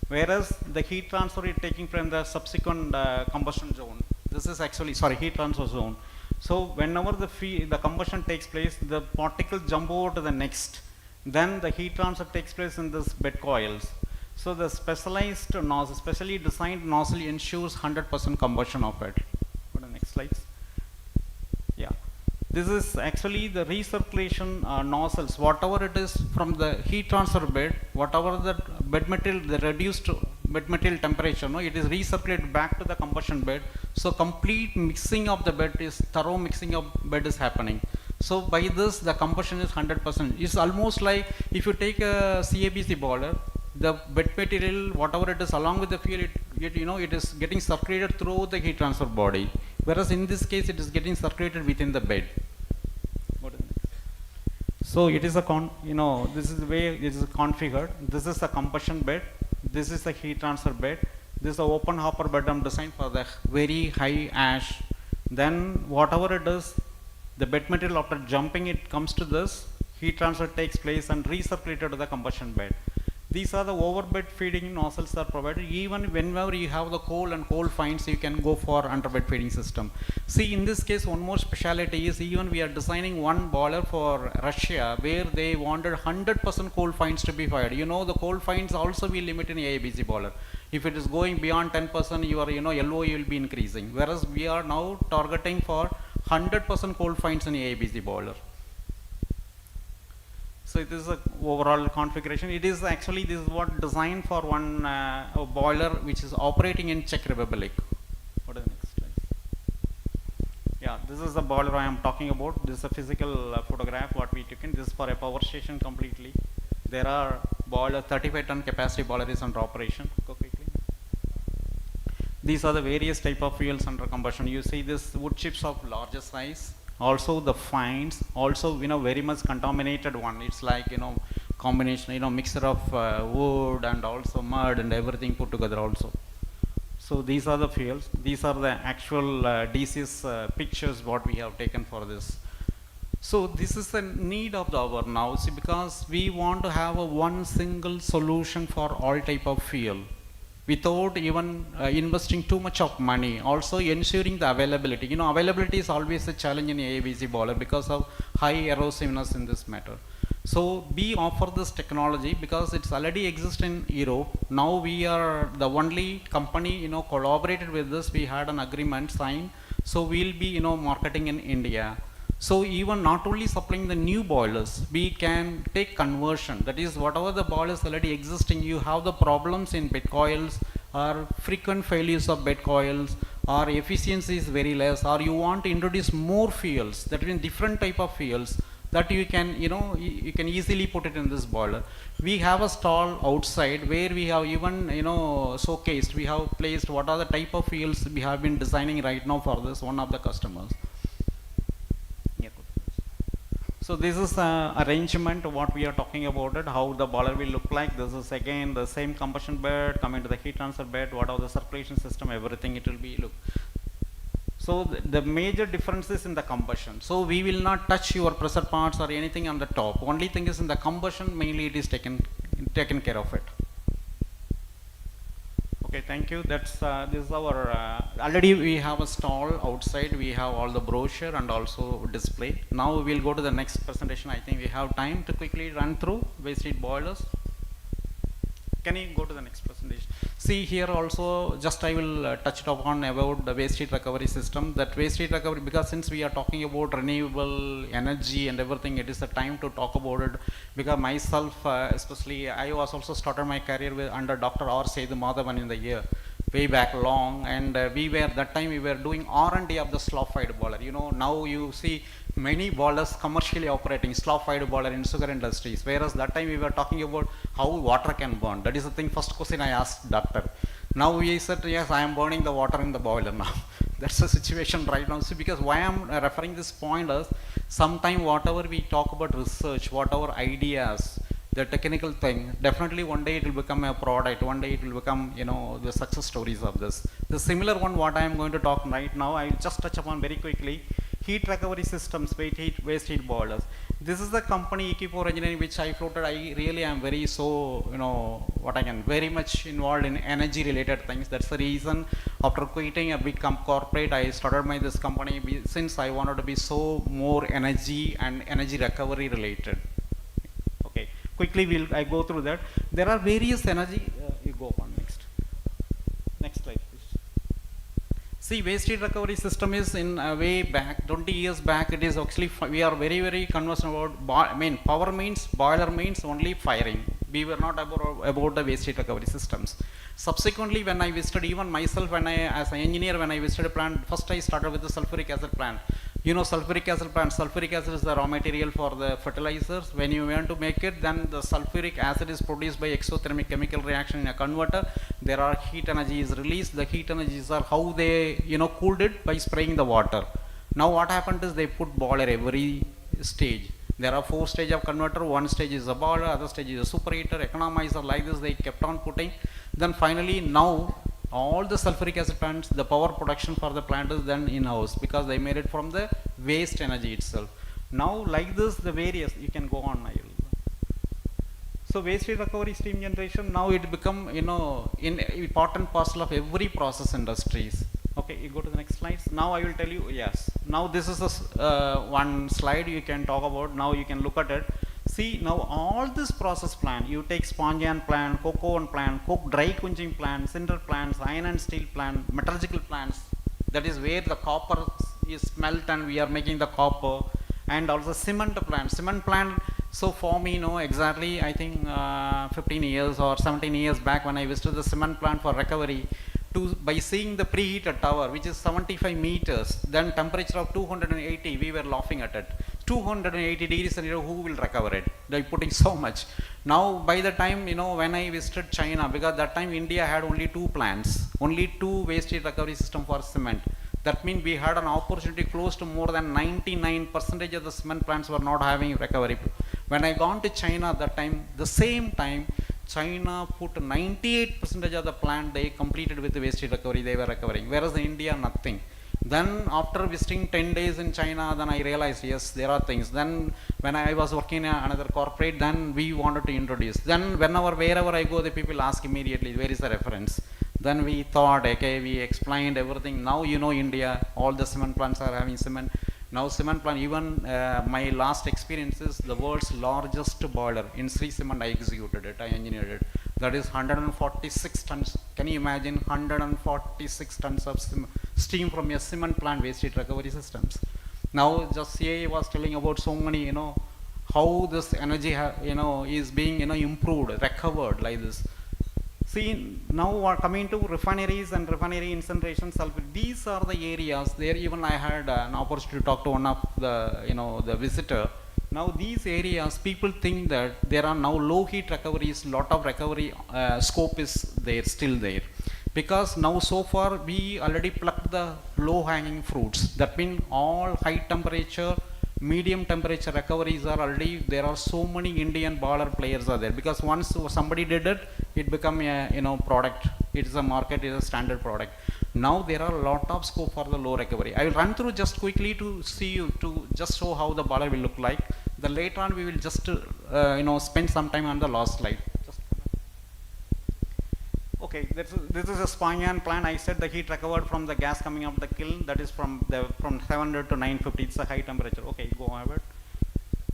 whereas the heat transfer is taking from the subsequent combustion zone. This is actually heat transfer zone. So whenever the combustion takes place, the particles jump over to the next. Then the heat transfer takes place in this bed coils. So the specialized nozzle, specially designed nozzle ensures 100% combustion of it. Go to the next slides. Yeah. This is the arrangement in quickly to go through. This is actually This is actually the recirculation nozzles, whatever it is from the heat transfer bed, whatever the bed material, the reduced bed material temperature, no, it is recirculated back to the combustion bed. So complete mixing of the bed is, thorough mixing of bed is happening. So by this, the combustion is 100%. It's almost like if you take a CABC boiler, the bed material, whatever it is, along with the fuel, it is getting circulated through the heat transfer body. Whereas in this case, it is getting circulated within the bed. What is next? So it is a this is the way it is configured. This is the combustion bed. This is the heat transfer bed. This is the open hopper bed I'm designed for the very high ash. Then whatever it is, the bed material after jumping, it comes to this, heat transfer takes place and recirculated to the combustion bed. These are the overbed feeding nozzles are provided. Even whenever you have the coal and coal finds, you can go for underbed feeding system. See, in this case, one more speciality is even we are designing one boiler for Russia where they wanted 100% coal finds to be fired. You know, the coal finds also will limit in AABC boiler. If it is going beyond 10%, your LOE will be increasing. Whereas we are now targeting for 100% coal finds in AABC boiler. So it is a overall configuration. It is actually, this is what designed for one boiler which is operating in Czech Republic. What is the next slide? Yeah, this is the boiler I am talking about. This is a physical photograph what we took in. This is for a power station completely. There are boiler 35-ton capacity boiler is under operation. Go quickly. These are the various type of fuels under combustion. You see this wood chips of larger size. Also the fines, also very much contaminated one. It's like combination, mixture of wood and also mud and everything put together also. So these are the fuels. These are the actual DCS pictures what we have taken for this. So this is the need of the hour now. See, because we want to have a one single solution for all type of fuel, without even investing too much of money, also ensuring the availability. Availability is always a challenge in AABC boiler because of high erosiveness in this matter. So we offer this technology because it's already exists in Europe. Now we are the only company, collaborated with this. We had an agreement signed. So we'll be, marketing in India. So even not only supplying the new boilers, we can take conversion. That is, whatever the boilers already existing, you have the problems in bed coils or frequent failures of bed coils or efficiency is very less, or you want to introduce more fuels, that means different type of fuels that you can, you can easily put it in this boiler. We have a stall outside where we have even, showcased, we have placed what are the type of fuels we have been designing right now for this one of the customers. So this is arrangement what we are talking about it, how the boiler will look like. This is again the same combustion bed coming to the heat transfer bed, what are the circulation system, everything it will be look. So the major difference is in the combustion. So we will not touch your pressure parts or anything on the top. Only thing is in the combustion mainly it is taken care of it. Okay, thank you. That's this is our already we have a stall outside. We have all the brochure and also display. Now we'll go to the next presentation. I think we have time to quickly run through waste heat boilers. Can you go to the next presentation? See here also, just I will touch it upon about the waste heat recovery system. That waste heat recovery, because since we are talking about renewable energy and everything, it is the time to talk about it. Because myself, especially, I was also started my career with under Dr. R. Sethu Madhavan in the year, way back long, and that time we were doing R&D of the slop-fired boiler. Now you see many boilers commercially operating slop-fired boiler in sugar industries, whereas that time we were talking about how water can burn. That is the thing, first question I asked doctor. Now we said, yes, I am burning the water in the boiler now. That's the situation right now. See, because why I am referring this point is, sometime whatever we talk about research, whatever ideas, the technical thing, definitely one day it will become a product, one day it will become, the success stories of this. The similar one what I am going to talk right now, I will just touch upon very quickly. Heat recovery systems, waste heat boilers. This is the company EQ4 Engineering which I floated. I really am very very much involved in energy related things. That's the reason after quitting a big corporate, I started this company since I wanted to be so more energy and energy recovery related. Okay, quickly I go through that. There are various energy, you go on next slide please. See, waste heat recovery system is in way back, 20 years back, it is actually, we are very, very conversant about, power means, boiler means only firing. We were not about the waste heat recovery systems. Subsequently, when I visited, even myself, when I, as an engineer, when I visited a plant, first I started with the sulfuric acid plant. You know, sulfuric acid plant, sulfuric acid is the raw material for the fertilizers. When you want to make it, then the sulfuric acid is produced by exothermic chemical reaction in a converter. There are heat energy is released. The heat energies are how they, cooled it by spraying the water. Now what happened is they put boiler every stage. There are 4 stages of converter. One stage is a boiler, other stage is a superheater, economizer, like this they kept on putting. Then finally now all the sulfuric acid plants, the power production for the plant is done in-house because they made it from the waste energy itself. Now like this the various, you can go on. So waste heat recovery steam generation, now it become, in important parcel of every process industries. Okay, you go to the next slides. Now I will tell you, yes. Now this is one slide you can talk about. Now you can look at it. See, now all this process plant, you take sponge iron plant, coke oven plant, coke dry quenching plant, cinder plants, iron and steel plant, metallurgical plants, that is where the copper is smelt and we are making the copper, and also cement plant. So for me, exactly, I think 15 years or 17 years back when I visited the cement plant for recovery, by seeing the preheated tower, which is 75 meters, then temperature of 280, we were laughing at it. 280 degrees centigrade, who will recover it? They're putting so much. Now, by the time, when I visited China, because that time India had only 2 plants, only 2 waste heat recovery system for cement. That means we had an opportunity close to more than 99% of the cement plants were not having recovery. When I gone to China at that time, the same time, China put 98% of the plant they completed with the waste heat recovery, they were recovering, whereas in India, nothing. Then after visiting 10 days in China, then I realized, yes, there are things. Then when I was working in another corporate, then we wanted to introduce. Then wherever I go, the people ask immediately, where is the reference? Then we thought, okay, we explained everything. Now India, all the cement plants are having cement. Now cement plant, even my last experience is the world's largest boiler. In Sri Cement, I executed it, I engineered it. That is 146 tons. Can you imagine 146 tons of steam from a cement plant waste heat recovery systems? Now just CA was telling about so many, how this energy, is being, improved, recovered like this. See, now we are coming to refineries and refinery incineration sulfur. These are the areas there. Even I had an opportunity to talk to one of the, the visitor. Now these areas, people think that there are now low heat recoveries, lot of recovery scope is there, still there. Because now so far we already plucked the low hanging fruits. That means all high temperature, medium temperature recoveries are already, there are so many Indian boiler players are there. Because once somebody did it, it become a, product. It is a market, it is a standard product. Now there are a lot of scope for the low recovery. I will run through just quickly to see you, to just show how the boiler will look like. Then later on we will just, spend some time on the last slide. Okay, this is a sponge iron plant. I said the heat recovered from the gas coming out of the kiln, that is from 700 to 950, it's a high temperature. Okay, go ahead.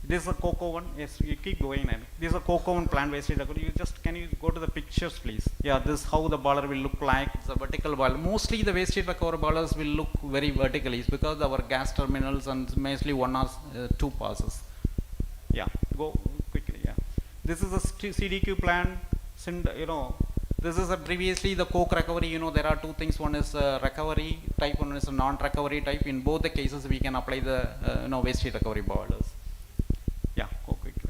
This is a coke oven. Yes, you keep going. This is a coke oven plant waste heat recovery. Can you go to the pictures, please? Yeah, this is how the boiler will look like. It's a vertical boiler. Mostly the waste heat recovery boilers will look very vertically because our gas terminals and mostly 1 or 2 passes. Yeah, go quickly. Yeah, this is a CDQ plant. This is previously the coke recovery. There are 2 things. One is recovery type, one is a non-recovery type. In both the cases, we can apply the waste heat recovery boilers. Yeah, go quickly.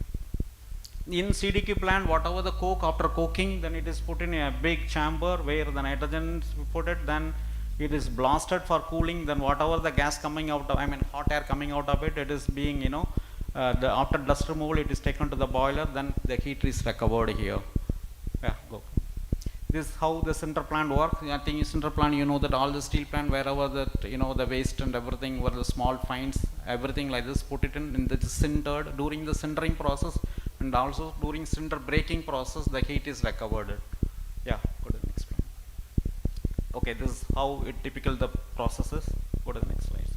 In CDQ plant, whatever the coke after coking, then it is put in a big chamber where the nitrogen is put it. Then it is blasted for cooling. Then whatever the gas coming out of, hot air coming out of it, it is being, after dust removal, it is taken to the boiler. Then the heat is recovered here. Yeah, go. This is how the sinter plant works. I think sinter plant, that all the steel plant, wherever the, the waste and everything, were the small fines, everything like this, put it in the sintered. During the sintering process and also during sinter breaking process, the heat is recovered. Yeah, go to the next one. Okay, this is how typical the process is. Go to the next slide.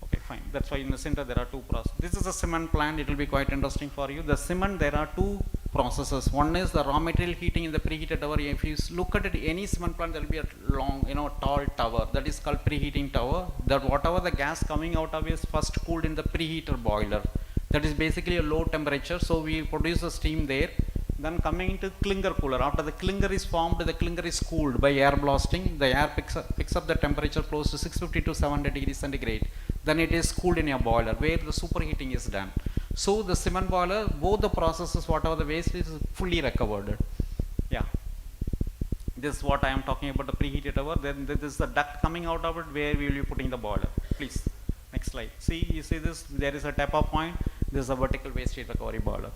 Okay, fine. That's why in the sinter there are 2 processes. This is a cement plant. It will be quite interesting for you. The cement, there are 2 processes. One is the raw material heating in the preheated tower. If you look at it, any cement plant, there will be a long, tall tower. That is called preheating tower. That whatever the gas coming out of is first cooled in the preheater boiler. That is basically a low temperature. So we produce the steam there. Then coming into clinker cooler. After the clinker is formed, the clinker is cooled by air blasting. The air picks up the temperature close to 650 to 700 degrees centigrade. Then it is cooled in a boiler where the superheating is done. So the cement boiler, both the processes, whatever the waste is fully recovered. Yeah. This is what I am talking about, the preheated tower. Then this is the duct coming out of it where we will be putting the boiler. Please, next slide. See, you see this, there is a tap-off point. This is a vertical waste heat recovery boiler.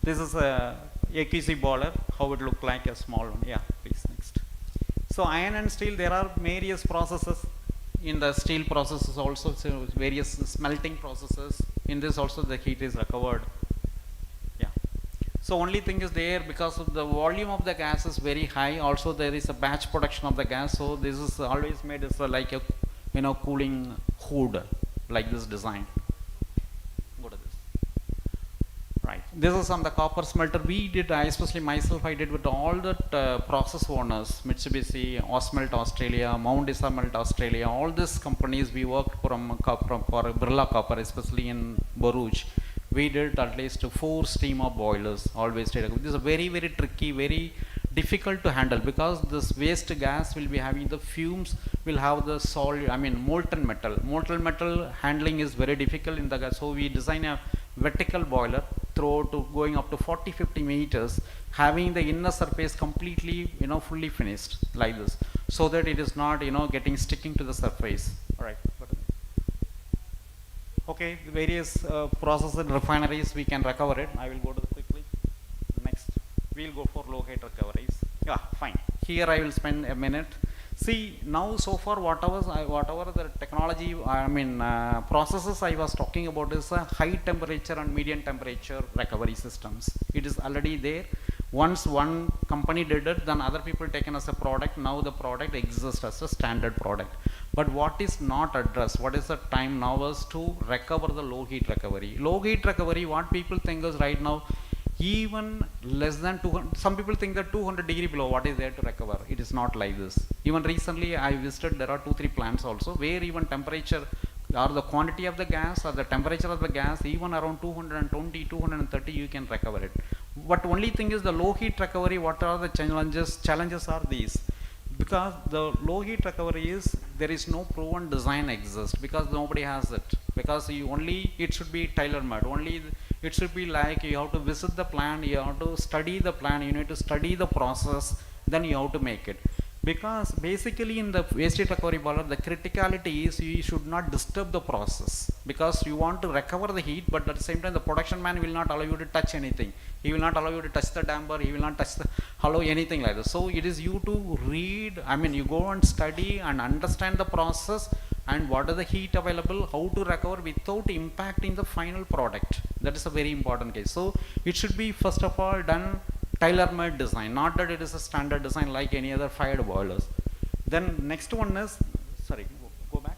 This is a AQC boiler, how it look like a small one. Yeah, please, next. So iron and steel, there are various processes in the steel processes also, so various smelting processes. In this also the heat is recovered. Yeah. So only thing is there, because of the volume of the gas is very high, also there is a batch production of the gas, so this is always made as like a cooling hood, like this design. Go to this. Right. This is on the copper smelter. We did, especially myself, I did with all the process owners, Mitsubishi, Osmelt Australia, Mount Isa Melt Australia, all these companies we worked for Birla Copper, especially in Baruch. We did at least 4 steamer boilers, always. This is very, very tricky, very difficult to handle, because this waste gas will be having the fumes, will have the solid, molten metal. Molten metal handling is very difficult in the gas. So we design a vertical boiler to going up to 40-50 meters, having the inner surface completely fully finished like this, so that it is not getting sticking to the surface. All right. Okay, various processes and refineries we can recover it. I will go to the quickly. Next, we'll go for low heat recoveries. Yeah, fine. Here I will spend a minute. See, now so far whatever the technology, processes I was talking about is high temperature and medium temperature recovery systems. It is already there. Once one company did it, then other people taken as a product. Now the product exists as a standard product. But what is not addressed, what is the time now is to recover the low heat recovery. Low heat recovery, what people think is right now, even less than 200, some people think that 200 degree below, what is there to recover? It is not like this. Even recently I visited, there are 2-3 plants also, where even temperature or the quantity of the gas or the temperature of the gas, even around 220, 230, you can recover it. But only thing is the low heat recovery, what are the challenges? Challenges are these. Because the low heat recovery is, there is no proven design exists, because nobody has it. Because it should be tailor-made. Only it should be like you have to visit the plant, you have to study the plant, you need to study the process, then you have to make it. Because basically in the waste heat recovery boiler, the criticality is you should not disturb the process, because you want to recover the heat, but at the same time the production man will not allow you to touch anything. He will not allow you to touch the damper, he will not allow anything like this. So it is you to read, you go and study and understand the process and what is the heat available, how to recover without impacting the final product. That is a very important case. So it should be first of all done tailor-made design, not that it is a standard design like any other fired boilers. Then next one is, go back.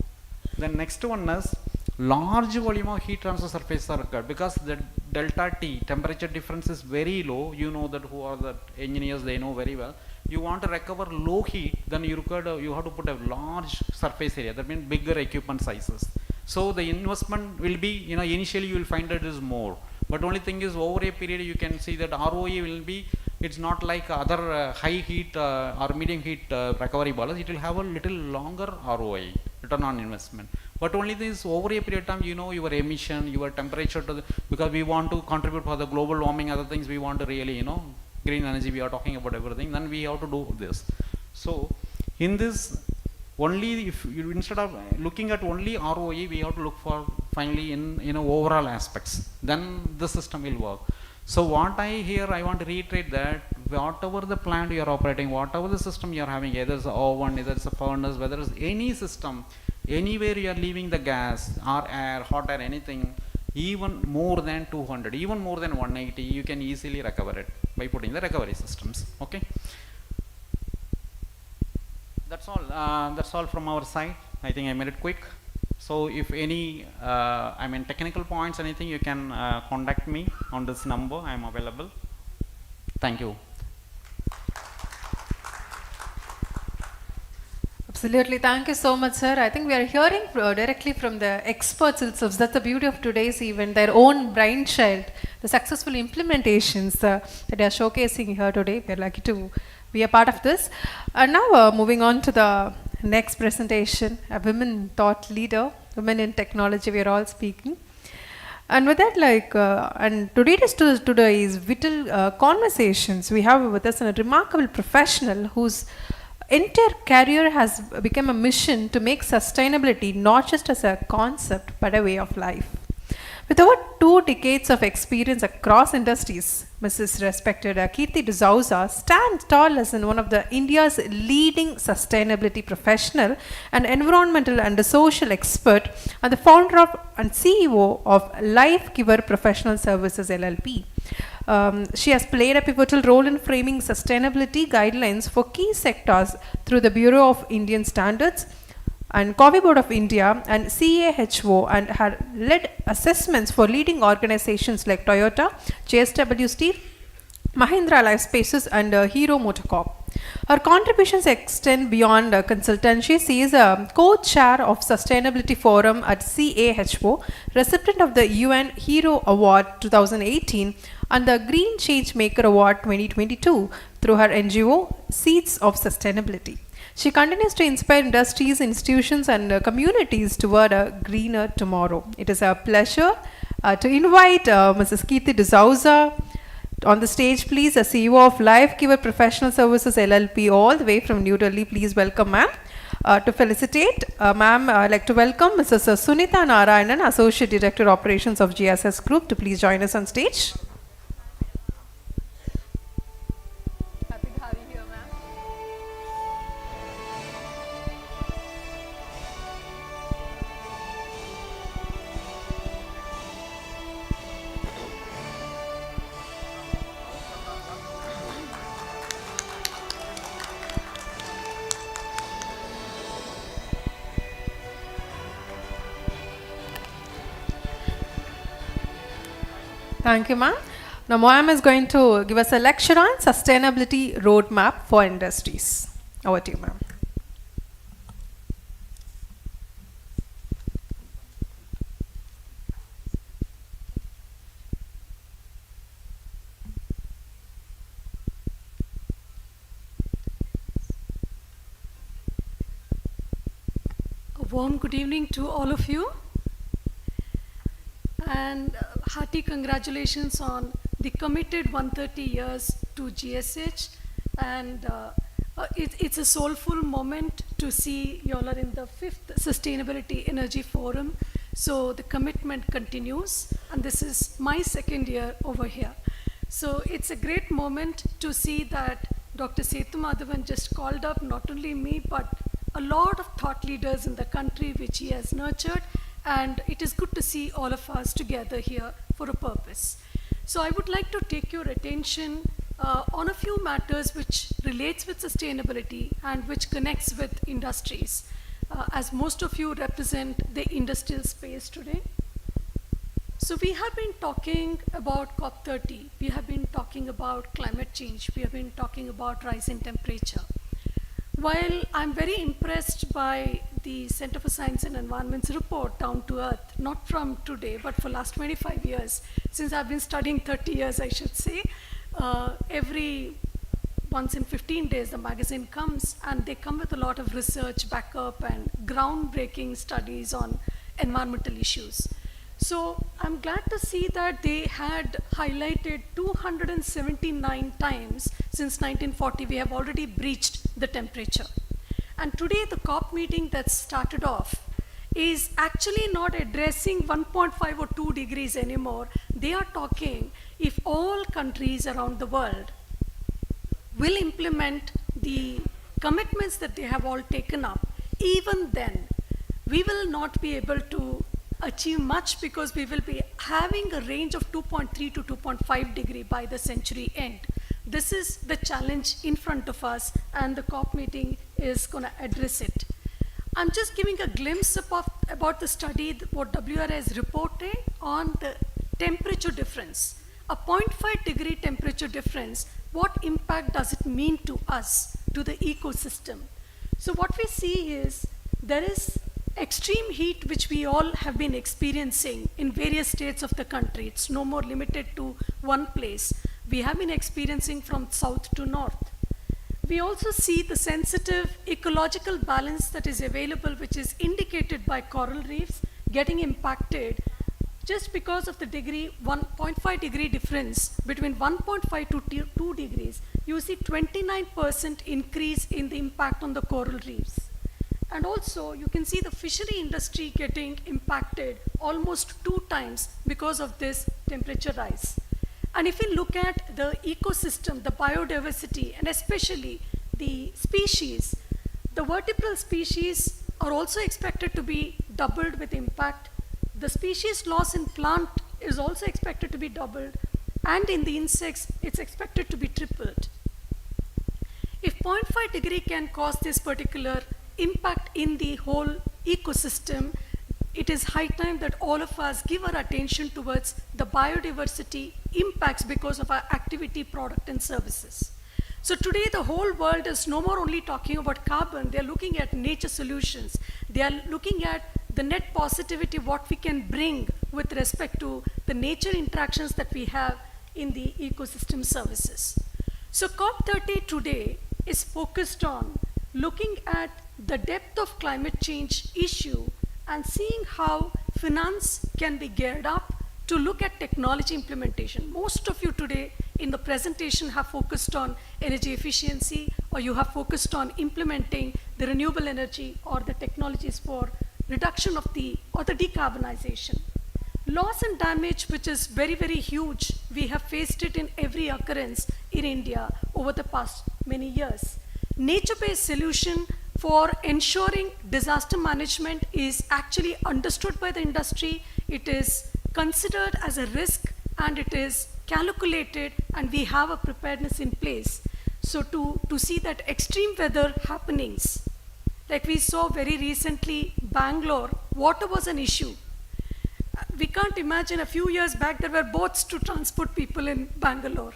Then next one is large volume of heat transfer surface are required, because the delta T temperature difference is very low. You know that who are the engineers, they know very well. You want to recover low heat, then you have to put a large surface area. That means bigger equipment sizes. So the investment will be, initially you will find that it is more. But only thing is, over a period you can see that ROE will be, it's not like other high heat or medium heat recovery boilers. It will have a little longer ROI, return on investment. But only this, over a period of time, your emission, your temperature, because we want to contribute for the global warming, other things we want to really, green energy, we are talking about everything, then we have to do this. So in this, only if you, instead of looking at only ROE, we have to look for finally in overall aspects, then the system will work. So what I want to reiterate that whatever the plant you are operating, whatever the system you are having, either it's an oven, either it's a furnace, whether it's any system, anywhere you are leaving the gas or air, hot air, anything, even more than 200, even more than 180, you can easily recover it by putting the recovery systems. Okay. That's all from our side. I think I made it quick. So if any, technical points, anything, you can contact me on this number. I am available. Thank you. Absolutely. Thank you so much, sir. I think we are hearing directly from the experts themselves. That's the beauty of today's event, their own brainchild, the successful implementations that they are showcasing here today. We are lucky to be a part of this. And now moving on to the next presentation, a women thought leader, women in technology, we are all speaking. And with that, and today's vital conversations, we have with us a remarkable professional whose entire career has become a mission to make sustainability not just as a concept but a way of life. With over 2 decades of experience across industries, Mrs. Respected Kirti D'Souza stands tall as one of the India's leading sustainability professional and environmental and social expert, and the founder of and CEO of Life Giver Professional Services LLP. She has played a pivotal role in framing sustainability guidelines for key sectors through the Bureau of Indian Standards and Coffee Board of India and CAHO, and had led assessments for leading organizations like Toyota, JSW Steel, Mahindra Life Spaces and Hero MotoCorp. Her contributions extend beyond consultancy. She is a co-chair of Sustainability Forum at CAHO, recipient of the UN Hero Award 2018 and the Green Change Maker Award 2022 through her NGO Seeds of Sustainability. She continues to inspire industries, institutions and communities toward a greener tomorrow. It is a pleasure to invite Mrs. Kirti D'Souza on the stage, please, the CEO of Life Giver Professional Services LLP, all the way from New Delhi. Please welcome ma'am. To felicitate, ma'am, I'd like to welcome Mrs. Sunita Narayanan, Associate Director Operations of GSH Group, to please join us on stage. Happy to have you here, ma'am. Thank you, ma'am. Now, ma'am is going to give us a lecture on sustainability roadmap for industries. Over to you, ma'am. A warm good evening to all of you, and hearty congratulations on the committed 130 years to GSH, and it's a soulful moment to see you all are in the 5th Sustainability Energy Forum. So the commitment continues, and this is my 2nd year over here. So it's a great moment to see that Dr. Sethu Madhavan just called up not only me but a lot of thought leaders in the country which he has nurtured, and it is good to see all of us together here for a purpose. So I would like to take your attention on a few matters which relates with sustainability and which connects with industries, as most of you represent the industrial space today. So we have been talking about COP30, we have been talking about climate change, we have been talking about rise in temperature. While I'm very impressed by the Center for Science and Environment's report, Down to Earth, not from today, but for last 25 years, since I've been studying 30 years, I should say, every once in 15 days, the magazine comes, and they come with a lot of research backup and groundbreaking studies on environmental issues. So I'm glad to see that they had highlighted 279 times since 1940 we have already breached the temperature. And today the COP meeting that started off is actually not addressing 1.5 or 2 degrees anymore. They are talking if all countries around the world will implement the commitments that they have all taken up, even then we will not be able to achieve much, because we will be having a range of 2.3 to 2.5 degree by the century end. This is the challenge in front of us, and the COP meeting is going to address it. I'm just giving a glimpse about the study what WRI is reporting on the temperature difference. A 0.5 degree temperature difference, what impact does it mean to us, to the ecosystem? So what we see is there is extreme heat which we all have been experiencing in various states of the country. It's no more limited to one place. We have been experiencing from south to north. We also see the sensitive ecological balance that is available, which is indicated by coral reefs getting impacted just because of the 1.5 degree difference between 1.5 to 2 degrees. You see 29% increase in the impact on the coral reefs. And also you can see the fishery industry getting impacted almost 2 times because of this temperature rise. And if we look at the ecosystem, the biodiversity, and especially the species, the vertebral species are also expected to be doubled with impact. The species loss in plant is also expected to be doubled, and in the insects, it's expected to be tripled. If 0.5 degree can cause this particular impact in the whole ecosystem, it is high time that all of us give our attention towards the biodiversity impacts because of our activity, product, and services. So today the whole world is no more only talking about carbon, they are looking at nature solutions. They are looking at the net positivity, what we can bring with respect to the nature interactions that we have in the ecosystem services. So COP30 today is focused on looking at the depth of climate change issue and seeing how finance can be geared up to look at technology implementation. Most of you today in the presentation have focused on energy efficiency, or you have focused on implementing the renewable energy or the technologies for reduction of the decarbonization. Loss and damage, which is very, very huge, we have faced it in every occurrence in India over the past many years. Nature-based solution for ensuring disaster management is actually understood by the industry. It is considered as a risk and it is calculated, and we have a preparedness in place. So to see that extreme weather happenings, like we saw very recently, Bangalore, water was an issue. We can't imagine a few years back there were boats to transport people in Bangalore.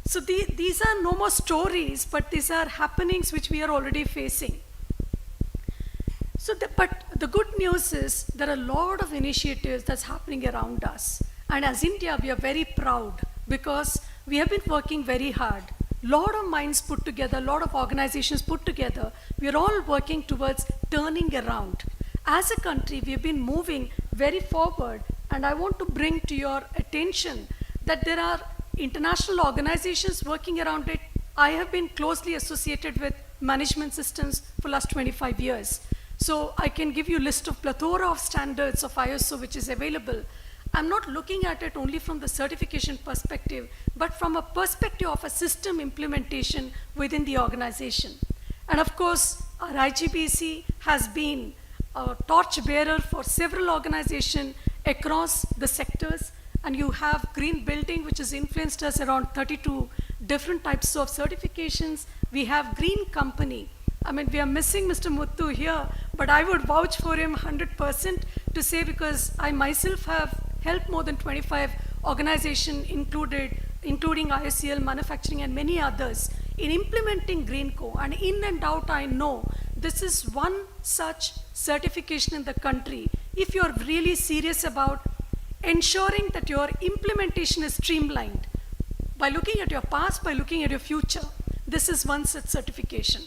So these are no more stories, but these are happenings which we are already facing. So but the good news is there are a lot of initiatives that's happening around us. And as India, we are very proud because we have been working very hard. Lot of minds put together, a lot of organizations put together. We are all working towards turning around. As a country, we have been moving very forward, and I want to bring to your attention that there are international organizations working around it. I have been closely associated with management systems for last 25 years. So I can give you a list of plethora of standards of ISO which is available. I'm not looking at it only from the certification perspective, but from a perspective of a system implementation within the organization. And of course, our IGBC has been a torch bearer for several organizations across the sectors. And you have green building, which has influenced us around 32 different types of certifications. We have green company. I mean, we are missing Mr. Muthu here, but I would vouch for him 100% to say, because I myself have helped more than 25 organizations, including ISCL, manufacturing, and many others, in implementing GreenCo. And in and out, I know this is one such certification in the country. If you're really serious about ensuring that your implementation is streamlined, by looking at your past, by looking at your future, this is one such certification.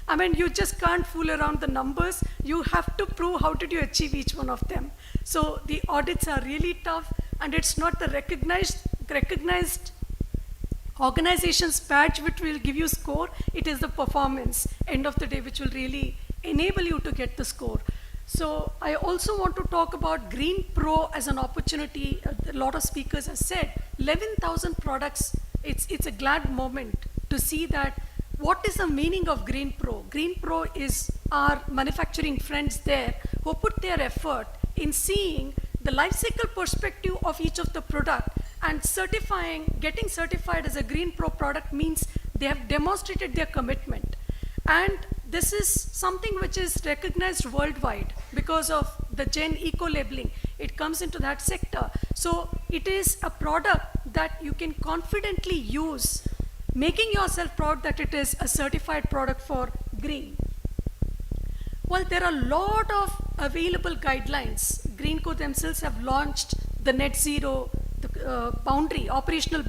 I mean, you just can't fool around the numbers. You have to prove how did you achieve each one of them. So the audits are really tough, and it's not the recognized organization's badge which will give you score. It is the performance, end of the day, which will really enable you to get the score. So I also want to talk about Green Pro as an opportunity. A lot of speakers have said 11,000 products. It's a glad moment to see that. What is the meaning of Green Pro? Green Pro is our manufacturing friends there who put their effort in seeing the life cycle perspective of each of the product, and getting certified as a Green Pro product means they have demonstrated their commitment. And this is something which is recognized worldwide because of the Gen Eco labeling. It comes into that sector. So it is a product that you can confidently use, making yourself proud that it is a certified product for green. Well, there are a lot of available guidelines. Greenco themselves have launched the net zero operational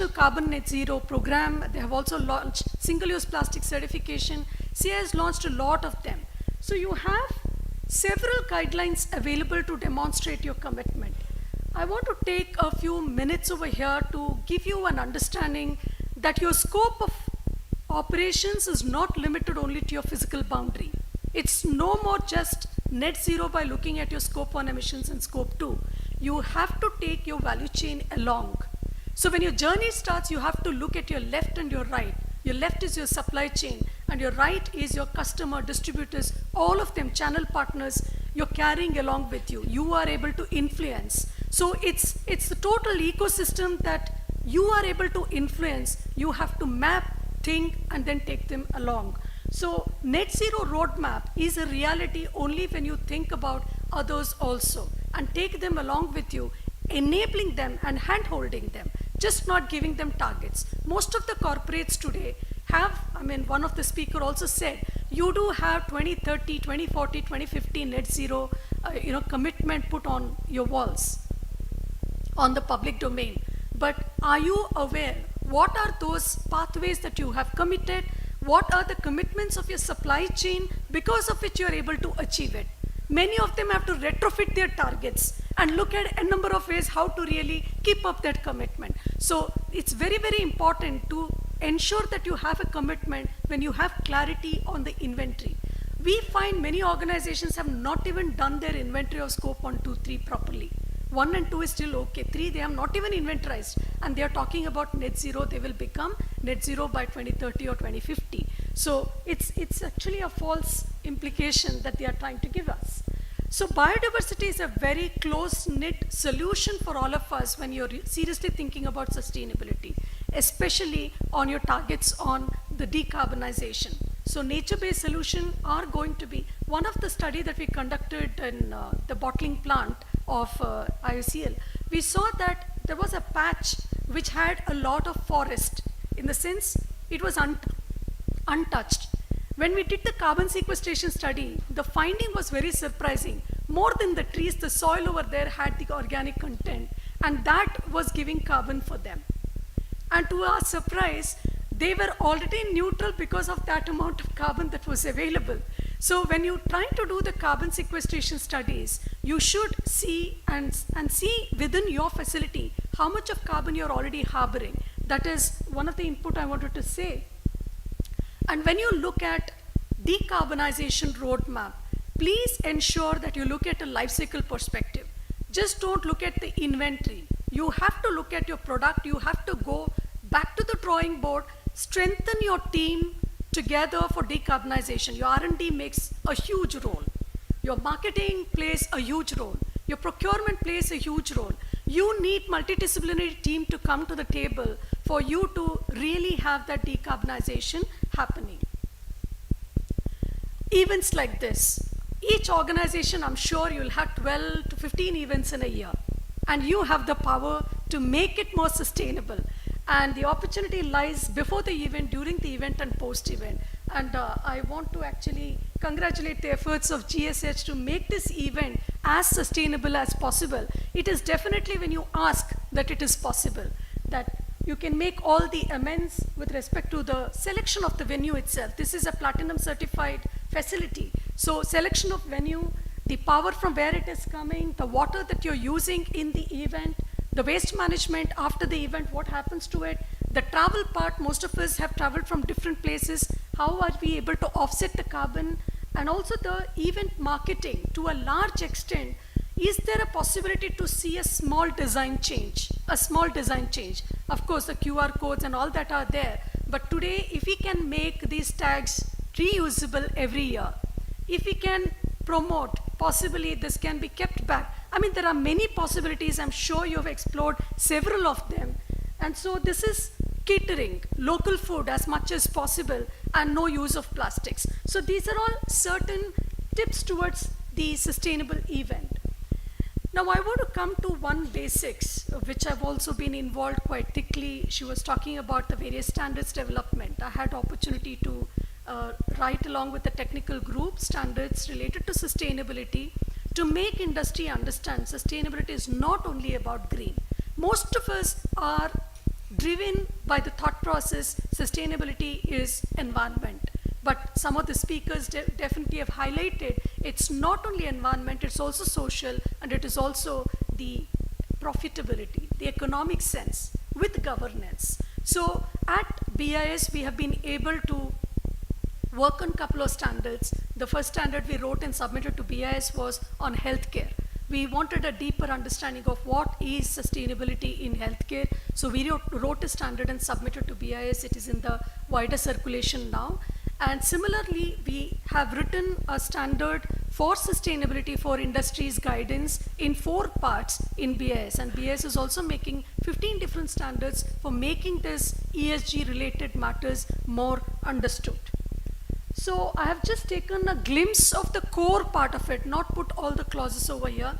carbon net zero program. They have also launched single-use plastic certification. CI has launched a lot of them. So you have several guidelines available to demonstrate your commitment. I want to take a few minutes over here to give you an understanding that your scope of operations is not limited only to your physical boundary. It's no more just net zero by looking at your scope 1 emissions and scope 2. You have to take your value chain along. So when your journey starts, you have to look at your left and your right. Your left is your supply chain, and your right is your customer, distributors, all of them, channel partners, you're carrying along with you. You are able to influence. So it's the total ecosystem that you are able to influence. You have to map, think, and then take them along. So net zero roadmap is a reality only when you think about others also and take them along with you, enabling them and hand-holding them, just not giving them targets. Most of the corporates today have, one of the speaker also said, you do have 2030, 2040, 2050 net zero commitment put on your walls, on the public domain. But are you aware what are those pathways that you have committed? What are the commitments of your supply chain because of which you are able to achieve it? Many of them have to retrofit their targets and look at a number of ways how to really keep up that commitment. So it's very, very important to ensure that you have a commitment when you have clarity on the inventory. We find many organizations have not even done their inventory of scope 1, 2, 3 properly. 1 and 2 is still okay. 3, they have not even inventorized. And they are talking about net zero. They will become net zero by 2030 or 2050. So it's actually a false implication that they are trying to give us. So biodiversity is a very close-knit solution for all of us when you're seriously thinking about sustainability, especially on your targets on the decarbonization. So nature-based solutions are going to be one of the study that we conducted in the bottling plant of IOCL. We saw that there was a patch which had a lot of forest, in the sense it was untouched. When we did the carbon sequestration study, the finding was very surprising. More than the trees, the soil over there had the organic content, and that was giving carbon for them. And to our surprise, they were already neutral because of that amount of carbon that was available. So when you're trying to do the carbon sequestration studies, you should see and see within your facility how much of carbon you're already harboring. That is one of the input I wanted to say. And when you look at decarbonization roadmap, please ensure that you look at a life cycle perspective. Just don't look at the inventory. You have to look at your product. You have to go back to the drawing board, strengthen your team together for decarbonization. Your R&D makes a huge role. Your marketing plays a huge role. Your procurement plays a huge role. You need multidisciplinary team to come to the table for you to really have that decarbonization happening. Events like this. Each organization, I'm sure you'll have 12 to 15 events in a year. And you have the power to make it more sustainable. And the opportunity lies before the event, during the event, and post-event. And I want to actually congratulate the efforts of GSH to make this event as sustainable as possible. It is definitely when you ask that it is possible, that you can make all the amends with respect to the selection of the venue itself. This is a platinum certified facility. So selection of venue, the power from where it is coming, the water that you're using in the event, the waste management after the event, what happens to it, the travel part, most of us have traveled from different places, how are we able to offset the carbon, and also the event marketing to a large extent. Is there a possibility to see a small design change? A small design change. Of course, the QR codes and all that are there. But today, if we can make these tags reusable every year, if we can promote, possibly this can be kept back. I mean, there are many possibilities. I'm sure you've explored several of them. And so this is catering, local food as much as possible, and no use of plastics. So these are all certain tips towards the sustainable event. Now I want to come to one basics, which I've also been involved quite thickly. She was talking about the various standards development. I had opportunity to write along with the technical group standards related to sustainability to make industry understand sustainability is not only about green. Most of us are driven by the thought process sustainability is environment. But some of the speakers definitely have highlighted it's not only environment, it's also social, and it is also the profitability, the economic sense with governance. So at BIS, we have been able to work on a couple of standards. The first standard we wrote and submitted to BIS was on healthcare. We wanted a deeper understanding of what is sustainability in healthcare. So we wrote a standard and submitted to BIS. It is in the wider circulation now. And similarly, we have written a standard for sustainability for industries guidance in 4 parts in BIS. And BIS is also making 15 different standards for making this ESG related matters more understood. So I have just taken a glimpse of the core part of it, not put all the clauses over here.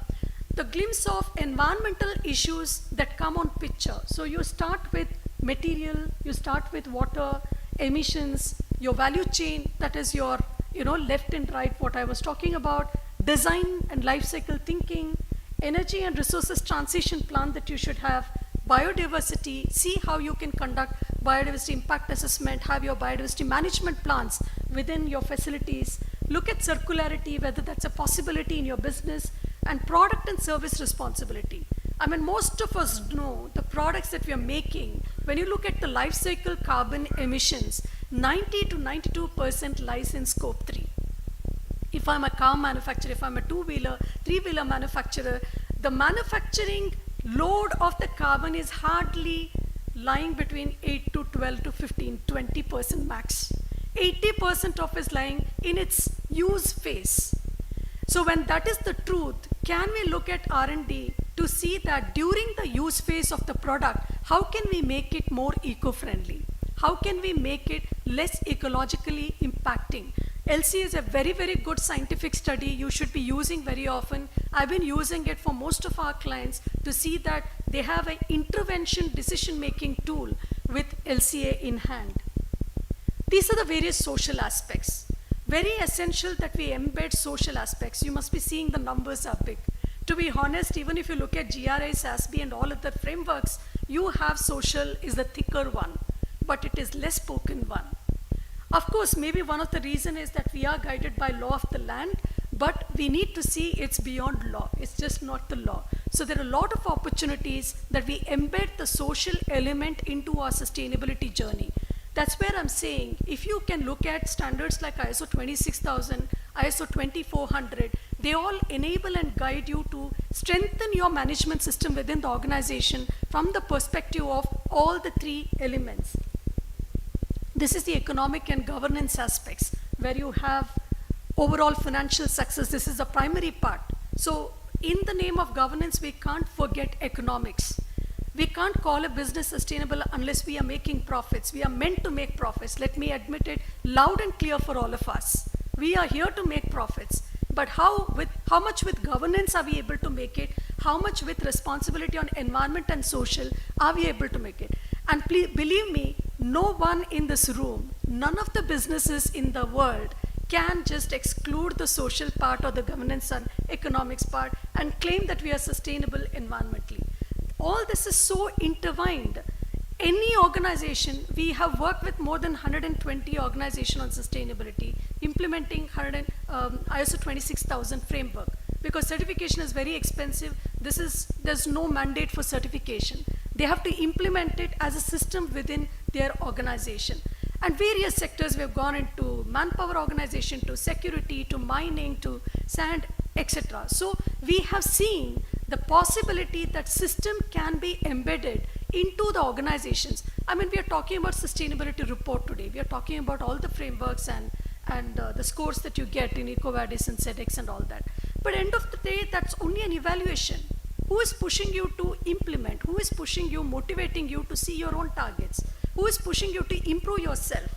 The glimpse of environmental issues that come on picture. So you start with material, you start with water, emissions, your value chain, that is your left and right, what I was talking about, design and life cycle thinking, energy and resources transition plan that you should have, biodiversity, see how you can conduct biodiversity impact assessment, have your biodiversity management plans within your facilities, look at circularity, whether that's a possibility in your business, and product and service responsibility. I mean, most of us know the products that we are making, when you look at the life cycle carbon emissions, 90 to 92% lies in scope 3. If I'm a car manufacturer, if I'm a 2-wheeler, 3-wheeler manufacturer, the manufacturing load of the carbon is hardly lying between 8 to 12 to 15, 20% max. 80% of is lying in its use phase. So when that is the truth, can we look at R&D to see that during the use phase of the product, how can we make it more eco-friendly? How can we make it less ecologically impacting? LC is a very, very good scientific study you should be using very often. I've been using it for most of our clients to see that they have an intervention decision-making tool with LCA in hand. These are the various social aspects. Very essential that we embed social aspects. You must be seeing the numbers are big. To be honest, even if you look at GRI, SASB and all other frameworks, you have social is the thicker one, but it is less spoken one. Of course, maybe one of the reasons is that we are guided by law of the land, but we need to see it's beyond law. It's just not the law. So there are a lot of opportunities that we embed the social element into our sustainability journey. That's where I'm saying, if you can look at standards like ISO 26000, ISO 2400, they all enable and guide you to strengthen your management system within the organization from the perspective of all the 3 elements. This is the economic and governance aspects where you have overall financial success. This is the primary part. So in the name of governance, we can't forget economics. We can't call a business sustainable unless we are making profits. We are meant to make profits. Let me admit it loud and clear for all of us. We are here to make profits. But how much with governance are we able to make it? How much with responsibility on environment and social are we able to make it? And please believe me, no one in this room, none of the businesses in the world can just exclude the social part or the governance and economics part and claim that we are sustainable environmentally. All this is so intertwined. Any organization, we have worked with more than 120 organizations on sustainability, implementing ISO 26000 framework. Because certification is very expensive, there's no mandate for certification. They have to implement it as a system within their organization. And various sectors, we have gone into manpower organization, to security, to mining, to sand, etc. So we have seen the possibility that system can be embedded into the organizations. I mean, we are talking about sustainability report today. We are talking about all the frameworks and the scores that you get in EcoVadis and SEDEX and all that. But end of the day, that's only an evaluation. Who is pushing you to implement? Who is pushing you, motivating you to see your own targets? who is pushing you to improve yourself.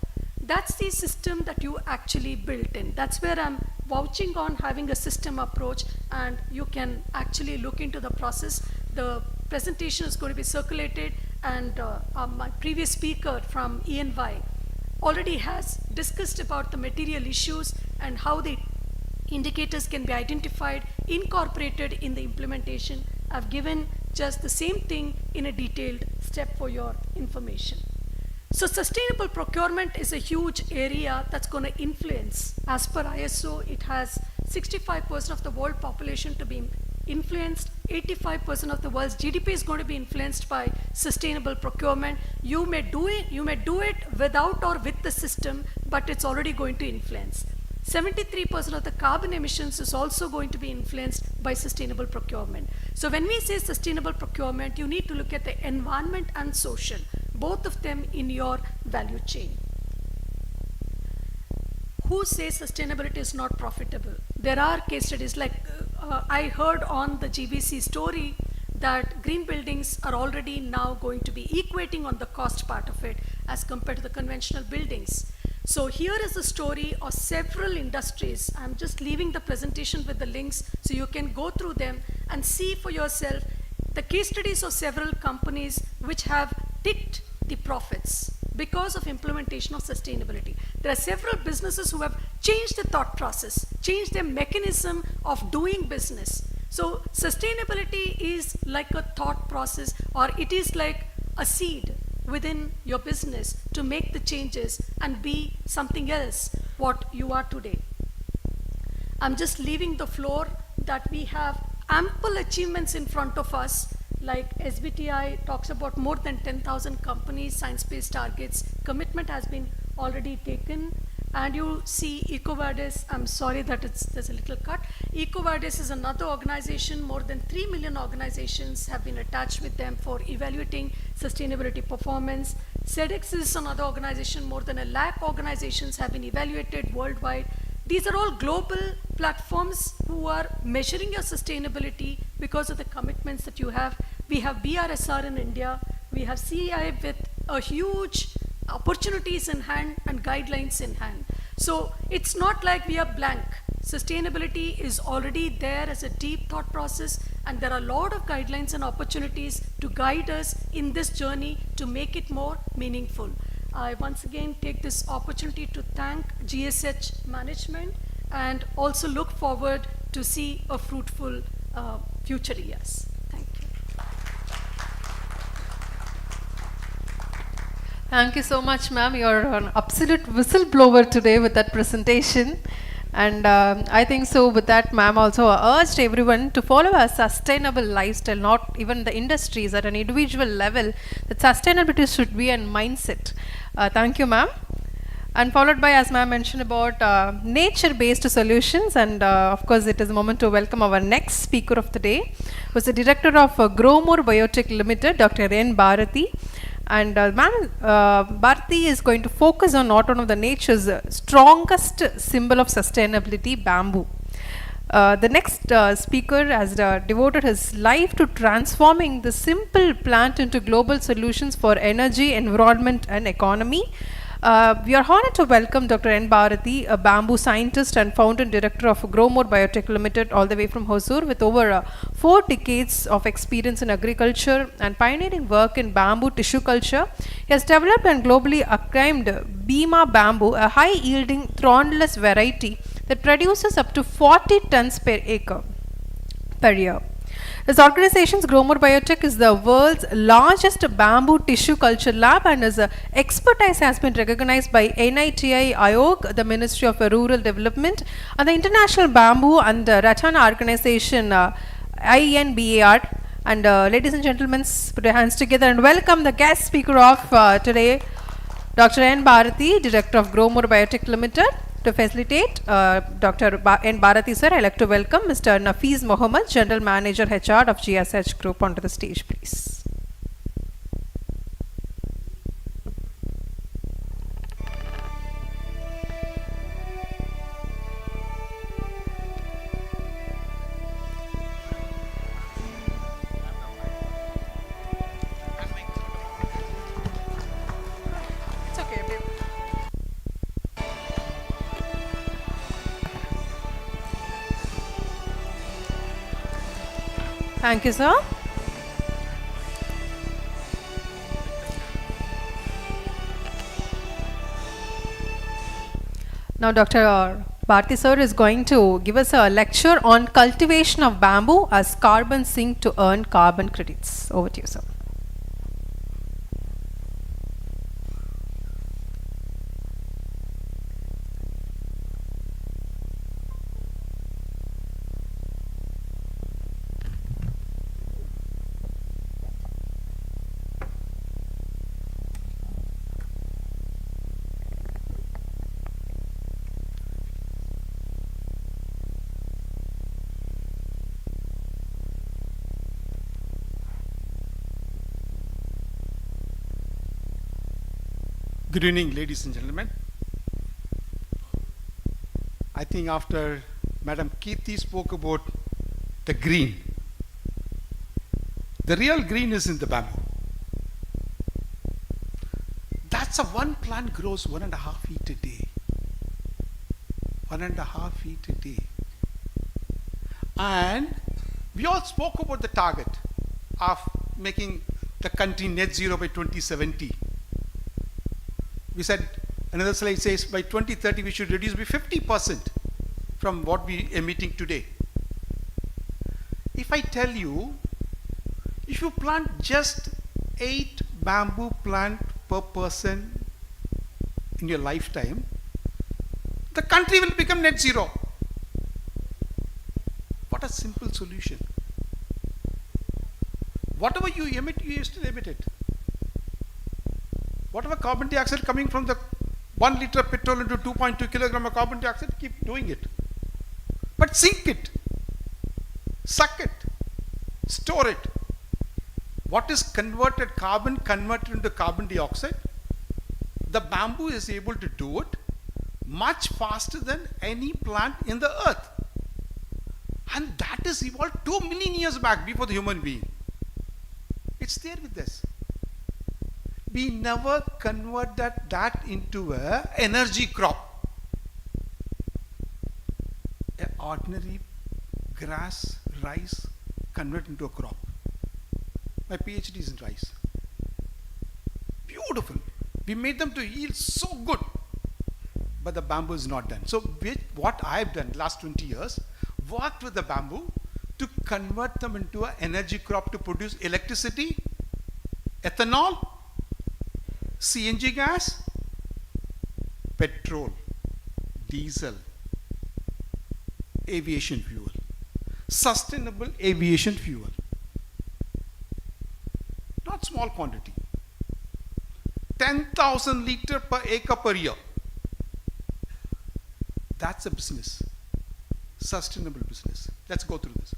That's the system that you actually built in. That's where I'm vouching on having a system approach, and you can actually look into the process. The presentation is going to be circulated, and my previous speaker from ENY already has discussed about the material issues and how the indicators can be identified, incorporated in the implementation. I've given just the same thing in a detailed step for your information. So sustainable procurement is a huge area that's going to influence. As per ISO, it has 65% of the world population to be influenced. 85% of the world's GDP is going to be influenced by sustainable procurement. You may do it without or with the system, but it's already going to influence. 73% of the carbon emissions is also going to be influenced by sustainable procurement. So when we say sustainable procurement, you need to look at the environment and social, both of them in your value chain. Who says sustainability is not profitable? There are case studies like I heard on the GBC story that green buildings are already now going to be equating on the cost part of it as compared to the conventional buildings. So here is a story of several industries. I'm just leaving the presentation with the links so you can go through them and see for yourself the case studies of several companies which have ticked the profits because of implementation of sustainability. There are several businesses who have changed the thought process, changed their mechanism of doing business. So sustainability is like a thought process, or it is like a seed within your business to make the changes and be something else what you are today. I'm just leaving the floor that we have ample achievements in front of us, like SBTi talks about more than 10,000 companies, science-based targets, commitment has been already taken. And you see EcoVadis, I'm sorry that there's a little cut. EcoVadis is another organization, more than 3 million organizations have been attached with them for evaluating sustainability performance. SEDEX is another organization, more than 1 lakh organizations have been evaluated worldwide. These are all global platforms who are measuring your sustainability because of the commitments that you have. We have BRSR in India, we have CEI with a huge opportunities in hand and guidelines in hand. So it's not like we are blank. Sustainability is already there as a deep thought process, and there are a lot of guidelines and opportunities to guide us in this journey to make it more meaningful. I once again take this opportunity to thank GSH management and also look forward to see a fruitful future years. Thank you. Thank you so much, ma'am. You're an absolute whistleblower today with that presentation. And I think so with that, ma'am also urged everyone to follow a sustainable lifestyle, not even the industries at an individual level, that sustainability should be a mindset. Thank you, ma'am. And followed by, as ma'am mentioned, about nature-based solutions. And of course, it is a moment to welcome our next speaker of the day, who is the director of Gromor Biotech Limited, Dr. N. Bharati. And ma'am, Bharati is going to focus on not one of the nature's strongest symbol of sustainability, bamboo. The next speaker has devoted his life to transforming the simple plant into global solutions for energy, environment, and economy. We are honored to welcome Dr. N. Bharati, a bamboo scientist and founder and director of Gromor Biotech Limited, all the way from Hosur, with over 4 decades of experience in agriculture and pioneering work in bamboo tissue culture. He has developed and globally acclaimed Bima bamboo, a high-yielding thornless variety that produces up to 40 tons per acre per year. His organization's Gromor Biotech is the world's largest bamboo tissue culture lab, and his expertise has been recognized by NITI Aayog, the Ministry of Rural Development, and the International Bamboo and Rattan Organization, INBAR. And ladies and gentlemen, put your hands together and welcome the guest speaker of today, Dr. N. Bharati, Director of Gromor Biotech Limited. To facilitate Dr. N. Bharati sir, I'd like to welcome Mr. Nafiz Mohammed, General Manager HR of GSH Group, onto the stage, please. Thank you, sir. Now, Dr. Bharti sir is going to give us a lecture on cultivation of bamboo as carbon sink to earn carbon credits. Over to you, sir. Good evening, ladies and gentlemen. I think after Madam Kirti spoke about the green, the real green is in the bamboo. That's a one plant grows 1.5 feet a day. 1.5 feet a day. And we all spoke about the target of making the country net zero by 2070. We said, another slide says by 2030 we should reduce by 50% from what we are emitting today. If I tell you, if you plant just 8 bamboo plant per person in your lifetime, the country will become net zero. What a simple solution. Whatever you emit, you still emit it. Whatever carbon dioxide coming from the 1 liter of petrol into 2.2 kilogram of carbon dioxide, keep doing it. But sink it, suck it, store it. What is converted, carbon converted into carbon dioxide, the bamboo is able to do it much faster than any plant in the earth. And that is evolved 2 million years back before the human being. It's there with us. We never converted that into an energy crop. An ordinary grass, rice, convert into a crop. My PhD is in rice. Beautiful. We made them to yield so good. But the bamboo is not done. So what I have done last 20 years, worked with the bamboo to convert them into an energy crop to produce electricity, ethanol, CNG gas, petrol, diesel, aviation fuel, sustainable aviation fuel. Not small quantity. 10,000 liter per acre per year. That's a business. Sustainable business. Let's go through this.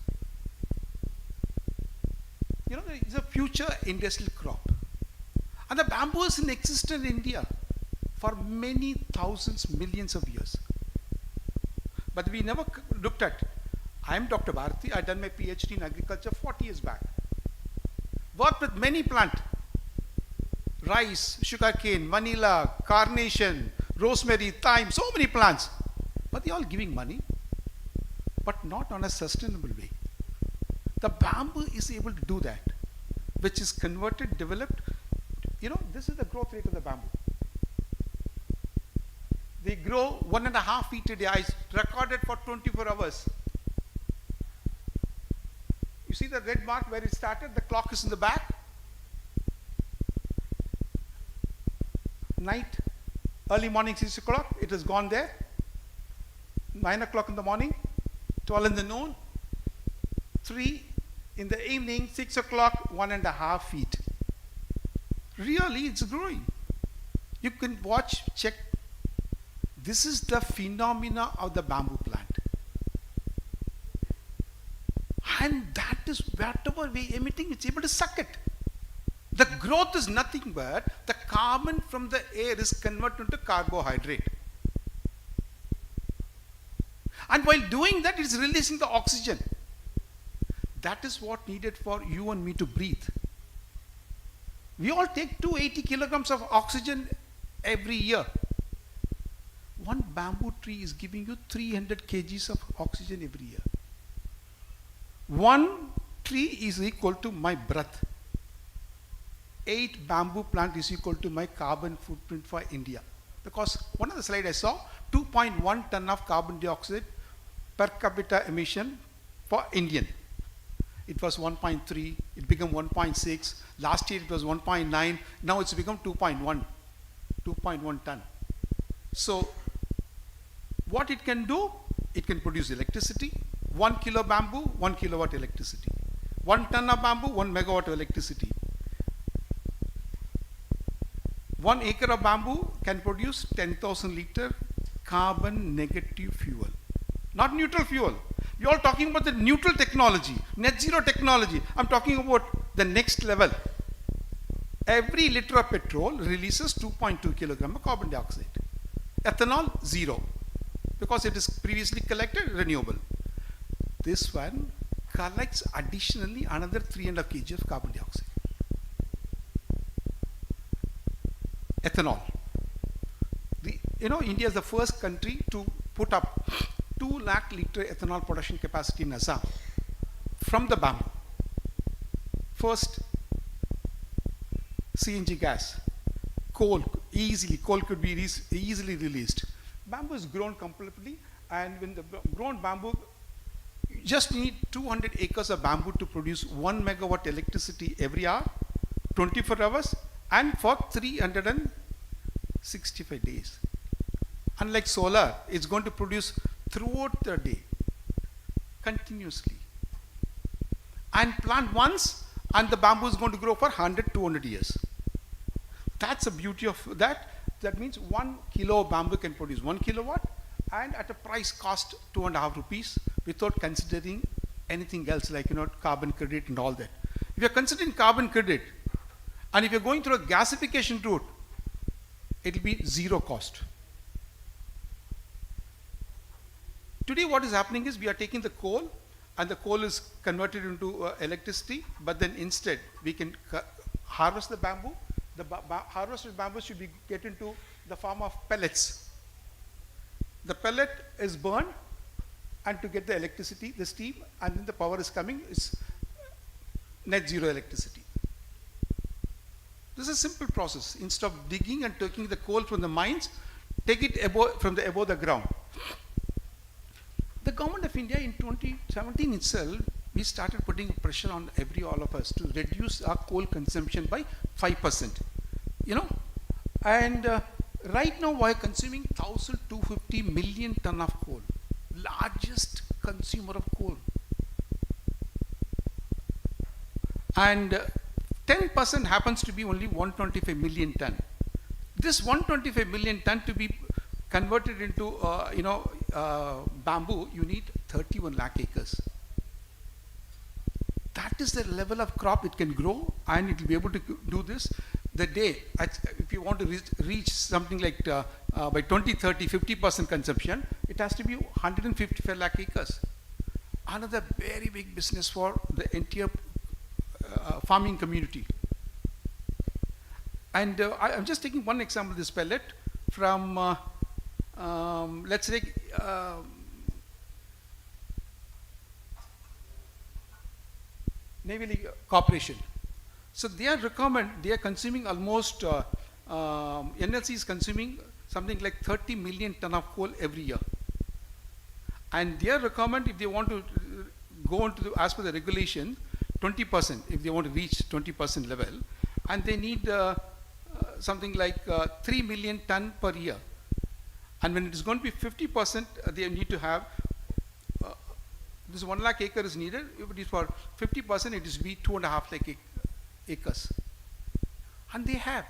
You know, it's a future industrial crop. And the bamboo is in existence in India for many thousands, millions of years. But we never looked at. I am Dr. Bharti. I done my PhD in agriculture 40 years back. Worked with many plants. Rice, sugarcane, vanilla, carnation, rosemary, thyme, so many plants. But they are all giving money, but not on a sustainable way. The bamboo is able to do that, which is converted, developed. You know, this is the growth rate of the bamboo. They grow 1.5 feet a day. I recorded for 24 hours. You see the red mark where it started? The clock is in the back. Night, early morning 6 o'clock, it has gone there. 9 o'clock in the morning, 12 in the noon, 3 in the evening, 6 o'clock, 1.5 feet. Really, it's growing. You can watch, check. This is the phenomena of the bamboo plant. And that is whatever we emitting, it's able to suck it. The growth is nothing but the carbon from the air is converted into carbohydrate. And while doing that, it's releasing the oxygen. That is what needed for you and me to breathe. We all take 280 kilograms of oxygen every year. One bamboo tree is giving you 300 kgs of oxygen every year. One tree is equal to my breath. 8 bamboo plant is equal to my carbon footprint for India. Because one of the slide I saw, 2.1 ton of carbon dioxide per capita emission for Indian. It was 1.3, it became 1.6, last year it was 1.9, now it's become 2.1 ton. So what it can do, it can produce electricity, 1 kilo bamboo, 1 kilowatt electricity. 1 ton of bamboo, 1 megawatt of electricity. 1 acre of bamboo can produce 10,000 liter carbon negative fuel. Not neutral fuel. You're all talking about the neutral technology, net zero technology. I'm talking about the next level. Every liter of petrol releases 2.2 kilogram of carbon dioxide. Ethanol, 0. Because it is previously collected, renewable. This one collects additionally another 3.5 kg of carbon dioxide. Ethanol. India is the first country to put up 2 lakh liter ethanol production capacity in Assam from the bamboo. First, CNG gas, coal could be easily released. Bamboo is grown completely, and when the grown bamboo, you just need 200 acres of bamboo to produce 1 megawatt electricity every hour, 24 hours, and for 365 days. Unlike solar, it's going to produce throughout the day, continuously. And plant once, and the bamboo is going to grow for 100, 200 years. That's the beauty of that. That means 1 kilo of bamboo can produce 1 kilowatt, and at a price cost 2.5 rupees, without considering anything else like carbon credit and all that. If you're considering carbon credit, and if you're going through a gasification route, it will be 0 cost. Today what is happening is we are taking the coal, and the coal is converted into electricity, but then instead we can harvest the bamboo. The harvested bamboo should be get into the form of pellets. The pellet is burned, and to get the electricity, the steam, and then the power is coming, is net zero electricity. This is a simple process. Instead of digging and taking the coal from the mines, take it above the ground. The government of India in 2017 itself, we started putting pressure on all of us to reduce our coal consumption by 5%. And right now we are consuming 1,250 million ton of coal, largest consumer of coal. And 10% happens to be only 125 million ton. This 125 million ton to be converted into bamboo, you need 31 lakh acres. That is the level of crop it can grow, and it will be able to do this. The day, if you want to reach something like by 2030, 50% consumption, it has to be 155 lakh acres. Another very big business for the entire farming community. And I'm just taking one example of this pellet from, let's say, Naval Corporation. So their requirement, they are consuming almost, NLC is consuming something like 30 million ton of coal every year. And their requirement, if they want to go into, as per the regulation, 20%, if they want to reach 20% level, and they need something like 3 million ton per year. And when it is going to be 50%, they need to have, this 1 lakh acre is needed. If it is for 50%, it is be 2.5 lakh acres. And they have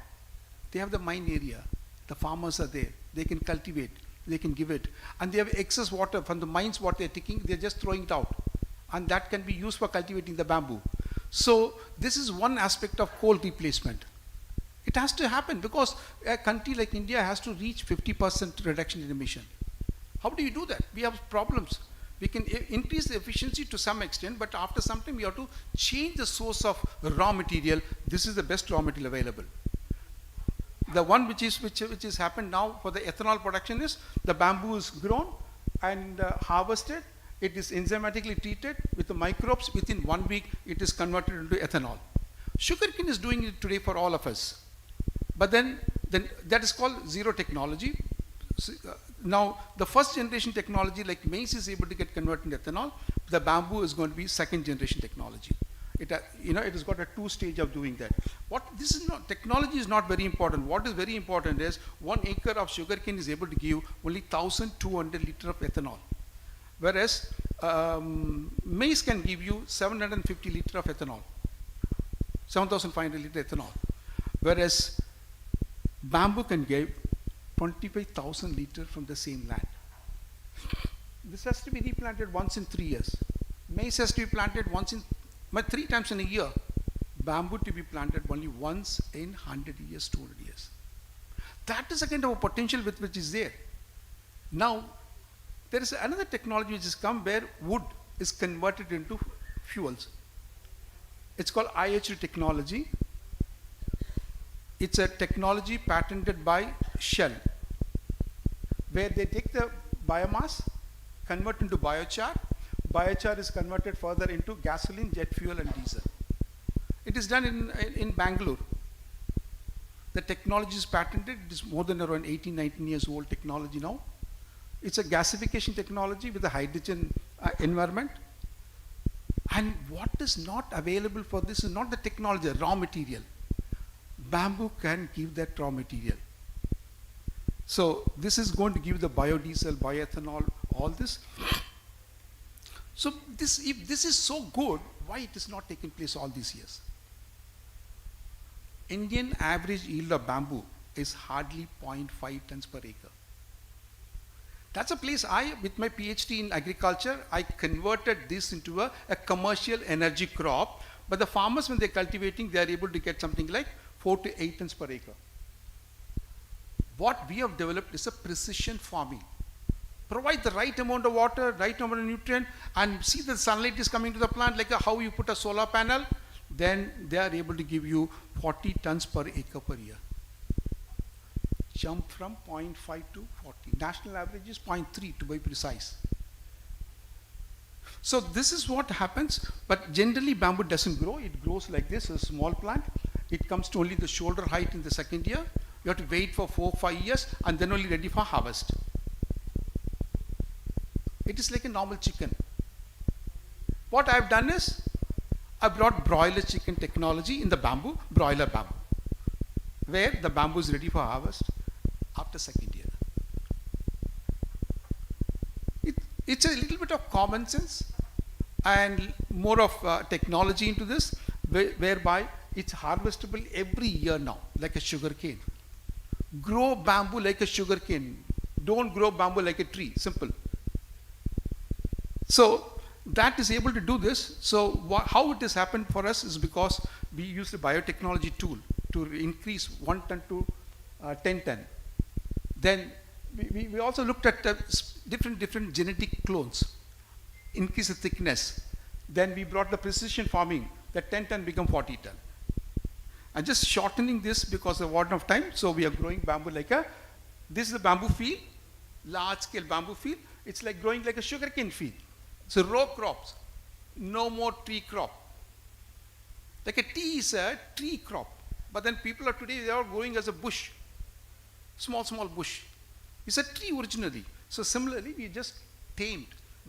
the mine area. The farmers are there. They can cultivate. They can give it. And they have excess water from the mines, what they're taking, they're just throwing it out. And that can be used for cultivating the bamboo. So this is one aspect of coal replacement. It has to happen because a country like India has to reach 50% reduction in emission. How do you do that? We have problems. We can increase the efficiency to some extent, but after some time we have to change the source of raw material. This is the best raw material available. The one which is happened now for the ethanol production is the bamboo is grown and harvested. It is enzymatically treated with the microbes. Within 1 week, it is converted into ethanol. Sugarcane is doing it today for all of us. But then that is called zero technology. Now, the first generation technology like maize is able to get converted into ethanol. The bamboo is going to be second generation technology. It has got a 2 stage of doing that. Technology is not very important. What is very important is 1 acre of sugarcane is able to give only 1,200 liters of ethanol. Whereas maize can give you 750 liters of ethanol, 7,500 liters ethanol. Whereas bamboo can give 25,000 liters from the same land. This has to be replanted once in 3 years. Maize has to be planted once in 3 times in a year. Bamboo to be planted only once in 100 years, 200 years. That is a kind of a potential which is there. Now, there is another technology which has come where wood is converted into fuels. It's called IH technology. It's a technology patented by Shell, where they take the biomass, convert into biochar. Biochar is converted further into gasoline, jet fuel, and diesel. It is done in Bangalore. The technology is patented. It is more than around 18, 19 years old technology now. It's a gasification technology with a hydrogen environment. And what is not available for this is not the technology, the raw material. Bamboo can give that raw material. So this is going to give the biodiesel, bioethanol, all this. So if this is so good, why it is not taking place all these years? Indian average yield of bamboo is hardly 0.5 tons per acre. That's a place with my PhD in agriculture, I converted this into a commercial energy crop. But the farmers, when they're cultivating, they are able to get something like 4 to 8 tons per acre. What we have developed is a precision farming. Provide the right amount of water, right amount of nutrient, and see the sunlight is coming to the plant, like how you put a solar panel, then they are able to give you 40 tons per acre per year. Jump from 0.5 to 40. National average is 0.3 to be precise. So this is what happens, but generally bamboo doesn't grow. It grows like this, a small plant. It comes to only the shoulder height in the second year. You have to wait for 4-5 years and then only ready for harvest. It is like a normal chicken. What I have done is, I brought broiler chicken technology in the bamboo, broiler bamboo, where the bamboo is ready for harvest after second year. It's a little bit of common sense and more of technology into this, whereby it's harvestable every year now, like a sugar cane. Grow bamboo like a sugar cane. Don't grow bamboo like a tree. Simple. So that is able to do this. So how it has happened for us is because we used a biotechnology tool to increase 1 ton to 10 ton. Then we also looked at different genetic clones, increase the thickness. Then we brought the precision farming, that 10 ton become 40 ton. I'm just shortening this because of warden of time. So we are growing bamboo like this is a bamboo field, large scale bamboo field. It's like growing like a sugarcane field. So row crops, no more tree crop. Like a tea is a tree crop. But then people are today, they are growing as a bush, small bush. It's a tree originally. So similarly, we just tamed,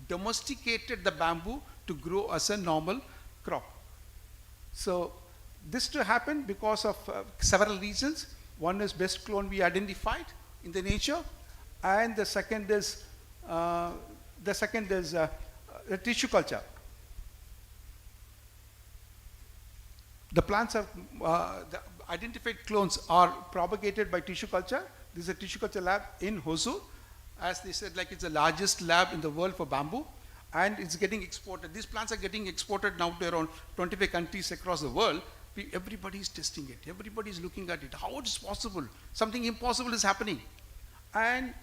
domesticated the bamboo to grow as a normal crop. So this to happen because of several reasons. One is best clone we identified in the nature, and the second is the tissue culture. The plants are the identified clones are propagated by tissue culture. This is a tissue culture lab in Hosur. As they said, like it's the largest lab in the world for bamboo, and it's getting exported. These plants are getting exported now to around 25 countries across the world. Everybody is testing it. Everybody is looking at it. How it is possible? Something impossible is happening. And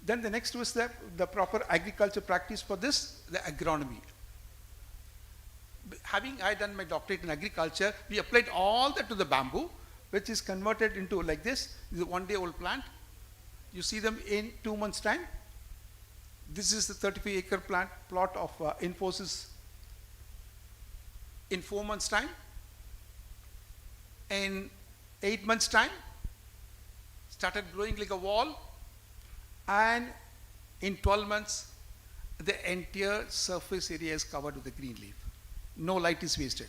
then the next was the proper agriculture practice for this, the agronomy. Having I done my doctorate in agriculture, we applied all that to the bamboo, which is converted into like this. This is a 1-day-old plant. You see them in 2 months' time. This is the 35-acre plot of Infosys in 4 months' time. In 8 months' time, started growing like a wall, and in 12 months, the entire surface area is covered with the green leaf. No light is wasted.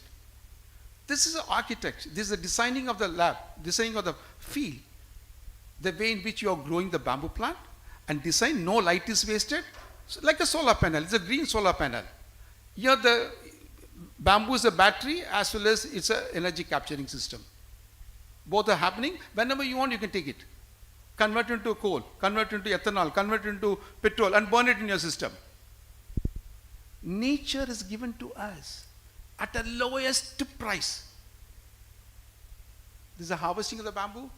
This is an architecture. This is the designing of the lab, designing of the field, the way in which you are growing the bamboo plant, and design no light is wasted. So like a solar panel, it's a green solar panel. Here the bamboo is a battery as well as it's an energy capturing system. Both are happening. Whenever you want, you can take it. Convert it into coal, convert it into ethanol, convert it into petrol, and burn it in your system. Nature is given to us at the lowest price. This is the harvesting of the bamboo.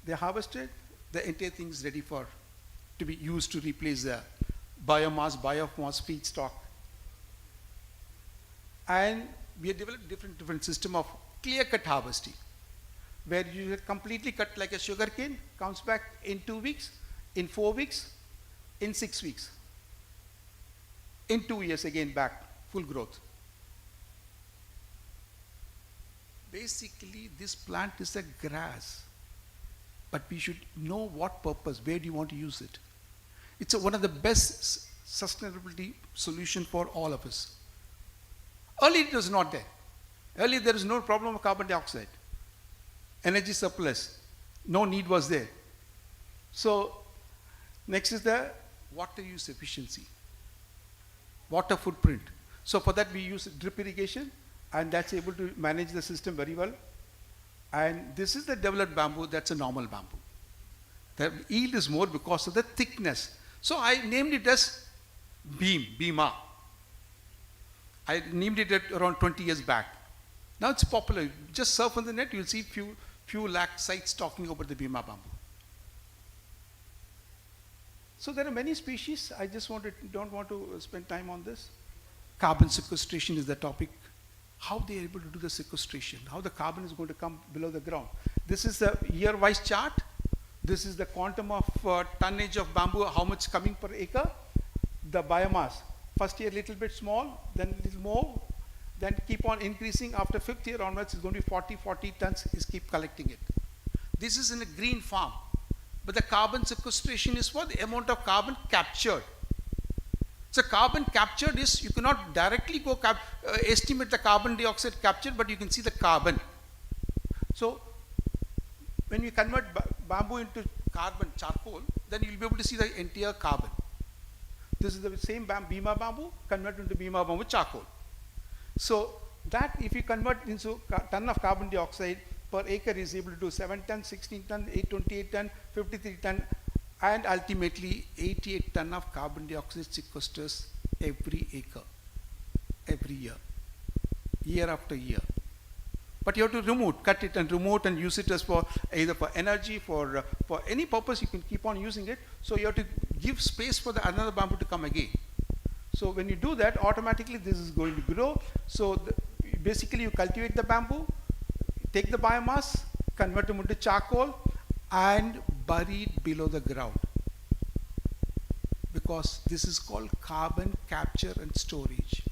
They are harvested, the entire thing is ready to be used to replace the biomass feedstock. And we have developed different system of clear-cut harvesting, where you completely cut like a sugar cane, comes back in 2 weeks, in 4 weeks, in 6 weeks. In 2 years again back, full growth. Basically, this plant is a grass, but we should know what purpose, where do you want to use it. It's one of the best sustainability solution for all of us. Earlier it was not there. Earlier there was no problem of carbon dioxide. Energy surplus, no need was there. So next is the water use efficiency, water footprint. So for that we use drip irrigation, and that's able to manage the system very well. And this is the developed bamboo, that's a normal bamboo. The yield is more because of the thickness. So I named it as Bhima. I named it at around 20 years back. Now it's popular. Just surf on the net, you'll see few lakh sites talking about the Bhima bamboo. So there are many species. I just don't want to spend time on this. Carbon sequestration is the topic. How they are able to do the sequestration, how the carbon is going to come below the ground. This is the year-wise chart. This is the quantum of tonnage of bamboo, how much coming per acre. The biomass. First year little bit small, then little more, then keep on increasing. After 5th year onwards, it's going to be 40 tons, is keep collecting it. This is in a green farm. But the carbon sequestration is what? The amount of carbon captured. So carbon captured is, you cannot directly go estimate the carbon dioxide captured, but you can see the carbon. So when you convert bamboo into carbon, charcoal, then you'll be able to see the entire carbon. This is the same Bhima bamboo converted into Bhima bamboo charcoal. So that if you convert into ton of carbon dioxide per acre is able to do 7 tons, 16 tons, 828 tons, 53 tons, and ultimately 88 tons of carbon dioxide sequesters every acre, every year after year. But you have to cut it and remove and use it as for either for energy, for any purpose you can keep on using it. So you have to give space for another bamboo to come again. So when you do that, automatically this is going to grow. So basically you cultivate the bamboo, take the biomass, convert them into charcoal, and bury it below the ground. Because this is called carbon capture and storage.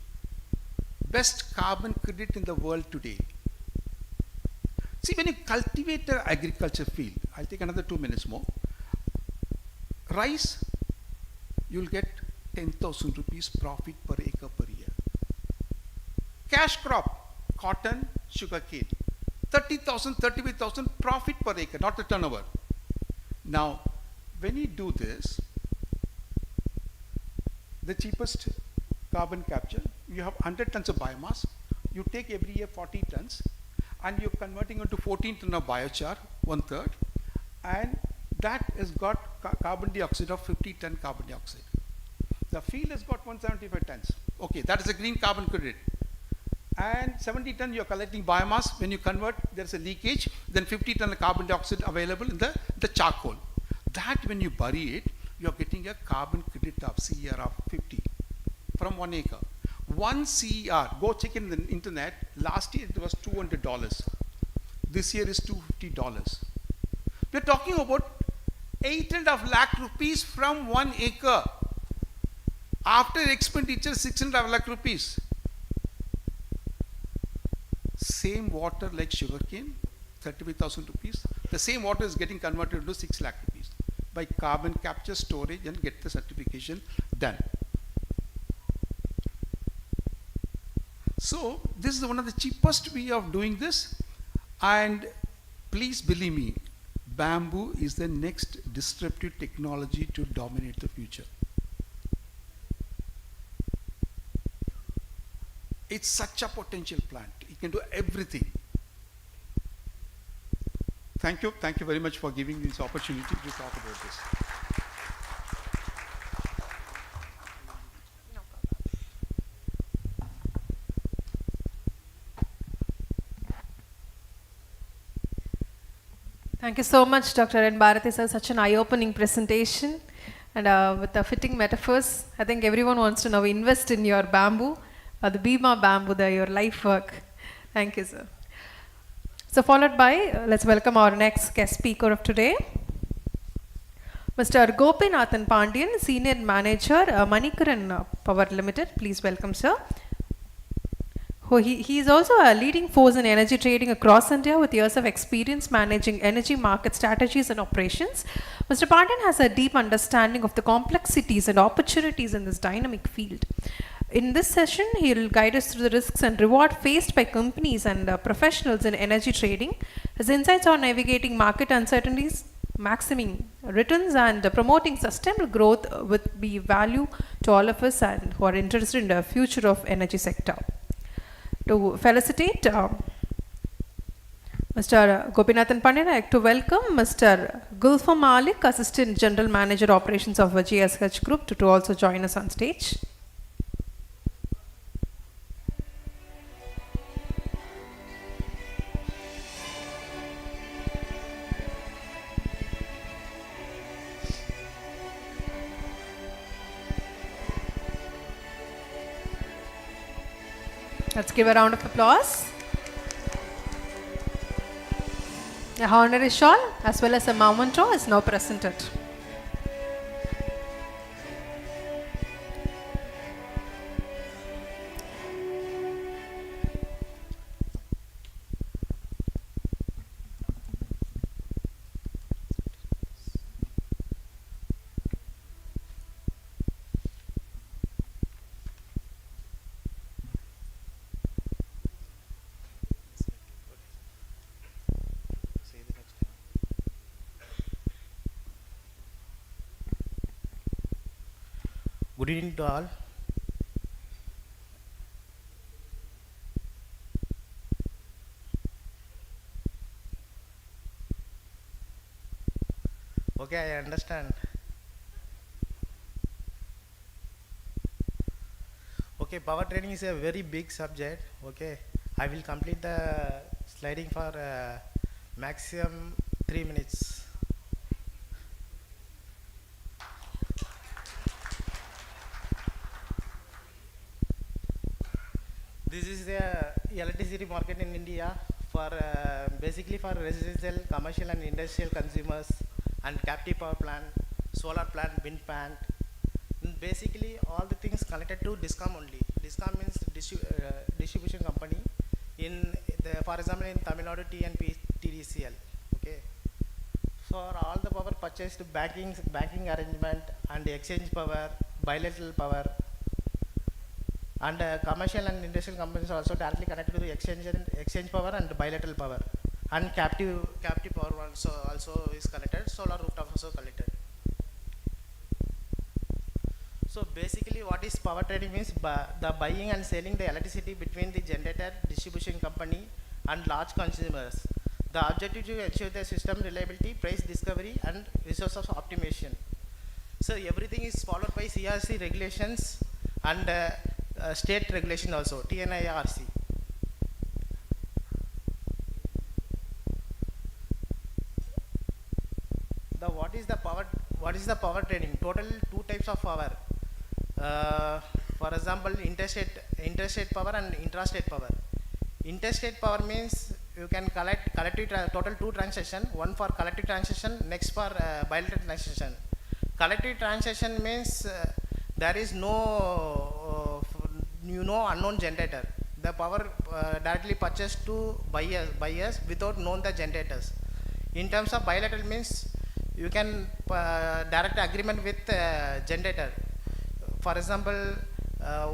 Best carbon credit in the world today. See, when you cultivate the agriculture field, I'll take another 2 minutes more. Rice, you'll get 10,000 rupees profit per acre per year. Cash crop, cotton, sugarcane, 30,000, 35,000 profit per acre, not the turnover. Now, when you do this, the cheapest carbon capture, you have 100 tons of biomass, you take every year 40 tons, and you're converting into 14 tons of biochar, 1/3, and that has got carbon dioxide of 50 ton carbon dioxide. The field has got 175 tons. Okay, that is a green carbon credit. And 70 ton you're collecting biomass. When you convert, there's a leakage, then 50 ton of carbon dioxide available in the charcoal. That when you bury it, you're getting a carbon credit of CER of 50 from 1 acre. 1 CER, go check in the internet, last year it was $200. This year is $250. We're talking about 8.5 lakh rupees from 1 acre. After expenditure 6.5 lakh rupees. Same water like sugarcane, 35,000 rupees. The same water is getting converted into 6 lakh rupees by carbon capture, storage, and get the certification done. So this is one of the cheapest way of doing this, and please believe me, bamboo is the next disruptive technology to dominate the future. It's such a potential plant. It can do everything. Thank you very much for giving me this opportunity to talk about this. Thank you so much, Dr. N. Bharati sir. Such an eye-opening presentation, and with the fitting metaphors. I think everyone wants to now invest in your bamboo, the Bima bamboo, your life work. Thank you, sir. So followed by, let's welcome our next guest speaker of today, Mr. Gopinathan Pandian, Senior Manager, Manikaran Power Limited. Please welcome, sir. He is also a leading force in energy trading across India with years of experience managing energy market strategies and operations. Mr. Pandian has a deep understanding of the complexities and opportunities in this dynamic field. In this session, he will guide us through the risks and reward faced by companies and professionals in energy trading. His insights on navigating market uncertainties, maximizing returns, and promoting sustainable growth would be value to all of us and who are interested in the future of energy sector. To felicitate Mr. Gopinathan Pandian, I like to welcome Mr. Gulfa Malik, Assistant General Manager Operations of GSH Group, to also join us on stage. Let's give a round of applause. A honorary shawl as well as a memento is now presented. Good evening to all. Okay, I understand. Okay, power trading is a very big subject. Okay, I will complete the sliding for maximum 3 minutes. This is the electricity market in India for basically for residential, commercial and industrial consumers, and captive power plant, solar plant, wind plant. And basically all the things connected to DISCOM only. DISCOM means distribution company. In the, for example, in Tamil Nadu TNP TDCL. Okay. For all the power purchased, banking arrangement and exchange power, bilateral power. And commercial and industrial companies are also directly connected to the exchange power and bilateral power, and captive power also is connected. Solar rooftop also connected. So basically, what is power trading means the buying and selling the electricity between the generator, distribution company, and large consumers. The objective to ensure the system reliability, price discovery, and resources optimization. So everything is followed by CRC regulations and state regulation also, TNIRC. What is the power trading? Total 2 types of power. For example, interstate power and intrastate power. Interstate power means you can collect total 2 transactions, one for collective transaction, next for bilateral transaction. Collective transaction means there is no unknown generator. The power directly purchased to buyers without knowing the generators. In terms of bilateral means, you can direct agreement with generator. For example,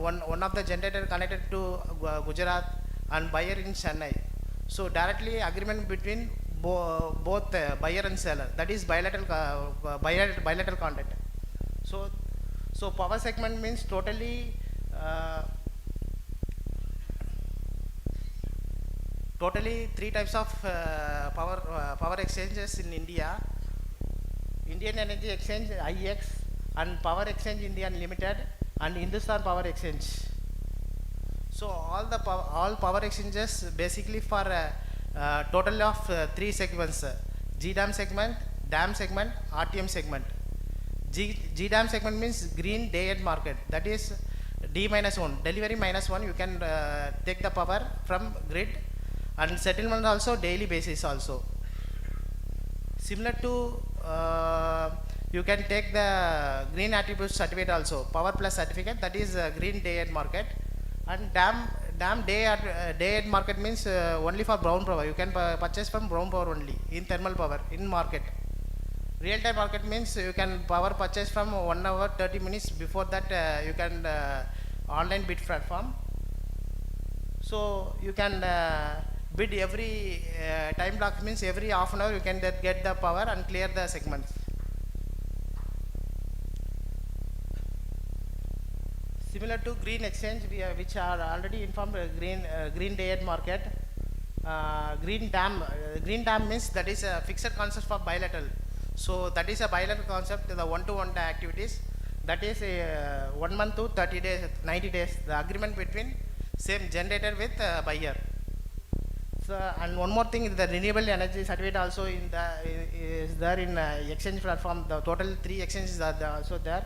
one of the generator connected to Gujarat and buyer in Chennai. So directly agreement between both buyer and seller. That is bilateral contract. So power segment means totally three types of power exchanges in India: Indian Energy Exchange (IEX) and Power Exchange India Limited and Hindustan Power Exchange. So all power exchanges basically for total of three segments: GDAM segment, DAM segment, RTM segment. GDAM segment means green day ahead market. That is D-1, delivery -1. You can take the power from grid, and settlement also daily basis also. Similar to you can take the green attribute certificate also, power plus certificate, that is green day ahead market. And DAM day ahead market means only for brown power. You can purchase from brown power only in thermal power in market. Real time market means you can power purchase from 1 hour 30 minutes before that. You can online bid platform. So you can bid every time block means every half an hour you can get the power and clear the segments. Similar to green exchange, which are already informed, green day ahead market. Green dam means that is a fixed concept for bilateral. So that is a bilateral concept, the one-to-one activities. That is 1 month to 30 days, 90 days. The agreement between same generator with buyer. So, and one more thing, the renewable energy certificate also is there in exchange platform. The total 3 exchanges are also there.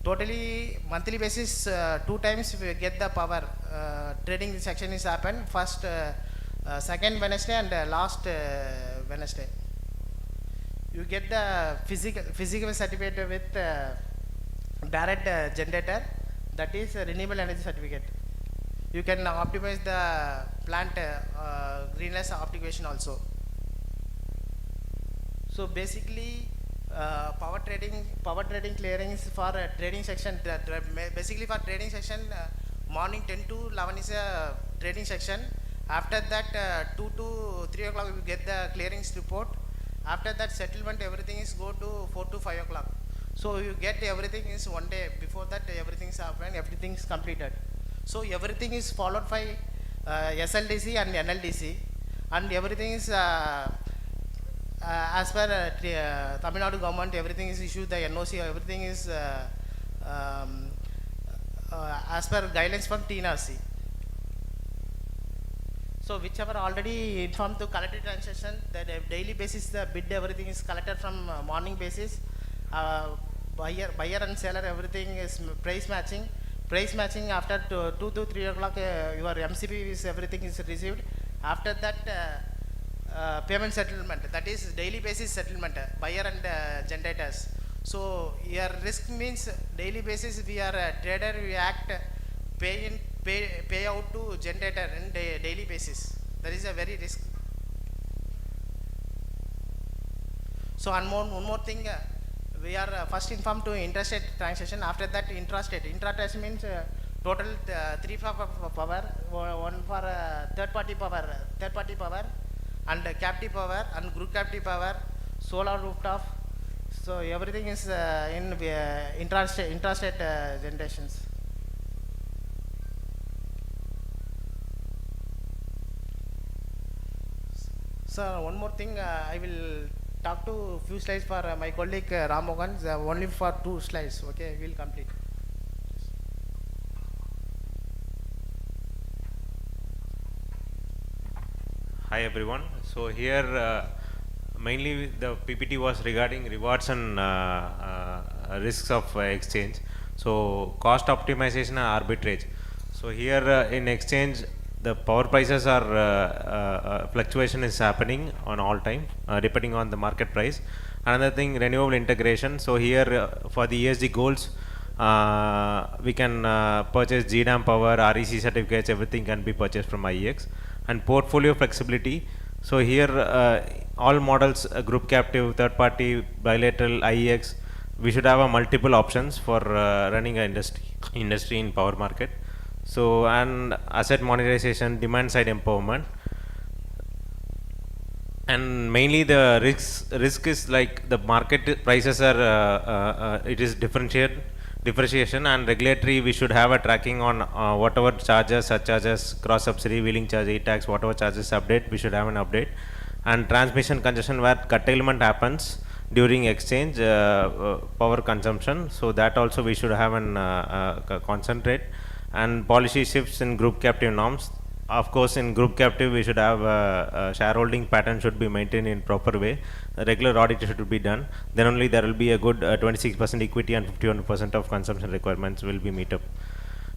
Totally monthly basis, 2 times we get the power. Trading section is happened first, second Wednesday and last Wednesday. You get the physical certificate with direct generator. That is a renewable energy certificate. You can optimize the plant greenhouse optimization also. So basically, power trading clearings for trading section. Basically for trading section, morning 10 to 11 is a trading section. After that, 2 to 3 o'clock you get the clearings report. After that, settlement everything is go to 4 to 5 o'clock. So you get everything is one day. Before that, everything is happened, everything is completed. So everything is followed by SLDC and NLDC, and everything is as per Tamil Nadu government. Everything is issued the NOC. Everything is as per guidelines from TNRC. So whichever already informed to collected transaction, that daily basis the bid everything is collected from morning basis. Buyer and seller everything is price matching. Price matching after 2 to 3 o'clock your MCP is everything is received. After that payment settlement, that is daily basis settlement, buyer and generators. So your risk means daily basis we are a trader, we act pay out to generator in daily basis. That is a very risk. So and one more thing, we are first informed to interstate transaction. After that intrastate. Intrastate means total 3 for power, one for third party power, and captive power and group captive power, solar rooftop. So everything is in intrastate generations. So one more thing, I will talk to few slides for my colleague Ram Mohan, only for 2 slides. Okay, we will complete. Hi everyone. So here mainly the PPT was regarding rewards and risks of exchange. So cost optimization and arbitrage. So here in exchange the power prices are fluctuation is happening on all time depending on the market price. Another thing, renewable integration. So here for the ESG goals, we can purchase GDAM power, REC certificates, everything can be purchased from IEX. And portfolio flexibility. So here all models, group captive, third party, bilateral, IEX, we should have a multiple options for running a industry in power market. So, and asset monetization, demand side empowerment. And mainly the risk is like the market prices are it is differentiation, and regulatory we should have a tracking on whatever charges, such as cross subsidy, wheeling charge, e-tax, whatever charges update, we should have an update. And transmission congestion where curtailment happens during exchange power consumption, so that also we should have an concentrate. And policy shifts in group captive norms. Of course, in group captive, we should have shareholding pattern should be maintained in proper way. A regular audit should be done. Then only there will be a good 26% equity and 51% of consumption requirements will be met up.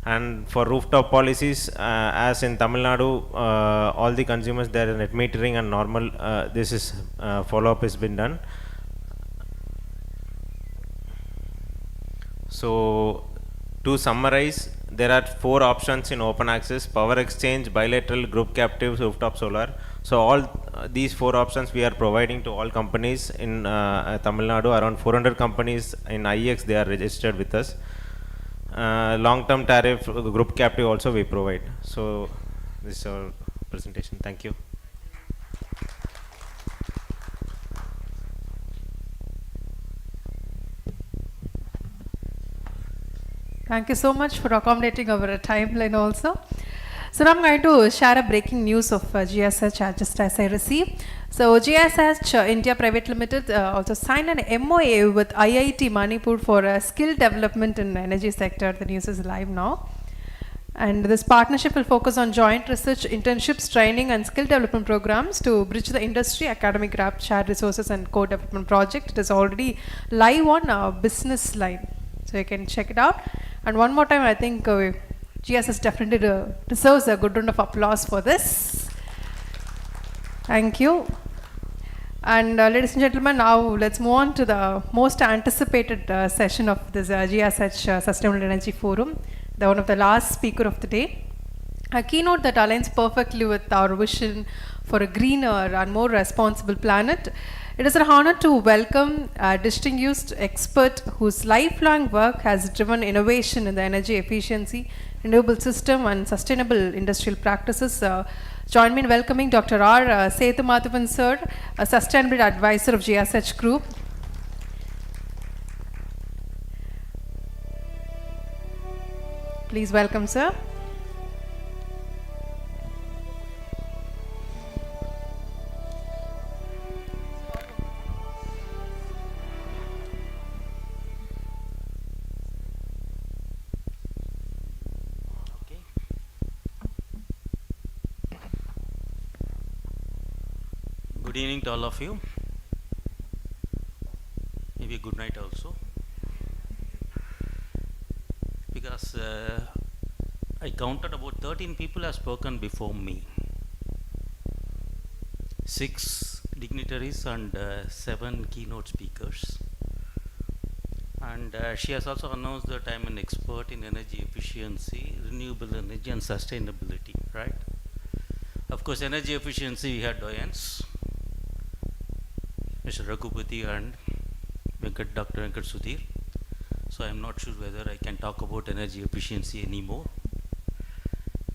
And for rooftop policies, as in Tamil Nadu, all the consumers there net metering and normal. This is follow-up has been done. So, to summarize, there are 4 options in open access: power exchange, bilateral, group captive, rooftop solar. So all these 4 options we are providing to all companies in Tamil Nadu. Around 400 companies in IEX, they are registered with us. Long-term tariff, group captive also we provide. So this is our presentation. Thank you. Thank you so much for accommodating our timeline also. So now I'm going to share a breaking news of GSH just as I received. So GSH India Private Limited also signed an MOA with IIT Manipur for skill development in the energy sector. The news is live now. And this partnership will focus on joint research, internships, training and skill development programs to bridge the industry, academic gap, shared resources and co-development project. It is already live on Business Line. So you can check it out. And one more time, I think GSS definitely deserves a good round of applause for this. Thank you. And ladies and gentlemen, now let's move on to the most anticipated session of this GSH Sustainable Energy Forum, the one of the last speaker of the day. A keynote that aligns perfectly with our vision for a greener and more responsible planet. It is an honor to welcome a distinguished expert whose lifelong work has driven innovation in the energy efficiency, renewable system and sustainable industrial practices. Join me in welcoming Dr. R. Sethumadhavan sir, a sustainability advisor of GSH Group. Please welcome sir. Good evening to all of you. Maybe a good night also. Because I counted about 13 people have spoken before me. 6 dignitaries and 7 keynote speakers. And she has also announced that I am an expert in energy efficiency, renewable energy and sustainability, right? Of course, energy efficiency we had doyens, Mr. Raghupati and Dr. Venkat Sudhir. So I am not sure whether I can talk about energy efficiency anymore.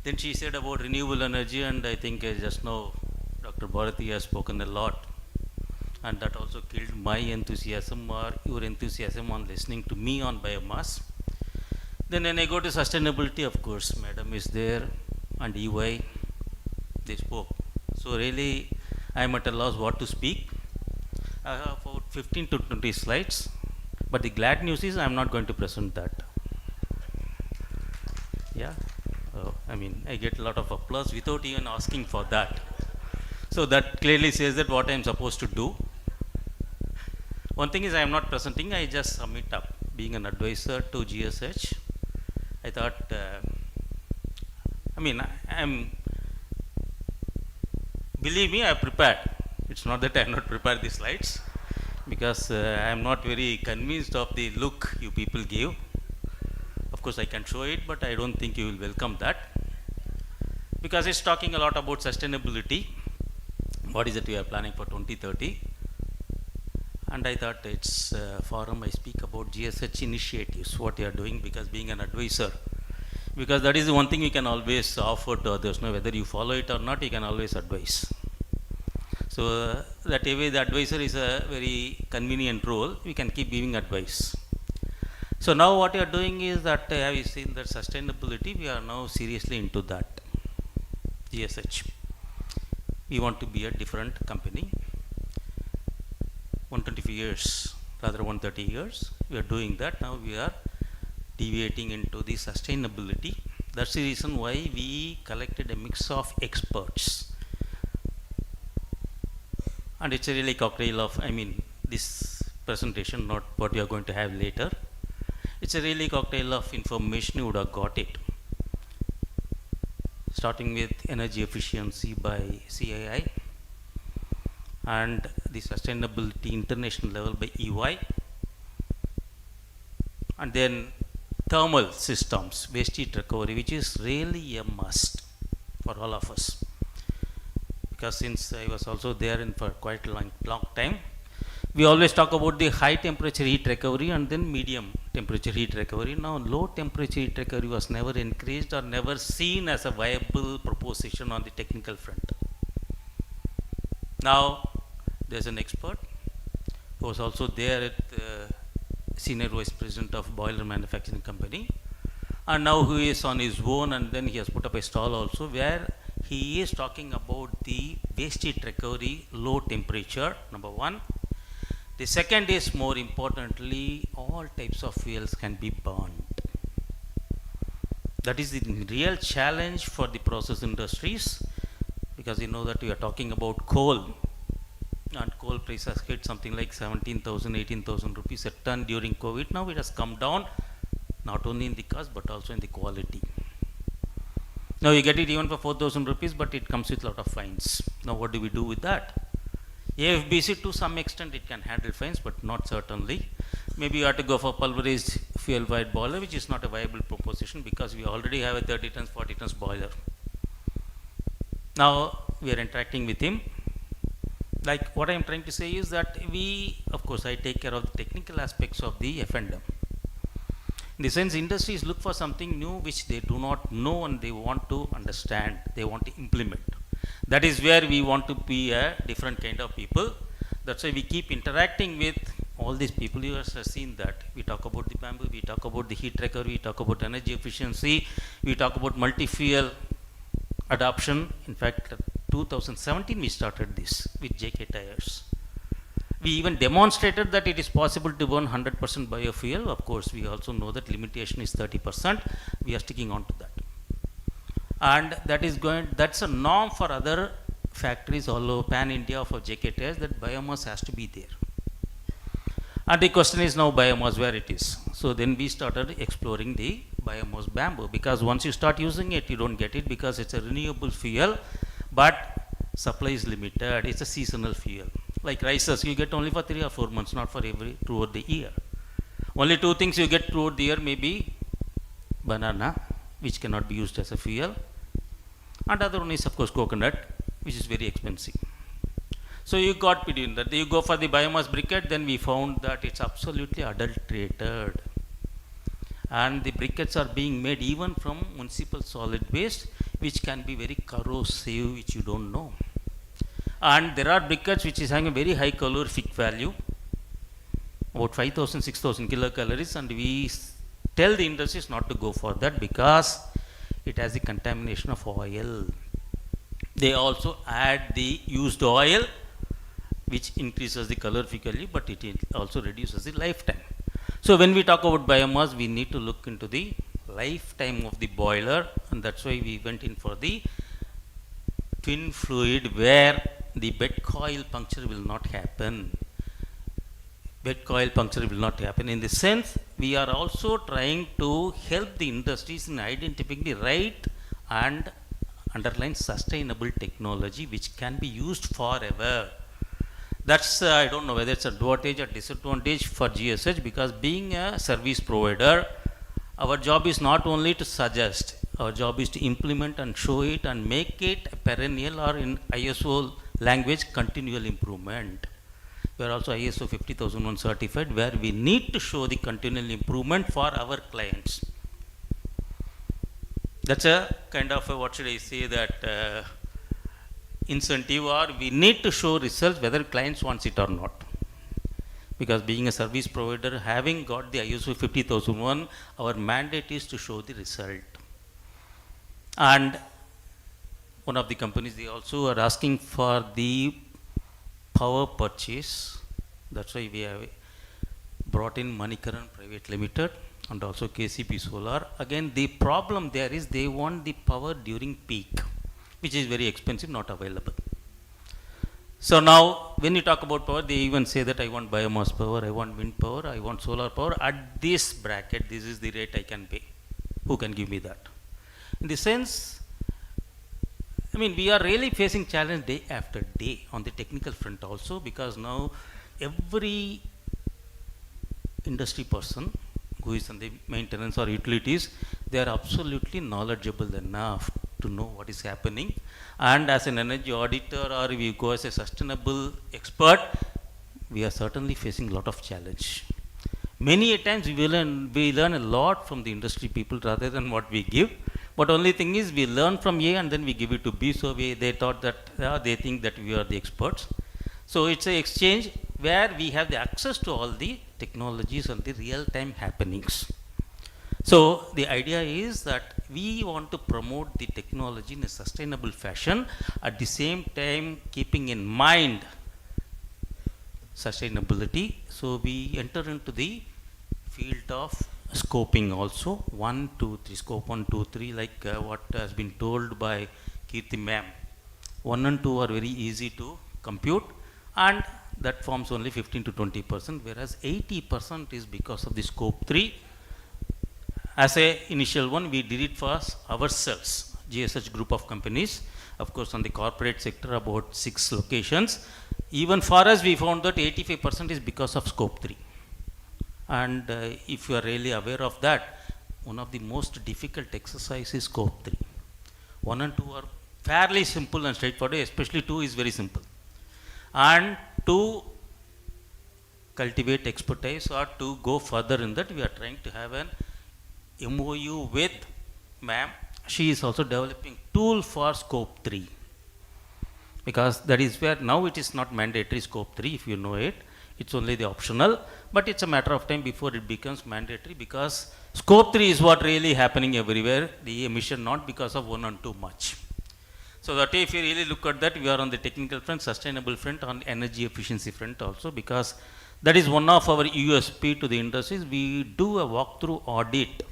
Then she said about renewable energy, and I think just now Dr. Bharati has spoken a lot, and that also killed my enthusiasm or your enthusiasm on listening to me on biomass. Then when I go to sustainability, of course, Madam is there and EY, they spoke. So really, I am at a loss what to speak. I have about 15 to 20 slides, but the glad news is I am not going to present that. Yeah, I mean, I get a lot of applause without even asking for that. So that clearly says that what I am supposed to do. One thing is I am not presenting, I just sum it up. Being an advisor to GSH, I thought, believe me, I have prepared. It's not that I have not prepared the slides, because I am not very convinced of the look you people gave. course, I can show it, but I don't think you will welcome that because it's talking a lot about sustainability. What is it we are planning for 2030? And I thought it's a forum I speak about GSH initiatives, what they are doing, because being an advisor, because that is the one thing you can always offer to others. No, whether you follow it or not, you can always advise. So that way the advisor is a very convenient role. We can keep giving advice. So now what you are doing is that have you seen that sustainability? We are now seriously into that. GSH. We want to be a different company. 125 years, rather 130 years. We are doing that. Now we are deviating into the sustainability. That's the reason why we collected a mix of experts. And it's a really cocktail of, this presentation, not what we are going to have later. It's a really cocktail of information, you would have got it. Starting with energy efficiency by CII and the sustainability international level by EY, and then thermal systems, waste heat recovery, which is really a must for all of us. Because since I was also there for quite a long time, we always talk about the high temperature heat recovery and then medium temperature heat recovery. Now low temperature heat recovery was never encouraged or never seen as a viable proposition on the technical front. Now there's an expert who was also there at senior vice president of boiler manufacturing company, and now he is on his own, and then he has put up a stall also where he is talking about the waste heat recovery, low temperature, number one. The second is, more importantly, all types of fuels can be burned. That is the real challenge for the process industries, because you know that we are talking about coal, and coal price has hit something like 17,000, 18,000 rupees a ton during COVID. Now it has come down, not only in the cost but also in the quality. Now you get it even for 4,000 rupees, but it comes with a lot of fines. Now what do we do with that? AFBC to some extent it can handle fines, but not certainly. Maybe you have to go for pulverized fuel fired boiler, which is not a viable proposition because we already have a 30 tons, 40 tons boiler. Now we are interacting with him. Like what I am trying to say is that we, of course, I take care of the technical aspects of the F&M. In the sense, industries look for something new which they do not know and they want to understand, they want to implement. That is where we want to be a different kind of people. That's why we keep interacting with all these people. You have seen that. We talk about the bamboo, we talk about the heat recovery, we talk about energy efficiency, we talk about multi-fuel adoption. In fact, 2017 we started this with JK tires. We even demonstrated that it is possible to burn 100% biofuel. Of course, we also know that limitation is 30%. We are sticking on to that. And that's a norm for other factories all over pan-India for JK tires, that biomass has to be there. And the question is now biomass, where it is. So then we started exploring the biomass bamboo, because once you start using it, you don't get it because it's a renewable fuel, but supply is limited. It's a seasonal fuel. Like rices, you get only for 3 or 4 months, not for throughout the year. Only 2 things you get throughout the year may be banana, which cannot be used as a fuel, and other one is of course coconut, which is very expensive. So you got between that. You go for the biomass briquette, then we found that it's absolutely adulterated. And the briquettes are being made even from municipal solid waste, which can be very corrosive, which you don't know. And there are briquettes which is having a very high calorific value, about 5,000, 6,000 kilocalories, and we tell the industries not to go for that because it has the contamination of oil. They also add the used oil, which increases the calorific value, but it also reduces the lifetime. So when we talk about biomass, we need to look into the lifetime of the boiler, and that's why we went in for the twin fluid, where the bed coil puncture will not happen. Bed coil puncture will not happen. In the sense, we are also trying to help the industries in identifying the right and underlying sustainable technology which can be used forever. That's, I don't know whether it's an advantage or disadvantage for GSH, because being a service provider Our job is not only to suggest, our job is to implement and show it and make it a perennial, or in ISO language, continual improvement. We are also ISO 50001 certified, where we need to show the continual improvement for our clients. That's a kind of a, what should I say, that incentive, or we need to show results whether clients wants it or not. Because being a service provider, having got the ISO 50001, our mandate is to show the result. And one of the companies, they also are asking for the power purchase. That's why we have brought in Manikaran Private Limited and also KCP Solar. Again, the problem there is they want the power during peak, which is very expensive, not available. So now, when you talk about power, they even say that I want biomass power, I want wind power, I want solar power. At this bracket, this is the rate I can pay. Who can give me that? In the sense, I mean, we are really facing challenge day after day on the technical front also, because now every industry person who is on the maintenance or utilities, they are absolutely knowledgeable enough to know what is happening. And as an energy auditor, or we go as a sustainable expert, we are certainly facing a lot of challenge. Many a times we learn a lot from the industry people rather than what we give. But only thing is, we learn from A and then we give it to B. So they thought that they think that we are the experts. So it's an exchange where we have the access to all the technologies and the real-time happenings. So the idea is that we want to promote the technology in a sustainable fashion, at the same time keeping in mind sustainability. So we enter into the field of scoping also, 1, 2, 3, scope 1, 2, 3, like what has been told by Kirti ma'am. 1 and 2 are very easy to compute, and that forms only 15 to 20%, whereas 80% is because of the scope 3. As a initial one, we did it for ourselves, GSH group of companies. Of course, on the corporate sector, about 6 locations. Even for us, we found that 85% is because of scope 3. And if you are really aware of that, one of the most difficult exercises is scope 3. 1 and 2 are fairly simple and straightforward, especially 2 is very simple. And to cultivate expertise or to go further in that, we are trying to have an MOU with ma'am. She is also developing tool for scope 3, because that is where now it is not mandatory scope 3, if you know it. It's only the optional, but it's a matter of time before it becomes mandatory, because scope 3 is what really happening everywhere, the emission, not because of 1 and 2 much. So that if you really look at that, we are on the technical front, sustainable front, on energy efficiency front also, because that is one of our USP to the industries. We do a walkthrough audit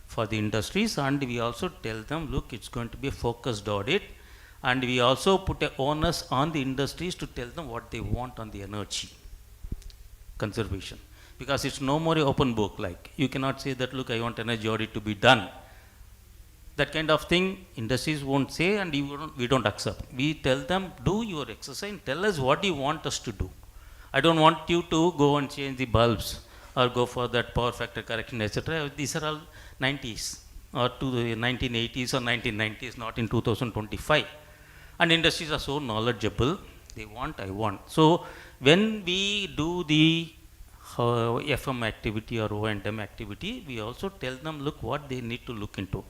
for the industries, and we also tell them, look, it's going to be a focused audit, and we also put a onus on the industries to tell them what they want on the energy conservation, because it's no more an open book. Like, you cannot say that, look, I want energy audit to be done. That kind of thing industries won't say, and we don't accept. We tell them, do your exercise and tell us what you want us to do. I don't want you to go and change the bulbs or go for that power factor correction, etc. These are all 90s or to the 1980s or 1990s, not in 2025. And industries are so knowledgeable, they want, I want. So when we do the FM activity or O&M activity, we also tell them, look, what they need to look into.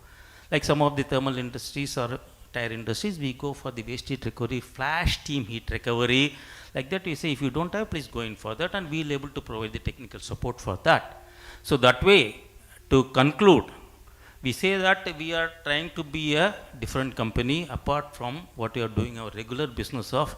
Like some of the thermal industries or tire industries, we go for the waste heat recovery, flash steam heat recovery. Like that, we say, if you don't have, please go in for that, and we'll able to provide the technical support for that. So that way, to conclude, we say that we are trying to be a different company apart from what we are doing our regular business of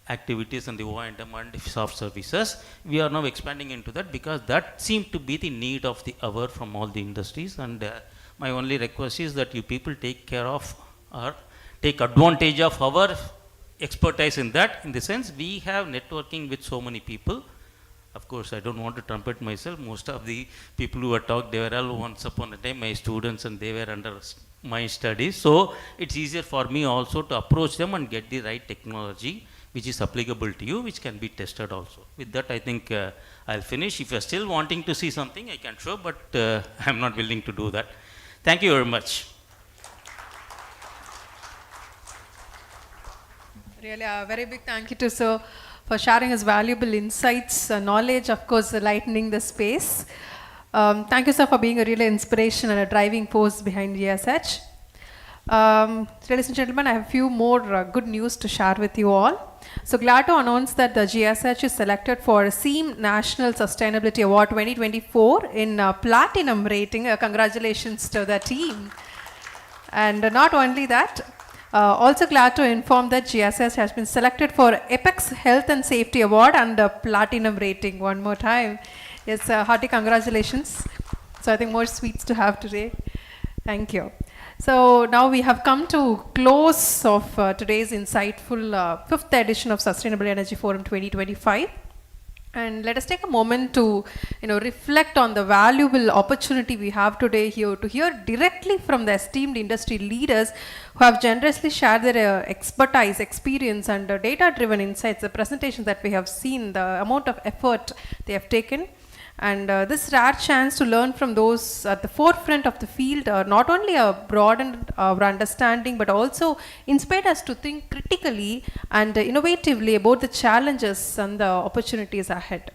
activities and the O&M and soft services. We are now expanding into that, because that seemed to be the need of the hour from all the industries. And my only request is that you people take care of or take advantage of our expertise in that, in the sense we have networking with so many people. Of course, I don't want to trumpet myself. Most of the people who are talked, they were all once upon a time my students, and they were under my studies. So it's easier for me also to approach them and get the right technology. which is applicable to you, which can be tested also. With that, I think I'll finish. If you're still wanting to see something, I can show, but I'm not willing to do that. Thank you very much. Really, a very big thank you to Sir for sharing his valuable insights, knowledge, of course, lightening the space. Thank you, sir, for being a real inspiration and a driving force behind GSH. Ladies and gentlemen, I have a few more good news to share with you all. So glad to announce that the GSH is selected for SEAM National Sustainability Award 2024 in Platinum rating. Congratulations to the team. And not only that, also glad to inform that GSS has been selected for Apex Health and Safety Award and Platinum rating one more time. Yes, hearty congratulations. So I think more sweets to have today. Thank you. So now we have come to close of today's insightful fifth edition of Sustainable Energy Forum 2025. And let us take a moment to, reflect on the valuable opportunity we have today here to hear directly from the esteemed industry leaders who have generously shared their expertise, experience, and data-driven insights. The presentations that we have seen, the amount of effort they have taken, and this rare chance to learn from those at the forefront of the field not only broadened our understanding but also inspired us to think critically and innovatively about the challenges and the opportunities ahead.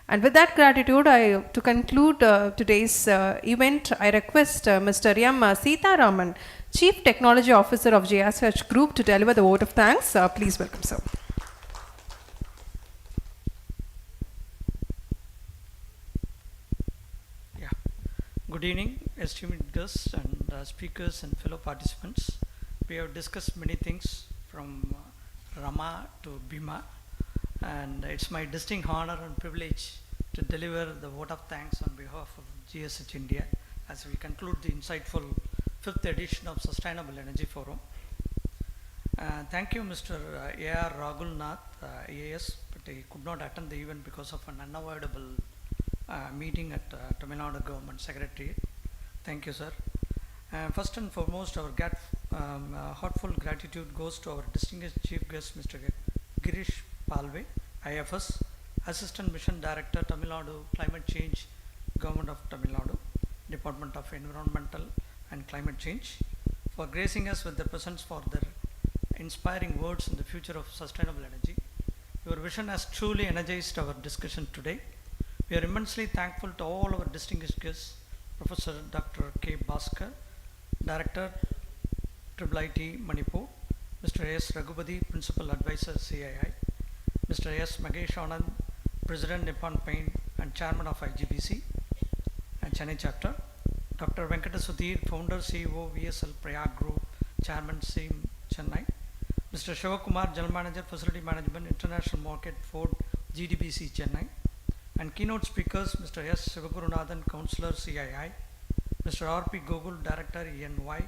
And with that gratitude, to conclude today's event, I request Mr. M. Sitaraman, Chief Technology Officer of GSH Group, to deliver the vote of thanks. Please welcome, sir. Good evening, esteemed guests and speakers and fellow participants. We have discussed many things from Rama to Bhima, and it's my distinct honor and privilege to deliver the vote of thanks on behalf of GSH India as we conclude the insightful fifth edition of Sustainable Energy Forum. Thank you, Mr. A.R. Rahul Nath, AAS, but he could not attend the event because of an unavoidable meeting at Tamil Nadu Government Secretariat. Thank you, sir. First and foremost, our heartfelt gratitude goes to our distinguished Chief Guest, Mr. Girish Palve, IFS, Assistant Mission Director, Tamil Nadu Climate Change, Government of Tamil Nadu, Department of Environmental and Climate Change, for gracing us with their presence for their inspiring words in the future of sustainable energy. Your vision has truly energized our discussion today. We are immensely thankful to all our distinguished guests, Professor Dr. K. Bhaskar, Director, IIIT Manipur, Mr. S. Raghupati, Principal Advisor, CII, Mr. S. Magesh Anand, President, Nippon Paint and Chairman of IGBC and Chennai Chapter, Dr. Venkata Sudhir, Founder, CEO, VSL Prayag Group, Chairman, SEAM Chennai, Mr. Shivakumar, General Manager, Facility Management, International Market, Ford, GDBC Chennai, and keynote speakers, Mr. S. Sivagurunathan, Councillor, CII, Mr. R.P. Gogul, Director, ENY,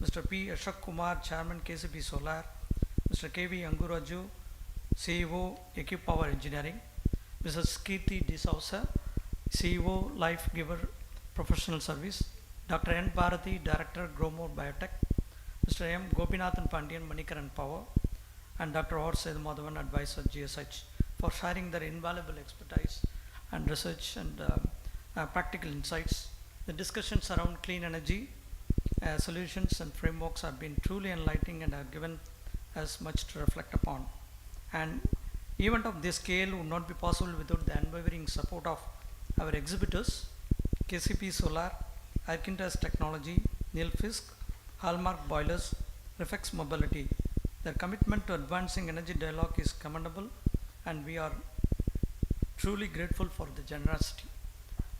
Mr. P. Ashok Kumar, Chairman, KCP Solar, Mr. K.V. Anguraju, CEO, Equipe Power Engineering, Mrs. Kirti D'Souza, CEO, Life Giver Professional Service, Dr. N. Bharati, Director, Gromor Biotech, Mr. M. Gopinathan Pandian, Manikaran Power, and Dr. R. Sedhumadhavan, Advisor, GSH, for sharing their invaluable expertise and research and practical insights. The discussions around clean energy solutions and frameworks have been truly enlightening and have given us much to reflect upon. An event of this scale would not be possible without the unwavering support of our exhibitors, KCP Solar, Arkintas Technology, Neil Fisk, Hallmark Boilers, Reflex Mobility. Their commitment to advancing energy dialogue is commendable, and we are truly grateful for the generosity.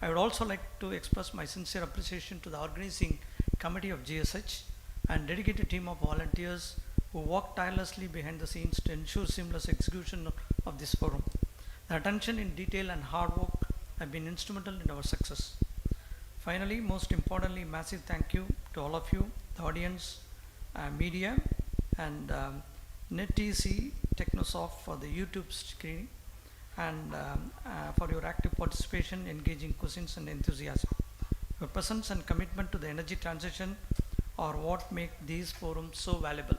I would also like to express my sincere appreciation to the organizing committee of GSH and dedicated team of volunteers who work tirelessly behind the scenes to ensure seamless execution of this forum. The attention in detail and hard work have been instrumental in our success. Finally, most importantly, massive thank you to all of you, the audience, media, and NetEC Technosoft for the YouTube screening, and for your active participation, engaging questions and enthusiasm. Your presence and commitment to the energy transition are what make these forums so valuable.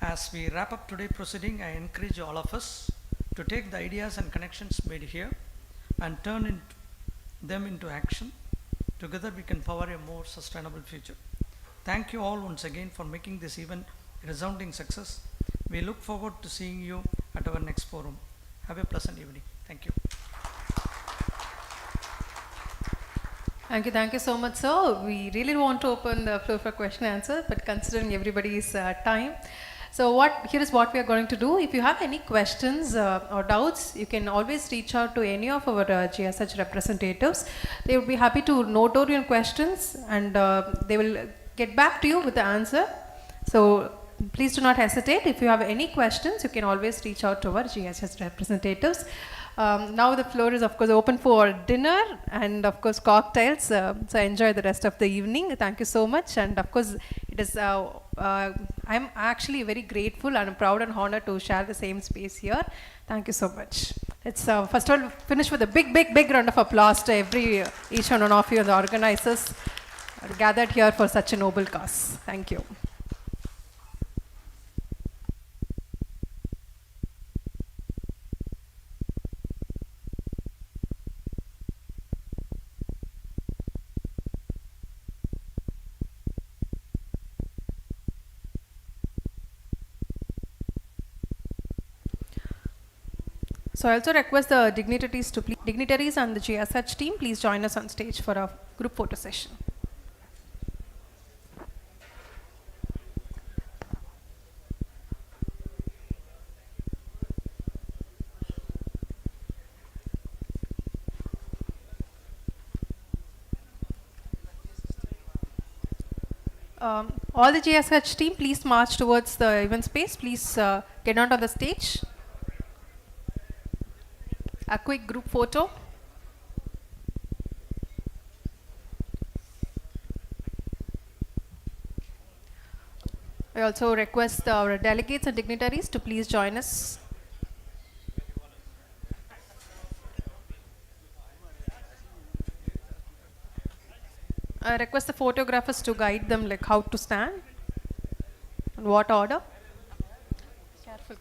As we wrap up today's proceeding, I encourage all of us to take the ideas and connections made here and turn them into action. Together we can power a more sustainable future. Thank you all once again for making this event a resounding success. We look forward to seeing you at our next forum. Have a pleasant evening. Thank you. Thank you so much, sir. We really want to open the floor for question and answer, but considering everybody's time, so here is what we are going to do. If you have any questions or doubts, you can always reach out to any of our GSH representatives. They will be happy to note down your questions and they will get back to you with the answer. So please do not hesitate. If you have any questions, you can always reach out to our GSH representatives. Now the floor is of course open for dinner and of course cocktails. So enjoy the rest of the evening. Thank you so much. And of course it is I'm actually very grateful and proud and honored to share the same space here. Thank you so much. Let's first of all finish with a big round of applause to each one of you and the organizers gathered here for such a noble cause. Thank you. So I also request the dignitaries and the GSH team, please join us on stage for a group photo session. All the GSH team, please march towards the event space. Please get onto the stage. A quick group photo. I also request our delegates and dignitaries to please join us. I request the photographers to guide them like how to stand and what order. Careful.